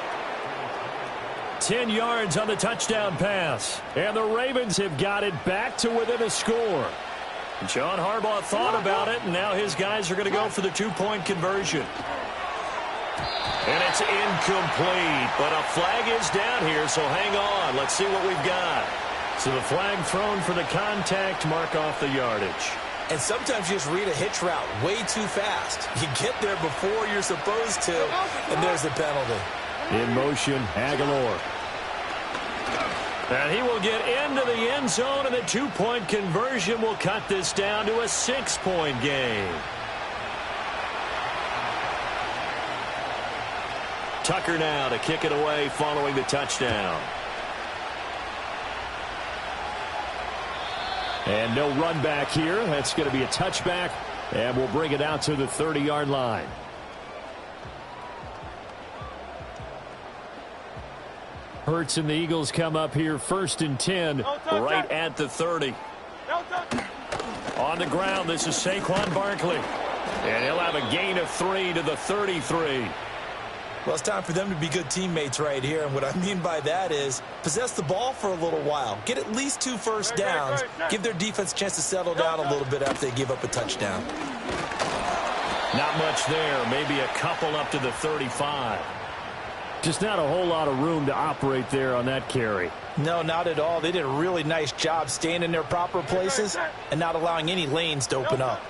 10 yards on the touchdown pass. And the Ravens have got it back to within a score. John Harbaugh thought about it, and now his guys are going to go for the 2-point conversion. And it's incomplete, but a flag is down here, so hang on. Let's see what we've got. So the flag thrown for the contact, mark off the yardage. And sometimes you just read a hitch route way too fast. You get there before you're supposed to, and there's the penalty. In motion, Aguilar. And he will get into the end zone, and the 2-point conversion will cut this down to a 6-point game. Tucker now to kick it away following the touchdown. And no run back here. That's going to be a touchback, and we'll bring it out to the 30-yard line. Hurts and the Eagles come up here 1st and 10 right at the 30. On the ground, this is Saquon Barkley. And he'll have a gain of 3 to the 33. Well, it's time for them to be good teammates right here. And what I mean by that is possess the ball for a little while. Get at least 2 first downs. Give their defense a chance to settle down a little bit after they give up a touchdown. Not much there. Maybe a couple up to the 35. Just not a whole lot of room to operate there on that carry. No, not at all. They did a really nice job staying in their proper places and not allowing any lanes to open up.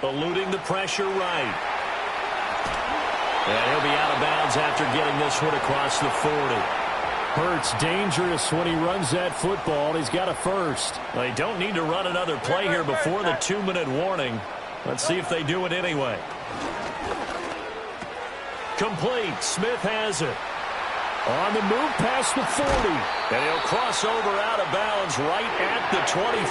eluding the pressure right. And he'll be out of bounds after getting this one across the 40. Hurts dangerous when he runs that football. He's got a first. They don't need to run another play here before the 2-minute warning. Let's see if they do it anyway. Complete. Smith has it. On the move past the 40. And he'll cross over out of bounds right at the 25.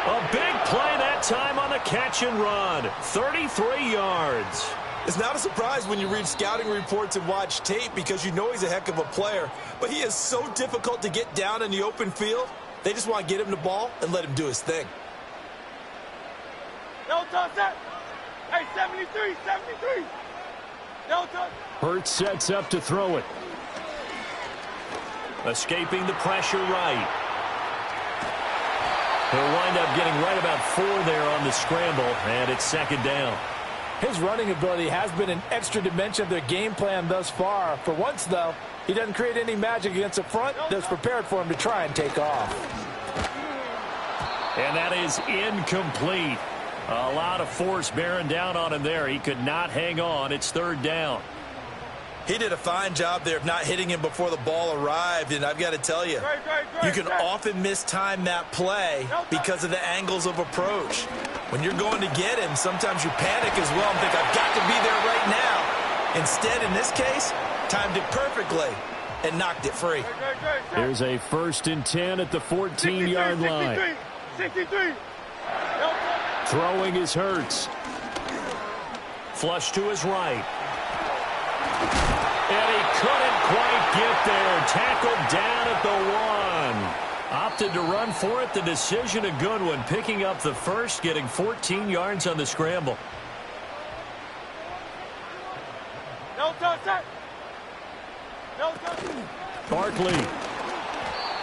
A big play that time on the catch and run. 33 yards. It's not a surprise when you read scouting reports and watch tape because you know he's a heck of a player. But he is so difficult to get down in the open field. They just want to get him the ball and let him do his thing. No touch that. Hey, 73, 73. No touch. Hurts sets up to throw it. Escaping the pressure right. He'll wind up getting right about 4 there on the scramble, and it's second down. His running ability has been an extra dimension of their game plan thus far. For once, though, he doesn't create any magic against the front that's prepared for him to try and take off. And that is incomplete. A lot of force bearing down on him there. He could not hang on. It's third down. He did a fine job there of not hitting him before the ball arrived, and I've got to tell you, you can often mistime that play because of the angles of approach. When you're going to get him, sometimes you panic as well and think, I've got to be there right now. Instead, in this case, timed it perfectly and knocked it free. Here's a 1st and 10 at the 14-yard line. 63. Throwing is Hurts. Flush to his right. And he couldn't quite get there. Tackled down at the 1. Opted to run for it. The decision a good one. Picking up the first, getting 14 yards on the scramble. No touch that. No touch. Barkley.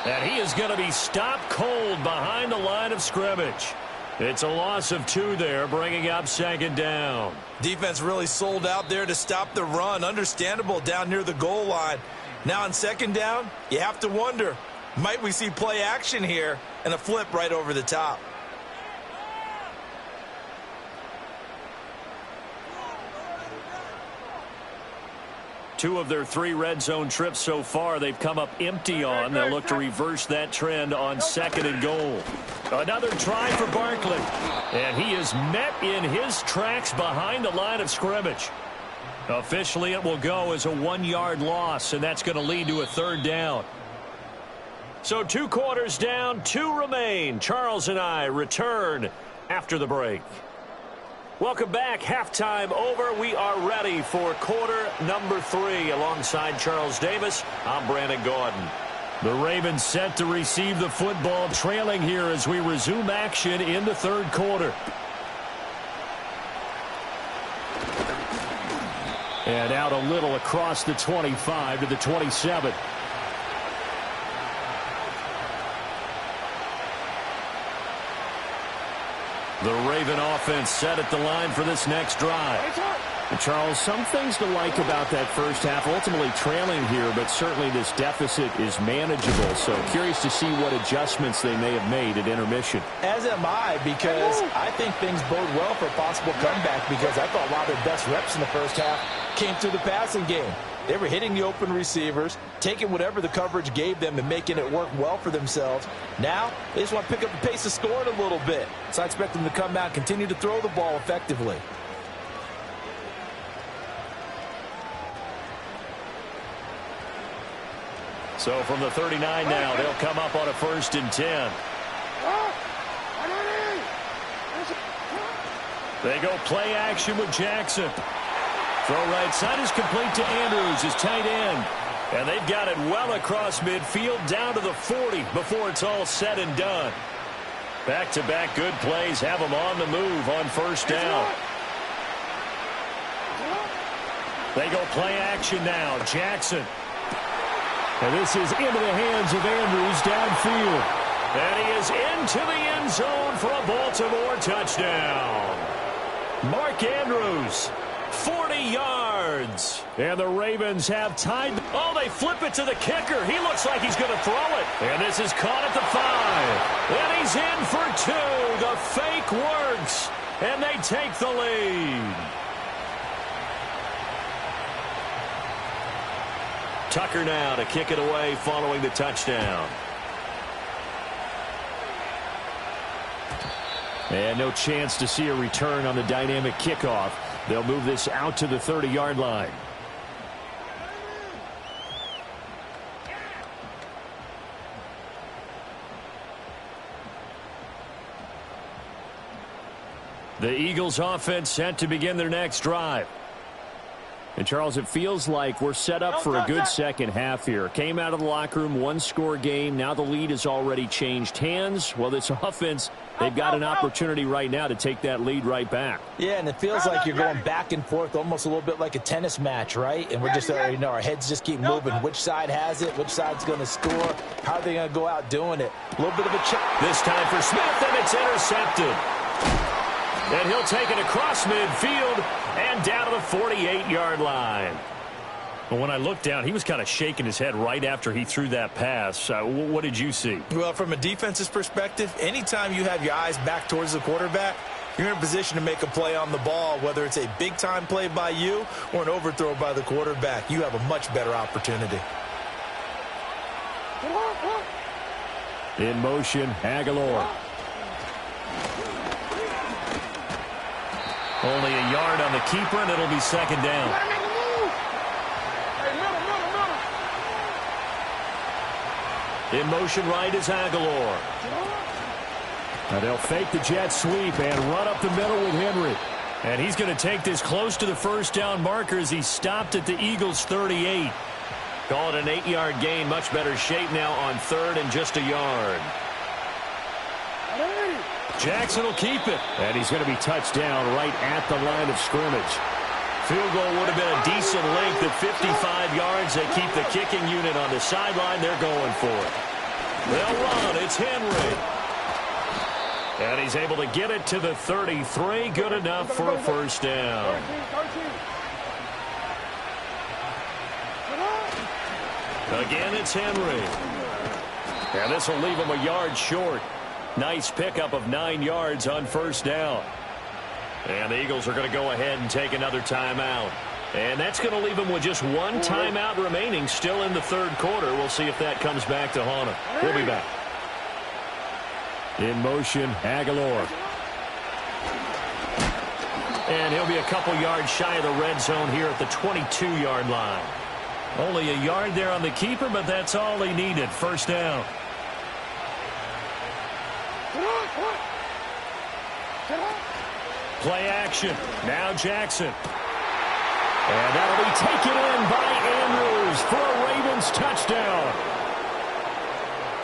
And he is going to be stopped cold behind the line of scrimmage. It's a loss of 2 there, bringing up second down. Defense really sold out there to stop the run. Understandable down near the goal line. Now on second down, you have to wonder, might we see play action here and a flip right over the top? Two of their 3 red zone trips so far they've come up empty on. They'll look to reverse that trend on second and goal. Another try for Barkley. And he is met in his tracks behind the line of scrimmage. Officially, it will go as a 1-yard loss, and that's going to lead to a third down. So 2 quarters down, 2 remain. Charles and I return after the break. Welcome back. Halftime over. We are ready for quarter number 3. Alongside Charles Davis, I'm Brandon Gordon. The Ravens set to receive the football, trailing here as we resume action in the third quarter. And out a little across the 25 to the 27. The Raven offense set at the line for this next drive. Charles, some things to like about that first half. Ultimately trailing here, but certainly this deficit is manageable. So curious to see what adjustments they may have made at intermission. As am I, because I think things bode well for a possible comeback, because I thought a lot of their best reps in the first half came through the passing game. They were hitting the open receivers, taking whatever the coverage gave them and making it work well for themselves. Now, they just want to pick up the pace of scoring a little bit. So I expect them to come out and continue to throw the ball effectively. So from the 39 now, they'll come up on a 1st and 10. They go play action with Jackson. Throw right side is complete to Andrews, his tight end. And they've got it well across midfield down to the 40 before it's all said and done. Back-to-back good plays have them on the move on first down. They go play action now. Jackson. And this is into the hands of Andrews downfield. And he is into the end zone for a Baltimore touchdown. Mark Andrews 40 yards. And the Ravens have tied. Oh, they flip it to the kicker. He looks like he's going to throw it. And this is caught at the 5. And he's in for 2. The fake works. And they take the lead. Tucker now to kick it away following the touchdown. And no chance to see a return on the dynamic kickoff. They'll move this out to the 30-yard line. The Eagles offense set to begin their next drive. And, Charles, it feels like we're set up for a good second half here. Came out of the locker room, one-score game. Now the lead has already changed hands. Well, this offense, they've got an opportunity right now to take that lead right back. Yeah, and it feels like you're going back and forth, almost a little bit like a tennis match, right? And we're just, our heads just keep moving. Which side has it? Which side's going to score? How are they going to go out doing it? A little bit of a check. This time for Smith, and it's intercepted. And he'll take it across midfield and down to the 48-yard line. Well, when I looked down, he was kind of shaking his head right after he threw that pass. What did you see? Well, from a defense's perspective, anytime you have your eyes back towards the quarterback, you're in a position to make a play on the ball, whether it's a big-time play by you or an overthrow by the quarterback. You have a much better opportunity. In motion, Aguilar. Only a yard on the keeper, and it'll be second down. In motion right is Aguilar. Now they'll fake the jet sweep and run up the middle with Henry. And he's going to take this close to the first down marker as he stopped at the Eagles' 38. Call it an 8-yard gain. Much better shape now on third and just a yard. Jackson will keep it. And he's going to be touched down right at the line of scrimmage. Field goal would have been a decent length at 55 yards. They keep the kicking unit on the sideline. They're going for it. They'll run. It's Henry. And he's able to get it to the 33. Good enough for a first down. Again, it's Henry. And this will leave him a yard short. Nice pickup of 9 yards on first down. And the Eagles are going to go ahead and take another timeout. And that's going to leave them with just one timeout remaining still in the third quarter. We'll see if that comes back to haunt them. We'll be back. In motion, Aguilar. And he'll be a couple yards shy of the red zone here at the 22-yard line. Only a yard there on the keeper, but that's all he needed. First down. Play action. Now Jackson. And that'll be taken in by Andrews for a Ravens touchdown.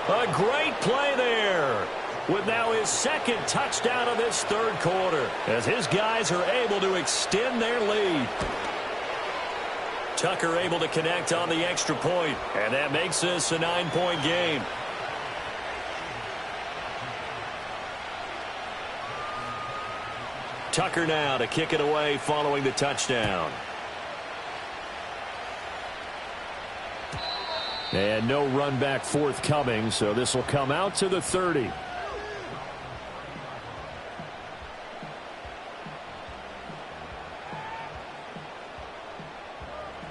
A great play there, with now his second touchdown of this third quarter, as his guys are able to extend their lead. Tucker able to connect on the extra point, and that makes this a 9-point game. Tucker now to kick it away following the touchdown. And no run back forthcoming, so this will come out to the 30.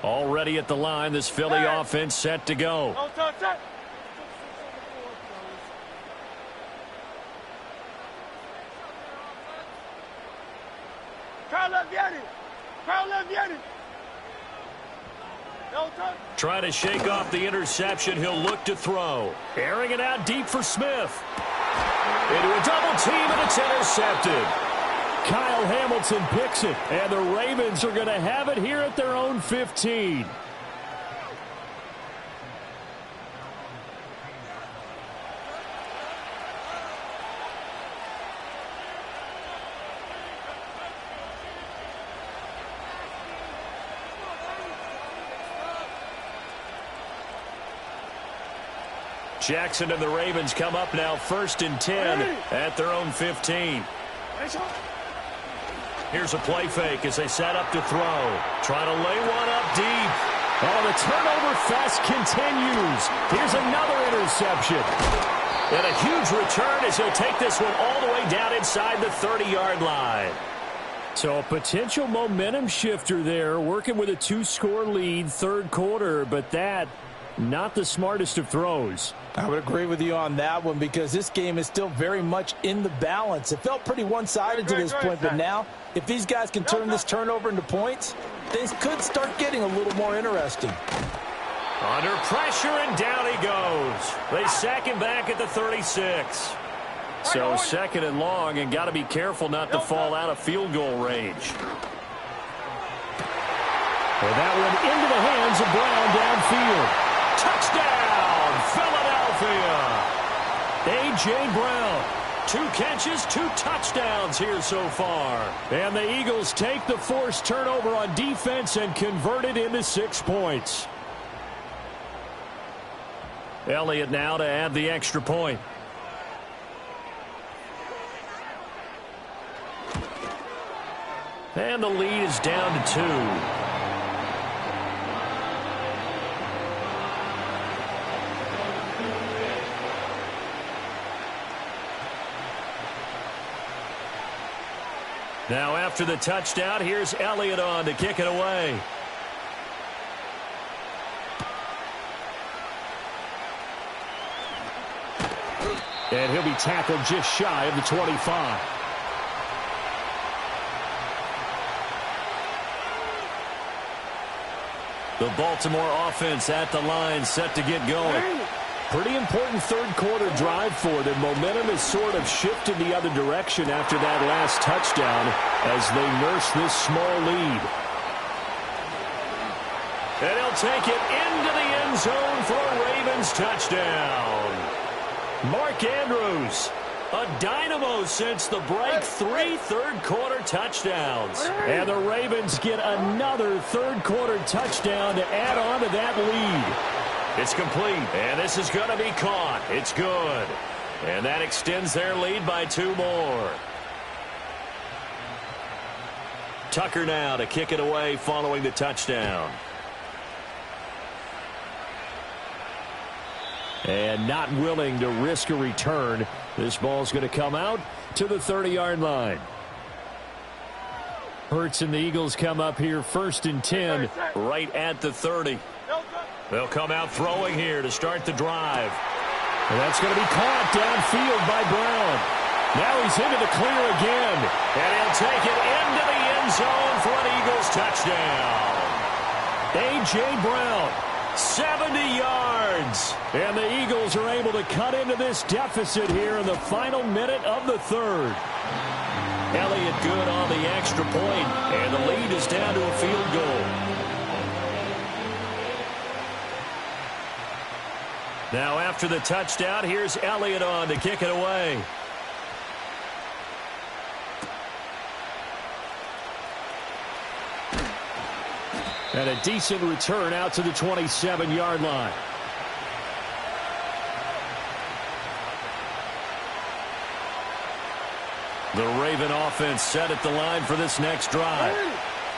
Already at the line, this Philly offense set to go. Trying to shake off the interception. He'll look to throw. Airing it out deep for Smith. Into a double team, and it's intercepted. Kyle Hamilton picks it, and the Ravens are going to have it here at their own 15. Jackson and the Ravens come up now 1st and 10 at their own 15. Here's a play fake as they set up to throw. Trying to lay one up deep. Oh, the turnover fest continues. Here's another interception. And a huge return as he'll take this one all the way down inside the 30-yard line. So a potential momentum shifter there, working with a 2-score lead, third quarter, but that, not the smartest of throws. I would agree with you on that one because this game is still very much in the balance. It felt pretty one-sided to this point, but now if these guys can turn this turnover into points, things could start getting a little more interesting. Under pressure, and down he goes. They sack him back at the 36. So second and long, and got to be careful not to fall out of field goal range. Well, that one into the hands of Brown downfield. Touchdown, Philadelphia. A.J. Brown. 2 catches, 2 touchdowns here so far. And the Eagles take the forced turnover on defense and convert it into 6 points. Elliott now to add the extra point. And the lead is down to 2. Now after the touchdown, here's Elliott on to kick it away. And he'll be tackled just shy of the 25. The Baltimore offense at the line, set to get going. Pretty important third quarter drive for them. Momentum has sort of shifted the other direction after that last touchdown as they nurse this small lead. And he'll take it into the end zone for a Ravens touchdown. Mark Andrews, a dynamo since the break, 3 third-quarter touchdowns. And the Ravens get another third-quarter touchdown to add on to that lead. It's complete, and this is going to be caught. It's good. And that extends their lead by 2 more. Tucker now to kick it away following the touchdown. And not willing to risk a return. This ball's going to come out to the 30-yard line. Hurts and the Eagles come up here 1st and 10. Right at the 30. They'll come out throwing here to start the drive. And that's going to be caught downfield by Brown. Now he's into the clear again. And he'll take it into the end zone for an Eagles touchdown. A.J. Brown. 70 yards. And the Eagles are able to cut into this deficit here in the final minute of the third. Elliott good on the extra point, and the lead is down to a field goal. Now after the touchdown, here's Elliott on to kick it away. And a decent return out to the 27-yard line. The Raven offense set at the line for this next drive.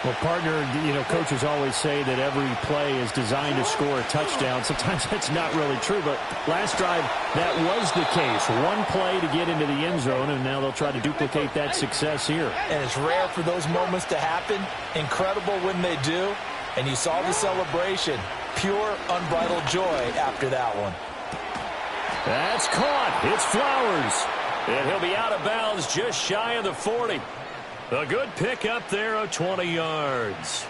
Well, partner, coaches always say that every play is designed to score a touchdown. Sometimes that's not really true, but last drive, that was the case. One play to get into the end zone, and now they'll try to duplicate that success here. And it's rare for those moments to happen. Incredible when they do. And you saw the celebration. Pure, unbridled joy after that one. That's caught. It's Flowers. And he'll be out of bounds just shy of the 40. A good pickup there of 20 yards.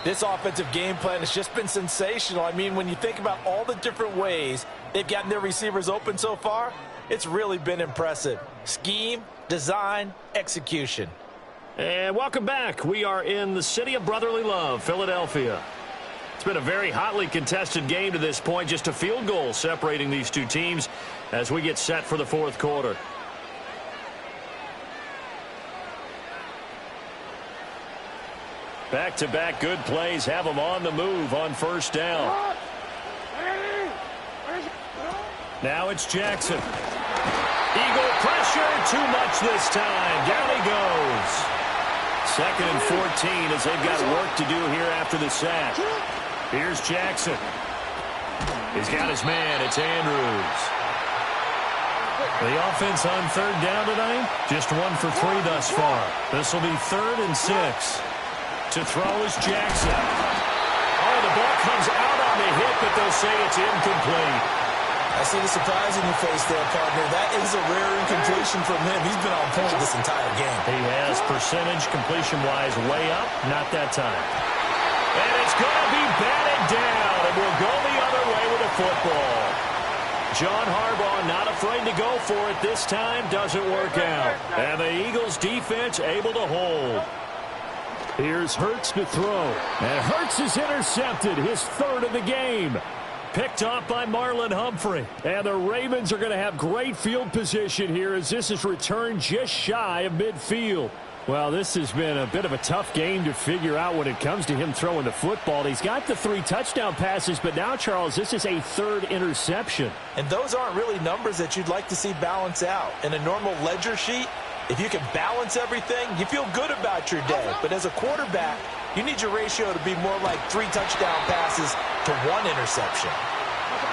This offensive game plan has just been sensational. I mean, when you think about all the different ways they've gotten their receivers open so far, it's really been impressive. Scheme, design, execution. And welcome back. We are in the city of brotherly love, Philadelphia. It's been a very hotly contested game to this point. Just a field goal separating these two teams as we get set for the fourth quarter. Back-to-back good plays have them on the move on first down. Now it's Jackson. Eagle pressure, too much this time. Down he goes. 2nd and 14 as they've got work to do here after the sack. Here's Jackson. He's got his man. It's Andrews. The offense on 3rd down tonight, just 1 for 3 thus far. This will be 3rd and 6. To throw is Jackson. Oh, the ball comes out on the hit, but they'll say it's incomplete. I see the surprise in your face there, partner. That is a rare incompletion from him. He's been on point this entire game. He has percentage completion-wise way up, not that time. And it's going to be batted down, and we'll go the other way with the football. John Harbaugh not afraid to go for it this time. Doesn't work out. And the Eagles defense able to hold. Here's Hurts to throw. And Hurts is intercepted, his 3rd of the game. Picked off by Marlon Humphrey. And the Ravens are going to have great field position here as this is returned just shy of midfield. Well, this has been a bit of a tough game to figure out when it comes to him throwing the football. He's got the 3 touchdown passes, but now, Charles, this is a 3rd interception. And those aren't really numbers that you'd like to see balance out. In a normal ledger sheet, if you can balance everything, you feel good about your day. But as a quarterback, you need your ratio to be more like 3 touchdown passes to 1 interception.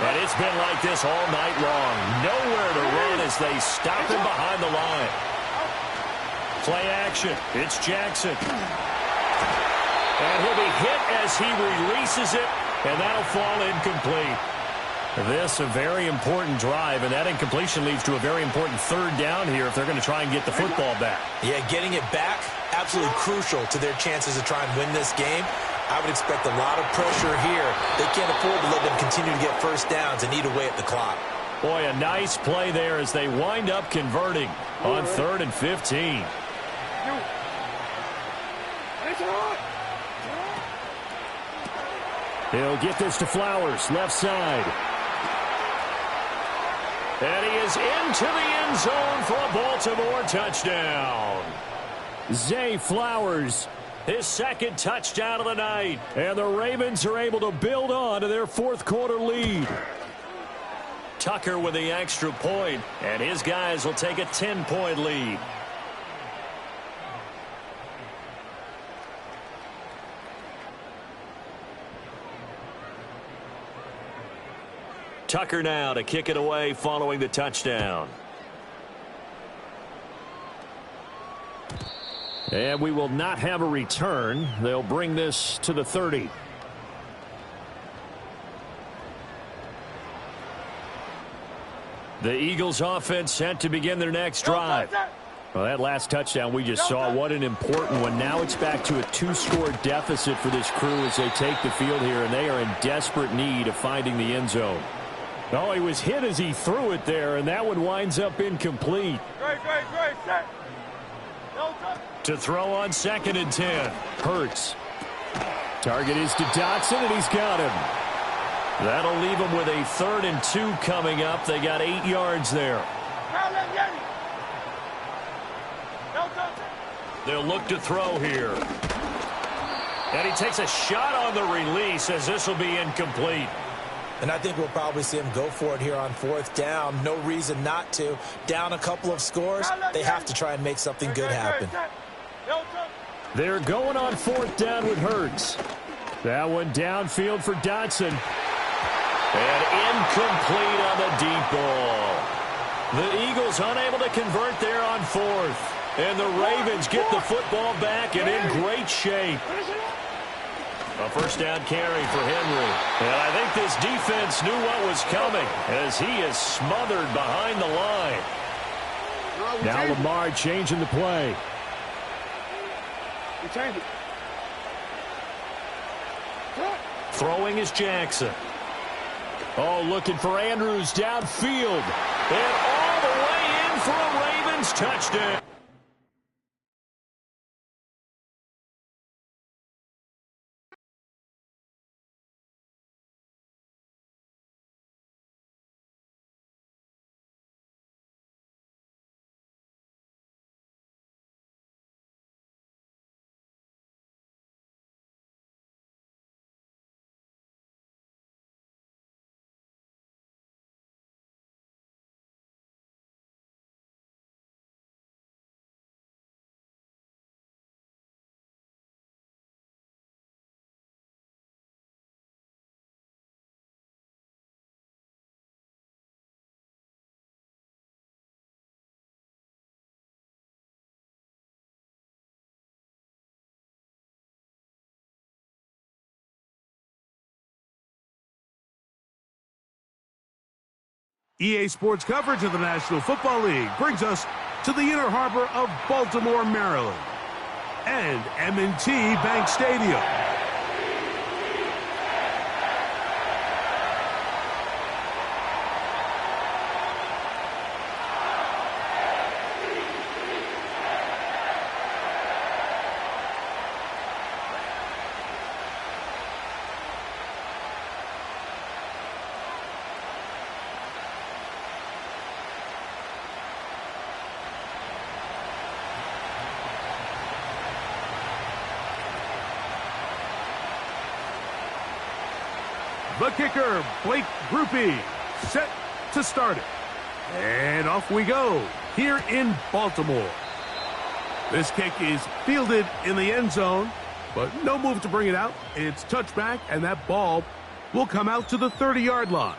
And it's been like this all night long. Nowhere to run as they stop him behind the line. Play action. It's Jackson. And he'll be hit as he releases it, and that'll fall incomplete. This a very important drive, and that incompletion leads to a very important 3rd down here if they're going to try and get the football back. Yeah, getting it back, absolutely crucial to their chances to try and win this game. I would expect a lot of pressure here. They can't afford to let them continue to get first downs and eat away at the clock. Boy, a nice play there as they wind up converting on 3rd and 15. He'll get this to Flowers, left side. And he is into the end zone for a Baltimore touchdown. Zay Flowers, his 2nd touchdown of the night. And the Ravens are able to build on to their 4th quarter lead. Tucker with the extra point, and his guys will take a 10-point lead. Tucker now to kick it away following the touchdown. And we will not have a return. They'll bring this to the 30. The Eagles offense set to begin their next drive. Well, that last touchdown we just saw, what an important one. Now it's back to a 2-score deficit for this crew as they take the field here, and they are in desperate need of finding the end zone. Oh, he was hit as he threw it there, and that one winds up incomplete. To throw on 2nd and 10. Hurts. Target is to Dotson, and he's got him. That'll leave him with a 3rd and 2 coming up. They got 8 yards there. They'll look to throw here. And he takes a shot on the release as this will be incomplete. And I think we'll probably see him go for it here on 4th down. No reason not to. Down a couple of scores, they have to try and make something good happen. They're going on 4th down with Hurts. That one downfield for Dotson. And incomplete on the deep ball. The Eagles unable to convert there on 4th. And the Ravens get the football back and in great shape. A 1st down carry for Henry. And I think this defense knew what was coming as he is smothered behind the line. Now Lamar changing the play. Throwing is Jackson. Oh, looking for Andrews downfield. And all the way in for a Ravens touchdown. EA Sports coverage of the National Football League brings us to the inner harbor of Baltimore, Maryland, and M&T Bank Stadium. The kicker, Blake Grupe, set to start it. And off we go here in Baltimore. This kick is fielded in the end zone, but no move to bring it out. It's touchback, and that ball will come out to the 30-yard line.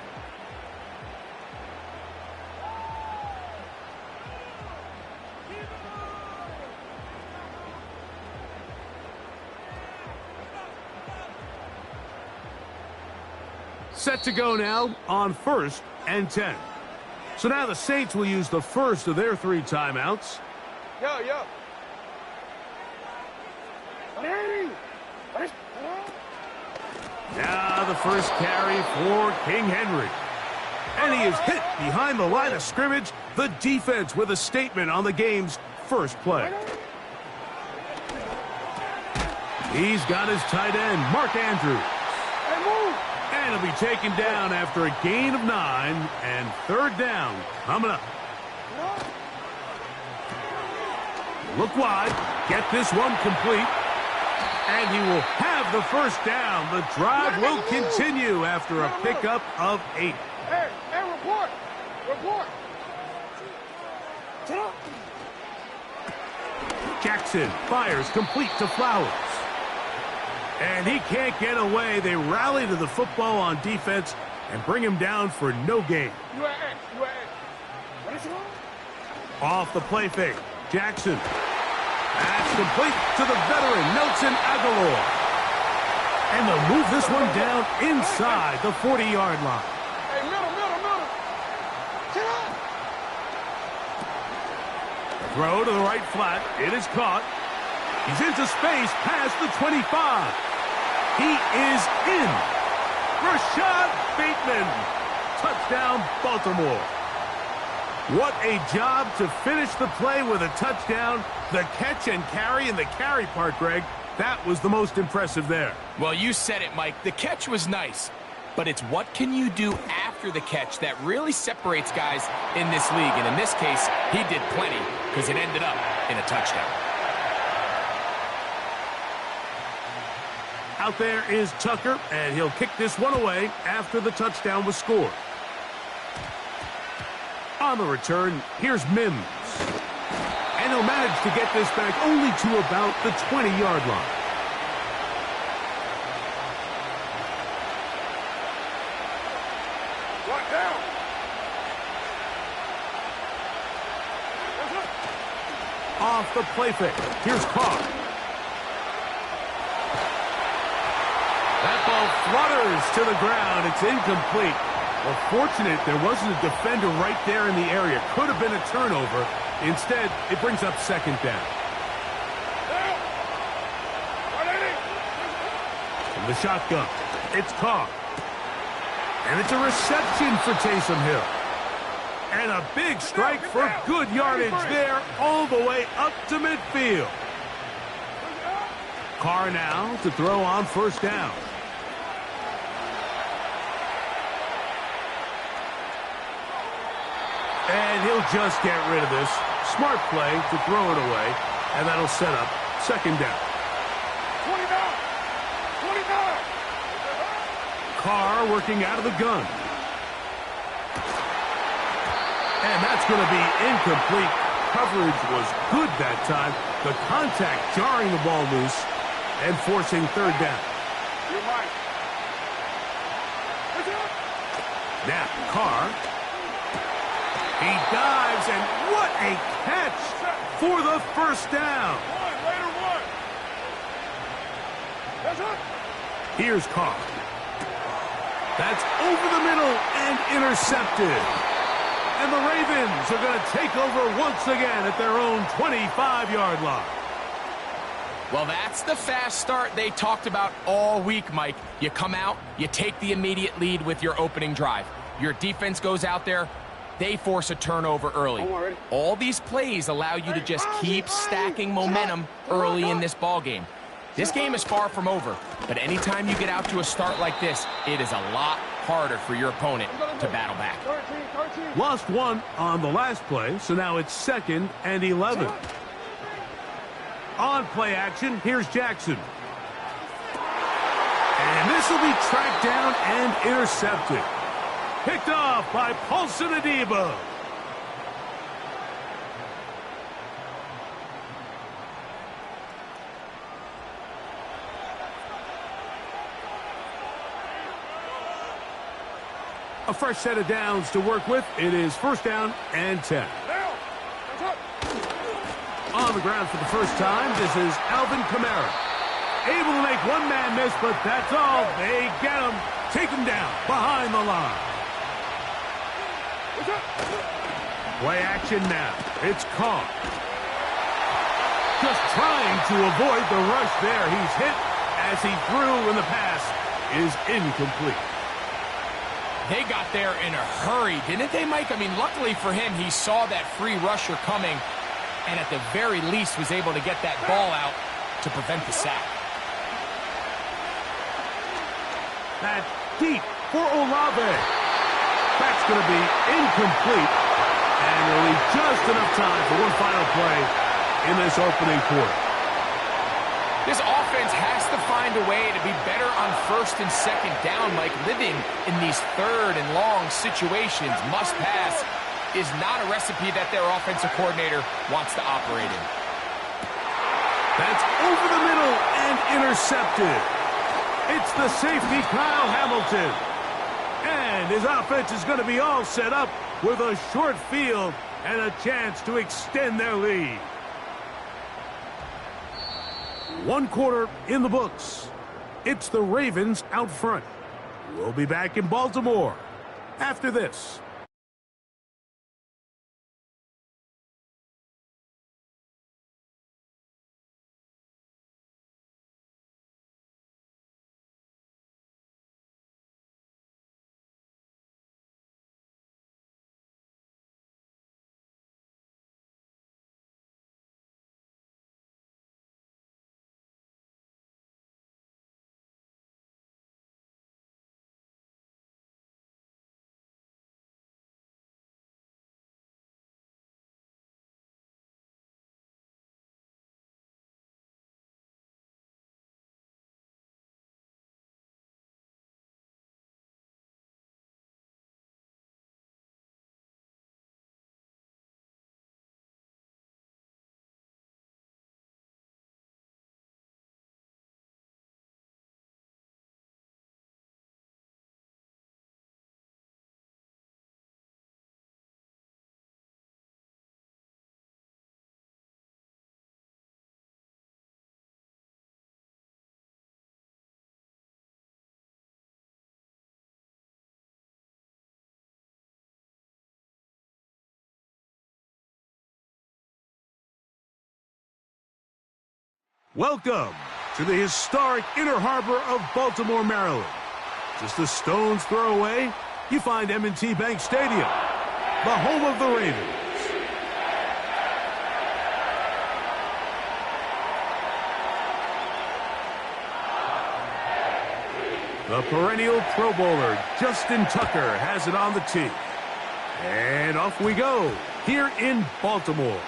Set to go now on 1st and 10. So now the Saints will use the first of their 3 timeouts. Yo. Now the first carry for King Henry. And he is hit behind the line of scrimmage. The defense with a statement on the game's first play. He's got his tight end, Mark Andrews. And he'll be taken down after a gain of 9, and 3rd down coming up. Look wide, get this one complete, and he will have the first down. The drive will continue after a pickup of 8. Hey, report. Jackson fires complete to Flowers. And he can't get away. They rally to the football on defense and bring him down for no gain. Off the play fake, Jackson. That's complete to the veteran, Nelson Aguilar. And they'll move this one down inside the 40-yard line. Hey, middle. Throw to the right flat. It is caught. He's into space past the 25. He is in. Rashad Bateman. Touchdown, Baltimore. What a job to finish the play with a touchdown. The catch and carry, and the carry part, Greg, that was the most impressive there. Well, you said it, Mike. The catch was nice, but it's what can you do after the catch that really separates guys in this league. And in this case, he did plenty because it ended up in a touchdown. Out there is Tucker, and he'll kick this one away after the touchdown was scored. On the return, here's Mims. And he'll manage to get this back only to about the 20-yard line. Lock down. Off the play fake, here's Carr. That ball flutters to the ground. It's incomplete. Well, fortunate there wasn't a defender right there in the area. Could have been a turnover. Instead, it brings up 2nd down. From the shotgun, it's Carr. And it's a reception for Taysom Hill. And a big strike for good yardage there all the way up to midfield. Carr now to throw on 1st down. And he'll just get rid of this. Smart play to throw it away, and that'll set up 2nd down. 29. Carr working out of the gun. And that's going to be incomplete. Coverage was good that time. The contact jarring the ball loose and forcing 3rd down. You're right. Now, Carr. He dives, and what a catch for the 1st down. Here's Carr. That's over the middle and intercepted. And the Ravens are going to take over once again at their own 25-yard line. Well, that's the fast start they talked about all week, Mike. You come out, you take the immediate lead with your opening drive. Your defense goes out there, they force a turnover early. All these plays allow you to just keep stacking momentum early in this ball game. This game is far from over, but anytime you get out to a start like this, it is a lot harder for your opponent to battle back. Lost one on the last play, so now it's 2nd and 11. On play action, here's Jackson. And this will be tracked down and intercepted. Picked off by Paulson Adebo. A fresh set of downs to work with. It is 1st down and 10. On the ground for the first time, this is Alvin Kamara. Able to make one man miss, but that's all. They get him. Take him down behind the line. Play action now. It's Carr. Just trying to avoid the rush there. He's hit as he threw, and the pass is incomplete. They got there in a hurry, didn't they, Mike? I mean, luckily for him, he saw that free rusher coming, and at the very least was able to get that ball out to prevent the sack. That's deep for Olave. That's going to be incomplete, and will leave just enough time for one final play in this opening quarter. This offense has to find a way to be better on 1st and 2nd down, Mike. Living in these 3rd and long situations, must pass, is not a recipe that their offensive coordinator wants to operate in. That's over the middle and intercepted. It's the safety, Kyle Hamilton. And his offense is going to be all set up with a short field and a chance to extend their lead. 1 quarter in the books. It's the Ravens out front. We'll be back in Baltimore after this. Welcome to the historic Inner Harbor of Baltimore, Maryland. Just a stone's throw away, you find M&T Bank Stadium, the home of the Ravens. The perennial Pro Bowler, Justin Tucker, has it on the tee. And off we go, here in Baltimore.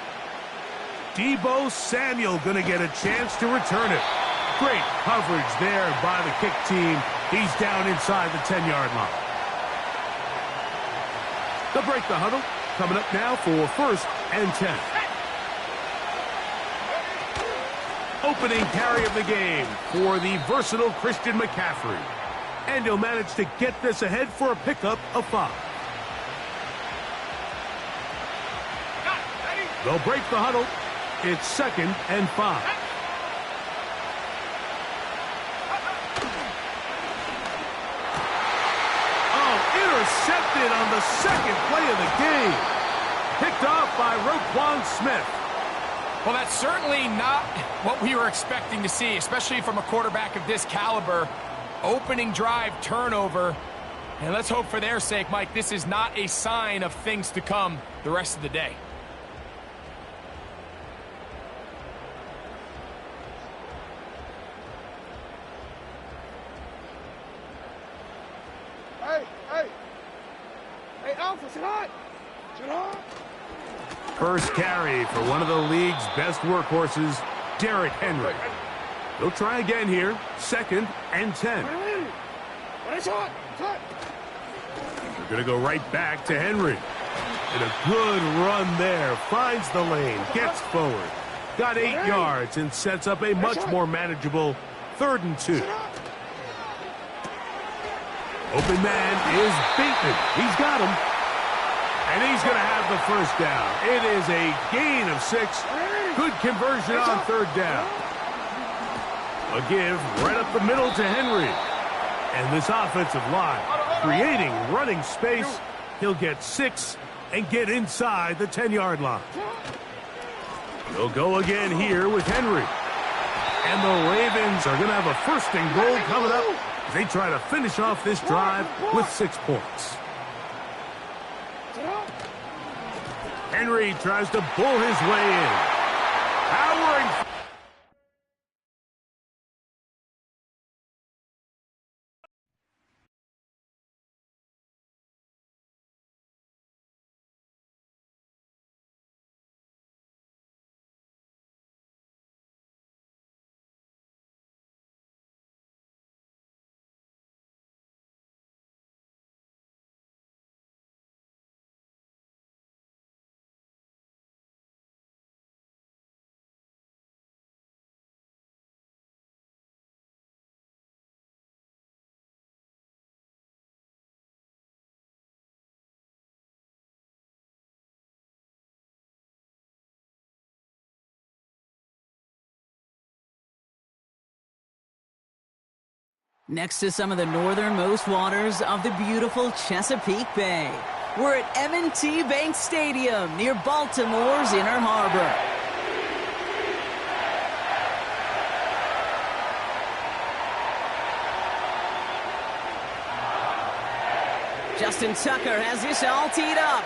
Deebo Samuel going to get a chance to return it. Great coverage there by the kick team. He's down inside the 10-yard line. They'll break the huddle. Coming up now for 1st and 10. Opening carry of the game for the versatile Christian McCaffrey. And he'll manage to get this ahead for a pickup of 5. They'll break the huddle. It's 2nd and 5. Oh, intercepted intercepted on the second play of the game. Picked off by Roquan Smith. Well, that's certainly not what we were expecting to see, especially from a quarterback of this caliber. Opening drive, turnover. And let's hope for their sake, Mike, this is not a sign of things to come the rest of the day. Hey, Alpha, sit hot. Sit hot. First carry for one of the league's best workhorses, Derrick Henry. He'll try again here. 2nd and 10. It's hot. They're going to go right back to Henry. And a good run there. Finds the lane. Gets forward. Got 8 yards and sets up a much more manageable 3rd and 2. Open man is Bateman. He's got him. And he's going to have the first down. It is a gain of 6. Good conversion on 3rd down. A give right up the middle to Henry. And this offensive line creating running space. He'll get 6 and get inside the 10-yard line. He'll go again here with Henry. And the Ravens are going to have a 1st and goal coming up as they try to finish off this drive with 6 points. Henry tries to pull his way in. Powering. Next to some of the northernmost waters of the beautiful Chesapeake Bay, we're at M&T Bank Stadium near Baltimore's Inner Harbor. Justin Tucker has this all teed up.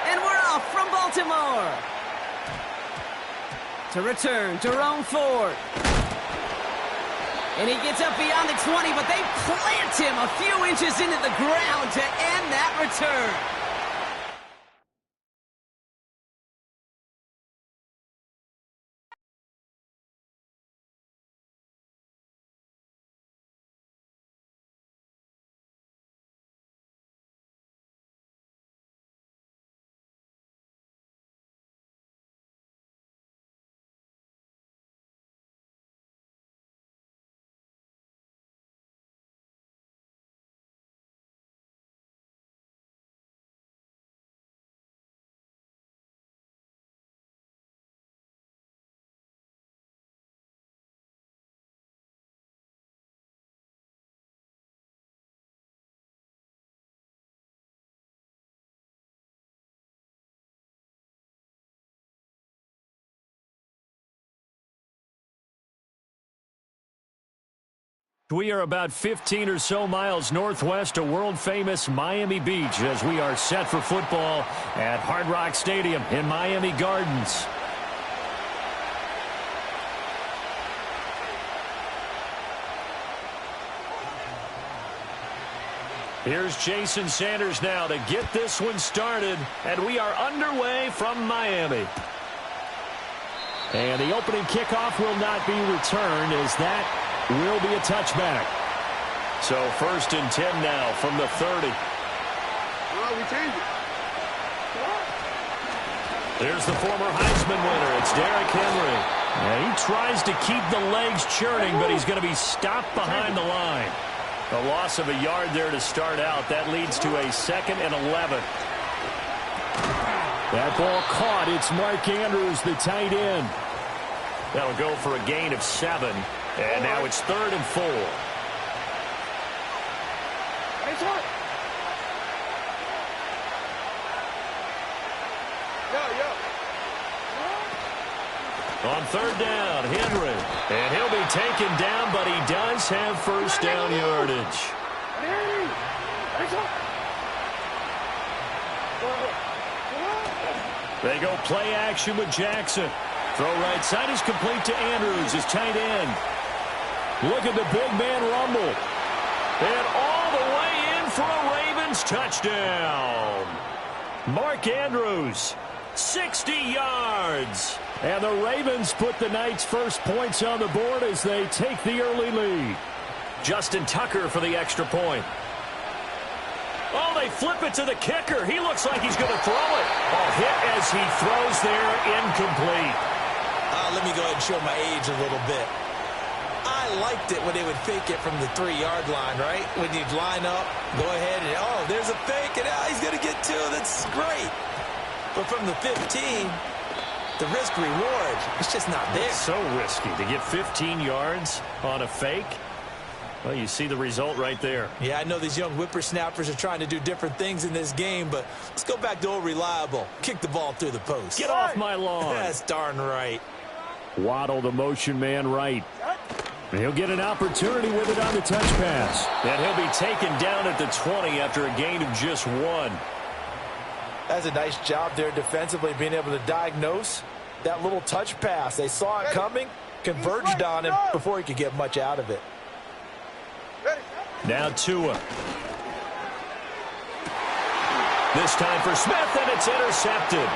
And we're off from Baltimore. To return, Jerome Ford. And he gets up beyond the 20, but they plant him a few inches into the ground to end that return. We are about 15 or so miles northwest of world-famous Miami Beach as we are set for football at Hard Rock Stadium in Miami Gardens. Here's Jason Sanders now to get this one started, and we are underway from Miami. And the opening kickoff will not be returned as that will be a touchback. So 1st and 10 now from the 30. We changed it. There's the former Heisman winner. It's Derrick Henry. And he tries to keep the legs churning, but he's going to be stopped behind the line. A loss of a yard there to start out. That leads to a 2nd and 11. That ball caught. It's Mark Andrews, the tight end. That'll go for a gain of 7. And now it's 3rd and 4. On third down, Henry. And he'll be taken down, but he does have first down yardage. They go play action with Jackson. Throw right side is complete to Andrews, his tight end. Look at the big man rumble. And all the way in for a Ravens touchdown. Mark Andrews, 60 yards. And the Ravens put the night's first points on the board as they take the early lead. Justin Tucker for the extra point. Oh, they flip it to the kicker. He looks like he's going to throw it. Oh, hit as he throws there, incomplete. Let me go ahead and show my age a little bit. I liked it when they would fake it from the 3-yard line, right? When you'd line up, go ahead and, oh, there's a fake, and he's going to get 2. That's great. But from the 15, the risk-reward, it's just not there. It's so risky to get 15 yards on a fake. Well, you see the result right there. Yeah, I know these young whippersnappers are trying to do different things in this game, but let's go back to old reliable. Kick the ball through the post. Get off my lawn. That's darn right. Waddle, the motion man, right. And he'll get an opportunity with it on the touch pass. And he'll be taken down at the 20 after a gain of just 1. That's a nice job there defensively, being able to diagnose that little touch pass. They saw it coming, converged on him before he could get much out of it. Now Tua. This time for Smith, and it's intercepted.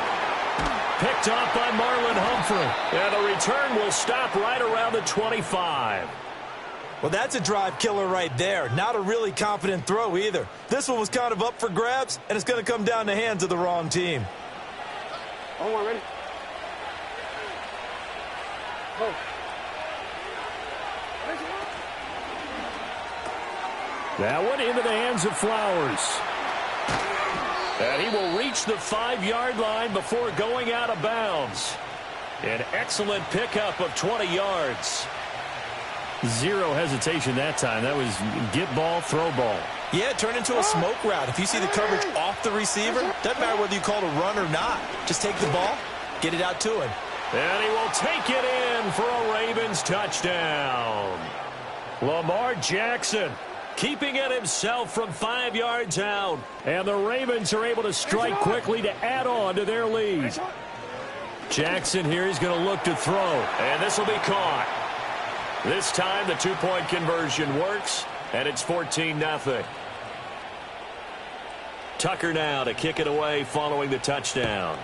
Picked off by Marlon Humphrey. And the return will stop right around the 25. Well, that's a drive killer right there. Not a really confident throw either. This one was kind of up for grabs, and it's going to come down the hands of the wrong team. Oh, ready? Oh. That one into the hands of Flowers. And he will reach the 5-yard line before going out of bounds. An excellent pickup of 20 yards. Zero hesitation that time. That was get ball, throw ball. Yeah, it turned into a smoke route. If you see the coverage off the receiver, doesn't matter whether you call it a run or not. Just take the ball, get it out to him. And he will take it in for a Ravens touchdown. Lamar Jackson keeping it himself from 5 yards out. And the Ravens are able to strike quickly to add on to their lead. Jackson here is going to look to throw. And this will be caught. This time the 2-point conversion works. And it's 14-0. Tucker now to kick it away following the touchdown.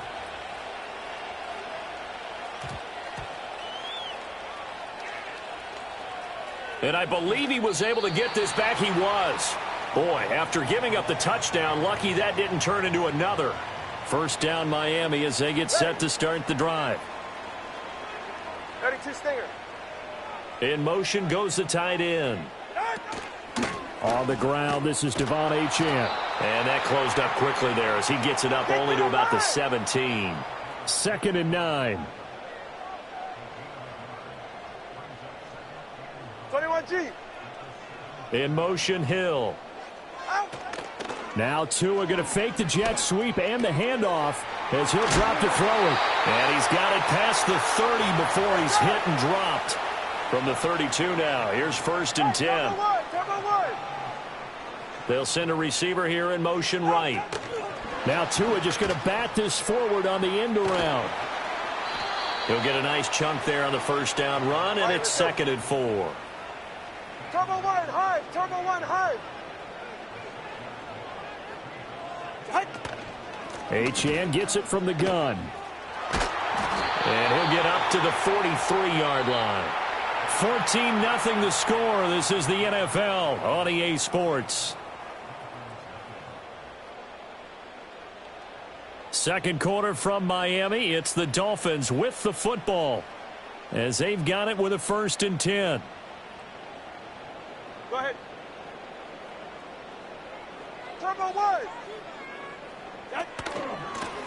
And I believe he was able to get this back. He was. Boy, after giving up the touchdown, lucky that didn't turn into another. First down Miami as they get set to start the drive. 32 Stinger. In motion goes the tight end. On the ground, this is Devon Achane. And that closed up quickly there as he gets it up only to about the 17. 2nd and 9. 21G. In motion, Hill. Now Tua going to fake the jet sweep and the handoff as he'll drop to throw it. And he's got it past the 30 before he's hit and dropped. From the 32 now, here's 1st and 10. They'll send a receiver here in motion right. Now Tua just going to bat this forward on the end around. He'll get a nice chunk there on the first down run, and it's 2nd and 4. Turbo 1, hard. Turbo 1, hard. Achane gets it from the gun. And he'll get up to the 43-yard line. 14-0 the score. This is the NFL on EA Sports. Second quarter from Miami. It's the Dolphins with the football as they've got it with a 1st and 10. Go ahead. Turbo 1.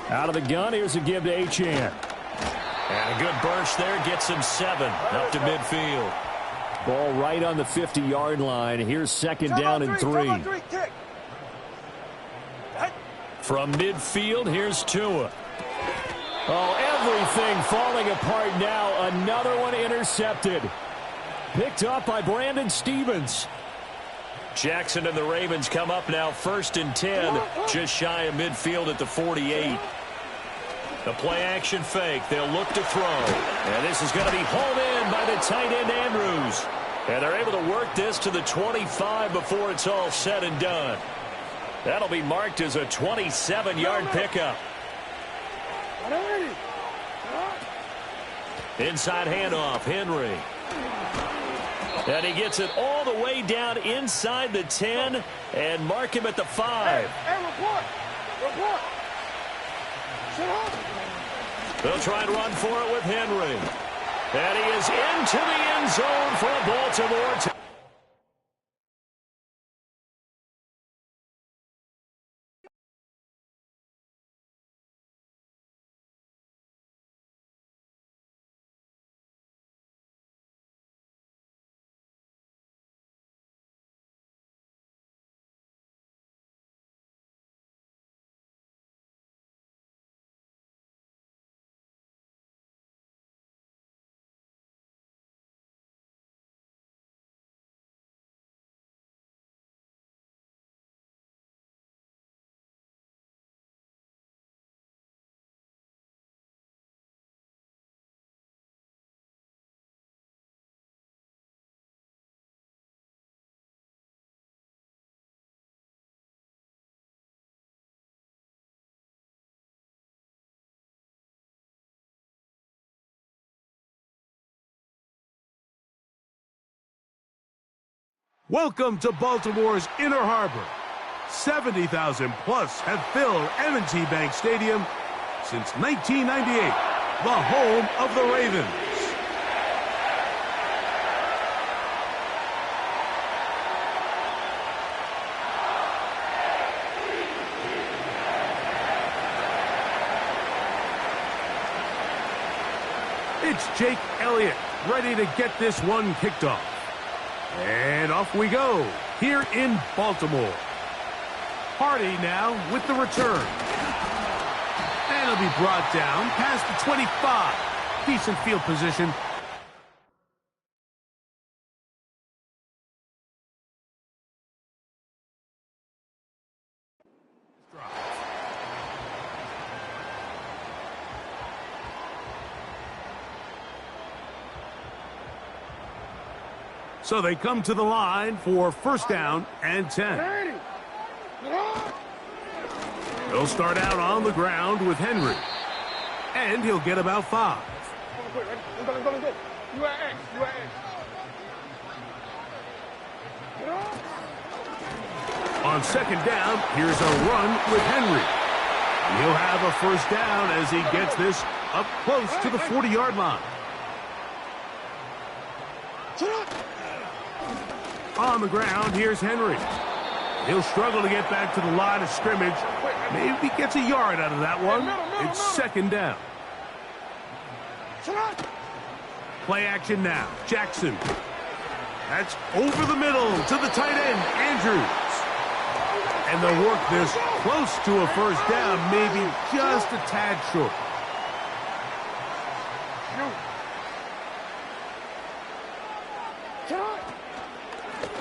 Out of the gun, here's a give to Achane. And a good burst there gets him 7 up to midfield. Ball right on the 50-yard line. Here's 2nd down and 3. From midfield, here's Tua. Oh, everything falling apart now. Another one intercepted. Picked up by Brandon Stevens. Jackson and the Ravens come up now 1st and 10, just shy of midfield at the 48. The play-action fake. They'll look to throw. And this is going to be hauled in by the tight end, Andrews. And they're able to work this to the 25 before it's all said and done. That'll be marked as a 27-yard pickup. Inside handoff, Henry. And he gets it all the way down inside the 10 and mark him at the 5. Hey, report. Shut up. They'll try and run for it with Henry. And he is into the end zone for a Baltimore. Welcome to Baltimore's Inner Harbor. 70,000 plus have filled M&T Bank Stadium since 1998, the home of the Ravens. It's Jake Elliott ready to get this one kicked off. And off we go, here in Baltimore. Hardy now with the return. And it'll be brought down past the 25. Decent field position. So they come to the line for 1st down and 10. He'll start out on the ground with Henry. And he'll get about 5. On 2nd down, here's a run with Henry. He'll have a 1st down as he gets this up close to the 40-yard line. On the ground, here's Henry. He'll struggle to get back to the line of scrimmage. Maybe gets a yard out of that one. It's 2nd down. Play action now. Jackson. That's over the middle to the tight end, Andrews. And they'll work this close to a 1st down, maybe just a tad short.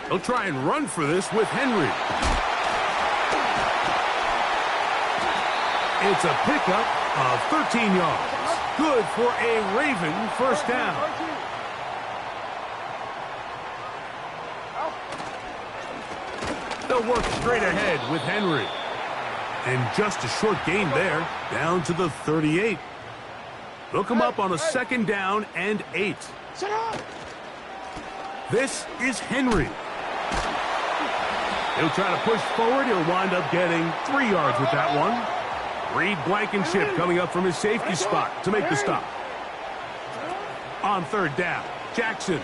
They'll try and run for this with Henry. It's a pickup of 13 yards. Good for a Raven 1st down. They'll work straight ahead with Henry. And just a short gain there, down to the 38. They'll come up on a 2nd down and 8. This is Henry. He'll try to push forward. He'll wind up getting 3 yards with that one. Reed Blankenship coming up from his safety spot to make the stop. On 3rd down, Jackson.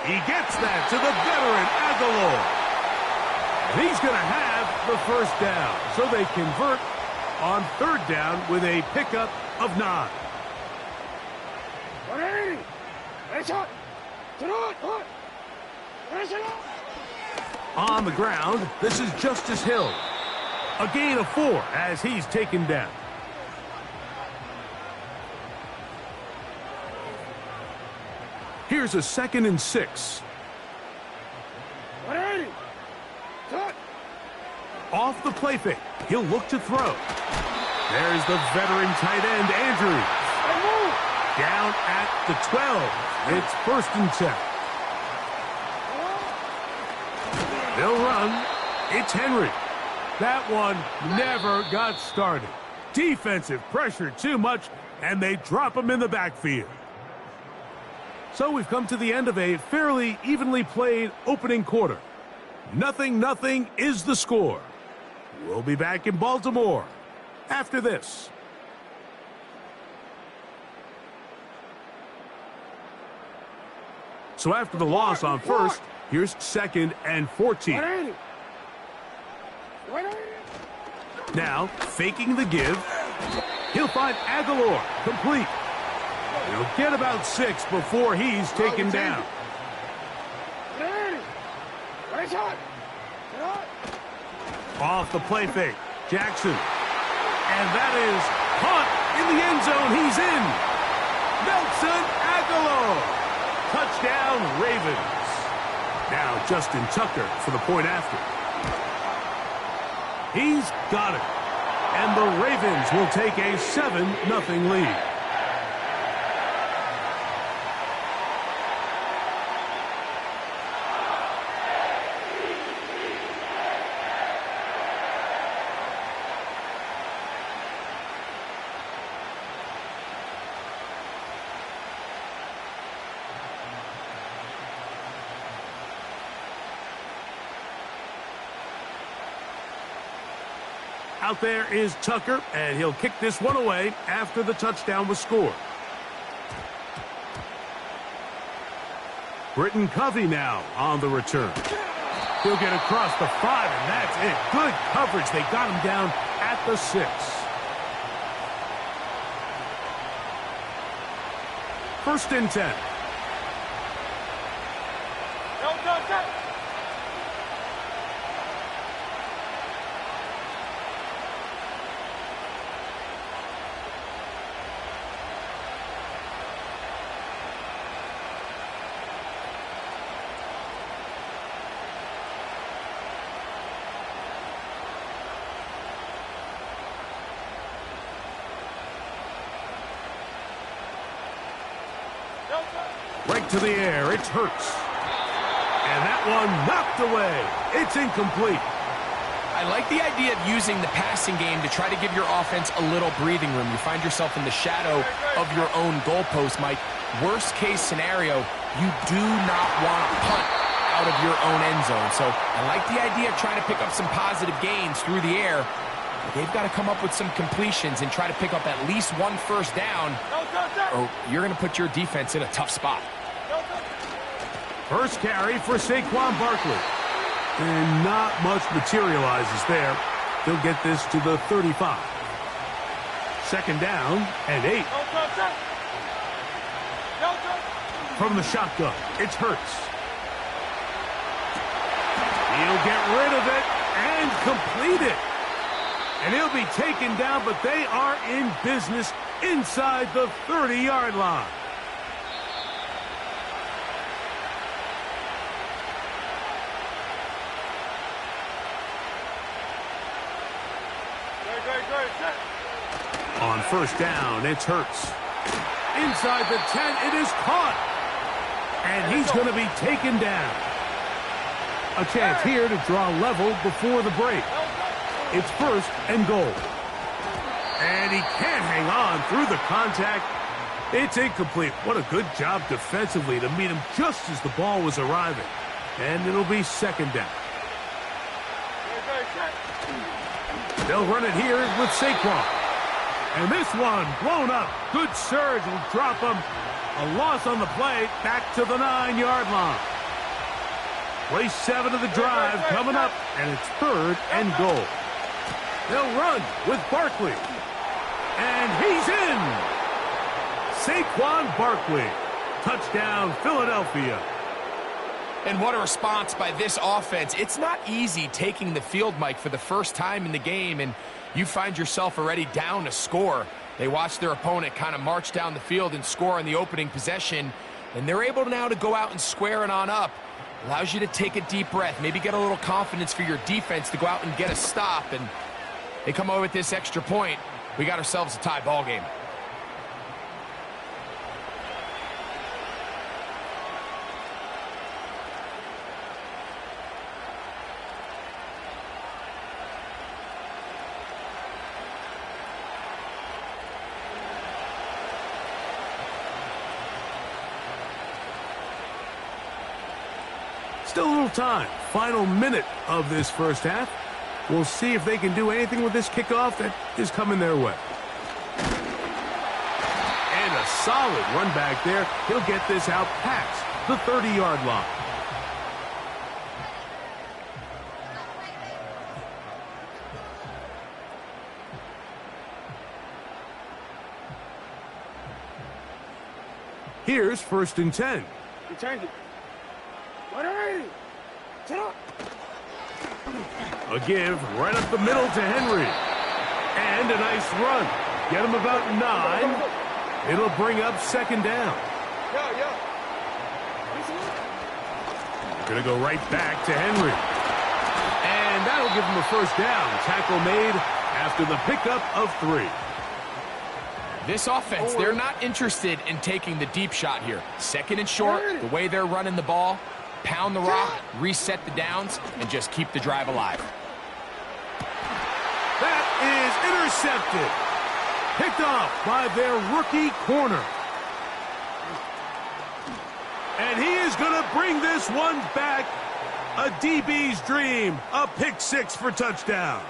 He gets that to the veteran Aguilar. And he's going to have the 1st down. So they convert on 3rd down with a pickup of 9. On the ground, this is Justice Hill. A gain of 4 as he's taken down. Here's a 2nd and 6. Off the play fake. He'll look to throw. There's the veteran tight end, Andrews. Down at the 12. It's 1st and 10. They'll run. It's Henry. That one never got started. Defensive pressure too much, and they drop him in the backfield. So we've come to the end of a fairly evenly played opening quarter. 0-0 is the score. We'll be back in Baltimore after this. So after the loss on first, here's 2nd and 14. Now, faking the give. He'll find Aguilar, complete. He'll get about 6 before he's taken down. Off the play fake, Jackson. And that is caught in the end zone. He's in. Nelson Aguilar. Touchdown, Ravens. Now Justin Tucker for the point after. He's got it. And the Ravens will take a 7-0 lead. Out there is Tucker, and he'll kick this one away after the touchdown was scored. Britton Covey now on the return. He'll get across the 5, and that's it. Good coverage. They got him down at the 6. First and 10. Right to the air, it's Hurts. And that one knocked away. It's incomplete. I like the idea of using the passing game to try to give your offense a little breathing room. You find yourself in the shadow of your own goalpost, Mike. Worst case scenario, you do not want to punt out of your own end zone. So I like the idea of trying to pick up some positive gains through the air. They've got to come up with some completions and try to pick up at least one first down, or you're going to put your defense in a tough spot. First carry for Saquon Barkley. And not much materializes there. They'll get this to the 35. 2nd down and 8. From the shotgun, it's Hurts. He'll get rid of it and complete it. And he'll be taken down, but they are in business inside the 30-yard line. On first down, it's Hurts. Inside the 10, it is caught. And he's going to be taken down. A chance here to draw level before the break. It's 1st and goal. And he can't hang on through the contact. It's incomplete. What a good job defensively to meet him just as the ball was arriving. And it'll be 2nd down. They'll run it here with Saquon. And this one blown up. Good surge will drop him. A loss on the play, back to the 9-yard line. Play 7 of the drive coming up, and it's 3rd and goal. They'll run with Barkley. And he's in. Saquon Barkley. Touchdown, Philadelphia. And what a response by this offense. It's not easy taking the field, Mike, for the first time in the game, and you find yourself already down a score. They watch their opponent kind of march down the field and score in the opening possession, and they're able now to go out and square it on up. Allows you to take a deep breath, maybe get a little confidence for your defense to go out and get a stop, and they come away with this extra point. We got ourselves a tie ball game. Still a little time. Final minute of this first half. We'll see if they can do anything with this kickoff that is coming their way. And a solid run back there. He'll get this out past the 30-yard line. Here's 1st and 10. He turned it. A give right up the middle to Henry. And a nice run. Get him about 9. It'll bring up 2nd down. Gonna go right back to Henry. And that'll give him a 1st down. Tackle made after the pickup of 3. This offense, they're not interested in taking the deep shot here. 2nd and short, the way they're running the ball, pound the rock, reset the downs, and just keep the drive alive. That is intercepted. Picked off by their rookie corner. And he is going to bring this one back. A DB's dream. A pick 6 for touchdown.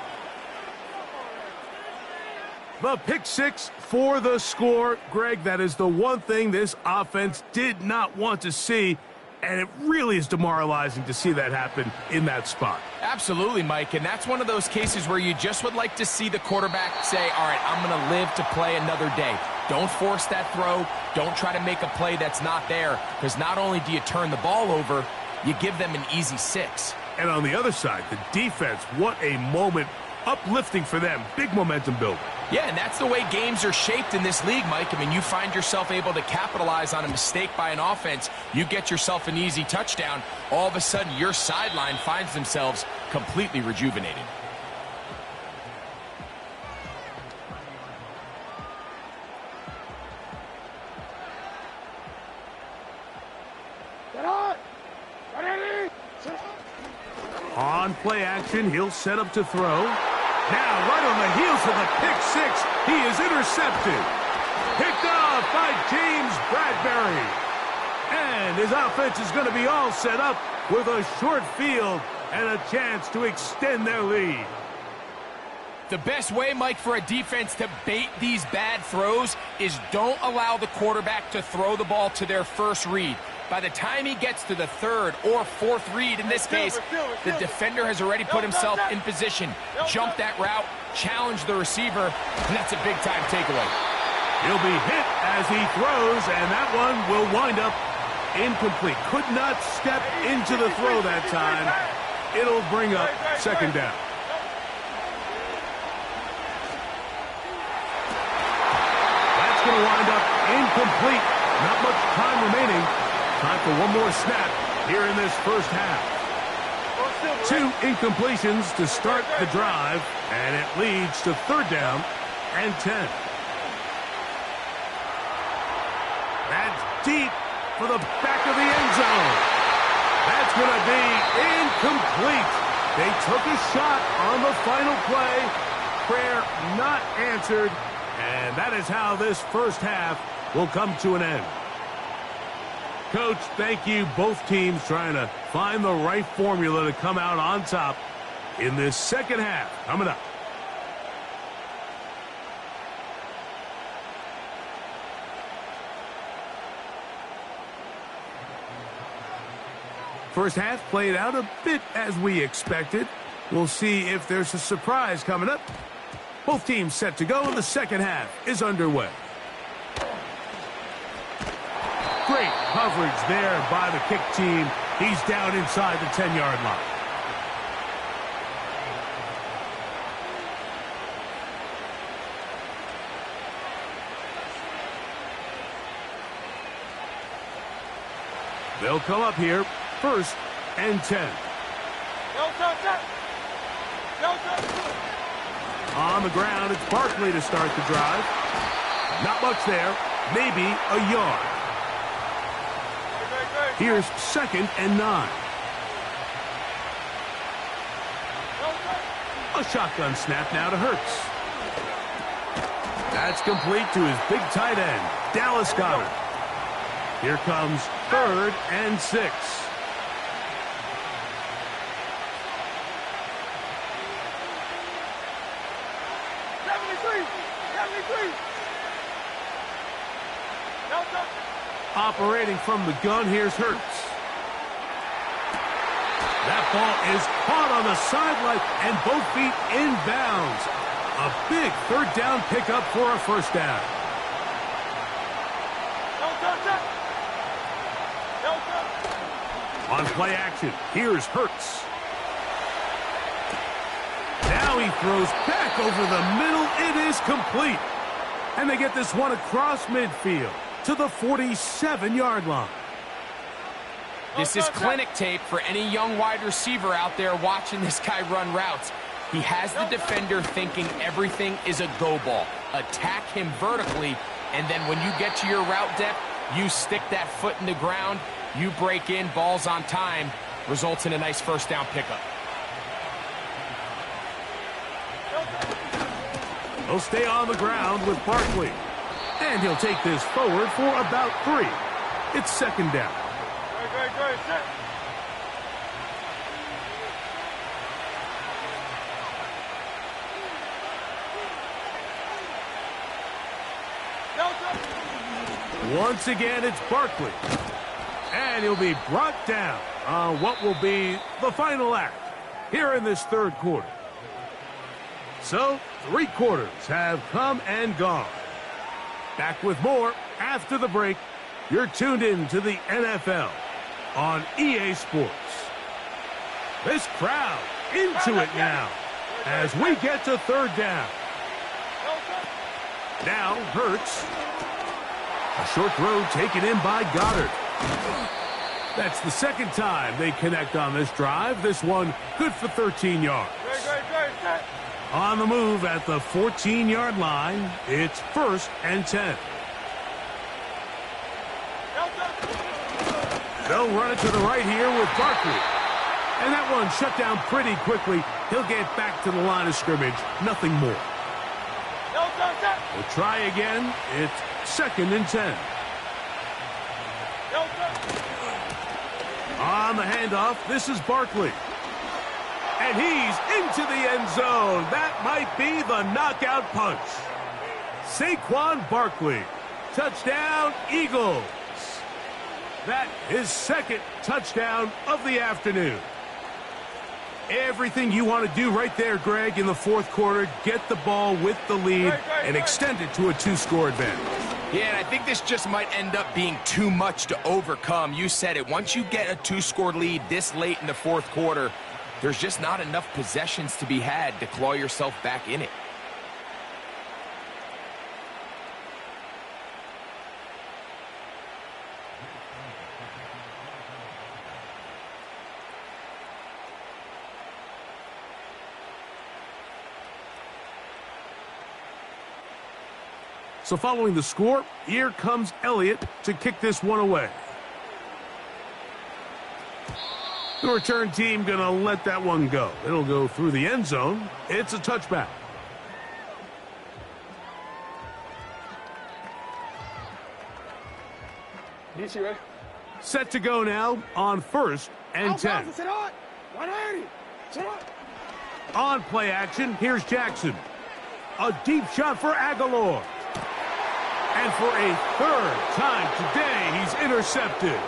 The pick 6 for the score. Greg, that is the one thing this offense did not want to see. And it really is demoralizing to see that happen in that spot. Absolutely, Mike, and that's one of those cases where you just would like to see the quarterback say, all right, I'm going to live to play another day. Don't force that throw. Don't try to make a play that's not there, because not only do you turn the ball over, you give them an easy 6. And on the other side, the defense, what a moment. Uplifting for them. Big momentum builder. Yeah, and that's the way games are shaped in this league, Mike. I mean, you find yourself able to capitalize on a mistake by an offense. You get yourself an easy touchdown. All of a sudden, your sideline finds themselves completely rejuvenated. On play action, he'll set up to throw. Now, right on the heels of the pick 6, he is intercepted. Picked off by James Bradbury. And his offense is going to be all set up with a short field and a chance to extend their lead. The best way, Mike, for a defense to bait these bad throws is don't allow the quarterback to throw the ball to their first read. By the time he gets to the 3rd or 4th read, in this case, the defender has already put himself in position. Jump that route, challenge the receiver, and that's a big-time takeaway. He'll be hit as he throws, and that one will wind up incomplete. Could not step into the throw that time. It'll bring up 2nd down. That's going to wind up incomplete. Not much time remaining. Time for one more snap here in this first half. 2 incompletions to start the drive, and it leads to 3rd down and 10. That's deep for the back of the end zone. That's going to be incomplete. They took a shot on the final play. Prayer not answered, and that is how this first half will come to an end. Coach, thank you. Both teams trying to find the right formula to come out on top in this second half. Coming up. First half played out a bit as we expected. We'll see if there's a surprise coming up. Both teams set to go, and the second half is underway. Great coverage there by the kick team. He's down inside the 10-yard line. They'll come up here, 1st and 10. On the ground, it's Barkley to start the drive. Not much there, maybe a yard. Here's 2nd and 9. A shotgun snap now to Hurts. That's complete to his big tight end, Dallas Goedert. Here comes 3rd and 6. Operating from the gun, here's Hurts. That ball is caught on the sideline and both feet inbounds. A big 3rd down pickup for a 1st down. On play action, here's Hurts. Now he throws back over the middle. It is complete. And they get this one across midfield to the 47-yard line. This is clinic tape for any young wide receiver out there watching this guy run routes. He has the defender thinking everything is a go ball. Attack him vertically, and then when you get to your route depth, you stick that foot in the ground, you break in, balls on time, results in a nice 1st down pickup. He'll stay on the ground with Barkley. And he'll take this forward for about 3. It's 2nd down. Great, set. Once again, it's Barkley. And he'll be brought down on what will be the final act here in this 3rd quarter. So, 3 quarters have come and gone. Back with more after the break. You're tuned in to the NFL on EA Sports. This crowd into it now as we get to 3rd down. Now Hurts. A short throw taken in by Goddard. That's the 2nd time they connect on this drive. This one good for 13 yards. On the move at the 14-yard line, it's 1st and 10. They'll run it to the right here with Barkley. And that one shut down pretty quickly. He'll get back to the line of scrimmage. Nothing more. We'll try again. It's 2nd and 10. On the handoff, this is Barkley. And he's into the end zone. That might be the knockout punch. Saquon Barkley. Touchdown, Eagles. That is 2nd touchdown of the afternoon. Everything you want to do right there, Greg, in the 4th quarter, get the ball with the lead and extend it to a 2-score advantage. Yeah, and I think this just might end up being too much to overcome. You said it. Once you get a 2-score lead this late in the 4th quarter, there's just not enough possessions to be had to claw yourself back in it. So following the score, here comes Elliott to kick this one away. The return team going to let that one go. It'll go through the end zone. It's a touchback. Set to go now on 1st and 10. On play action, here's Jackson. A deep shot for Aguilar. And for a 3rd time today, he's intercepted.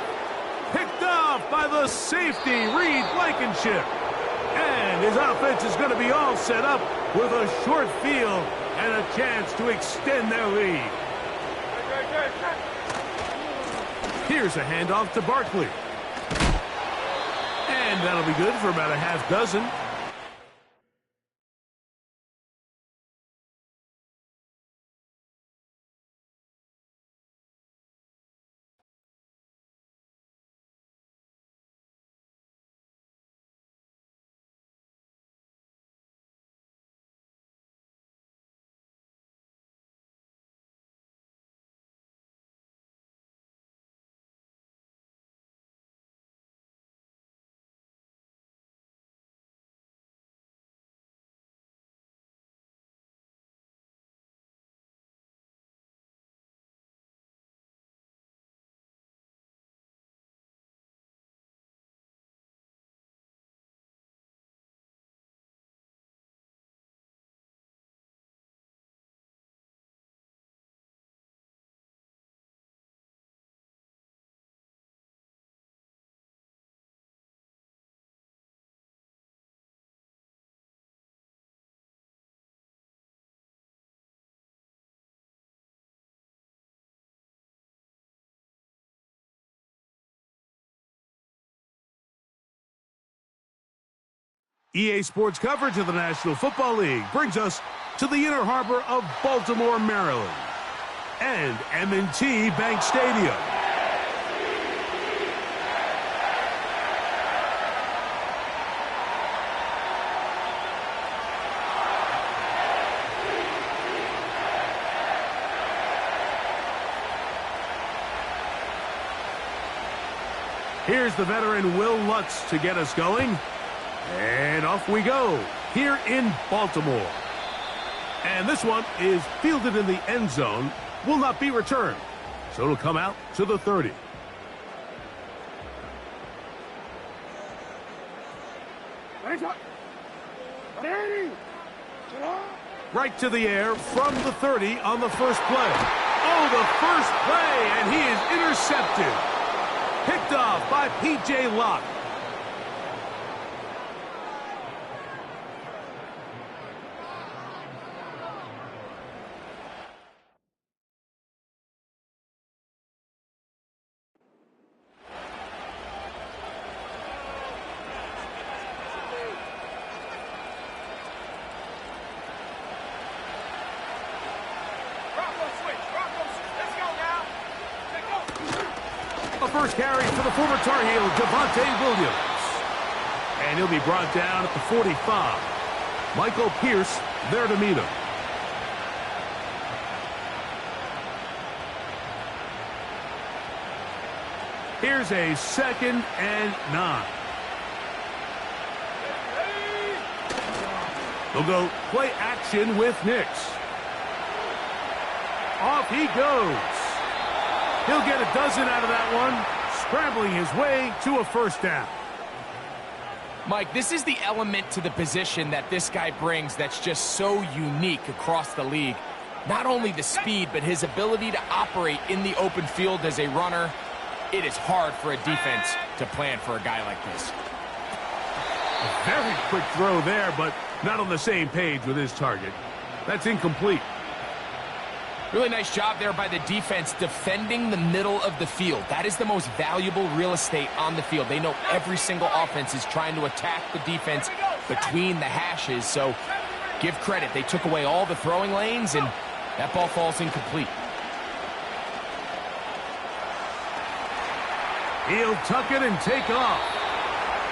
Picked off by the safety, Reed Blankenship. And his offense is going to be all set up with a short field and a chance to extend their lead. Here's a handoff to Barkley. And that'll be good for about a half dozen. EA Sports coverage of the National Football League brings us to the inner harbor of Baltimore, Maryland, and M&T Bank Stadium. Here's the veteran Will Lutz to get us going. And off we go here in Baltimore. And this one is fielded in the end zone, will not be returned. So it'll come out to the 30. Right to the air from the 30 on the first play. Oh, the first play, and he is intercepted. Picked off by P.J. Locke. First carry for the former Tar Heel, Javonte Williams. And he'll be brought down at the 45. Michael Pierce there to meet him. Here's a 2nd and 9. They'll go play action with Nix. Off he goes. He'll get a dozen out of that one, scrambling his way to a first down. Mike, this is the element to the position that this guy brings that's just so unique across the league. Not only the speed, but his ability to operate in the open field as a runner. It is hard for a defense to plan for a guy like this. A very quick throw there, but not on the same page with his target. That's incomplete. Really nice job there by the defense defending the middle of the field. That is the most valuable real estate on the field. They know every single offense is trying to attack the defense between the hashes. So give credit. They took away all the throwing lanes, and that ball falls incomplete. He'll tuck it and take off.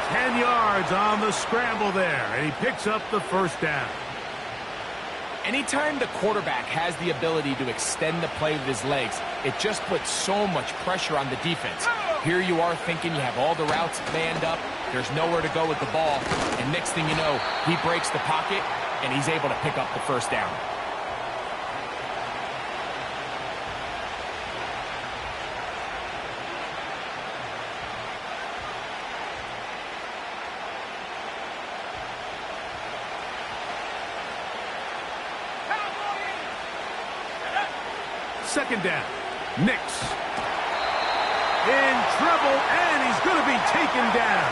10 yards on the scramble there, and he picks up the first down. Anytime the quarterback has the ability to extend the play with his legs, it just puts so much pressure on the defense. Here you are thinking you have all the routes manned up, there's nowhere to go with the ball, and next thing you know, he breaks the pocket, and he's able to pick up the first down. Second down. Nix. In trouble, and he's going to be taken down.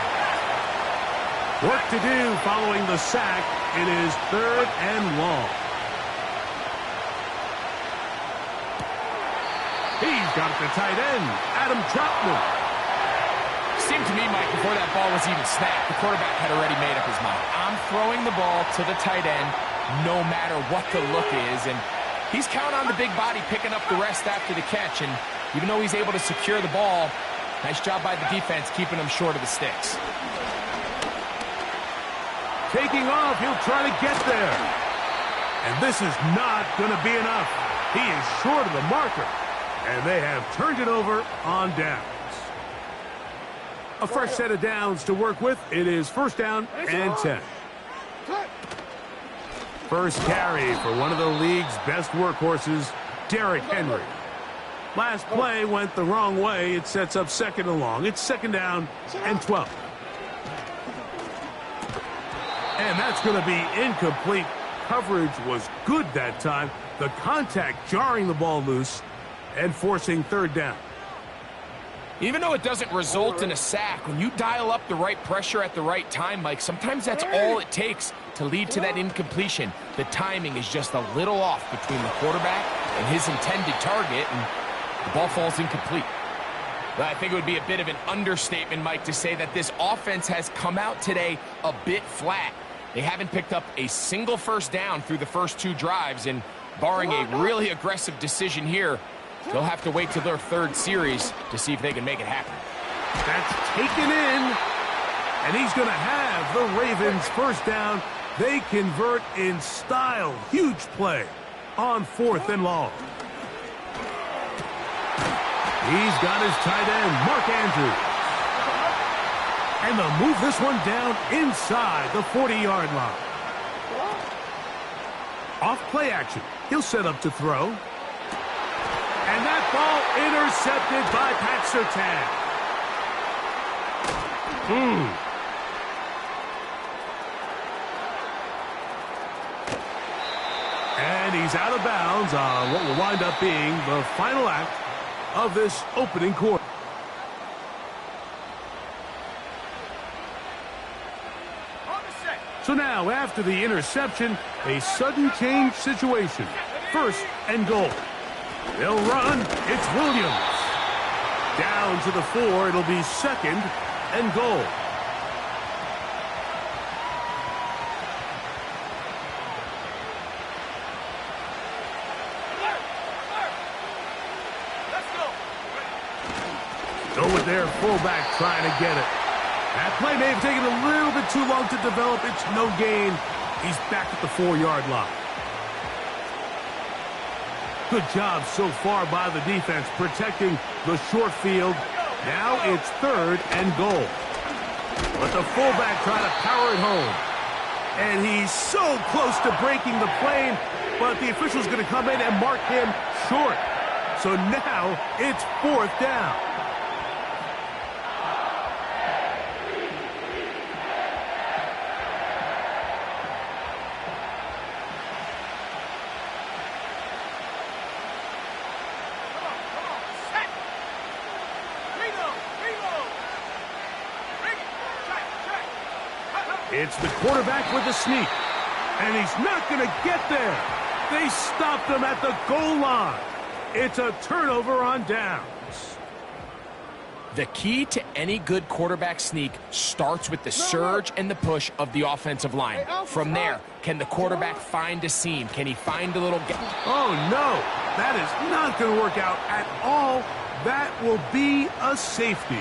Work to do following the sack. It is 3rd and long. He's got it to tight end, Adam Troutman. Seemed to me, Mike, before that ball was even snapped, the quarterback had already made up his mind. I'm throwing the ball to the tight end no matter what the look is, and he's counting on the big body picking up the rest after the catch, and even though he's able to secure the ball, nice job by the defense keeping him short of the sticks. Taking off, he'll try to get there. And this is not going to be enough. He is short of the marker, and they have turned it over on downs. A fresh set of downs to work with. It is 1st down and 10. First carry for one of the league's best workhorses, Derrick Henry. Last play went the wrong way. It sets up 2nd and long. It's 2nd down and 12. And that's going to be incomplete. Coverage was good that time. The contact jarring the ball loose and forcing 3rd down. Even though it doesn't result in a sack, when you dial up the right pressure at the right time, Mike, sometimes that's all it takes to lead to that incompletion. The timing is just a little off between the quarterback and his intended target, and the ball falls incomplete. Well, I think it would be a bit of an understatement, Mike, to say that this offense has come out today a bit flat. They haven't picked up a single first down through the first 2 drives, and barring a really aggressive decision here, they'll have to wait till their 3rd series to see if they can make it happen. That's taken in, and he's going to have the Ravens first down. They convert in style. Huge play on 4th and long. He's got his tight end, Mark Andrews. And they'll move this one down inside the 40-yard line. Off play action. He'll set up to throw. And that ball intercepted by Pat Surtain. And he's out of bounds on what will wind up being the final act of this opening quarter. So now, after the interception, a sudden change situation. 1st and goal. They'll run. It's Williams. Down to the 4. It'll be 2nd and goal. Go with their fullback trying to get it. That play may have taken a little bit too long to develop. It's no gain. He's back at the 4-yard line. Good job so far by the defense protecting the short field. Now it's 3rd and goal. But the fullback trying to power it home. And he's so close to breaking the plane, but the official's going to come in and mark him short. So now it's 4th down. It's the quarterback with the sneak. And he's not going to get there. They stopped him at the goal line. It's a turnover on downs. The key to any good quarterback sneak starts with the surge and the push of the offensive line. From there, can the quarterback find a seam? Can he find a little gap? Oh, no. That is not going to work out at all. That will be a safety.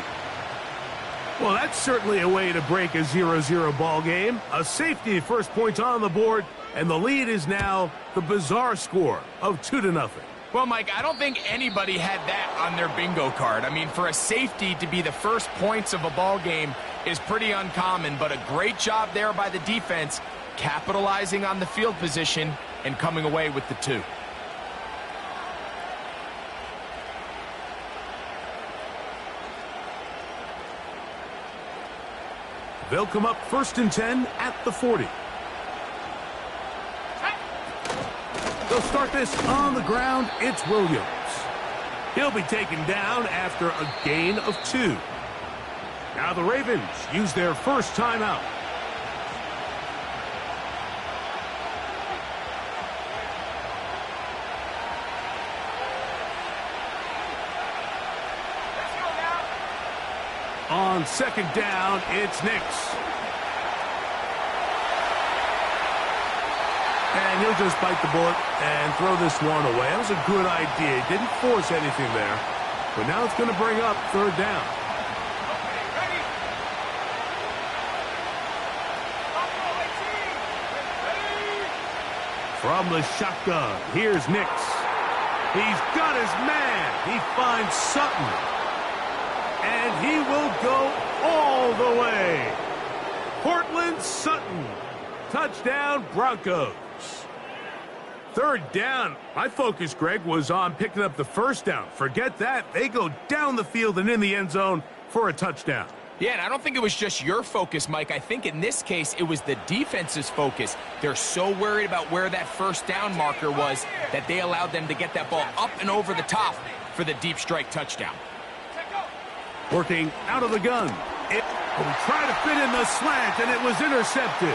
Well, that's certainly a way to break a 0-0 ball game. A safety, 1st points on the board, and the lead is now the bizarre score of 2-0. Well, Mike, I don't think anybody had that on their bingo card. I mean, for a safety to be the 1st points of a ball game is pretty uncommon, but a great job there by the defense, capitalizing on the field position and coming away with the 2. They'll come up 1st and 10 at the 40. They'll start this on the ground. It's Williams. He'll be taken down after a gain of 2. Now the Ravens use their first timeout. On 2nd down, it's Nix. And he'll just bite the bullet and throw this one away. That was a good idea. He didn't force anything there. But now it's going to bring up 3rd down. From the shotgun, here's Nix. He's got his man. He finds Sutton. And he will go all the way. Cortland Sutton. Touchdown, Broncos. 3rd down. My focus, Greg, was on picking up the 1st down. Forget that. They go down the field and in the end zone for a touchdown. Yeah, and I don't think it was just your focus, Mike. I think in this case, it was the defense's focus. They're so worried about where that 1st down marker was that they allowed them to get that ball up and over the top for the deep strike touchdown. Working out of the gun. It will try to fit in the slant, and it was intercepted.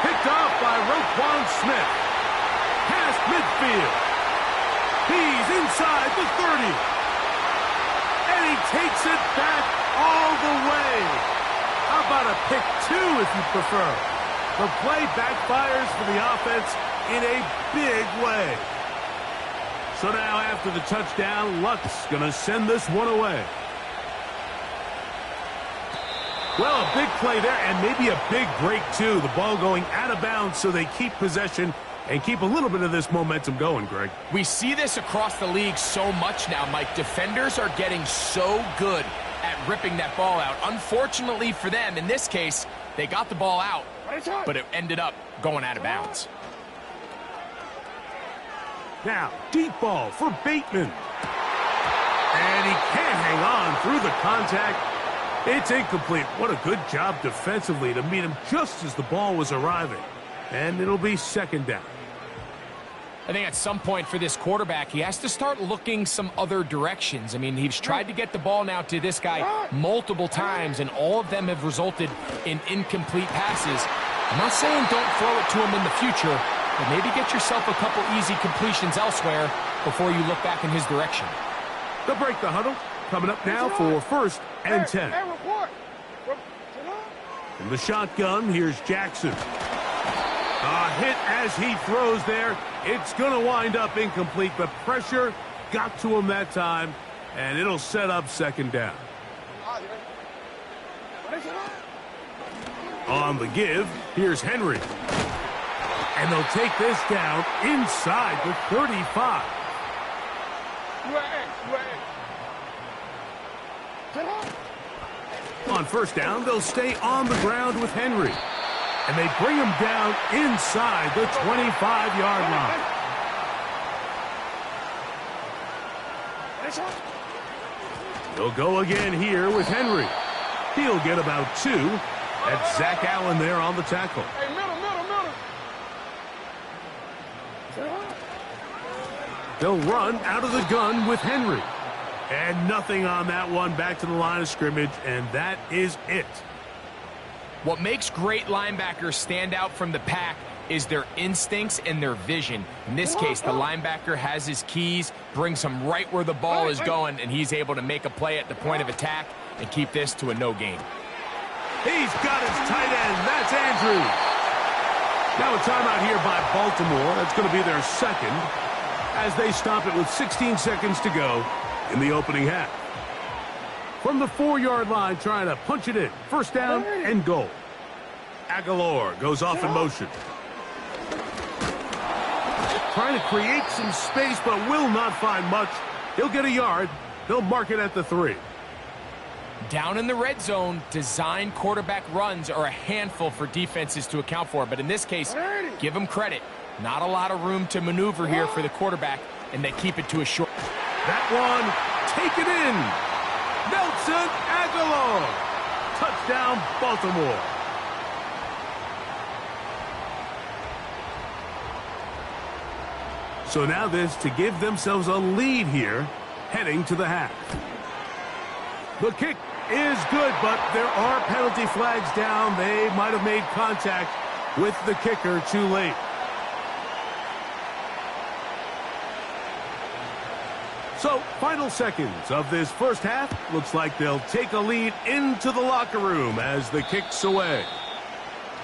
Picked off by Roquan Smith. Past midfield. He's inside the 30. And And he takes it back all the way. How about a pick 2 if you prefer? The play backfires for the offense in a big way. So now after the touchdown, Luck's going to send this one away. Well, a big play there and maybe a big break too. The ball going out of bounds so they keep possession and keep a little bit of this momentum going, Greg. We see this across the league so much now, Mike. Defenders are getting so good at ripping that ball out. Unfortunately for them, in this case, they got the ball out, but it ended up going out of bounds. Now, deep ball for Bateman. And he can't hang on through the contact. It's incomplete. What a good job defensively to meet him just as the ball was arriving. And it'll be second down. I think at some point for this quarterback, he has to start looking some other directions. I mean, he's tried to get the ball now to this guy multiple times, and all of them have resulted in incomplete passes. I'm not saying don't throw it to him in the future, but maybe get yourself a couple easy completions elsewhere before you look back in his direction. They'll break the huddle. Coming up now for first and 10. From the shotgun, here's Jackson. A hit as he throws there. It's going to wind up incomplete, but pressure got to him that time, and it'll set up second down. On the give, here's Henry. And they'll take this down inside the 35. On first down, they'll stay on the ground with Henry. And they bring him down inside the 25-yard line. They'll go again here with Henry. He'll get about 2. That's Zach Allen there on the tackle. Hey, middle. They'll run out of the gun with Henry. And nothing on that one, back to the line of scrimmage, and that is it. What makes great linebackers stand out from the pack is their instincts and their vision. In this case, the linebacker has his keys, brings him right where the ball is going, and he's able to make a play at the point of attack and keep this to a no gain. He's got his tight end. That's Andrews. Now a timeout here by Baltimore. That's going to be their second as they stop it with 16 seconds to go in the opening half. From the 4-yard line, trying to punch it in. First down and goal. Aguilar goes off in motion. Trying to create some space, but will not find much. He'll get a yard. They'll mark it at the 3. Down in the red zone, design quarterback runs are a handful for defenses to account for. But in this case, give them credit. Not a lot of room to maneuver here for the quarterback, and they keep it to a short. That one, taken in. Nelson Aguilar. Touchdown, Baltimore. So now this to give themselves a lead here, heading to the half. The kick is good, but there are penalty flags down. They might have made contact with the kicker too late. So, final seconds of this first half. Looks like they'll take a lead into the locker room as the kick's away.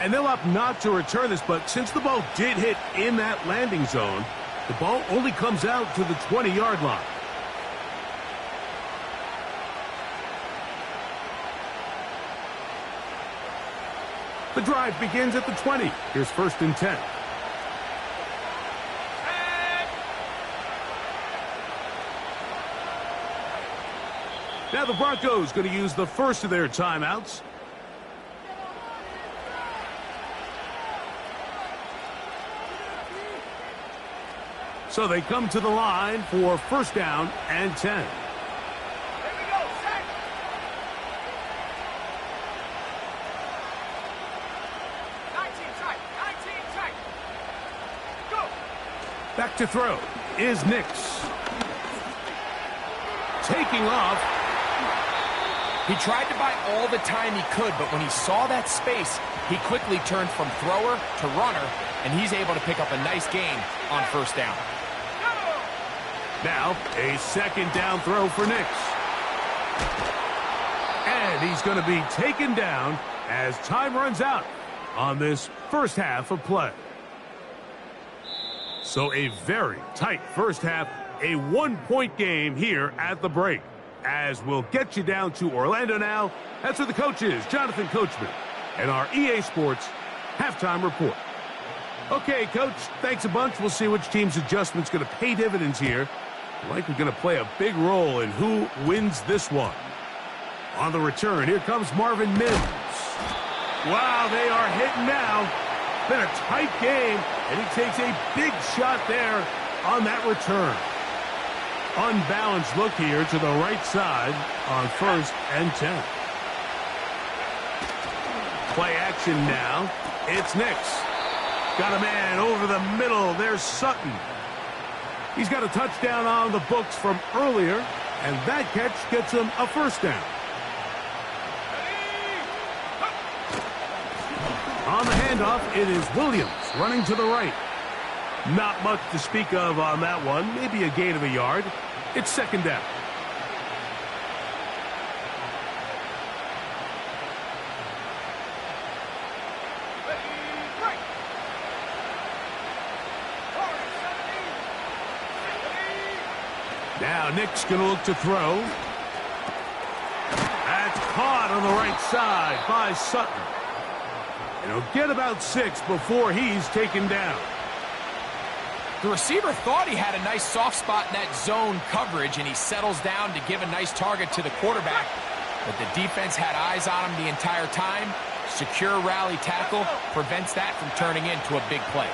And they'll opt not to return this, but since the ball did hit in that landing zone, the ball only comes out to the 20-yard line. The drive begins at the 20. Here's first and 10. Now the Broncos going to use the first of their timeouts. So they come to the line for first down and 10. Here we go, set. 19 tight. Go. Back to throw is Nix. Taking off. He tried to buy all the time he could, but when he saw that space, he quickly turned from thrower to runner, and he's able to pick up a nice gain on first down. Now, a second down throw for Nix. And he's going to be taken down as time runs out on this first half of play. So a very tight first half, a one-point game here at the break. As we'll get you down to Orlando now, that's where the coach is, Jonathan Coachman, and our EA Sports halftime report. Okay, Coach, thanks a bunch. We'll see which team's adjustment's going to pay dividends here. Likely going to play a big role in who wins this one. On the return, here comes Marvin Mims. Wow, they are hitting now. Been a tight game, and he takes a big shot there on that return. Unbalanced look here to the right side on 1st and 10. Play action now. It's Nix. Got a man over the middle. There's Sutton. He's got a touchdown on the books from earlier, and that catch gets him a first down. On the handoff, it is Williams running to the right. Not much to speak of on that one. Maybe a gain of a yard. It's 2nd down. Now Nick's going to look to throw. That's caught on the right side by Sutton. And he'll get about 6 before he's taken down. The receiver thought he had a nice soft spot in that zone coverage, and he settles down to give a nice target to the quarterback. But the defense had eyes on him the entire time. Secure rally tackle prevents that from turning into a big play.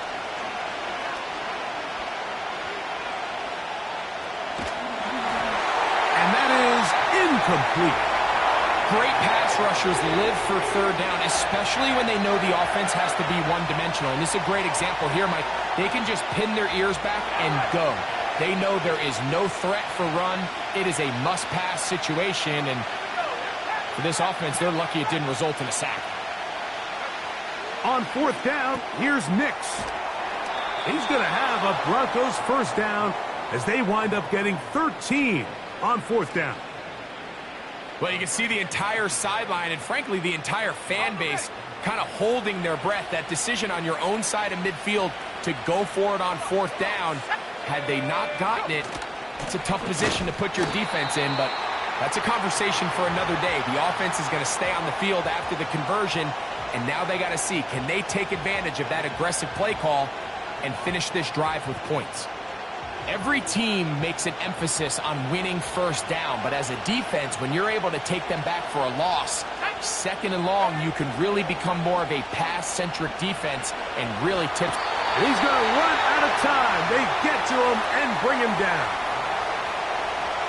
And that is incomplete. Great pass rushers live for 3rd down, especially when they know the offense has to be one-dimensional. And this is a great example here, Mike. They can just pin their ears back and go. They know there is no threat for run. It is a must-pass situation, and for this offense, they're lucky it didn't result in a sack. On 4th down, here's Nix. He's going to have a Broncos first down as they wind up getting 13 on 4th down. Well, you can see the entire sideline and, frankly, the entire fan base kind of holding their breath. That decision on your own side of midfield to go for it on 4th down, had they not gotten it, it's a tough position to put your defense in, but that's a conversation for another day. The offense is going to stay on the field after the conversion, and now they got to see, can they take advantage of that aggressive play call and finish this drive with points? Every team makes an emphasis on winning first down, but as a defense, when you're able to take them back for a loss, 2nd and long, you can really become more of a pass-centric defense and really tip. He's going to run out of time. They get to him and bring him down.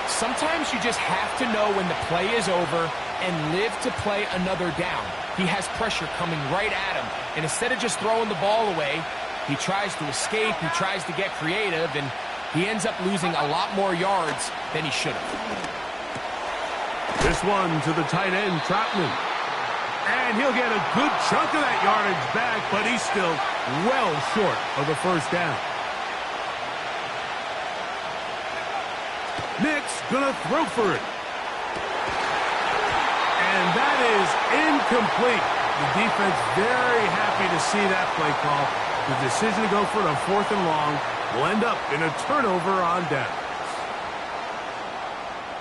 Sometimes you just have to know when the play is over and live to play another down. He has pressure coming right at him, and instead of just throwing the ball away, he tries to escape, he tries to get creative, and he ends up losing a lot more yards than he should have. This one to the tight end, Trotman. And he'll get a good chunk of that yardage back, but he's still well short of the first down. Nick's gonna throw for it. And that is incomplete. The defense very happy to see that play call. The decision to go for it on 4th and long will end up in a turnover on downs.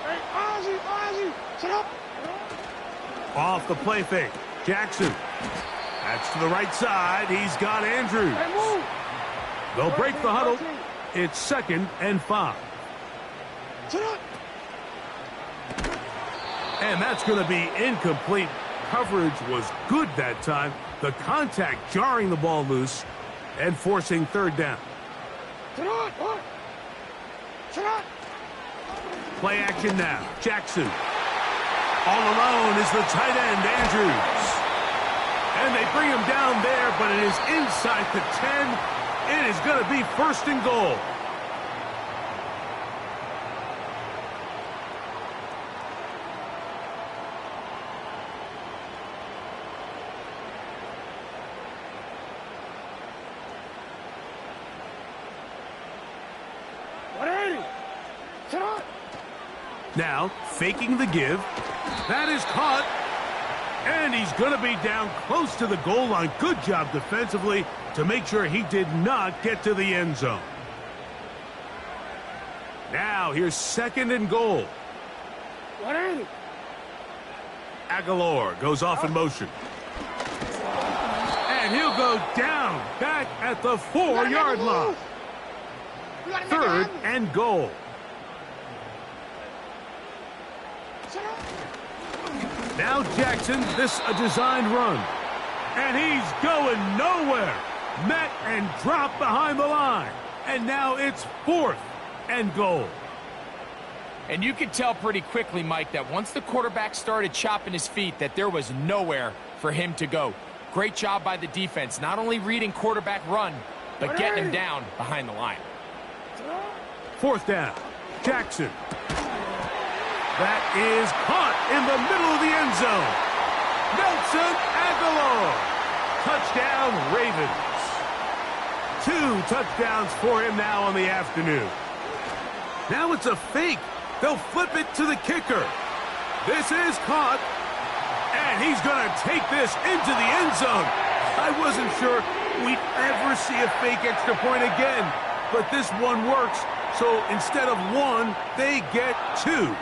Hey, Ozzy, sit up. Off the play fake, Jackson. That's to the right side. He's got Andrews. Hey, move. They'll break the huddle. It's 2nd and 5. Sit up. And that's going to be incomplete. Coverage was good that time. The contact jarring the ball loose and forcing 3rd down. Sit on. Sit on. Play action now. Jackson. All alone is the tight end, Andrews. And they bring him down there, but it is inside the 10. It is going to be 1st and goal. Now, faking the give. That is caught. And he's going to be down close to the goal line. Good job defensively to make sure he did not get to the end zone. Now, here's 2nd and goal. Aguilar goes off in motion. And he'll go down back at the 4-yard line. 3rd and goal. Now Jackson, this a designed run. And he's going nowhere. Met and dropped behind the line. And now it's 4th and goal. And you could tell pretty quickly, Mike, that once the quarterback started chopping his feet, that there was nowhere for him to go. Great job by the defense, not only reading quarterback run, but getting him down behind the line. 4th down. Jackson. That is caught in the middle of the end zone. Nelson Aguilar. Touchdown, Ravens. 2 touchdowns for him now on the afternoon. Now it's a fake. They'll flip it to the kicker. This is caught. And he's going to take this into the end zone. I wasn't sure we'd ever see a fake extra point again. But this one works. So instead of 1, they get 2.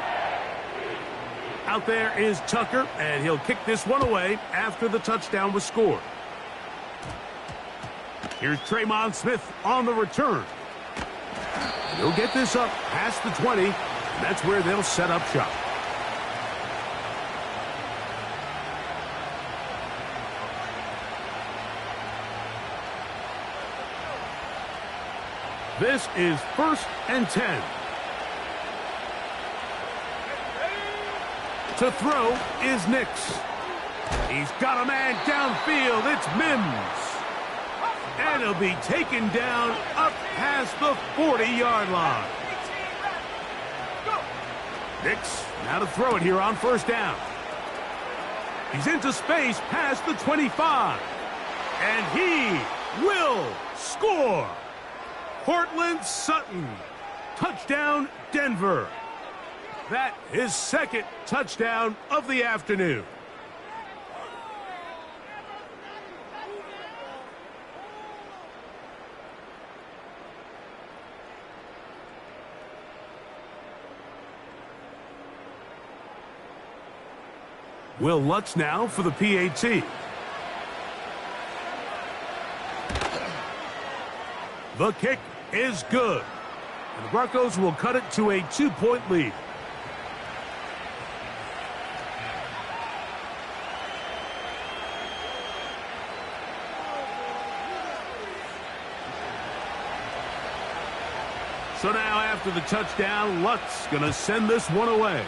Out there is Tucker, and he'll kick this one away after the touchdown was scored. Here's Tremon Smith on the return. He'll get this up past the 20, and that's where they'll set up shop. This is 1st and 10. To throw is Nix. He's got a man downfield. It's Mims. And he'll be taken down up past the 40-yard line. Nix now to throw it here on 1st down. He's into space past the 25. And he will score. Cortland Sutton. Touchdown, Denver. That is 2nd touchdown of the afternoon. Will Lutz now for the PAT. The kick is good. And the Broncos will cut it to a 2-point lead. So now after the touchdown, Lutz going to send this one away.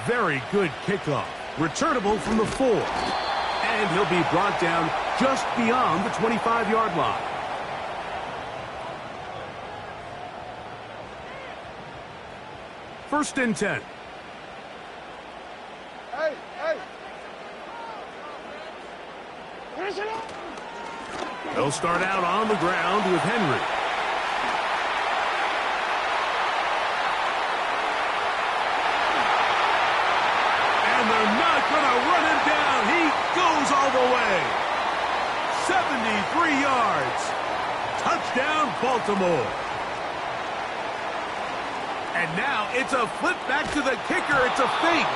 Very good kickoff. Returnable from the 4. And he'll be brought down just beyond the 25-yard line. First and 10. Hey. They'll start out on the ground with Henry. And they're not going to run him down. He goes all the way. 73 yards. Touchdown, Baltimore. And now it's a flip back to the kicker. It's a fake.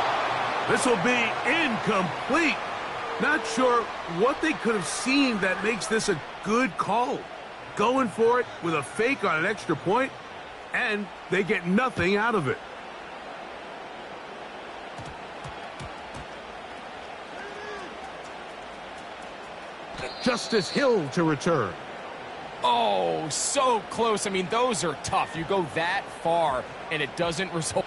This will be incomplete. Not sure what they could have seen that makes this a good call. Going for it with a fake on an extra point, and they get nothing out of it. Justice Hill to return. Oh, so close. I mean, those are tough. You go that far, and it doesn't result.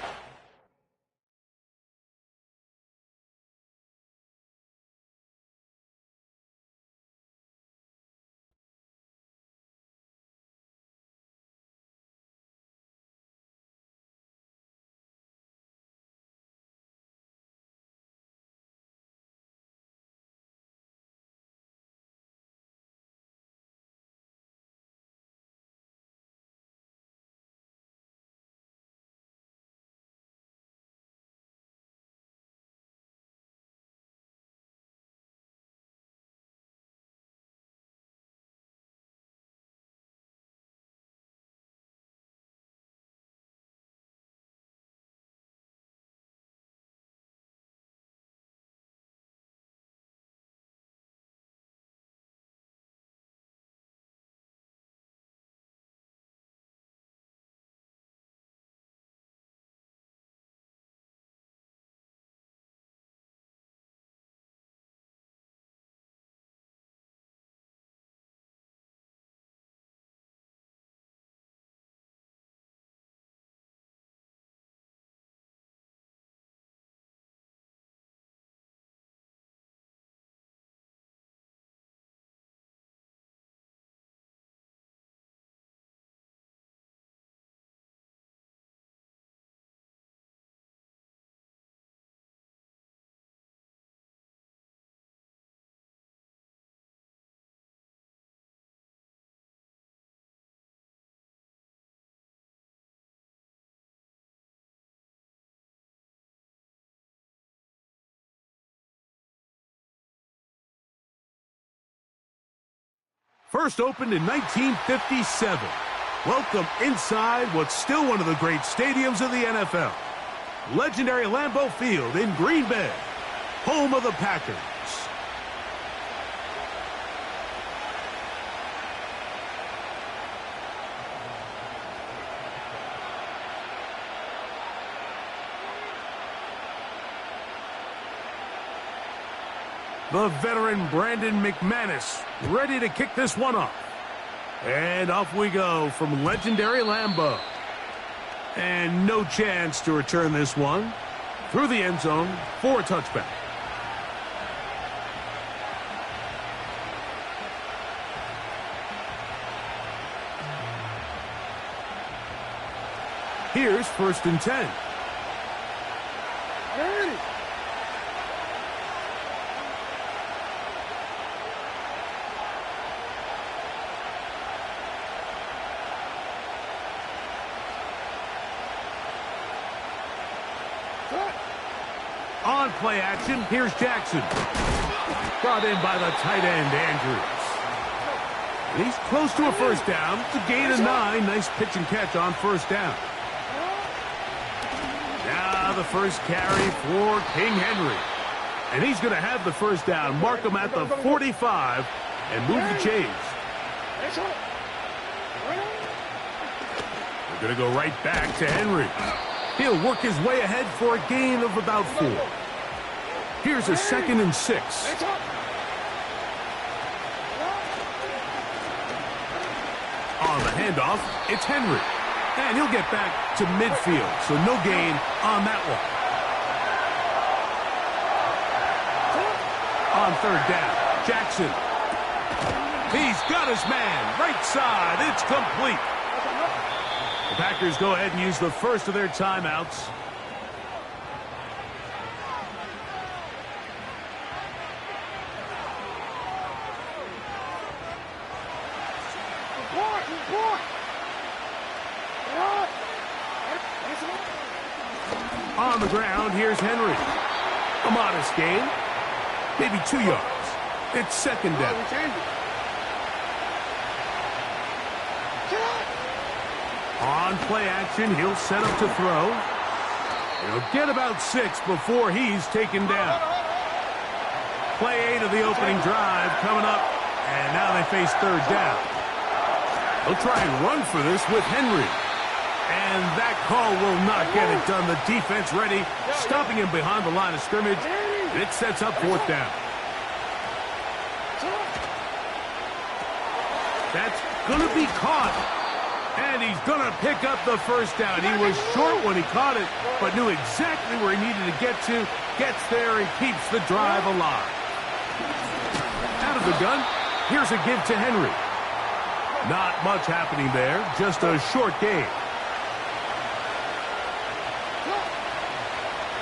First opened in 1957. Welcome inside what's still one of the great stadiums of the NFL. Legendary Lambeau Field in Green Bay, home of the Packers. The veteran Brandon McManus ready to kick this one off. And off we go from legendary Lambeau. And no chance to return this one through the end zone for a touchback. Here's 1st and 10. On play action, here's Jackson. Brought in by the tight end, Andrews. He's close to a first down. It's a gain of 9. Nice pitch and catch on first down. Now the first carry for King Henry. And he's going to have the first down. Mark him at the 45 and move the chains. We're going to go right back to Henry. He'll work his way ahead for a gain of about 4. Here's a 2nd and 6. On the handoff, it's Henry. And he'll get back to midfield, so no gain on that one. On 3rd down, Jackson. He's got his man, right side, it's complete. The Packers go ahead and use the first of their timeouts. On the ground, here's Henry. A modest gain, maybe 2 yards. It's 2nd down. On play action, he'll set up to throw. He'll get about 6 before he's taken down. Play 8 of the opening drive coming up, and now they face 3rd down. They'll try and run for this with Henry. And that call will not get it done. The defense ready, stopping him behind the line of scrimmage. And it sets up 4th down. That's going to be caught. And he's going to pick up the first down. He was short when he caught it, but knew exactly where he needed to get to. Gets there and keeps the drive alive. Out of the gun, here's a give to Henry. Not much happening there, just a short gain.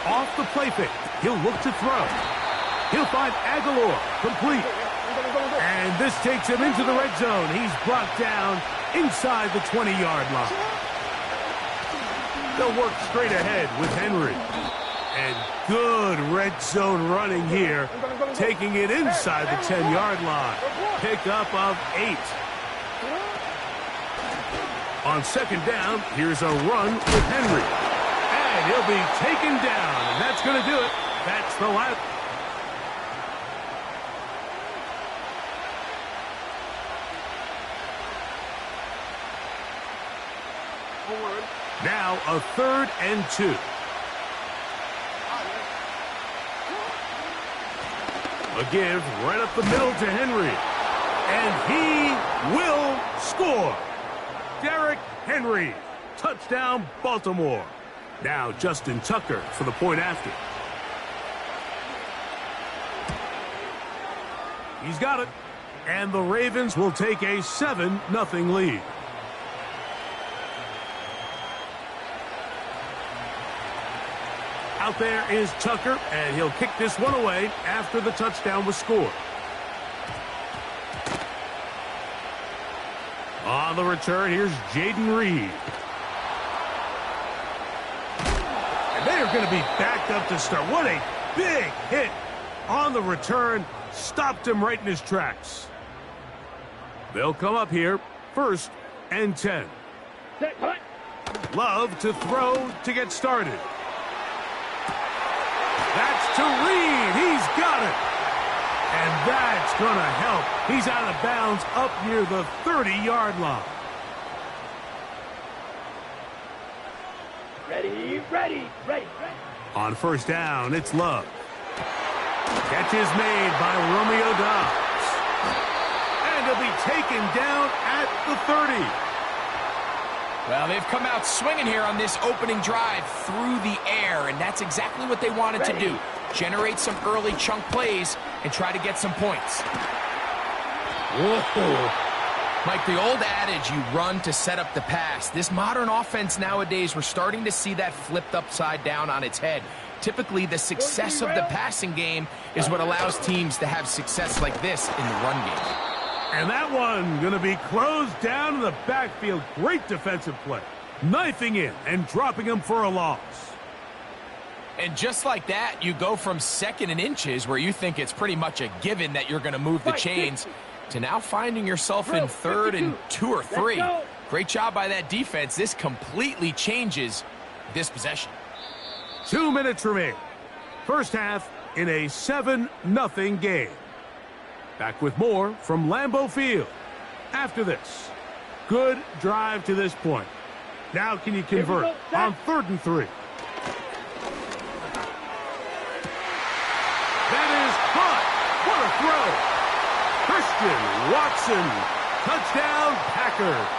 Off the play fake, he'll look to throw. He'll find Aguilar, complete. And this takes him into the red zone. He's brought down inside the 20-yard line. They'll work straight ahead with Henry. And good red zone running here, taking it inside the 10-yard line. Pickup of 8. On 2nd down, here's a run with Henry. And he'll be taken down, and that's going to do it. That's the last. Now a 3rd and 2. A give right up the middle to Henry. And he will score. Derrick Henry. Touchdown, Baltimore. Now Justin Tucker for the point after. He's got it. And the Ravens will take a 7-0 lead. Out there is Tucker, and he'll kick this one away after the touchdown was scored. On the return, here's Jaden Reed. And they are going to be backed up to start. What a big hit on the return. Stopped him right in his tracks. They'll come up here, 1st and 10. Love to throw to get started. That's to Reed. He's got it. And that's going to help. He's out of bounds up near the 30-yard line. Ready. On 1st down, it's Love. Catch is made by Romeo Dobbs. And he'll be taken down at the 30. Well, they've come out swinging here on this opening drive through the air, and that's exactly what they wanted to do. Generate some early chunk plays and try to get some points. Whoa. Mike, the old adage, you run to set up the pass. This modern offense nowadays, we're starting to see that flipped upside down on its head. Typically, the success of the passing game is what allows teams to have success like this in the run game. And that one going to be closed down in the backfield. Great defensive play. Knifing in and dropping him for a loss. And just like that, you go from 2nd and inches, where you think it's pretty much a given that you're going to move the chains, to now finding yourself in 3rd and 2 or 3. Great job by that defense. This completely changes this possession. 2 minutes remain. 1st half in a 7-0 game. Back with more from Lambeau Field. After this, good drive to this point. Now can you convert on 3rd and 3? That is caught. What a throw. Christian Watson. Touchdown, Packers.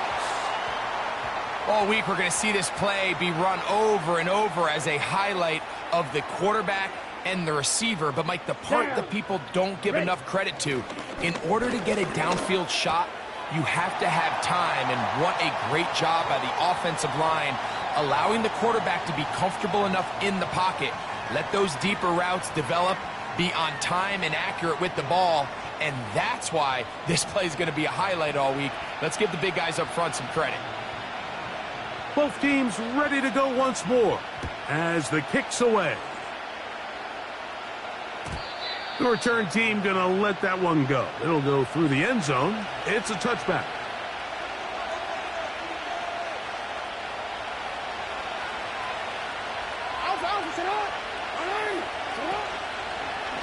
All week we're going to see this play be run over and over as a highlight of the quarterback and the receiver. But, Mike, the part that people don't give enough credit to, in order to get a downfield shot, you have to have time. And what a great job by the offensive line, allowing the quarterback to be comfortable enough in the pocket. Let those deeper routes develop, be on time and accurate with the ball. And that's why this play is going to be a highlight all week. Let's give the big guys up front some credit. Both teams ready to go once more as the kick's away. The return team going to let that one go. It'll go through the end zone. It's a touchback.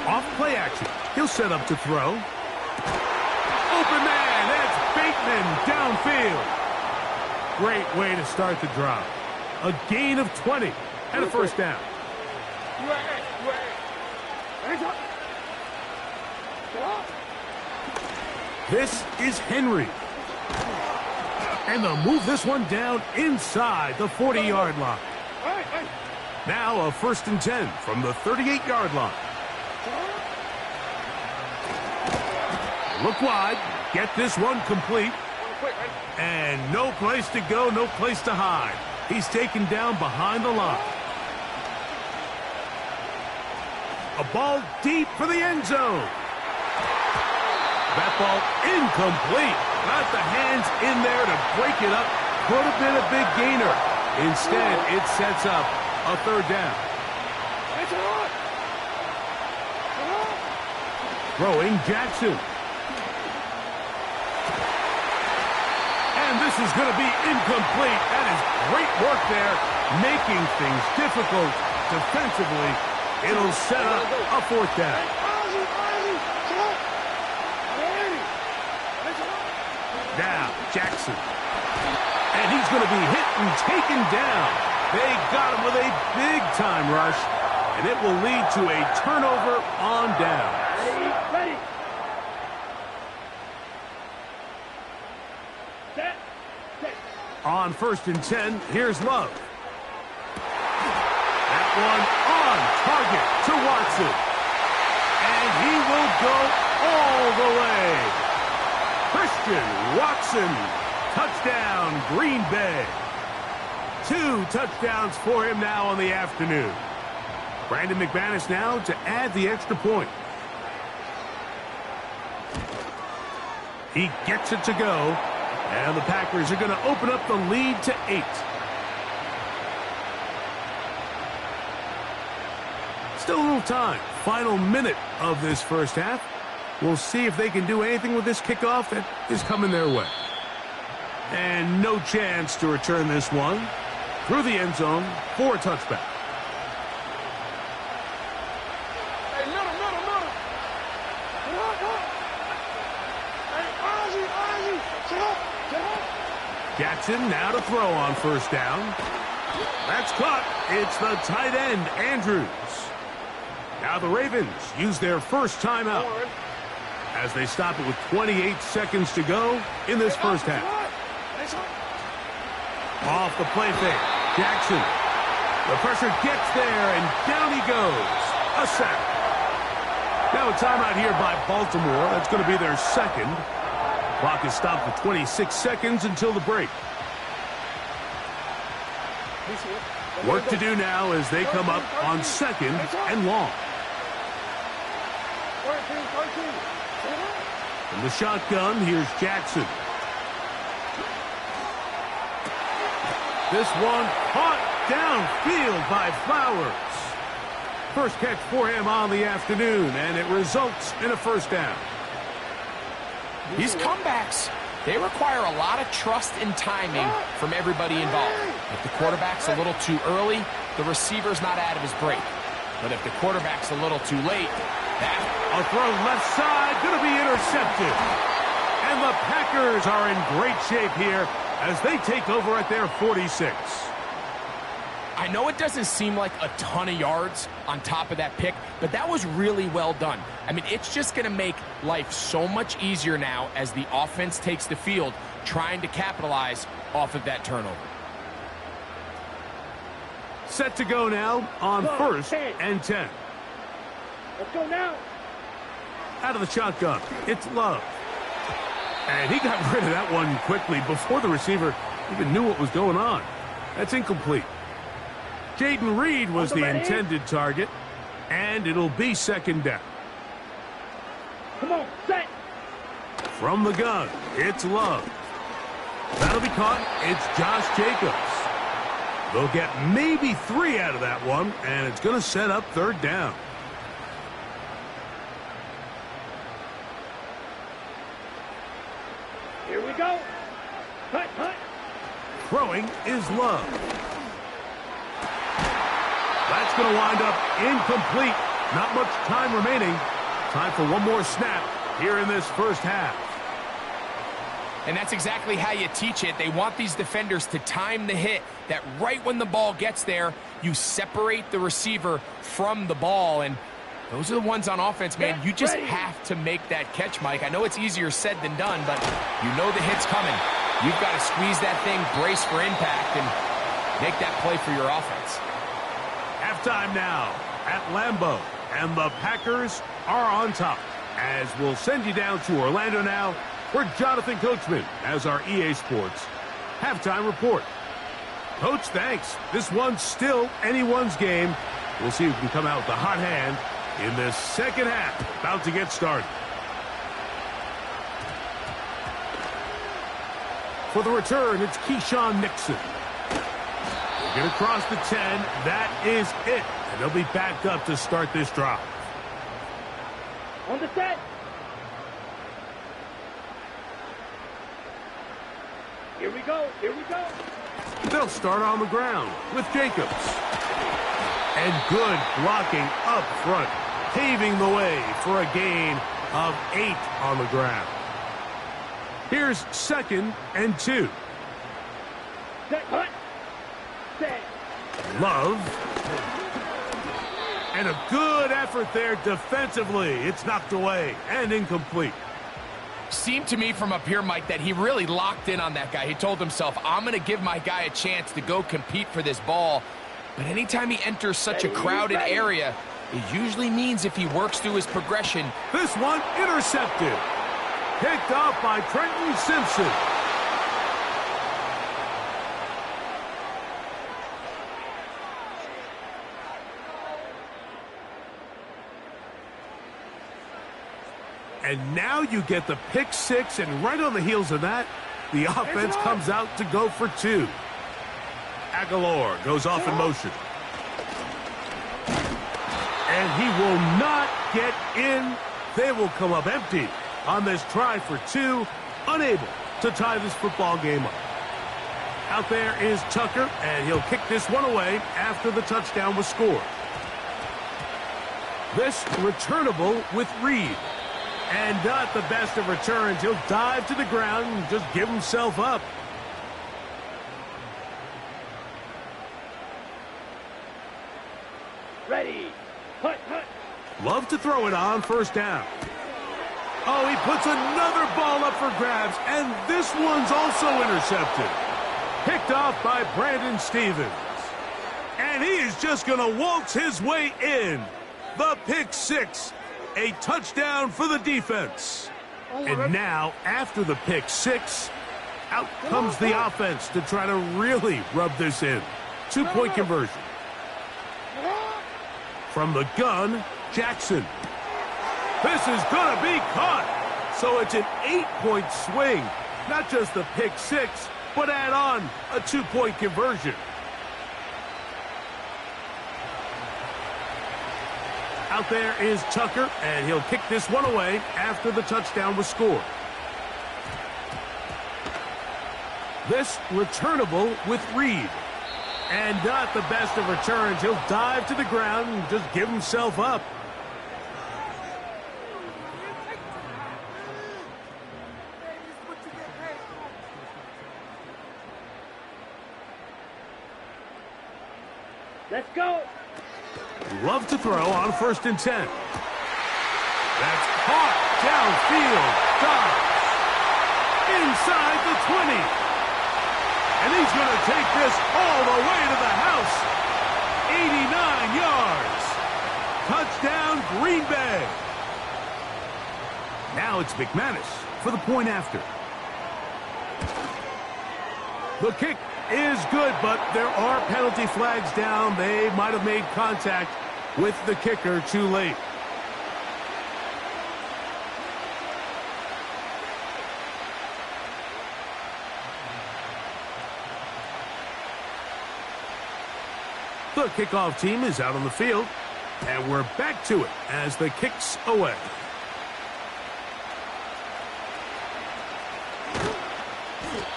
Off play action. He'll set up to throw. Open man. That's Bateman downfield. Great way to start the drive. A gain of 20 and a 1st down. This is Henry. And they'll move this one down inside the 40-yard line. Now a 1st and 10 from the 38-yard line. Look wide. Get this one complete. And no place to go, no place to hide. He's taken down behind the line. A ball deep for the end zone. That ball incomplete. Got the hands in there to break it up. Could have been a big gainer. Instead, it sets up a 3rd down. Throwing Jackson. And this is going to be incomplete. That is great work there, making things difficult defensively. It'll set up a 4th down. Now, Jackson. And he's going to be hit and taken down. They got him with a big-time rush, and it will lead to a turnover on down. Ready. Set. On 1st and 10, here's Love. That one on target to Watson. And he will go all the way. Christian Watson, touchdown, Green Bay. 2 touchdowns for him now on the afternoon. Brandon McManus now to add the extra point. He gets it to go, and the Packers are going to open up the lead to 8. Still a little time. Final minute of this 1st half. We'll see if they can do anything with this kickoff that is coming their way. And no chance to return this one through the end zone for a touchback. Hey, middle. Hey, Ozzy. Jackson now to throw on first down. That's caught. It's the tight end, Andrews. Now the Ravens use their first timeout as they stop it with 28 seconds to go in this first half. Off the play fake. Jackson. The pressure gets there, and down he goes. A sack. Now a timeout here by Baltimore. That's going to be their second. Clock is stopped for 26 seconds until the break. Work to do now as they come up on second and long. From the shotgun, here's Jackson. This one caught downfield by Flowers. First catch for him on the afternoon, and it results in a first down. These comebacks, they require a lot of trust and timing from everybody involved. If the quarterback's a little too early, the receiver's not out of his break. But if the quarterback's a little too late, a throw left side, going to be intercepted. And the Packers are in great shape here as they take over at their 46. I know it doesn't seem like a ton of yards on top of that pick, but that was really well done. I mean, it's just going to make life so much easier now as the offense takes the field, trying to capitalize off of that turnover. Set to go now on first and 10. Let's go now. Out of the shotgun, it's Love. And he got rid of that one quickly before the receiver even knew what was going on. That's incomplete. Jaden Reed was the intended target, and it'll be second down. Come on, set. From the gun, it's Love. That'll be caught. It's Josh Jacobs. They'll get maybe 3 out of that one, and it's going to set up third down. Here we go. Cut. Throwing is Love. That's going to wind up incomplete. Not much time remaining. Time for one more snap here in this first half. And that's exactly how you teach it. They want these defenders to time the hit, that right when the ball gets there, you separate the receiver from the ball. And those are the ones on offense, man. You just have to make that catch, Mike. I know it's easier said than done, but you know the hit's coming. You've got to squeeze that thing, brace for impact, and make that play for your offense. Halftime now at Lambeau, and the Packers are on top. As we'll send you down to Orlando now for Jonathan Coachman as our EA Sports halftime report. Coach, thanks. This one's still anyone's game. We'll see who can come out with the hot hand in this second half. About to get started. For the return, it's Keyshawn Nixon. Get across the 10. That is it. And they'll be backed up to start this drive. On the set. Here we go. They'll start on the ground with Jacobs. And good blocking up front, paving the way for a gain of 8 on the ground. Here's second and 2. Set, cut. Set. Love. And a good effort there defensively. It's knocked away and incomplete. Seemed to me from up here, Mike, that he really locked in on that guy. He told himself, I'm going to give my guy a chance to go compete for this ball. But anytime he enters such a crowded area, it usually means if he works through his progression. This one intercepted. Picked off by Trenton Simpson. And now you get the pick 6, and right on the heels of that, the offense comes out to go for 2. Aguilar goes off in motion. And he will not get in they will come up empty on this try for two, unable to tie this football game up. Out there is Tucker, and he'll kick this one away after the touchdown was scored. This returnable with Reed. And not the best of returns. He'll dive to the ground and just give himself up. Ready. Hut, hut. Love to throw it on first down. Oh, he puts another ball up for grabs, and this one's also intercepted. Picked off by Brandon Stevens. And he is just going to waltz his way in. The pick six. A touchdown for the defense. And now, after the pick six, out comes the offense to try to really rub this in. 2-point conversion. From the gun, Jackson. This is going to be caught. So it's an 8-point swing. Not just the pick six, but add on a 2-point conversion. Out there is Tucker, and he'll kick this one away after the touchdown was scored. This returnable with Reed. And not the best of returns. He'll dive to the ground and just give himself up. Let's go. Love to throw on 1st and 10. That's caught downfield. Dobbs. Inside the 20. And he's going to take this all the way to the house. 89 yards. Touchdown, Green Bay. Now it's McManus for the point after. The kick is good, but there are penalty flags down. They might have made contact with the kicker too late. The kickoff team is out on the field, and we're back to it as the kick's away.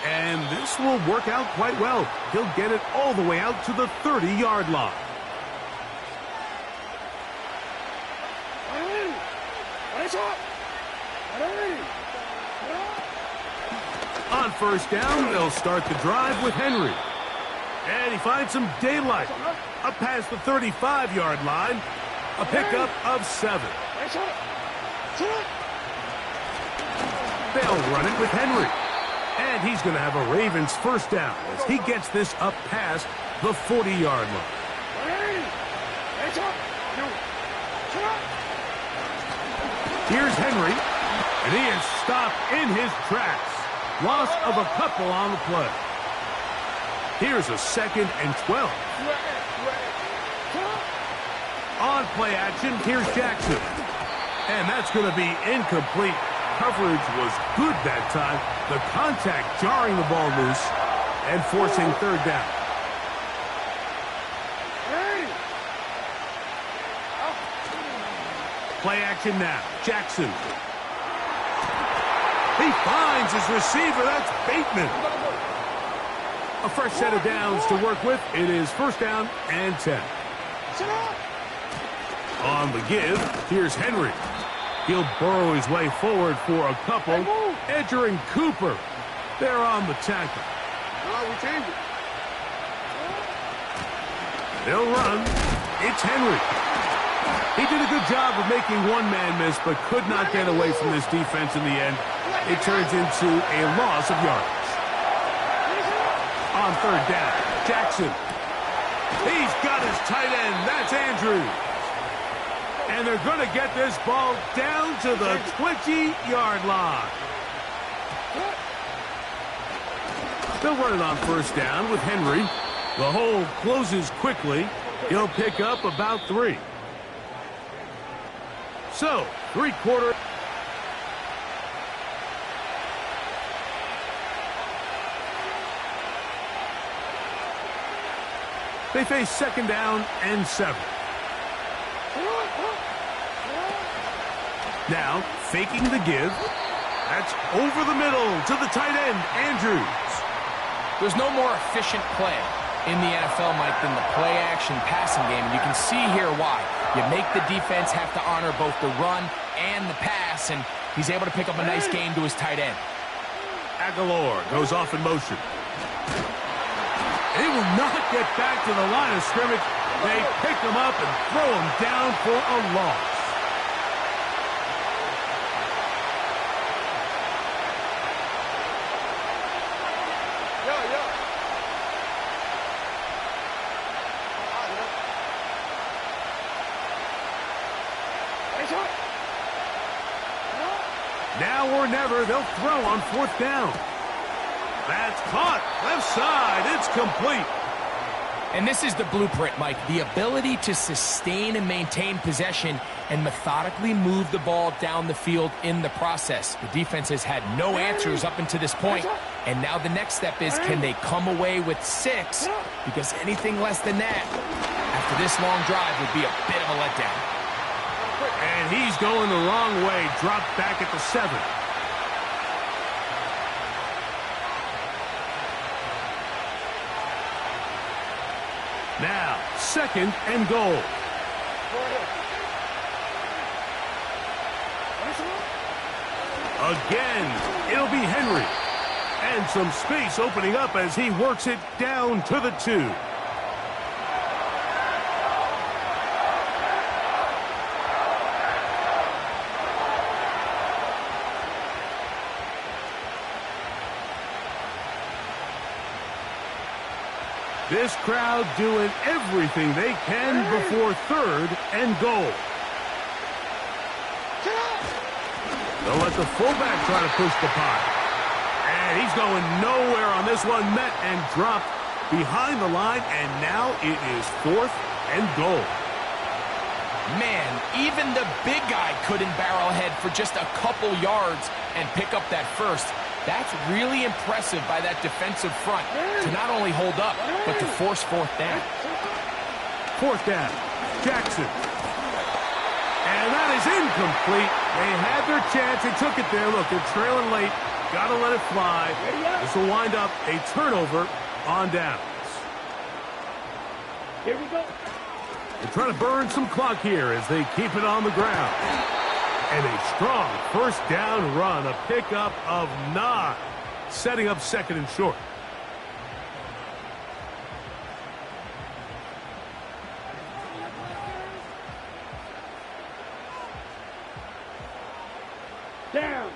And this will work out quite well. He'll get it all the way out to the 30-yard line. On 1st down, they'll start the drive with Henry. And he finds some daylight. Up past the 35-yard line. A pickup of 7. They'll run it with Henry. And he's going to have a Ravens 1st down as he gets this up past the 40-yard line. Here's Henry, and he is stopped in his tracks. Loss of a couple on the play. Here's a 2nd and 12. On play action, here's Jackson. And that's going to be incomplete. Coverage was good that time. The contact jarring the ball loose and forcing 3rd down. Play action now. Jackson. He finds his receiver. That's Bateman. A fresh set of downs to work with. It is 1st down and 10. On the give, here's Henry. He'll burrow his way forward for a couple. Edger and Cooper, they're on the tackle. They'll run. It's Henry. He did a good job of making one man miss, but could not get away from this defense in the end. It turns into a loss of yards. On 3rd down, Jackson. He's got his tight end. That's Andrews. And they're going to get this ball down to the 20-yard line. They'll run it on 1st down with Henry. The hole closes quickly. He'll pick up about 3. So, 3-quarter. They face 2nd down and 7. Now, faking the give. That's over the middle to the tight end, Andrews. There's no more efficient play in the NFL, Mike, than the play-action passing game, and you can see here why. You make the defense have to honor both the run and the pass, and he's able to pick up a nice gain to his tight end. Aguilar goes off in motion. They will not get back to the line of scrimmage. They pick him up and throw him down for a loss. Now or never, they'll throw on 4th down. That's caught. Left side. It's complete. And this is the blueprint, Mike. The ability to sustain and maintain possession and methodically move the ball down the field in the process. The defense has had no answers up until this point. And now the next step is, can they come away with 6? Because anything less than that, after this long drive, would be a bit of a letdown. And he's going the wrong way. Dropped back at the 7. Now, 2nd and goal. Again, it'll be Henry. And some space opening up as he works it down to the 2. This crowd doing everything they can before 3rd and goal. They'll let the fullback try to push the punt. And he's going nowhere on this one. Met and dropped behind the line. And now it is 4th and goal. Man, even the big guy couldn't barrel ahead for just a couple yards and pick up that first. That's really impressive by that defensive front to not only hold up, but to force 4th down. 4th down, Jackson. And that is incomplete. They had their chance. They took it there. Look, they're trailing late. Got to let it fly. This will wind up a turnover on downs. Here we go. They're trying to burn some clock here as they keep it on the ground. And a strong 1st down run, a pickup of 9, setting up 2nd and short. Down.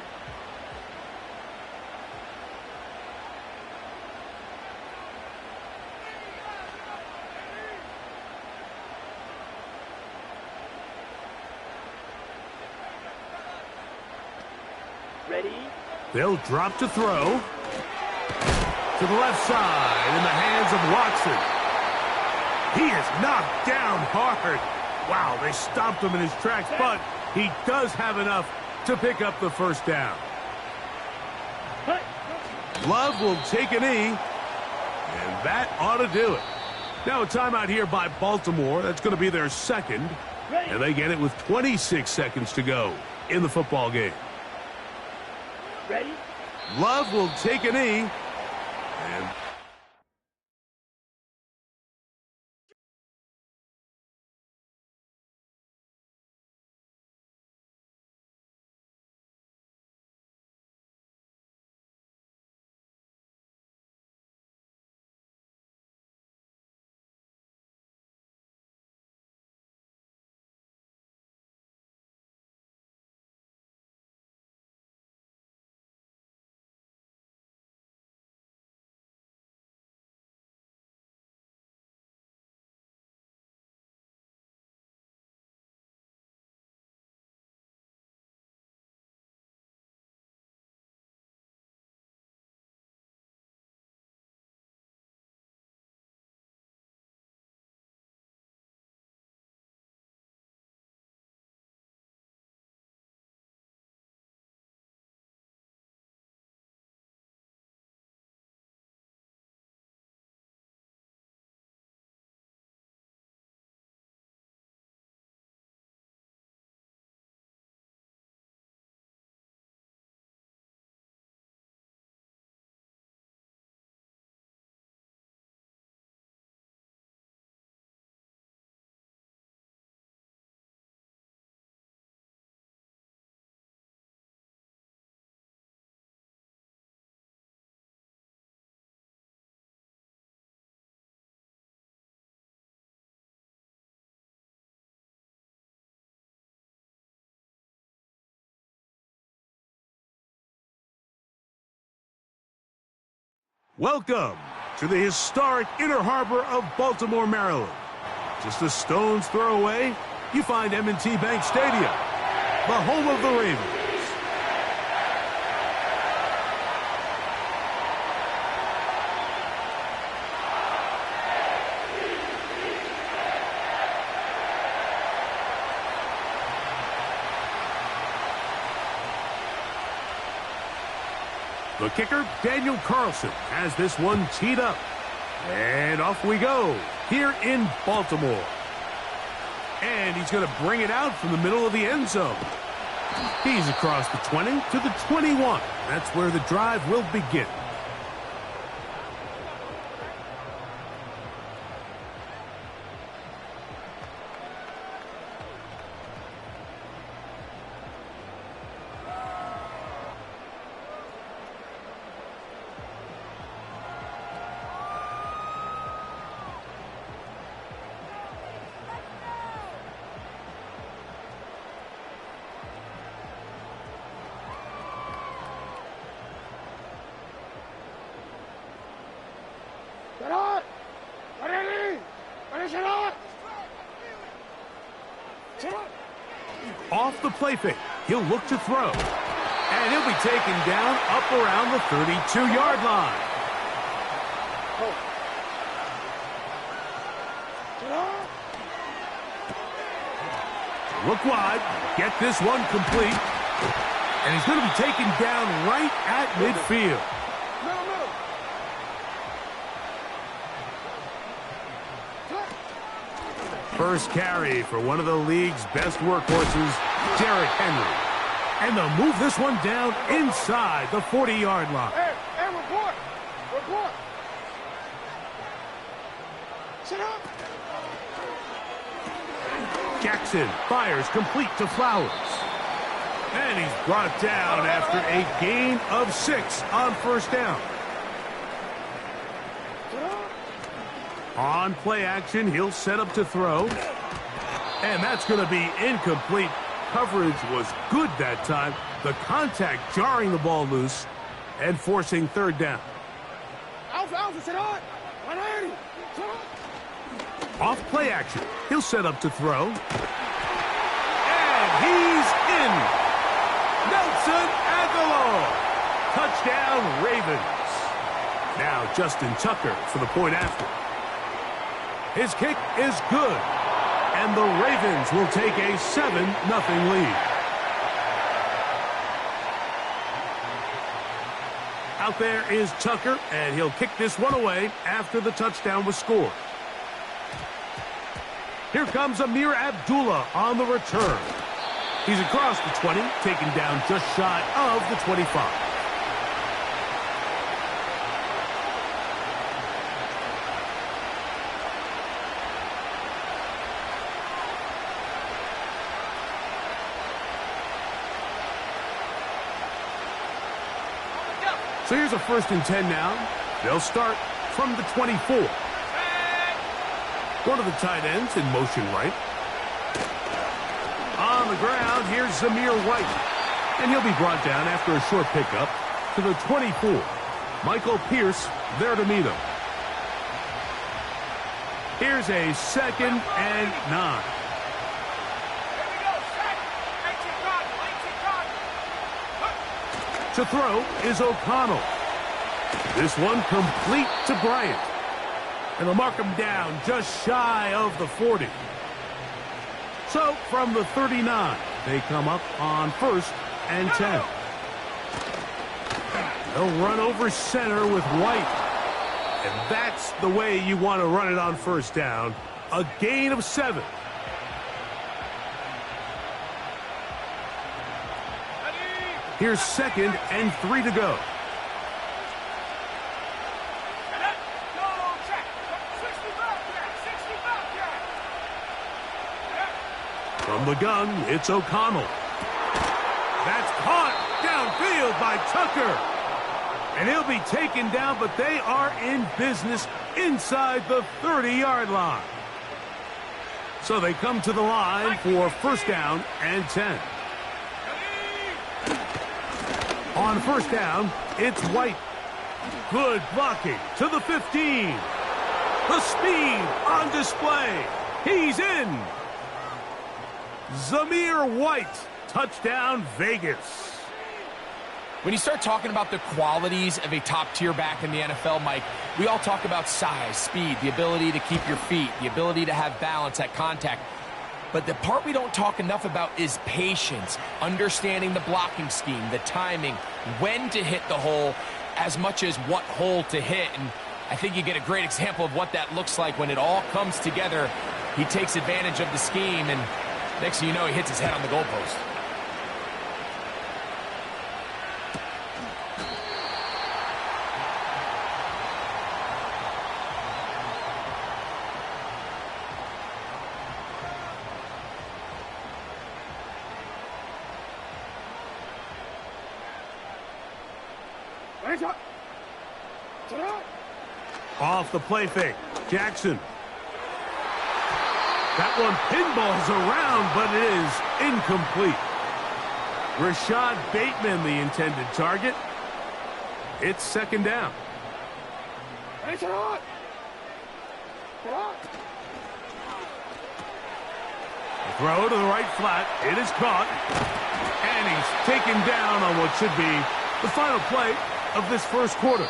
Ready? They'll drop to throw. To the left side in the hands of Watson. He is knocked down hard. Wow, they stopped him in his tracks, but he does have enough to pick up the 1st down. Love will take a knee, and that ought to do it. Now a timeout here by Baltimore. That's going to be their 2nd, and they get it with 26 seconds to go in the football game. Ready? Love will take a knee, and Welcome to the historic Inner Harbor of Baltimore, Maryland. Just a stone's throw away, you find M&T Bank Stadium, the home of the Ravens. The kicker, Daniel Carlson, has this one teed up. And off we go, here in Baltimore. And he's going to bring it out from the middle of the end zone. He's across the 20 to the 21. That's where the drive will begin. Off the play fake, he'll look to throw. And he'll be taken down up around the 32-yard line. Look wide, get this one complete. And he's going to be taken down right at midfield. First carry for one of the league's best workhorses, Derrick Henry. And they'll move this one down inside the 40-yard line. Hey, report! Report! Sit up! Jackson fires complete to Flowers. And he's brought down after a gain of 6 on first down. On play action, he'll set up to throw. And that's going to be incomplete. Coverage was good that time. The contact jarring the ball loose and forcing third down. Alpha, sit on! 180! Off play action, he'll set up to throw. And he's in! Nelson Aguilar! Touchdown, Ravens. Now Justin Tucker for the point after. His kick is good, and the Ravens will take a 7-0 lead. Out there is Tucker, and he'll kick this one away after the touchdown was scored. Here comes Amir Abdullah on the return. He's across the 20, taken down just shy of the 25. So here's a 1st and 10 now. They'll start from the 24. One of the tight ends in motion right. On the ground, here's Zamir White. And he'll be brought down after a short pickup to the 24. Michael Pierce there to meet him. Here's a 2nd and 9. To throw is O'Connell. This one complete to Bryant. And they'll mark him down just shy of the 40. So from the 39, they come up on 1st and 10. They'll run over center with White. And that's the way you want to run it on 1st down. A gain of 7. Here's 2nd and 3 to go. From the gun, it's O'Connell. That's caught downfield by Tucker. And he'll be taken down, but they are in business inside the 30-yard line. So they come to the line for 1st down and 10. On 1st down, it's White. Good blocking to the 15. The speed on display. He's in. Zamir White, touchdown Vegas. When you start talking about the qualities of a top-tier back in the NFL, Mike, we all talk about size, speed, the ability to keep your feet, the ability to have balance at contact. But the part we don't talk enough about is patience, understanding the blocking scheme, the timing, when to hit the hole, as much as what hole to hit. And I think you get a great example of what that looks like when it all comes together. He takes advantage of the scheme, and next thing you know, he hits his head on the goalpost. Off the play fake. Jackson. That one pinballs around, but it is incomplete. Rashad Bateman, the intended target. It's second down. Throw to the right flat. It is caught. And he's taken down on what should be the final play of this first quarter.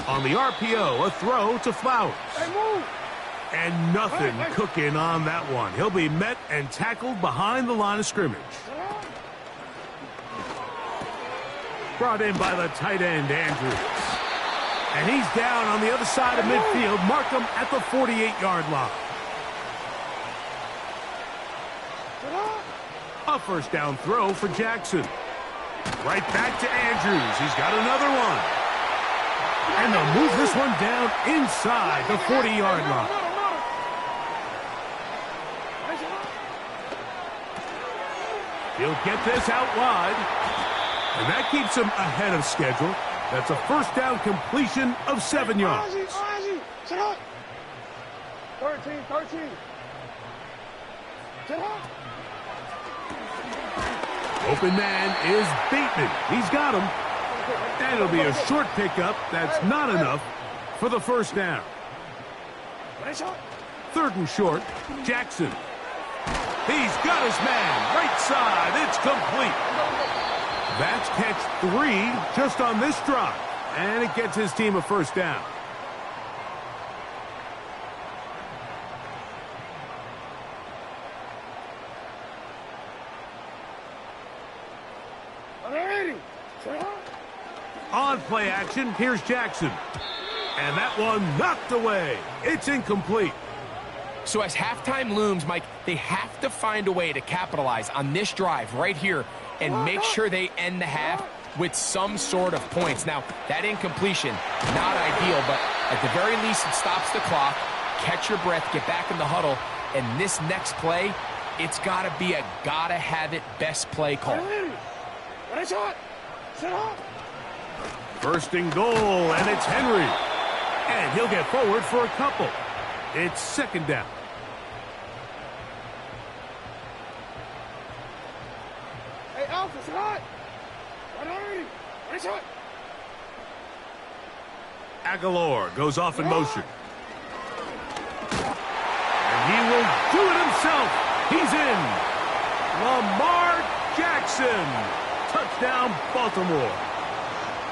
On the RPO, a throw to Flowers. And nothing cooking on that one. He'll be met and tackled behind the line of scrimmage. Brought in by the tight end, Andrews. And he's down on the other side of midfield. Mark him at the 48-yard line. A first down throw for Jackson. Right back to Andrews. He's got another one. And they'll move this one down inside the 40-yard line. He'll get this out wide. And that keeps him ahead of schedule. That's a first down completion of 7 yards. 13. Open man is Bateman. He's got him. And it'll be a short pickup. That's not enough for the first down. Third and short, Jackson. He's got his man. Right side. It's complete. That's catch 3 just on this drive. And it gets his team a first down. On play action, here's Jackson. And that one knocked away. It's incomplete. So as halftime looms, Mike, they have to find a way to capitalize on this drive right here and make sure they end the half with some sort of points. Now, that incompletion, not ideal, but at the very least, it stops the clock. Catch your breath, get back in the huddle, and this next play, it's got to be a gotta-have-it best play call. First and goal, and it's Henry. And he'll get forward for a couple. It's second down. Hey, Alpha, it's hot. Aguilar goes off in motion. And he will do it himself. He's in. Lamar Jackson. Touchdown, Baltimore.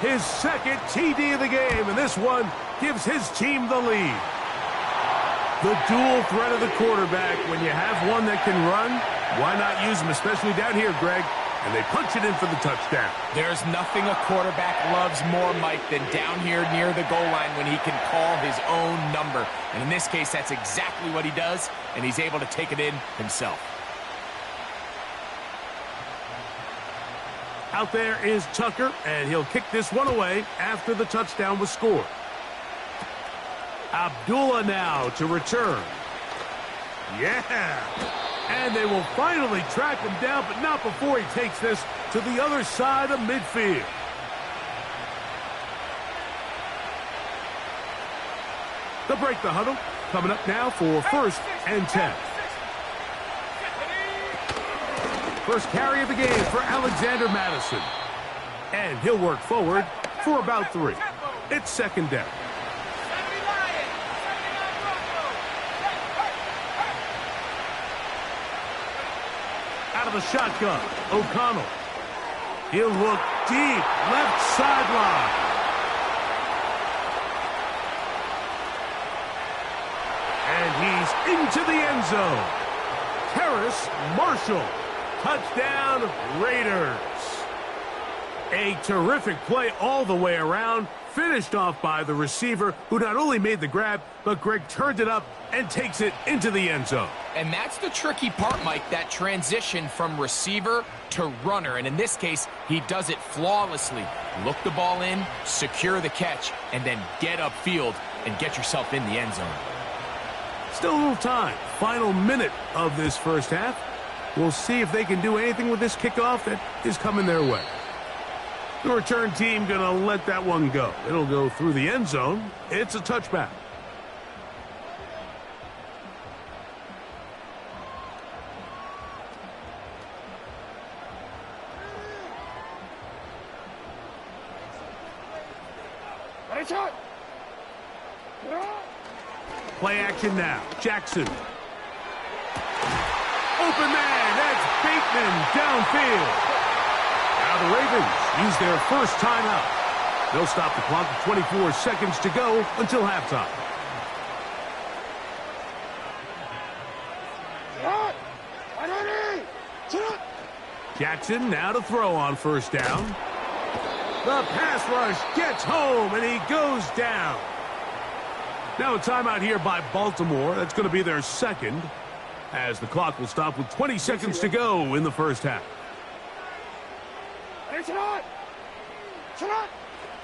His second TD of the game, and this one gives his team the lead. The dual threat of the quarterback. When you have one that can run, why not use him, especially down here, Greg? And they punch it in for the touchdown. There's nothing a quarterback loves more, Mike, than down here near the goal line when he can call his own number. And in this case, that's exactly what he does, and he's able to take it in himself. Out there is Tucker, and he'll kick this one away after the touchdown was scored. Abdullah now to return. Yeah. And they will finally track him down, but not before he takes this to the other side of midfield. They'll break the huddle. Coming up now for 1st and 10. First carry of the game for Alexander Madison. And he'll work forward for about 3. It's 2nd down. Out of the shotgun, O'Connell. He'll look deep, left sideline. And he's into the end zone. Terrace Marshall. Touchdown, Raiders. A terrific play all the way around. Finished off by the receiver, who not only made the grab, but Greg turned it up and takes it into the end zone. And that's the tricky part, Mike, that transition from receiver to runner. And in this case, he does it flawlessly. Look the ball in, secure the catch, and then get upfield and get yourself in the end zone. Still a little time. Final minute of this first half. We'll see if they can do anything with this kickoff that is coming their way. The return team going to let that one go. It'll go through the end zone. It's a touchback. Play action now. Jackson. Open man. That's Bateman downfield. Now the Ravens use their first timeout. They'll stop the clock with 24 seconds to go until halftime. Jackson now to throw on 1st down. The pass rush gets home, and he goes down. Now a timeout here by Baltimore. That's going to be their 2nd, as the clock will stop with 20 seconds to go in the first half.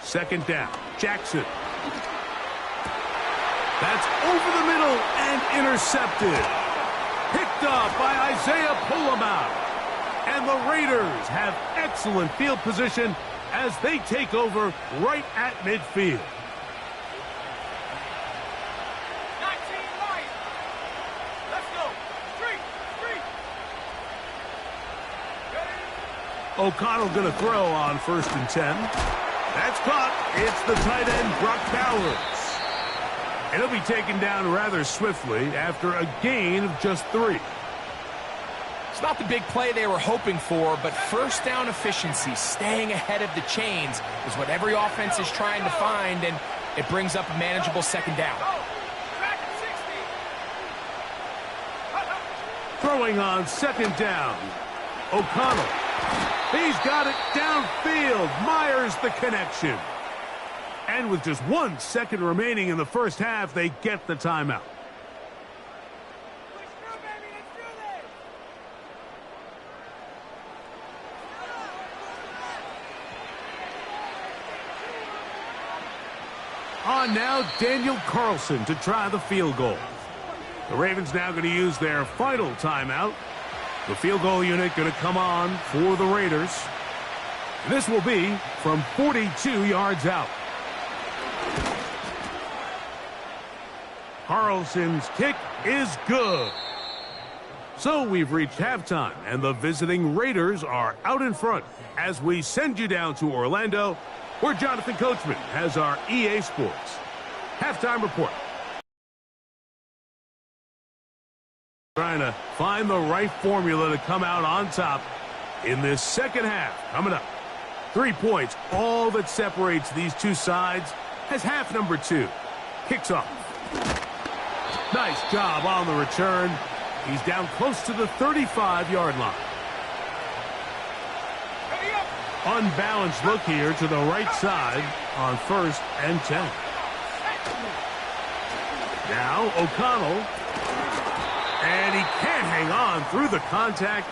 2nd down. Jackson. That's over the middle and intercepted. Picked up by Isaiah Pullamaut. And the Raiders have excellent field position as they take over right at midfield. O'Connell going to throw on 1st and 10. That's caught. It's the tight end, Brock Bowers. And he'll be taken down rather swiftly after a gain of just 3. It's not the big play they were hoping for, but 1st down efficiency, staying ahead of the chains, is what every offense is trying to find, and it brings up a manageable 2nd down. Throwing on 2nd down. O'Connell. He's got it downfield. Myers the connection. And with just 1 second remaining in the first half, they get the timeout. On now, Daniel Carlson to try the field goal. The Ravens now going to use their final timeout. The field goal unit going to come on for the Raiders. This will be from 42 yards out. Carlson's kick is good. So we've reached halftime, and the visiting Raiders are out in front as we send you down to Orlando, where Jonathan Coachman has our EA Sports halftime report. Trying to find the right formula to come out on top in this second half. Coming up, 3 points, all that separates these two sides as half number 2 kicks off. Nice job on the return. He's down close to the 35-yard line. Unbalanced look here to the right side on 1st and 10. Now O'Connell. And he can't hang on through the contact.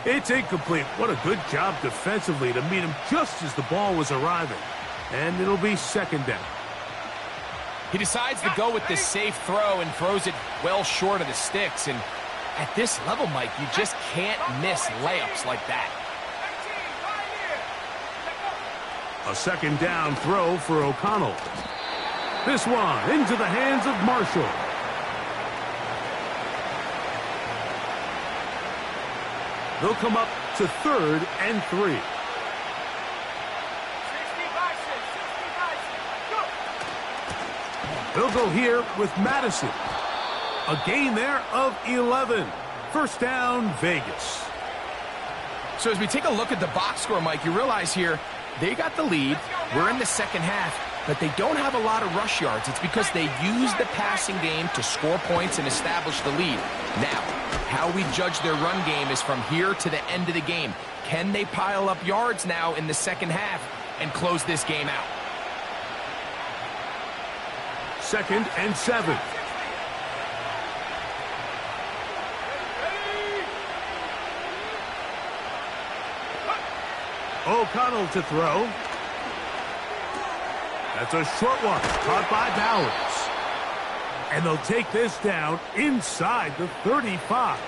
It's incomplete. What a good job defensively to meet him just as the ball was arriving. And it'll be 2nd down. He decides to go with this safe throw and throws it well short of the sticks. And at this level, Mike, you just can't miss layups like that. A second down throw for O'Connell. This one into the hands of Marshall. They'll come up to 3rd and 3. They'll go here with Madison. A gain there of 11. First down, Vegas. So as we take a look at the box score, Mike, you realize here they got the lead. We're in the second half, but they don't have a lot of rush yards. It's because they use the passing game to score points and establish the lead. Now, how we judge their run game is from here to the end of the game. Can they pile up yards now in the second half and close this game out? 2nd and 7. O'Connell to throw. That's a short one, caught by Bowers. And they'll take this down inside the 35.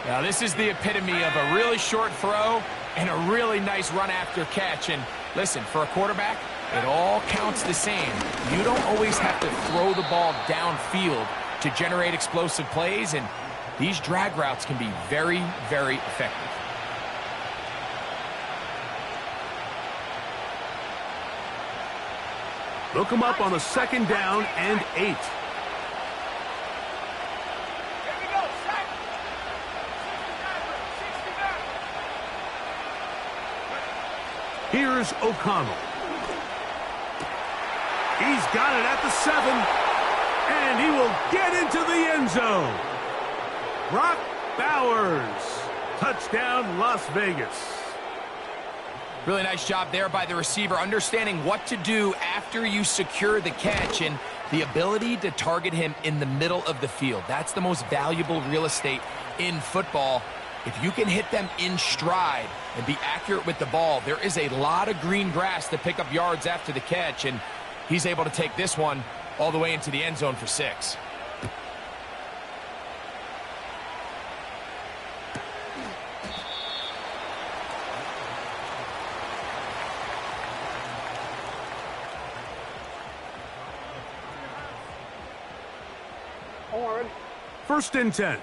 Now, this is the epitome of a really short throw and a really nice run after catch. And listen, for a quarterback, it all counts the same. You don't always have to throw the ball downfield to generate explosive plays, and these drag routes can be very, very effective. They'll come up on a 2nd down and 8. Here's O'Connell. He's got it at the 7, and he will get into the end zone. Brock Bowers. Touchdown, Las Vegas. Really nice job there by the receiver, understanding what to do after you secure the catch and the ability to target him in the middle of the field. That's the most valuable real estate in football. If you can hit them in stride and be accurate with the ball, there is a lot of green grass to pick up yards after the catch, and he's able to take this one all the way into the end zone for 6. First and 10.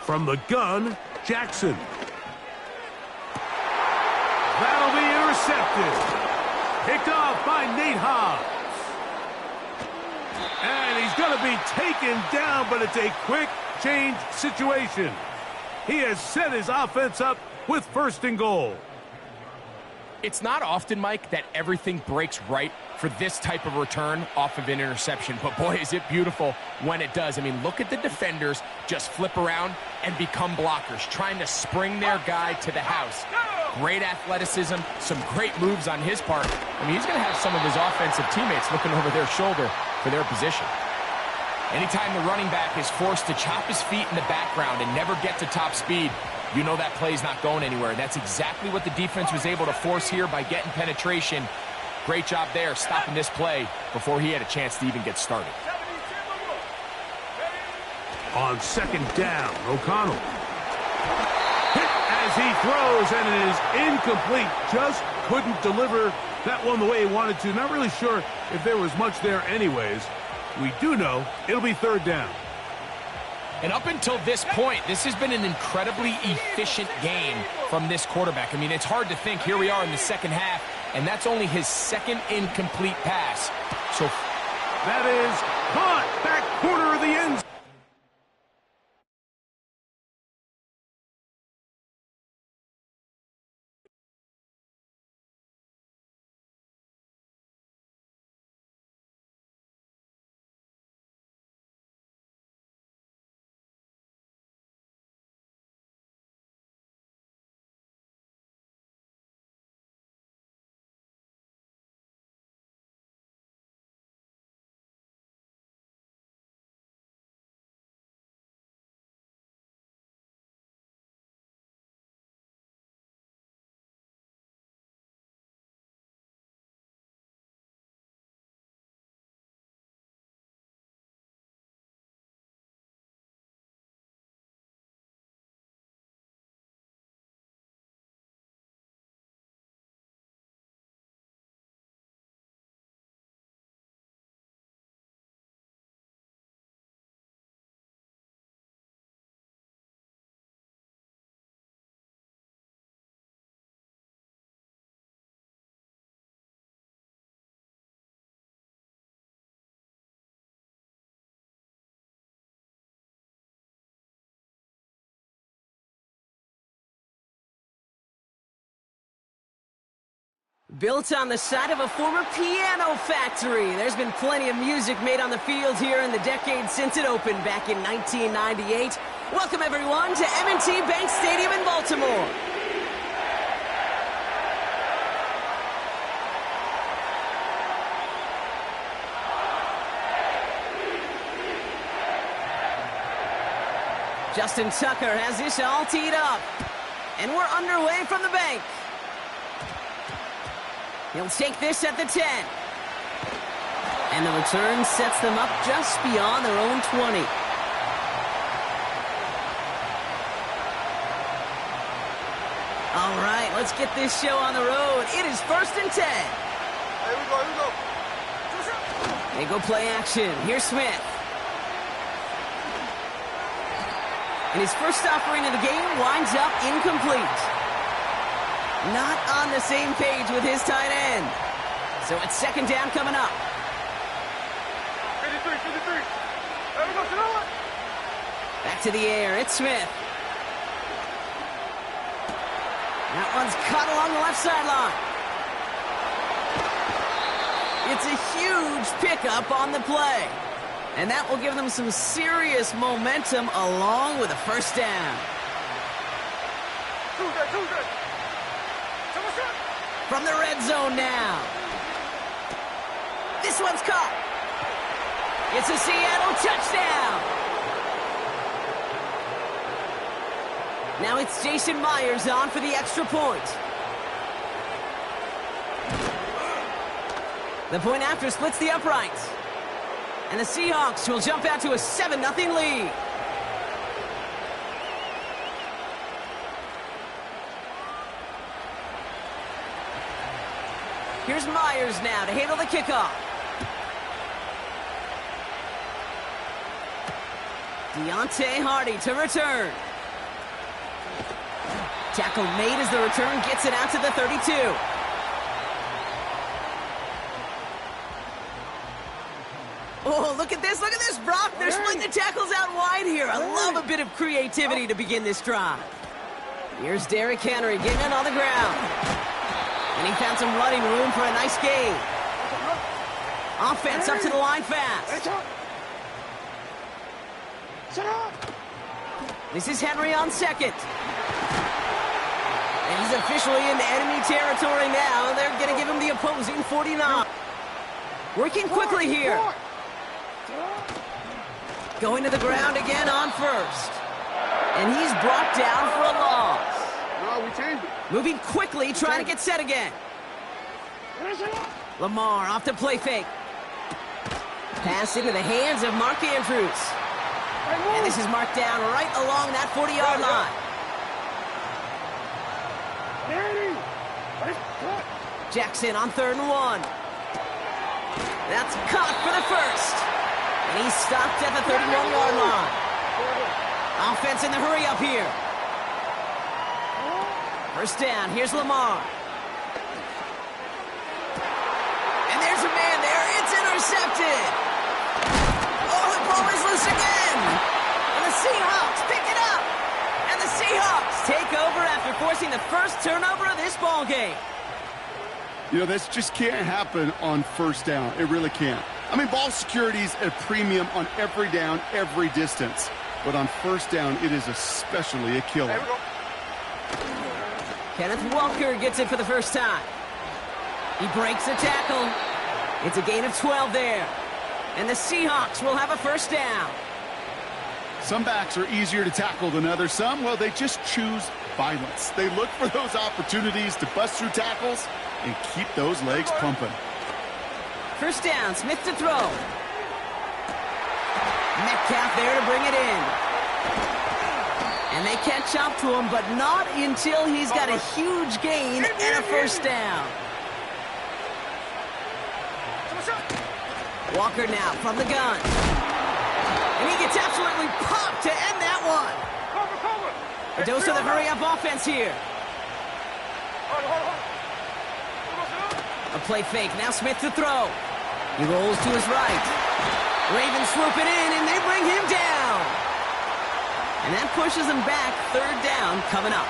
From the gun, Jackson. That'll be intercepted. Picked off by Nate Hobbs. And he's going to be taken down, but it's a quick change situation. He has set his offense up with 1st and goal. It's not often, Mike, that everything breaks right for this type of return off of an interception. But boy, is it beautiful when it does. I mean, look at the defenders just flip around and become blockers, trying to spring their guy to the house. Great athleticism, some great moves on his part. I mean, he's going to have some of his offensive teammates looking over their shoulder for their position. Anytime the running back is forced to chop his feet in the background and never get to top speed, you know that play's not going anywhere. That's exactly what the defense was able to force here by getting penetration. Great job there, stopping this play before he had a chance to even get started. On 2nd down, O'Connell. Hit as he throws, and it is incomplete. Just couldn't deliver that one the way he wanted to. Not really sure if there was much there anyways. We do know it'll be 3rd down. And up until this point, this has been an incredibly efficient game from this quarterback. I mean, it's hard to think. Here we are in the second half, and that's only his 2nd incomplete pass. So that is caught back corner of the end zone. Built on the side of a former piano factory, there's been plenty of music made on the field here in the decade since it opened back in 1998. Welcome, everyone, to M&T Bank Stadium in Baltimore. Justin Tucker has this all teed up. And we're underway from the bank. He'll take this at the 10. And the return sets them up just beyond their own 20. All right, let's get this show on the road. It is 1st and 10. Here we go. They go play action. Here's Smith. And his first offering of the game winds up incomplete. Not on the same page with his tight end. So it's 2nd down coming up. 53. There we go, Sonoma. Back to the air. It's Smith. That one's caught along the left sideline. It's a huge pickup on the play. And that will give them some serious momentum along with a 1st down. Tuesday. From the red zone now. This one's caught. It's a Seattle touchdown. Now it's Jason Myers on for the extra point. The point after splits the uprights. And the Seahawks will jump out to a 7-0 lead. Here's Myers now to handle the kickoff. Deontay Hardy to return. Tackle made as the return gets it out to the 32. Oh, look at this, Brock. They're splitting the tackles out wide here. I love a bit of creativity to begin this drive. Here's Derrick Henry getting it on the ground. And he found some running room for a nice gain. Offense up to the line fast. This is Henry on 2nd. And he's officially into enemy territory now. They're going to give him the opposing 49. Working quickly here. Going to the ground again on 1st. And he's brought down for a loss. No, we changed it. Moving quickly, trying to get set again. Lamar off to play fake. Pass into the hands of Mark Andrews. And this is marked down right along that 40-yard line. Jackson on 3rd and 1. That's caught for the 1st. And he's stopped at the 31-yard line. Offense in the hurry up here. 1st down. Here's Lamar. And there's a man there. It's intercepted. Oh, the ball is loose again. And the Seahawks pick it up. And the Seahawks take over after forcing the first turnover of this ball game. You know, this just can't happen on 1st down. It really can't. I mean, ball security's at a premium on every down, every distance. But on 1st down, it is especially a killer. Kenneth Walker gets it for the first time. He breaks a tackle. It's a gain of 12 there. And the Seahawks will have a 1st down. Some backs are easier to tackle than others. Some, well, they just choose violence. They look for those opportunities to bust through tackles and keep those legs pumping. 1st down, Smith to throw. Metcalf there to bring it in. And they catch up to him, but not until he's got a huge gain and a 1st down. Walker now from the gun. And he gets absolutely popped to end that one. A dose of the hurry-up offense here. A play fake. Now Smith to throw. He rolls to his right. Ravens swoop it in, and they bring him down. And that pushes him back. 3rd down coming up.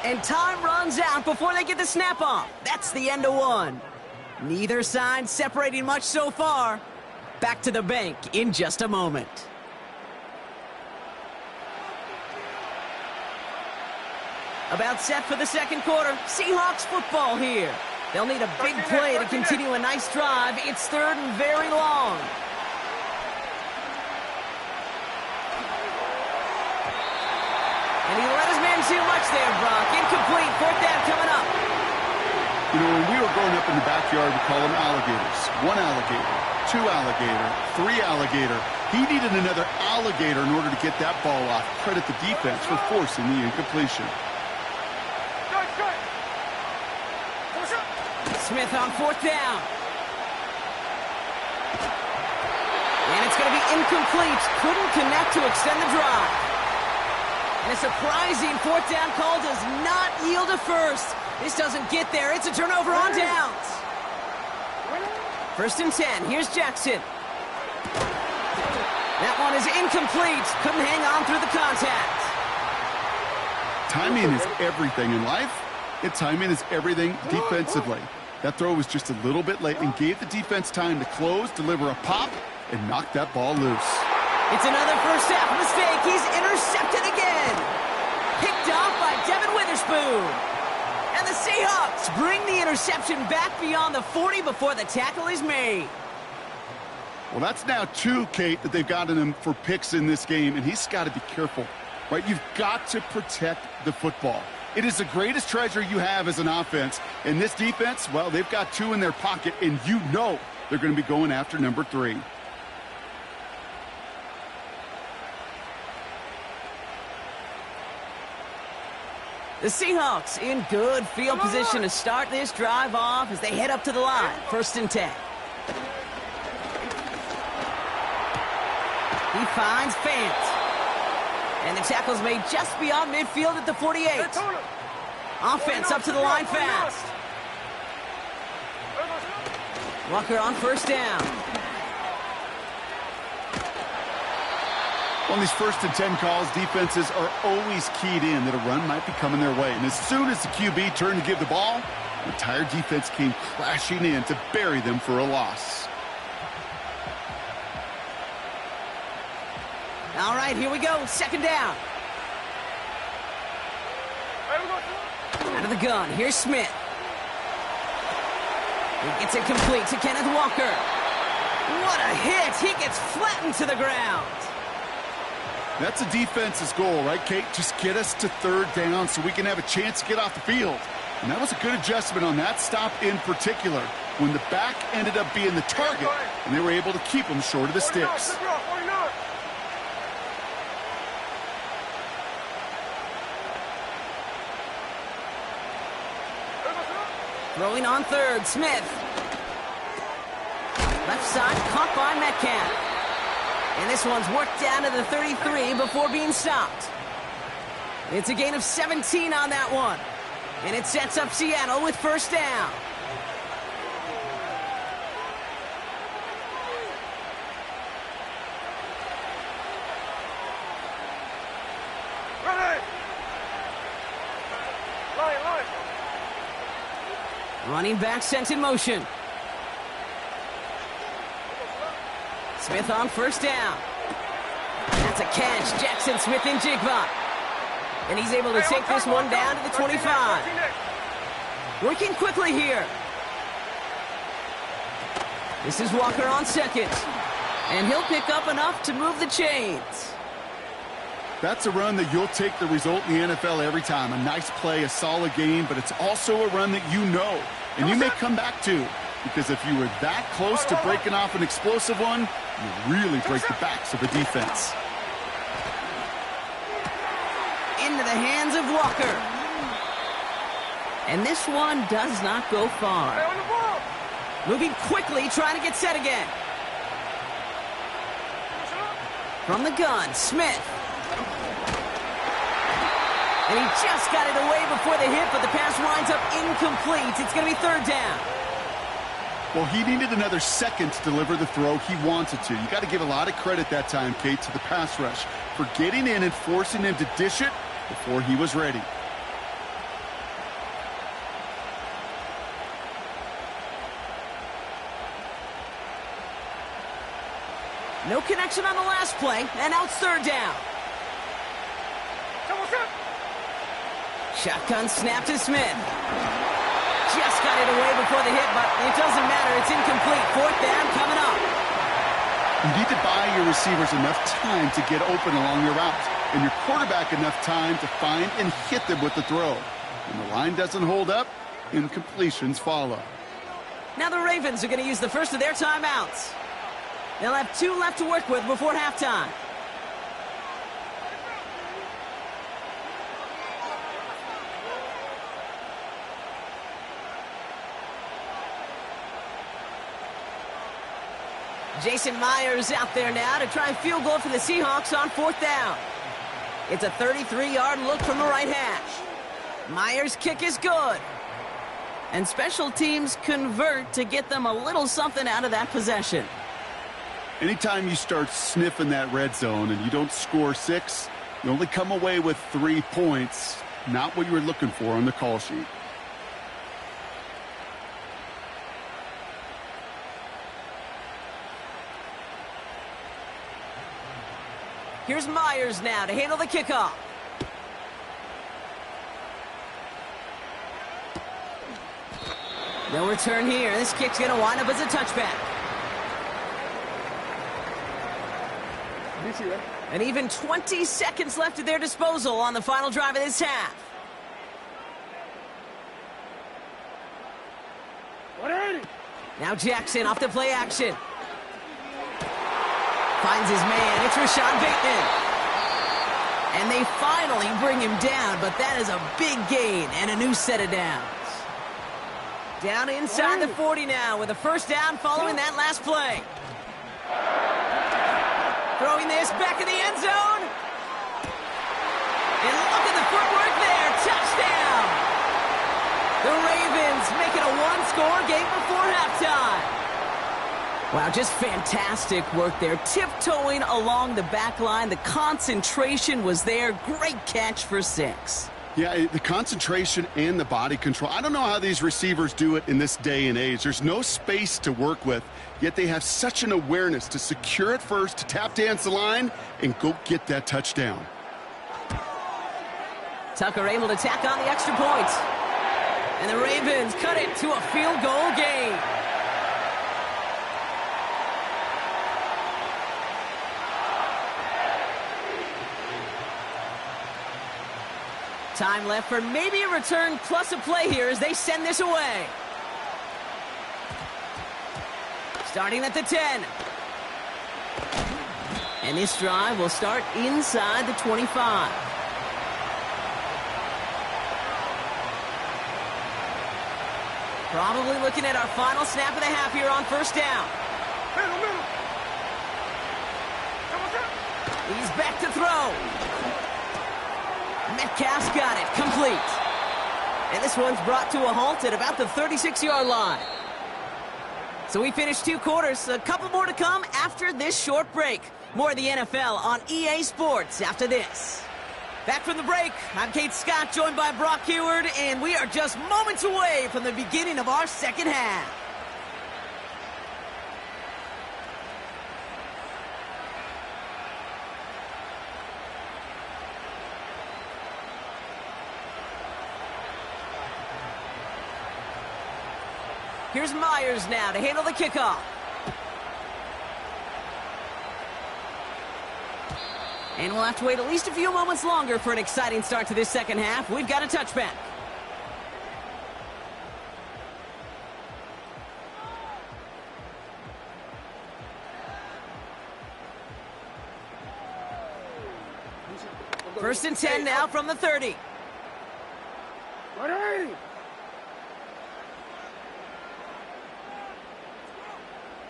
And time runs out before they get the snap off. That's the end of one. Neither side separating much so far. Back to the bank in just a moment. About set for the second quarter. Seahawks football here. They'll need a big play to continue a nice drive. It's third and very long. And he let his man too much there, Brock. Incomplete. Fourth down coming up. You know, when we were growing up in the backyard, we call them alligators. One alligator, two alligator, three alligator. He needed another alligator in order to get that ball off. Credit the defense for forcing the incompletion. Smith on fourth down. And it's going to be incomplete. Couldn't connect to extend the drive. And a surprising fourth down call does not yield a first. This doesn't get there. It's a turnover on downs. First and 10. Here's Jackson. That one is incomplete. Couldn't hang on through the contact. Timing is everything in life, and timing is everything defensively. That throw was just a little bit late and gave the defense time to close, deliver a pop, and knock that ball loose. It's another first half mistake. He's intercepted again. Picked off by Devin Witherspoon. And the Seahawks bring the interception back beyond the 40 before the tackle is made. Well, that's now two, Kate, that they've gotten him for picks in this game, and he's got to be careful, right? You've got to protect the football. It is the greatest treasure you have as an offense. And this defense, well, they've got two in their pocket, and you know they're going to be going after number 3. The Seahawks in good field position to start this drive off as they head up to the line. First and 10. He finds Fant. And the tackle's made just beyond midfield at the 48. Offense up to the line fast. Walker on first down. On these first and 10 calls, defenses are always keyed in that a run might be coming their way. And as soon as the QB turned to give the ball, the entire defense came crashing in to bury them for a loss. All right, here we go. Second down. Out of the gun. Here's Smith. He gets it complete to Kenneth Walker. What a hit. He gets flattened to the ground. That's a defense's goal, right, Kate? Just get us to third down so we can have a chance to get off the field. And that was a good adjustment on that stop in particular, when the back ended up being the target, and they were able to keep him short of the sticks. Throwing on third, Smith. Left side caught by Metcalf. And this one's worked down to the 33 before being stopped. It's a gain of 17 on that one. And it sets up Seattle with first down. Running back sent in motion. Smith on first down. That's a catch. Jackson Smith in Jigba. And he's able to take this one down to the 25. Working quickly here. This is Walker on second. And he'll pick up enough to move the chains. That's a run that you'll take the result in the NFL every time. A nice play, a solid game, but it's also a run that you know, and you may come back to. Because if you were that close to breaking off an explosive one, you really break the backs of a defense. Into the hands of Walker. And this one does not go far. Moving quickly, trying to get set again. From the gun, Smith. And he just got it away before the hit, but the pass winds up incomplete. It's going to be third down. Well, he needed another second to deliver the throw he wanted to. You got to give a lot of credit that time, Kate, to the pass rush for getting in and forcing him to dish it before he was ready. No connection on the last play, and now it's third down. Shotgun snap to Smith. Just got it away before the hit, but it doesn't matter. It's incomplete. Fourth down coming up. You need to buy your receivers enough time to get open along your routes, and your quarterback enough time to find and hit them with the throw. When the line doesn't hold up, incompletions follow. Now the Ravens are going to use the first of their timeouts. They'll have 2 left to work with before halftime. Jason Myers out there now to try and field goal for the Seahawks on fourth down. It's a 33-yard look from the right hash. Myers' kick is good. And special teams convert to get them a little something out of that possession. Anytime you start sniffing that red zone and you don't score 6, you only come away with 3 points. Not what you were looking for on the call sheet. Here's Myers now to handle the kickoff. No return here. This kick's going to wind up as a touchback. And even 20 seconds left at their disposal on the final drive of this half. Now Jackson off the play action. Finds his man. It's Rashad Bateman. And they finally bring him down, but that is a big gain and a new set of downs. Down inside the 40 now with a first down following that last play. Throwing this back in the end zone. And look at the footwork there. Touchdown. The Ravens make it a one-score game before halftime. Wow, just fantastic work there. Tiptoeing along the back line. The concentration was there. Great catch for 6. Yeah, the concentration and the body control. I don't know how these receivers do it in this day and age. There's no space to work with, yet they have such an awareness to secure it first, to tap dance the line, and go get that touchdown. Tucker able to tack on the extra point. And the Ravens cut it to a field goal game. Time left for maybe a return plus a play here as they send this away. Starting at the 10. And this drive will start inside the 25. Probably looking at our final snap of the half here on first down. He's back to throw. Metcalf's got it, complete. And this one's brought to a halt at about the 36-yard line. So we finished 2 quarters, a couple more to come after this short break. More of the NFL on EA Sports after this. Back from the break, I'm Kate Scott, joined by Brock Heward, and we are just moments away from the beginning of our second half. Here's Myers now to handle the kickoff. And we'll have to wait at least a few moments longer for an exciting start to this second half. We've got a touchback. First and 10 now from the 30.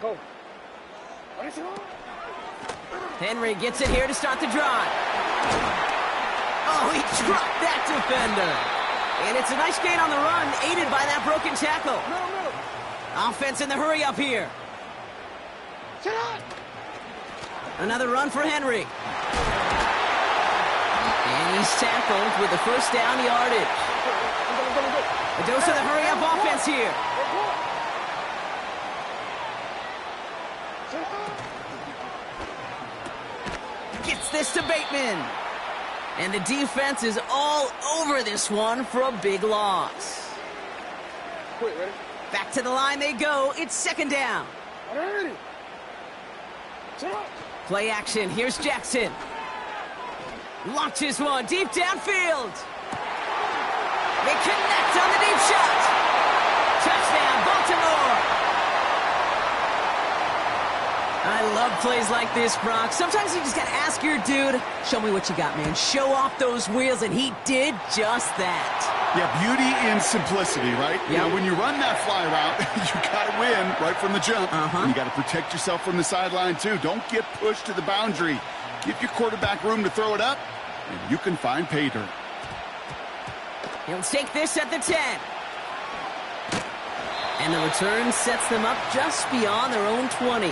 Go. Henry gets it here to start the drive. Oh, he dropped that defender. And it's a nice gain on the run, aided by that broken tackle. Offense in the hurry up here. Another run for Henry. And he's tackled with the first down yardage. A dose of the hurry up offense here. Gets this to Bateman. And the defense is all over this one for a big loss. Back to the line they go. It's second down. Play action. Here's Jackson. Launches one deep downfield. They connect on the deep shot. Touchdown, Baltimore. I love plays like this, Brock. Sometimes you just got to ask your dude, show me what you got, man. Show off those wheels, and he did just that. Yeah, beauty in simplicity, right? Yep. You know, when you run that fly route, you got to win right from the jump. And you got to protect yourself from the sideline, too. Don't get pushed to the boundary. Give your quarterback room to throw it up, and you can find pay dirt. He'll take this at the 10. And the return sets them up just beyond their own 20.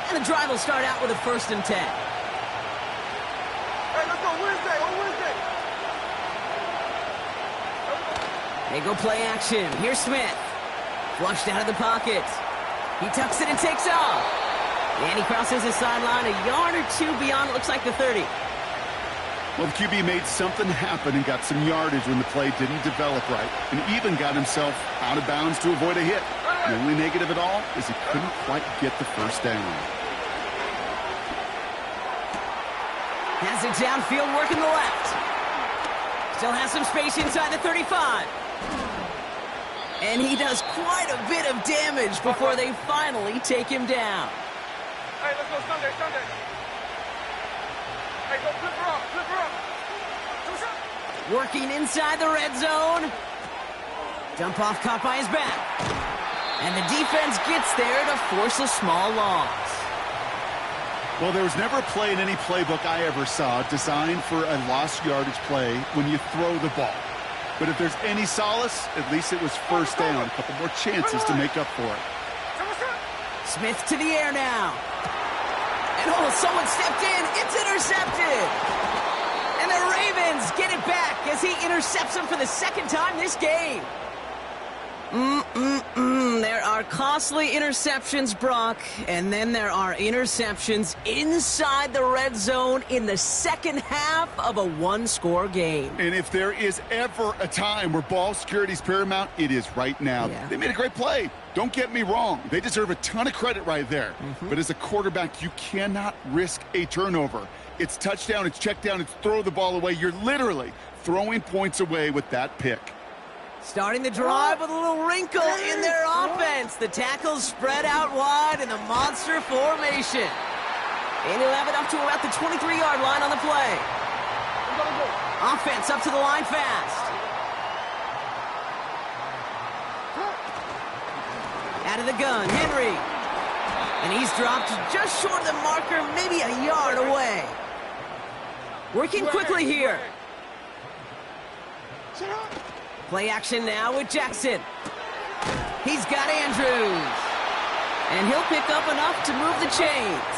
And the drive will start out with a 1st and 10. Hey, let's go Wednesday, on Wednesday. They go play action. Here's Smith. Flushed out of the pocket. He tucks it and takes off. And he crosses the sideline a yard or two beyond, it looks like the 30. Well, the QB made something happen and got some yardage when the play didn't develop right, and even got himself out of bounds to avoid a hit. The only negative at all is he couldn't quite get the first down. Has it downfield, working the left. Still has some space inside the 35. And he does quite a bit of damage before they finally take him down. Hey, let's go Sunday. Hey, go flip her up. Working inside the red zone. Dump off caught by his back. And the defense gets there to force a small loss. Well, there was never a play in any playbook I ever saw designed for a lost yardage play when you throw the ball. But if there's any solace, at least it was first down. A couple more chances to make up for it. Smith to the air now. And someone stepped in. It's intercepted. And the Ravens get it back as he intercepts him for the 2nd time this game. There are costly interceptions, Brock, and then there are interceptions inside the red zone in the 2nd half of a 1-score game. And if there is ever a time where ball security is paramount, it is right now. Yeah. They made a great play. Don't get me wrong. They deserve a ton of credit right there. But as a quarterback, you cannot risk a turnover. It's touchdown, it's check down, it's throw the ball away. You're literally throwing points away with that pick. Starting the drive with a little wrinkle in their offense. The tackles spread out wide in the monster formation. And he'll have it up to about the 23-yard line on the play. Offense up to the line fast. Out of the gun, Henry. And he's dropped just short of the marker, maybe a yard away. Working quickly here. Play action now with Jackson. He's got Andrews. And he'll pick up enough to move the chains.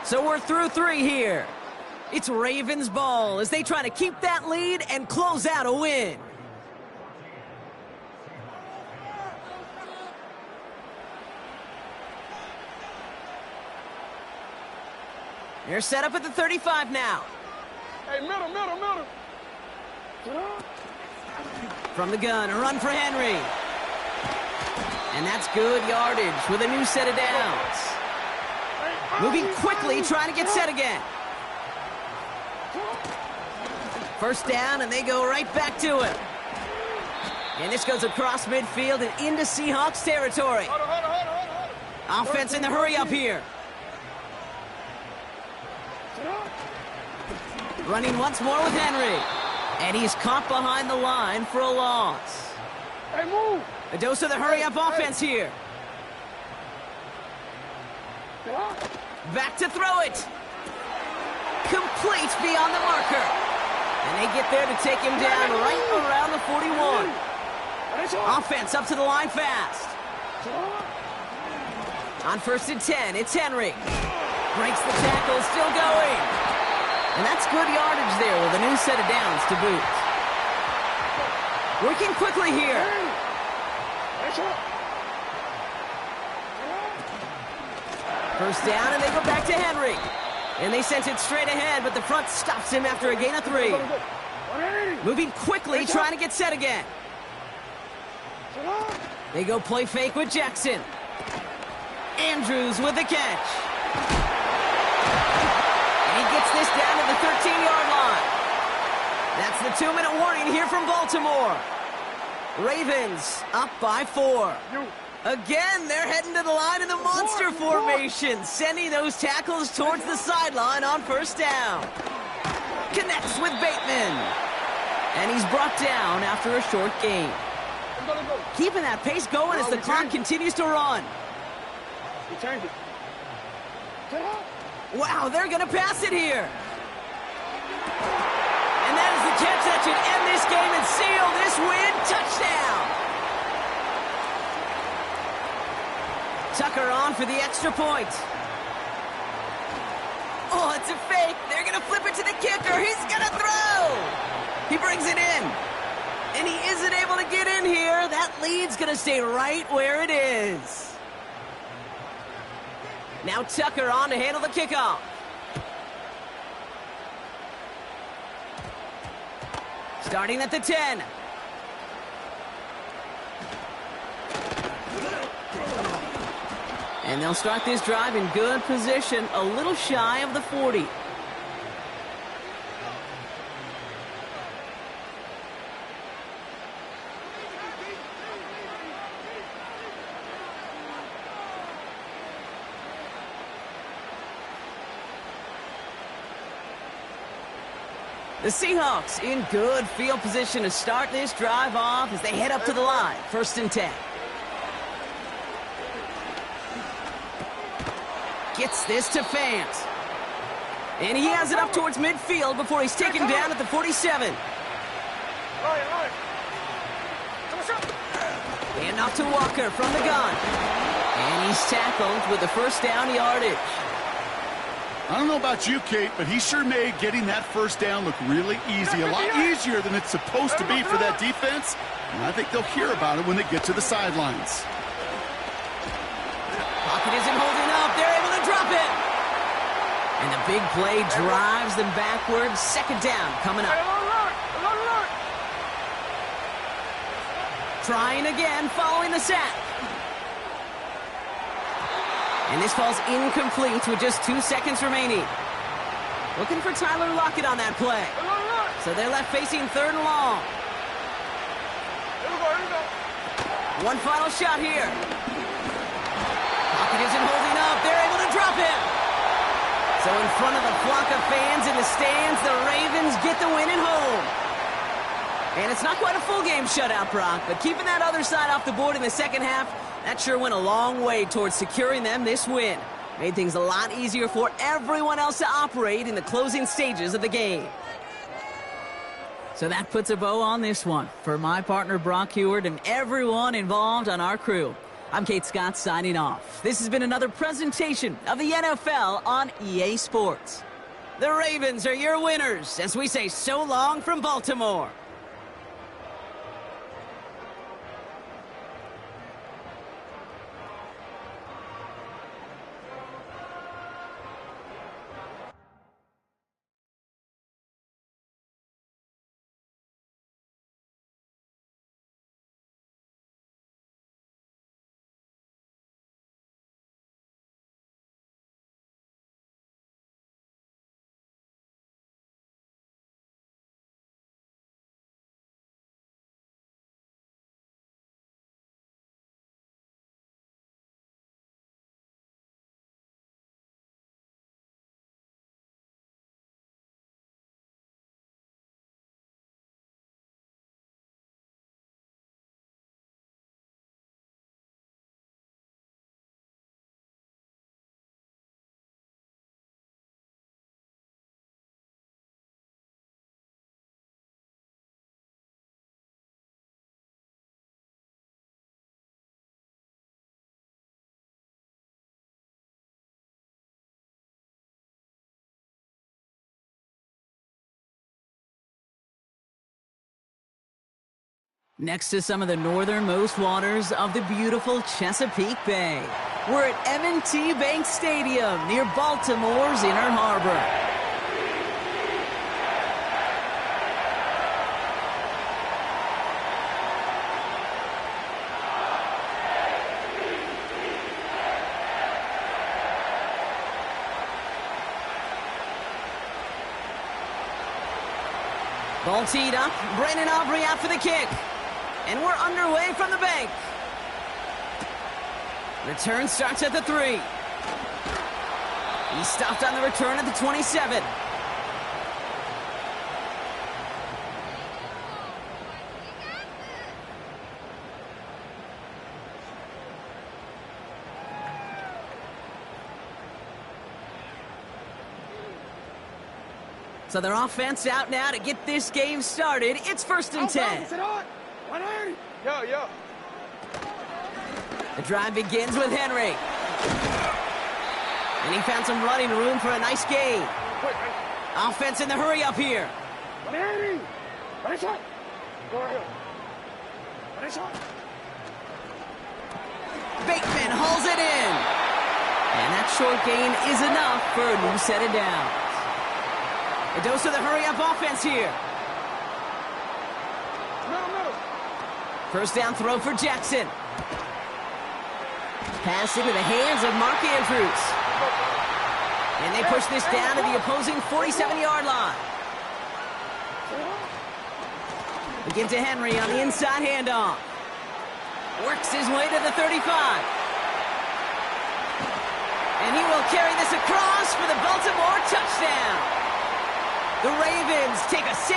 So we're through 3 here. It's Ravens ball as they try to keep that lead and close out a win. They're set up at the 35 now. Hey, middle. From the gun, a run for Henry. And that's good yardage with a new set of downs. Moving quickly, trying to get set again. First down, and they go right back to him. And this goes across midfield and into Seahawks territory. Hold on. Offense in the hurry up here. Running once more with Henry. And he's caught behind the line for a loss. Hey, move. A dose of the hurry-up offense here. Back to throw it. Complete beyond the marker. And they get there to take him down right around the 41. Offense up to the line fast. On 1st and 10, it's Henry. Breaks the tackle, still going. And that's good yardage there with a new set of downs to boot. Working quickly here. First down, and they go back to Henry. And they sent it straight ahead, but the front stops him after a gain of 3. Moving quickly, trying to get set again. They go play fake with Jackson. Andrews with the catch. And he gets this down to the 13-yard line. That's the 2-minute warning here from Baltimore. Ravens up by 4. Again, they're heading to the line in the monster formation, sending those tackles towards the sideline on first down. Connects with Bateman. And he's brought down after a short gain. Keeping that pace going as the clock continues to run. Wow, they're going to pass it here. And that is the catch that should end this game and seal this win. Touchdown. Tucker on for the extra point. Oh, it's a fake. They're going to flip it to the kicker. He's going to throw. He brings it in. And he isn't able to get in here. That lead's going to stay right where it is. Now Tucker on to handle the kickoff. Starting at the 10. And they'll start this drive in good position, a little shy of the 40. The Seahawks in good field position to start this drive off as they head up to the line. 1st and 10. Gets this to Fant. And he has it up towards midfield before he's taken down at the 47. And off to Walker from the gun. And he's tackled with the first down yardage. I don't know about you, Kate, but he sure made getting that first down look really easy. A lot easier than it's supposed to be for that defense. And I think they'll hear about it when they get to the sidelines. Pocket isn't holding up. They're able to drop it. And the big play drives them backwards. 2nd down coming up. Trying again following the sack. And this falls incomplete with just 2 seconds remaining. Looking for Tyler Lockett on that play. So they're left facing 3rd and long. One final shot here. Lockett isn't holding up. They're able to drop it. So in front of the flock of fans in the stands, the Ravens get the win at home. And it's not quite a full game shutout, Brock, but keeping that other side off the board in the second half, that sure went a long way towards securing them this win. Made things a lot easier for everyone else to operate in the closing stages of the game. So that puts a bow on this one. For my partner, Brock Heward, and everyone involved on our crew, I'm Kate Scott signing off. This has been another presentation of the NFL on EA Sports. The Ravens are your winners as we say so long from Baltimore. Next to some of the northernmost waters of the beautiful Chesapeake Bay, we're at M&T Bank Stadium near Baltimore's Inner Harbor. Ball teed up, Brandon Aubrey out for the kick. And we're underway from the bank. Return starts at the 3. He stopped on the return at the 27. So their offense out now to get this game started. It's 1st and 10. Yo. The drive begins with Henry. And he found some running room for a nice gain. Offense in the hurry up here. Bateman hauls it in. And that short gain is enough for a new set of downs. A dose of the hurry-up offense here. First down throw for Jackson. Pass into the hands of Mark Andrews. And they push this down to the opposing 47-yard line. Again to Henry on the inside handoff. Works his way to the 35. And he will carry this across for the Baltimore touchdown. The Ravens take a 6-0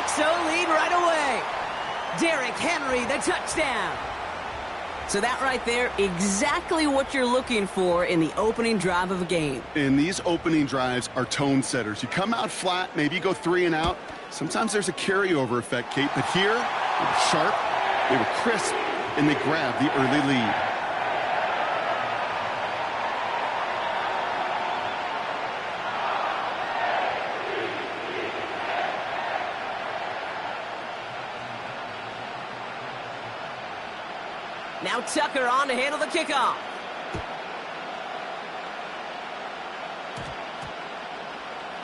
lead right away. Derrick Henry, the touchdown. So that right there, exactly what you're looking for in the opening drive of a game. And these opening drives are tone setters. You come out flat, maybe you go 3 and out. Sometimes there's a carryover effect, Kate. But here, they were sharp, they were crisp, and they grabbed the early lead. Now Tucker on to handle the kickoff.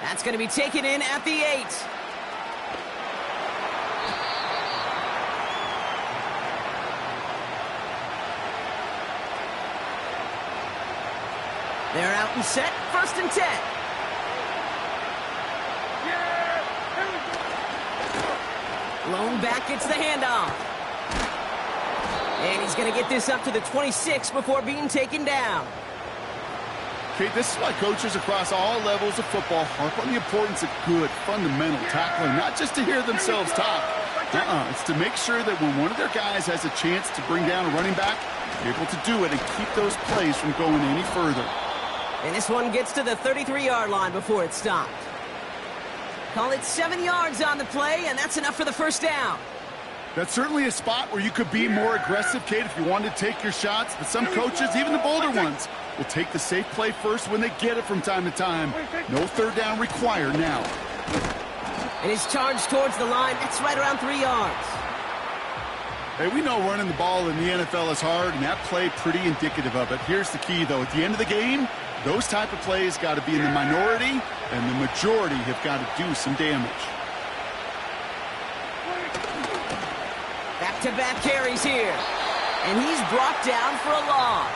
That's going to be taken in at the 8. They're out and set, 1st and 10. Lone back gets the handoff. And he's going to get this up to the 26 before being taken down. Okay, this is why coaches across all levels of football harp on the importance of good, fundamental tackling, not just to hear themselves talk. It's to make sure that when one of their guys has a chance to bring down a running back, they're able to do it and keep those plays from going any further. And this one gets to the 33-yard line before it's stopped. Call it 7 yards on the play, and that's enough for the first down. That's certainly a spot where you could be more aggressive, Kate, if you wanted to take your shots. But some coaches, even the bolder ones, will take the safe play first when they get it from time to time. No 3rd down required now. And his charge towards the line, that's right around 3 yards. Hey, we know running the ball in the NFL is hard, and that play pretty indicative of it. Here's the key, though. At the end of the game, those type of plays got to be in the minority, and the majority have got to do some damage. Back-to-back carries here. And he's brought down for a loss.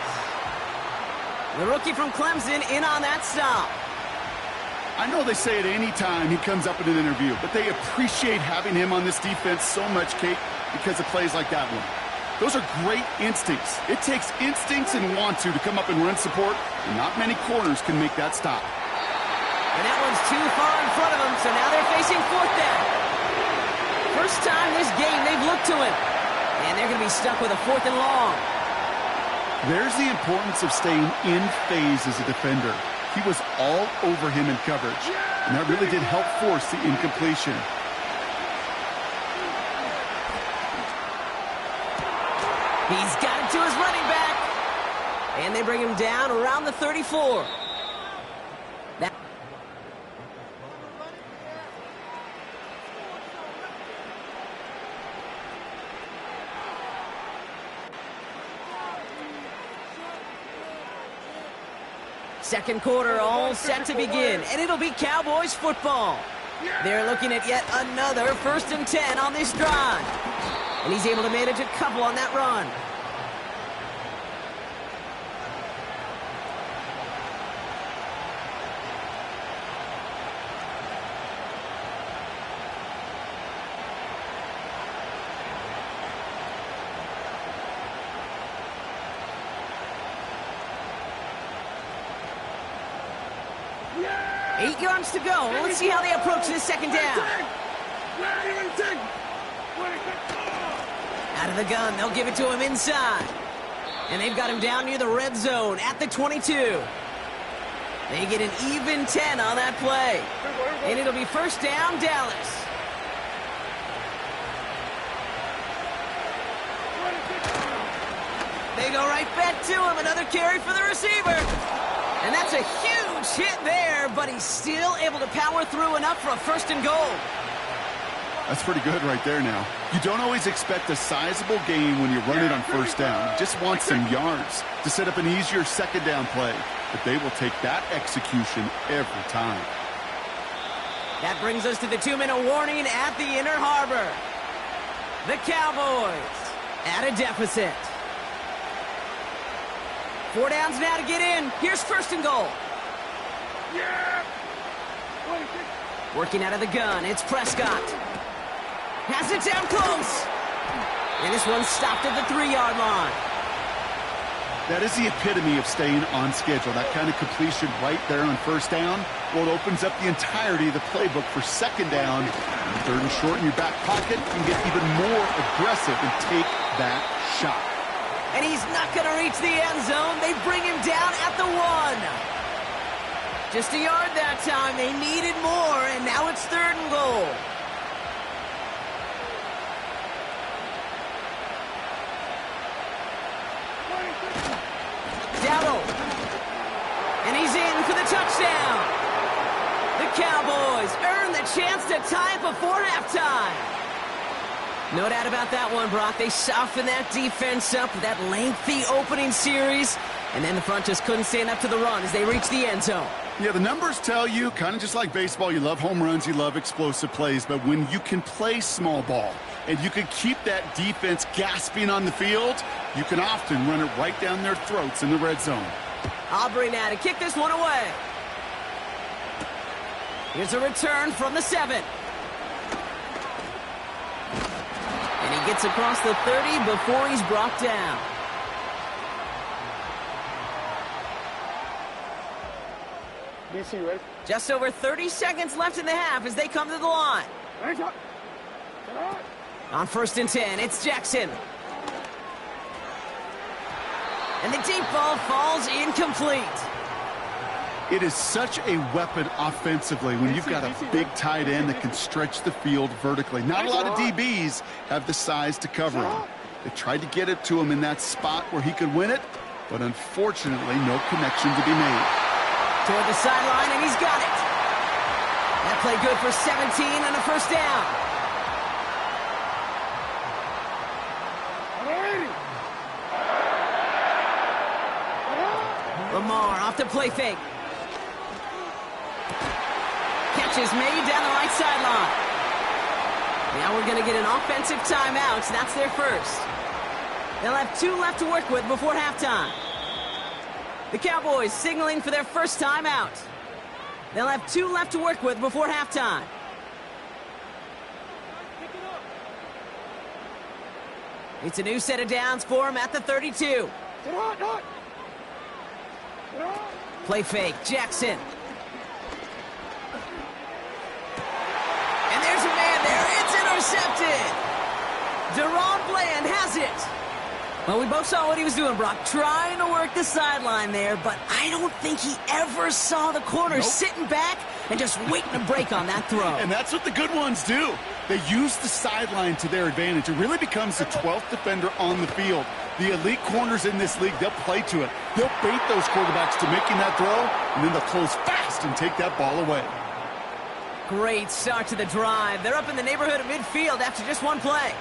The rookie from Clemson in on that stop. I know they say it any time he comes up in an interview, but they appreciate having him on this defense so much, Kate, because of plays like that one. Those are great instincts. It takes instincts and want to come up and run support, and not many corners can make that stop. And that one's too far in front of them, so now they're facing 4th down. First time this game they've looked to him. And they're going to be stuck with a 4th and long. There's the importance of staying in phase as a defender. He was all over him in coverage, and that really did help force the incompletion. He's got it to his running back. And they bring him down around the 34. Second quarter all set to begin, and it'll be Cowboys football. They're looking at yet another 1st and 10 on this drive. And he's able to manage a couple on that run. Yeah! 8 yards to go. Let's see how they approach this second down. Out of the gun, they'll give it to him inside. And they've got him down near the red zone at the 22. They get an even 10 on that play. And it'll be 1st down, Dallas. They go right back to him. Another carry for the receiver. And that's a huge hit there, but he's still able to power through enough for a 1st and goal. That's pretty good right there now. You don't always expect a sizable gain when you run it on 1st down. You just want some yards to set up an easier 2nd down play. But they will take that execution every time. That brings us to the 2-minute warning at the Inner Harbor. The Cowboys at a deficit. 4 downs now to get in. Here's 1st and goal. Yeah! Working out of the gun, it's Prescott. Has it down close. And this one's stopped at the 3-yard line. That is the epitome of staying on schedule. That kind of completion right there on 1st down. Well, it opens up the entirety of the playbook for 2nd down. 3rd and short in your back pocket. You can get even more aggressive and take that shot. And he's not going to reach the end zone. They bring him down at the 1. Just a yard that time. They needed more, and now it's 3rd and goal. Dowdle. And he's in for the touchdown. The Cowboys earn the chance to tie it before halftime. No doubt about that one, Brock. They softened that defense up with that lengthy opening series, and then the front just couldn't stand up to the run as they reached the end zone. Yeah, the numbers tell you, kind of just like baseball, you love home runs, you love explosive plays, but when you can play small ball and you can keep that defense gasping on the field, you can often run it right down their throats in the red zone. Aubrey now to kick this one away. Here's a return from the 7. And he gets across the 30 before he's brought down. Just over 30 seconds left in the half as they come to the line. On 1st and 10, it's Jackson. And the deep ball falls incomplete. It is such a weapon offensively when you've got a big tight end that can stretch the field vertically. Not a lot of DBs have the size to cover him. They tried to get it to him in that spot where he could win it, but unfortunately, no connection to be made. Toward the sideline, and he's got it. That play good for 17 and a 1st down. Lamar off the play fake. Catch is made down the right sideline. Now we're going to get an offensive timeout. That's their 1st. They'll have 2 left to work with before halftime. The Cowboys signaling for their 1st timeout. They'll have 2 left to work with before halftime. It's a new set of downs for him at the 32. Play fake, Jackson. And there's a man there. It's intercepted. Deron Bland has it. Well, we both saw what he was doing, Brock, trying to work the sideline there, but I don't think he ever saw the corner sitting back and just waiting to break on that throw. And that's what the good ones do. They use the sideline to their advantage. It really becomes the 12th defender on the field. The elite corners in this league, they'll play to it. They'll bait those quarterbacks to making that throw, and then they'll close fast and take that ball away. Great start to the drive. They're up in the neighborhood of midfield after just 1 play.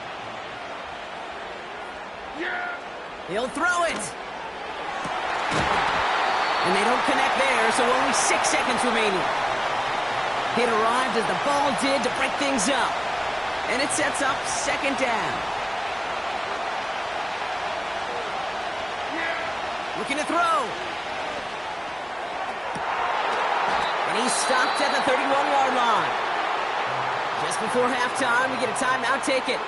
He'll throw it. And they don't connect there, so only 6 seconds remaining. It arrived as the ball did to break things up. And it sets up second down. Looking to throw. And he's stopped at the 31-yard line. Just before halftime, we get a timeout taken.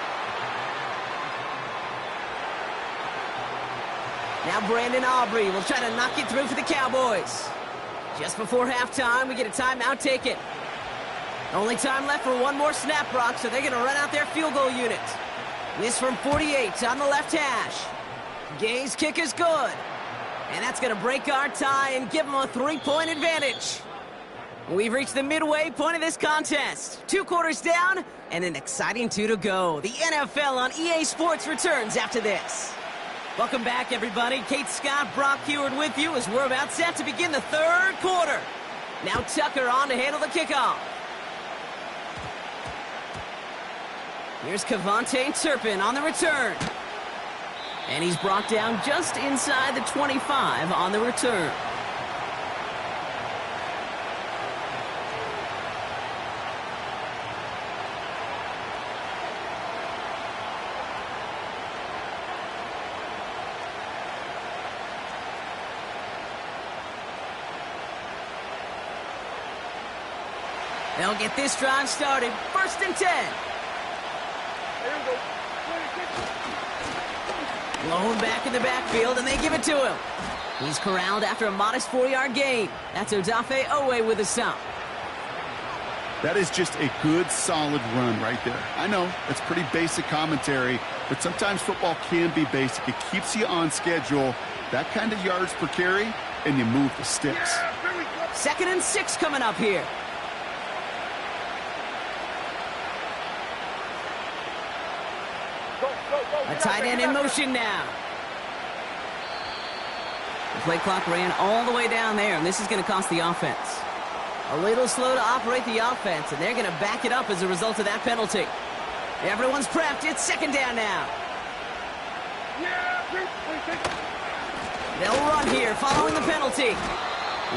Now Brandon Aubrey will try to knock it through for the Cowboys. Just before halftime, we get a timeout taken. Only time left for one more snap, Brock, so they're going to run out their field goal unit. This from 48 on the left hash. Gay's kick is good. And that's going to break our tie and give them a 3-point advantage. We've reached the midway point of this contest. 2 quarters down and an exciting 2 to go. The NFL on EA Sports returns after this. Welcome back, everybody. Kate Scott, Brock Heward with you as we're about set to begin the 3rd quarter. Now Tucker on to handle the kickoff. Here's Kevontae Turpin on the return. And he's brought down just inside the 25 on the return. They'll get this drive started. 1st and 10. Blown back in the backfield, and they give it to him. He's corralled after a modest 4-yard gain. That's Odafe Owe with a stop. That is just a good, solid run right there. I know, it's pretty basic commentary, but sometimes football can be basic. It keeps you on schedule, that kind of yards per carry, and you move the sticks. 2nd and 6 coming up here. A tight end in motion now. The play clock ran all the way down there, and this is going to cost the offense. A little slow to operate the offense, and they're going to back it up as a result of that penalty. Everyone's prepped. It's 2nd down now. They'll run here following the penalty.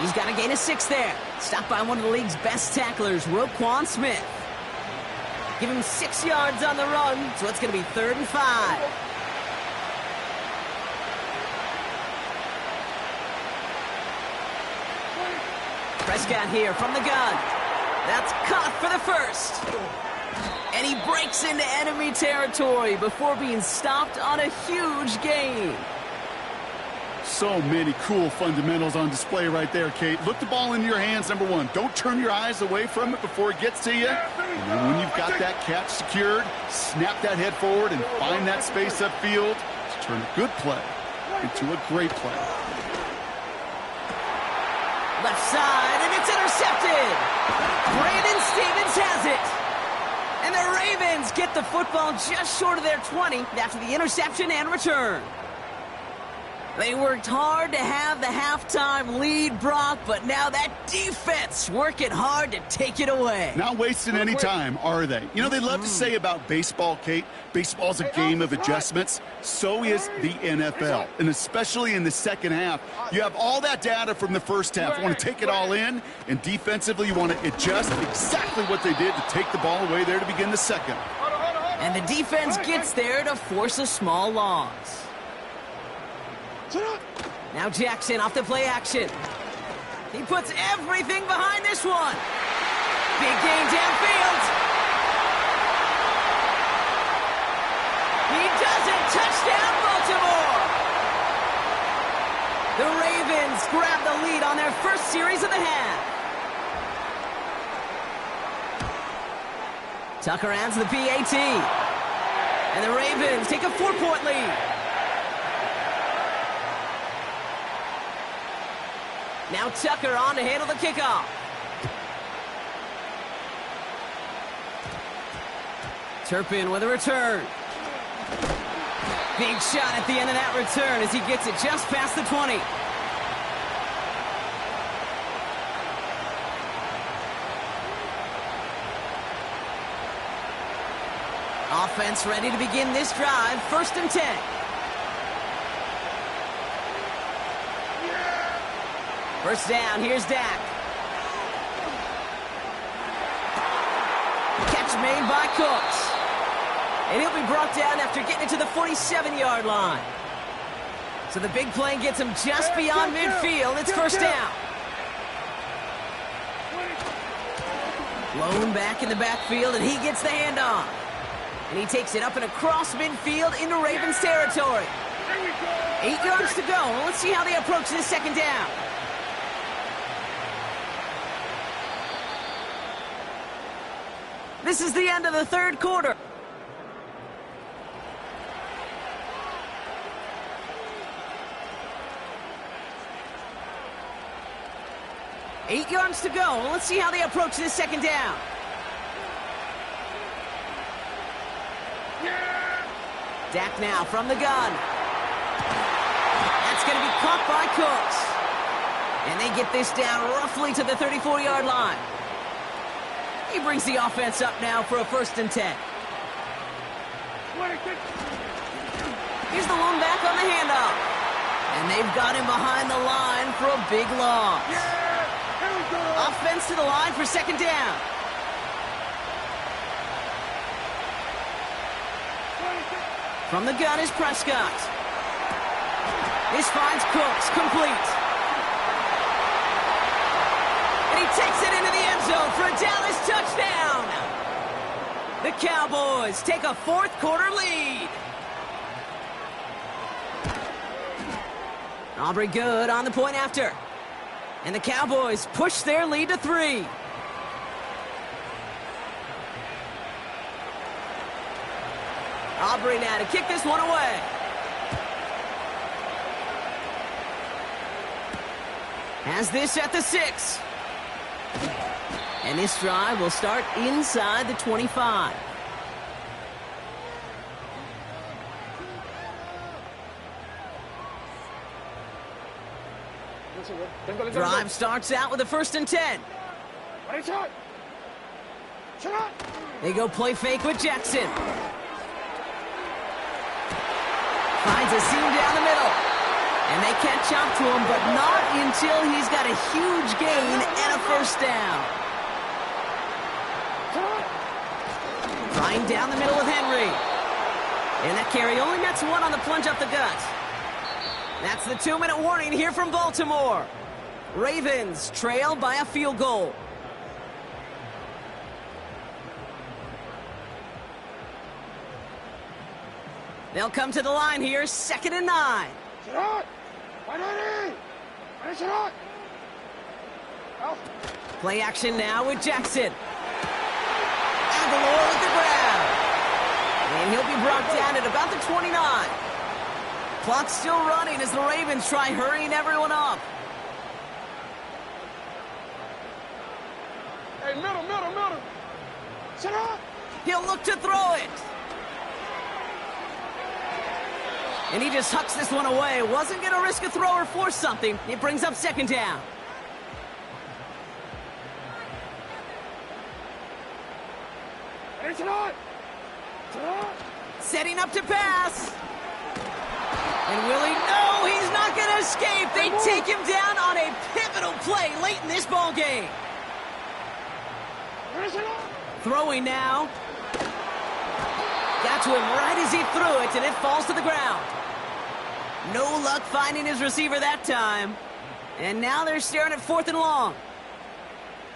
He's got to gain a 6 there. Stopped by one of the league's best tacklers, Roquan Smith. Give him 6 yards on the run, so it's going to be 3rd and 5. Prescott here from the gun. That's caught for the 1st. And he breaks into enemy territory before being stopped on a huge gain. So many cool fundamentals on display right there, Kate. Look the ball into your hands, number 1. Don't turn your eyes away from it before it gets to you. And then when you've got that catch secured, snap that head forward and find that space upfield to turn a good play into a great play. Left side, and it's intercepted. Brandon Stevens has it. And the Ravens get the football just short of their 20 after the interception and return. They worked hard to have the halftime lead, Brock, but now that defense working hard to take it away. Not wasting any time, are they? You know, they love to say about baseball, Kate, baseball's a game of adjustments. So is the NFL, and especially in the second half. You have all that data from the first half. You want to take it all in, and defensively you want to adjust exactly what they did to take the ball away there to begin the second. And the defense gets there to force a small loss. Now Jackson off the play action. He puts everything behind this one. Big gain downfield. He does it. Touchdown, Baltimore. The Ravens grab the lead on their first series of the half. Tucker adds the PAT. And the Ravens take a 4-point lead. Now Tucker on to handle the kickoff. Turpin with a return. Big shot at the end of that return as he gets it just past the 20. Offense ready to begin this drive. 1st and 10. First down, here's Dak. Catch made by Cooks. And he'll be brought down after getting it to the 47-yard line. So the big play gets him just beyond midfield. It's first down. Blown back in the backfield, and he gets the handoff. And he takes it up and across midfield into Ravens territory. 8 yards to go. Let's see how they approach this second down. This is the end of the third quarter. Eight yards to go. Let's see how they approach this second down. Dak now from the gun. That's going to be caught by Cooks. And they get this down roughly to the 34-yard line. He brings the offense up now for a 1st and 10. Here's the lone back on the handoff. And they've got him behind the line for a big loss. Offense to the line for second down. From the gun is Prescott. This finds Cooks, complete. And he takes it into the end zone for a Dallas touchdown. The Cowboys take a fourth quarter lead. Aubrey good on the point after. And the Cowboys push their lead to 3. Aubrey now to kick this one away. Has this at the 6. And this drive will start inside the 25. Drive starts out with a 1st and 10. They go play fake with Jackson. Finds a seam down the middle. And they catch up to him, but not until he's got a huge gain and a 1st down. Flying down the middle with Henry. And that carry only nets 1 on the plunge up the gut. That's the 2-minute warning here from Baltimore. Ravens trail by a field goal. They'll come to the line here, 2nd and 9. Play action now with Jackson. Aguilar with the grab. And he'll be brought down at about the 29. Clock's still running as the Ravens try hurrying everyone up. Hey, middle. Sit up. He'll look to throw it. And he just hucks this one away. Wasn't going to risk a throw or force something. It brings up 2nd down. Hey, sit up. Setting up to pass. And Willie, no, he's not going to escape. They take him down on a pivotal play late in this ball game. Throwing now. Got to him right as he threw it, and it falls to the ground. No luck finding his receiver that time. And now they're staring at 4th and long.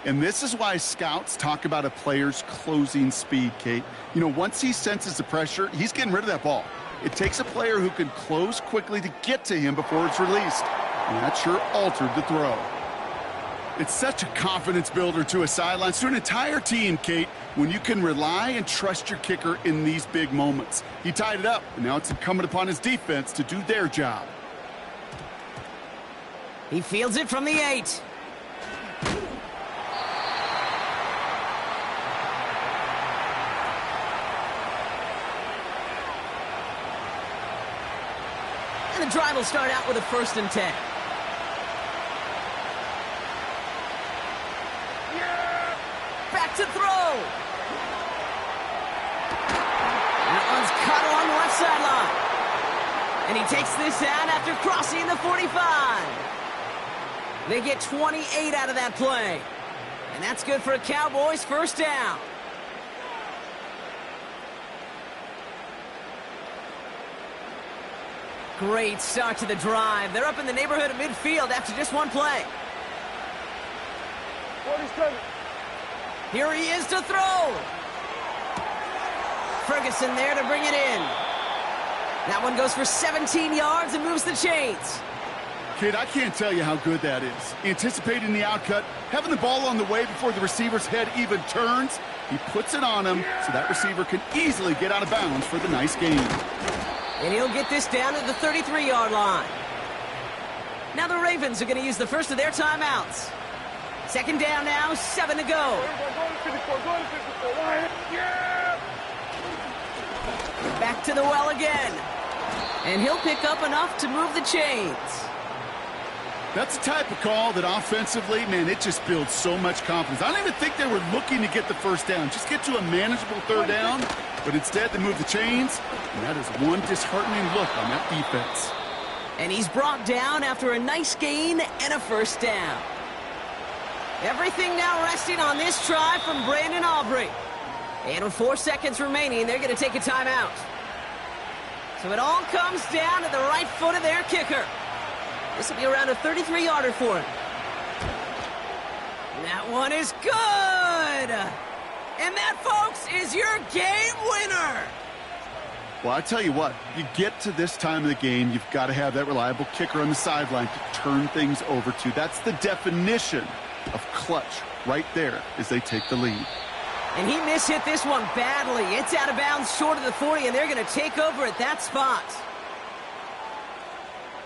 And this is why scouts talk about a player's closing speed, Kate. You know, once he senses the pressure, he's getting rid of that ball. It takes a player who can close quickly to get to him before it's released. And that sure altered the throw. It's such a confidence builder to a sideline, to an entire team, Kate, when you can rely and trust your kicker in these big moments. He tied it up, and now it's incumbent upon his defense to do their job. He fields it from the 8. And the drive will start out with a 1st and 10. Back to throw. That one's caught along the left sideline. And he takes this out after crossing the 45. They get 28 out of that play. And that's good for a Cowboys first down. Great start to the drive. They're up in the neighborhood of midfield after just one play. 47. Here he is to throw. Ferguson there to bring it in. That one goes for 17 yards and moves the chains. Kid, I can't tell you how good that is. Anticipating the outcut, having the ball on the way before the receiver's head even turns. He puts it on him so that receiver can easily get out of bounds for the nice gain. And he'll get this down to the 33-yard line. Now the Ravens are going to use the first of their timeouts. Second down now, 7 to go. Back to the well again. And he'll pick up enough to move the chains. That's the type of call that offensively, man, it just builds so much confidence. I don't even think they were looking to get the first down. Just get to a manageable third down. But instead, they move the chains. And that is one disheartening look on that defense. And he's brought down after a nice gain and a first down. Everything now resting on this try from Brandon Aubrey. And with 4 seconds remaining, they're going to take a timeout. So it all comes down to the right foot of their kicker. This will be around a 33-yarder for him. And that one is good. And that, folks, is your game winner. Well, I tell you what, you get to this time of the game, you've got to have that reliable kicker on the sideline to turn things over to. That's the definition of clutch right there as they take the lead. And he mishit this one badly. It's out of bounds short of the 40, and they're going to take over at that spot.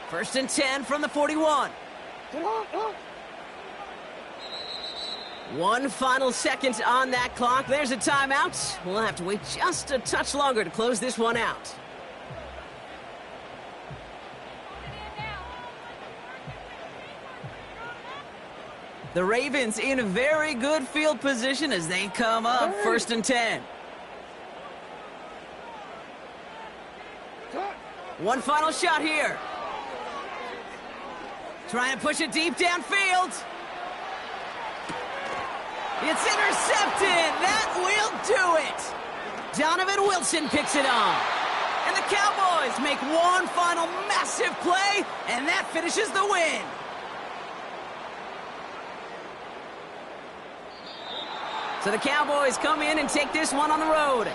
First and 10 from the 41. One final second on that clock. There's a timeout. We'll have to wait just a touch longer to close this one out. The Ravens in very good field position as they come up. First and 10. One final shot here. Trying to push it deep downfield. It's intercepted. That will do it. Donovan Wilson picks it on. And the Cowboys make one final massive play, and that finishes the win. So the Cowboys come in and take this one on the road.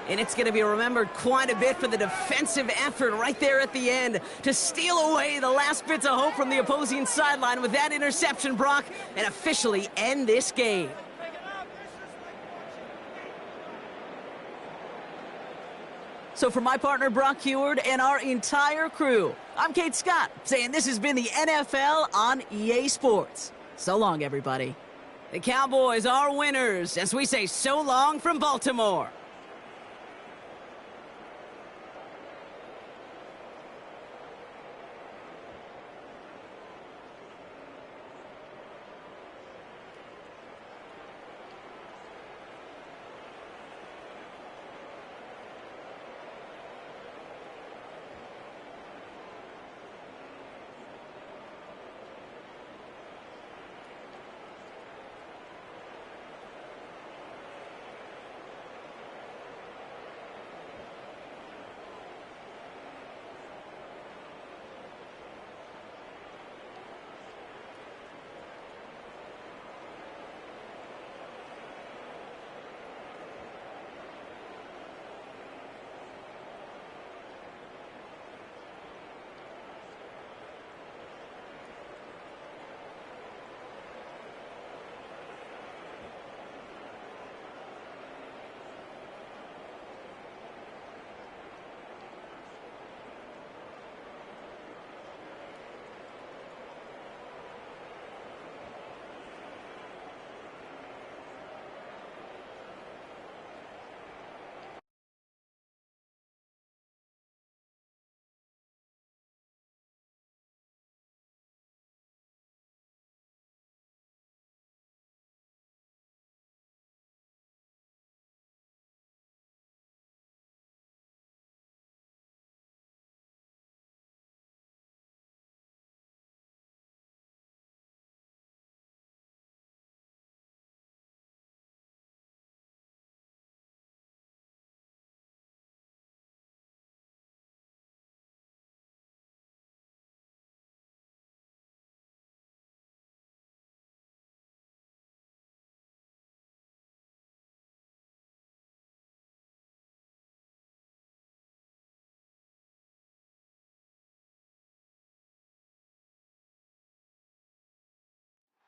And it's going to be remembered quite a bit for the defensive effort right there at the end to steal away the last bits of hope from the opposing sideline with that interception, Brock, and officially end this game. So for my partner, Brock Heward, and our entire crew, I'm Kate Scott, saying this has been the NFL on EA Sports. So long, everybody. The Cowboys are winners as we say so long from Baltimore.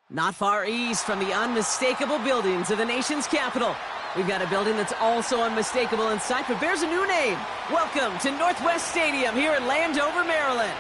Not far east from the unmistakable buildings of the nation's capital, we've got a building that's also unmistakable in sight, but bears a new name. Welcome to Northwest Stadium here in Landover, Maryland.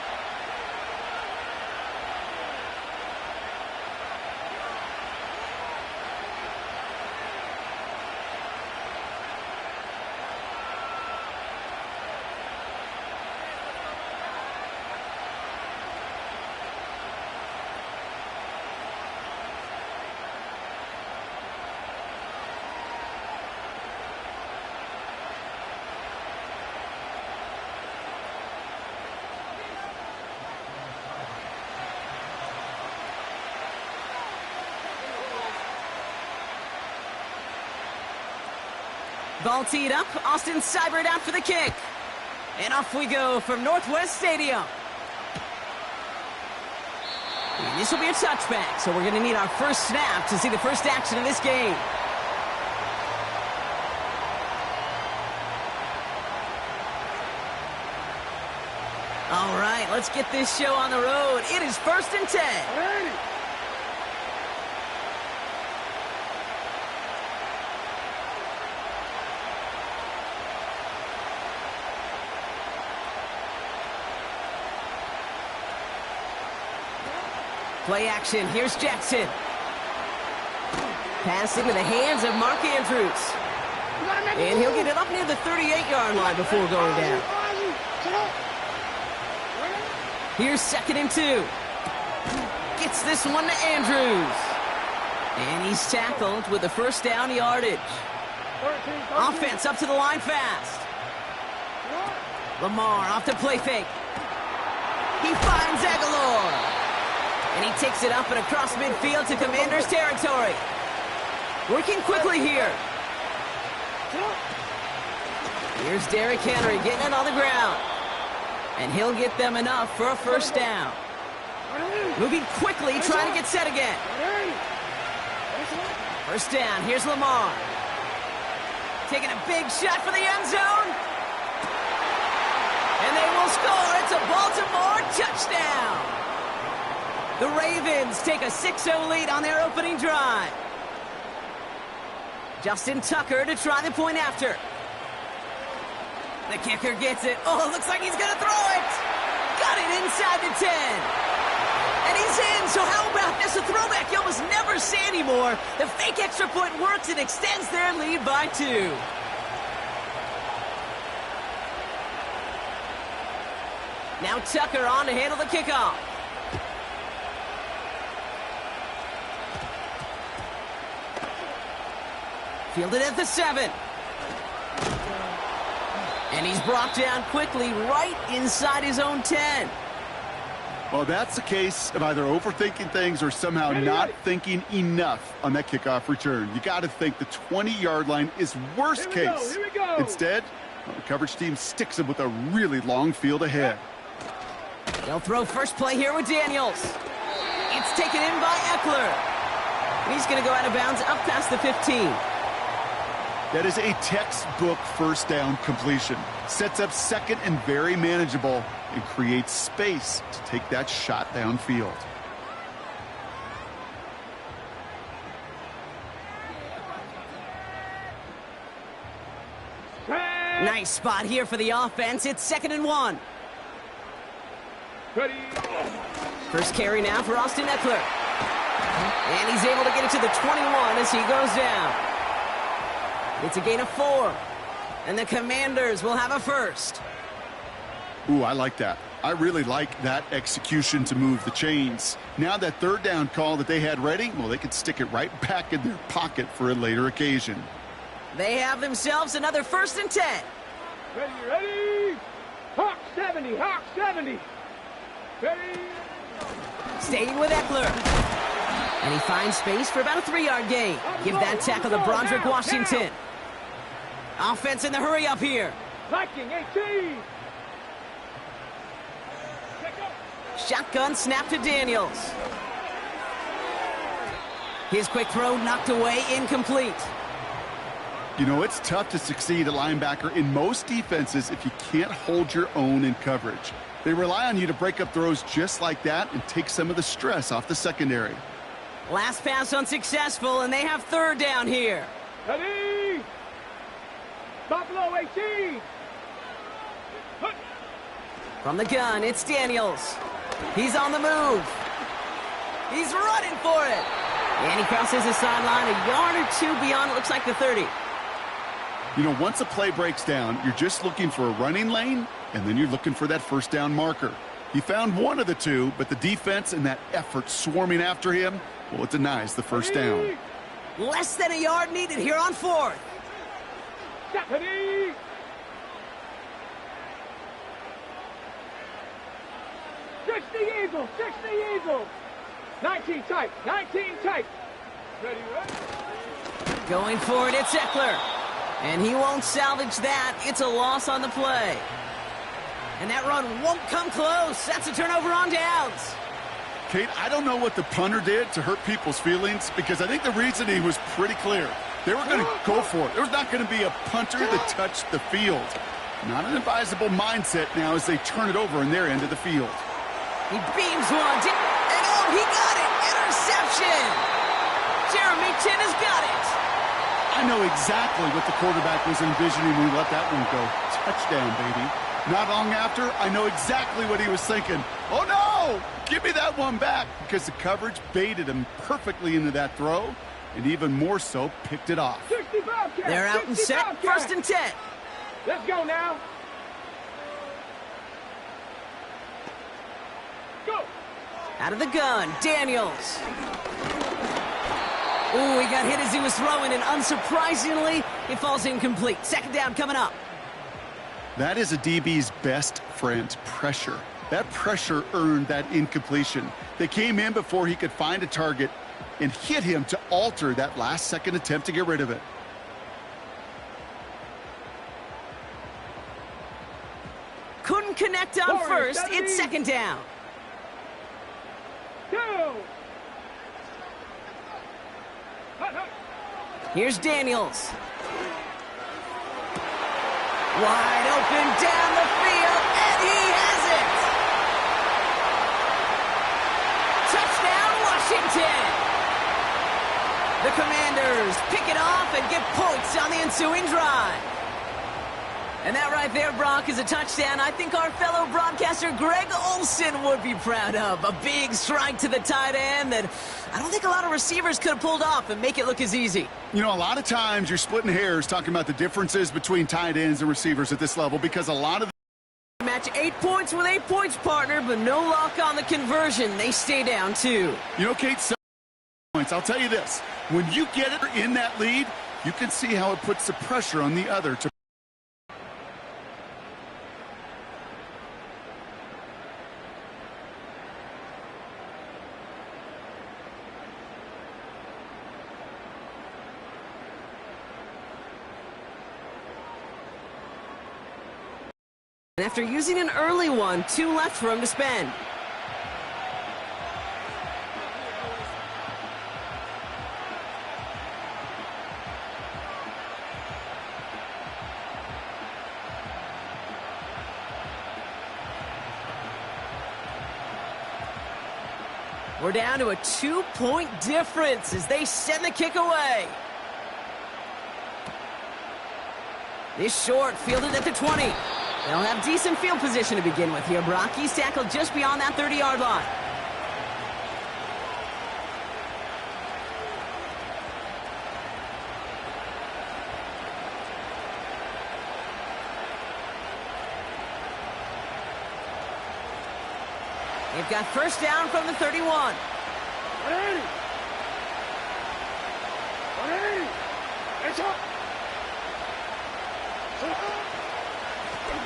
Ball teed up. Austin Seibert out for the kick. And off we go from Northwest Stadium. And this will be a touchback, so we're going to need our first snap to see the first action of this game. All right, let's get this show on the road. It is 1st and 10. Ready. Play action. Here's Jackson. Pass into the hands of Mark Andrews. And he'll get it up near the 38-yard line before going down. Here's 2nd and 2. Gets this one to Andrews. And he's tackled with the first down yardage. Offense up to the line fast. Lamar off the play fake. He finds Aguilar. And he takes it up and across midfield to Commander's territory. Working quickly here. Here's Derrick Henry getting it on the ground. And he'll get them enough for a first down. Moving quickly, trying to get set again. First down, here's Lamar. Taking a big shot for the end zone. And they will score. It's a Baltimore touchdown. The Ravens take a 6-0 lead on their opening drive. Justin Tucker to try the point after. The kicker gets it. Oh, it looks like he's going to throw it. Got it inside the 10. And he's in, so how about this? A throwback you almost never see anymore. The fake extra point works and extends their lead by 2. Now Tucker on to handle the kickoff. Fielded at the 7. And he's brought down quickly right inside his own 10. Well, that's the case of either overthinking things or somehow not thinking enough on that kickoff return. You got to think the 20-yard line is worst case. Here we go. Instead, the coverage team sticks him with a really long field ahead. They'll throw first play here with Daniels. It's taken in by Eckler. And he's going to go out of bounds up past the 15. That is a textbook first down completion. Sets up 2nd and very manageable and creates space to take that shot downfield. Nice spot here for the offense. It's 2nd and 1. Ready. First carry now for Austin Eckler. And he's able to get it to the 21 as he goes down. It's a gain of 4. And the Commanders will have a first. Ooh, I like that. I really like that execution to move the chains. Now that 3rd down call that they had ready, well, they could stick it right back in their pocket for a later occasion. They have themselves another 1st and 10. Ready, ready. Hawk 70, Hawk 70. Ready. Staying with Eckler. And he finds space for about a 3-yard gain. Give that tackle to Broderick Washington. Offense in the hurry up here. Viking 18. Shotgun snap to Daniels. His quick throw knocked away, incomplete. You know, it's tough to succeed at linebacker in most defenses if you can't hold your own in coverage. They rely on you to break up throws just like that and take some of the stress off the secondary. Last pass unsuccessful, and they have third down here. Ready? Buffalo 18. From the gun, it's Daniels. He's on the move. He's running for it. And he crosses the sideline a yard or two beyond, it looks like the 30. You know, once a play breaks down, you're just looking for a running lane, and then you're looking for that first down marker. He found one of the two, but the defense and that effort swarming after him, well, it denies the first down. Less than a yard needed here on fourth. Ready? 60 Eagles, 60 Eagles. 19 tight, 19 tight. Ready, right? Going for it, it's Eckler. And he won't salvage that. It's a loss on the play. And that run won't come close. That's a turnover on downs. Kate, I don't know what the punter did to hurt people's feelings, because I think the reasoning was pretty clear. They were going to go for it. There's not going to be a punter that touched the field. Not an advisable mindset now as they turn it over in their end of the field. He beams one, and oh, he got it! Interception! Jeremy Chin has got it! I know exactly what the quarterback was envisioning when he let that one go. Touchdown, baby. Not long after, I know exactly what he was thinking. Oh, no! Give me that one back, because the coverage baited him perfectly into that throw, and even more so, picked it off. They're out and set, first and 10. Let's go now. Go. Out of the gun, Daniels. Ooh, he got hit as he was throwing, and unsurprisingly, it falls incomplete. Second down coming up. That is a DB's best friend, pressure. That pressure earned that incompletion. They came in before he could find a target and hit him to alter that last-second attempt to get rid of it. Couldn't connect on first. It's second down. 2. Here's Daniels. Wide open down the field, and he has it! Touchdown, Washington! The Commanders pick it off and get points on the ensuing drive. And that right there, Brock, is a touchdown I think our fellow broadcaster Greg Olsen would be proud of. A big strike to the tight end that I don't think a lot of receivers could have pulled off and make it look as easy. You know, a lot of times you're splitting hairs talking about the differences between tight ends and receivers at this level, because a lot of match 8 points with 8 points, partner, but no luck on the conversion. They stay down 2. You know, Kate, 7 points. I'll tell you this. When you get it in that lead, you can see how it puts the pressure on the other to And after using an early one, 2 left for him to spend. We're down to a 2-point difference as they send the kick away. This short, fielded at the 20. They'll have decent field position to begin with here, Brock. He's tackled just beyond that 30-yard line. They've got first down from the 31. 180. 180. It's up.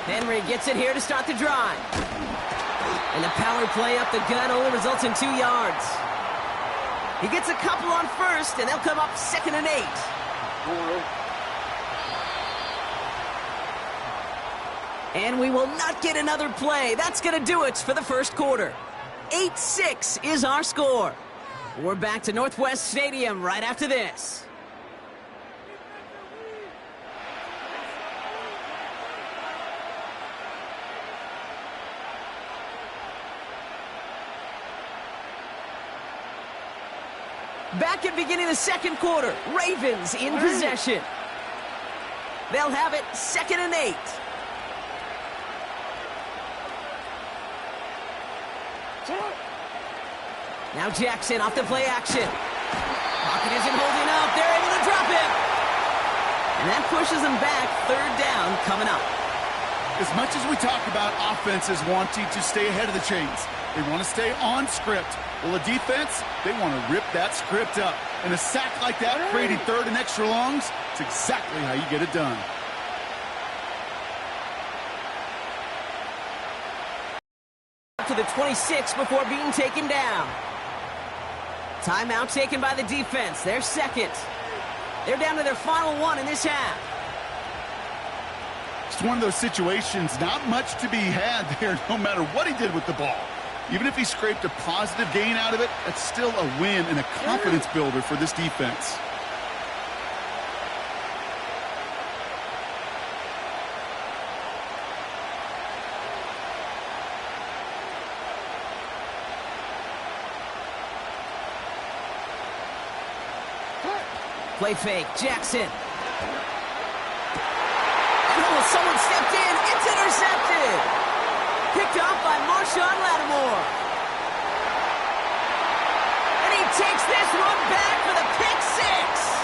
Henry gets it here to start the drive. And the power play up the gut only results in 2 yards. He gets a couple on first, and they'll come up 2nd and 8. And we will not get another play. That's going to do it for the first quarter. 8-6 is our score. We're back to Northwest Stadium right after this. Back at beginning of the second quarter. Ravens in possession. They'll have it 2nd and 8. Now Jackson off the play action. Pocket isn't holding up. They're able to drop him. And that pushes them back. 3rd down coming up. As much as we talk about offenses wanting to stay ahead of the chains, they want to stay on script. Well, the defense, they want to rip that script up. And a sack like that, creating 3rd and extra longs, it's exactly how you get it done. To the 26 before being taken down. Timeout taken by the defense. Their 2nd. They're down to their final 1 in this half. It's one of those situations, not much to be had there no matter what he did with the ball. Even if he scraped a positive gain out of it, that's still a win and a confidence builder for this defense. Play fake, Jackson. Oh, someone stepped in. It's intercepted. Picked off by Marshawn Lattimore. And he takes this one back for the pick 6.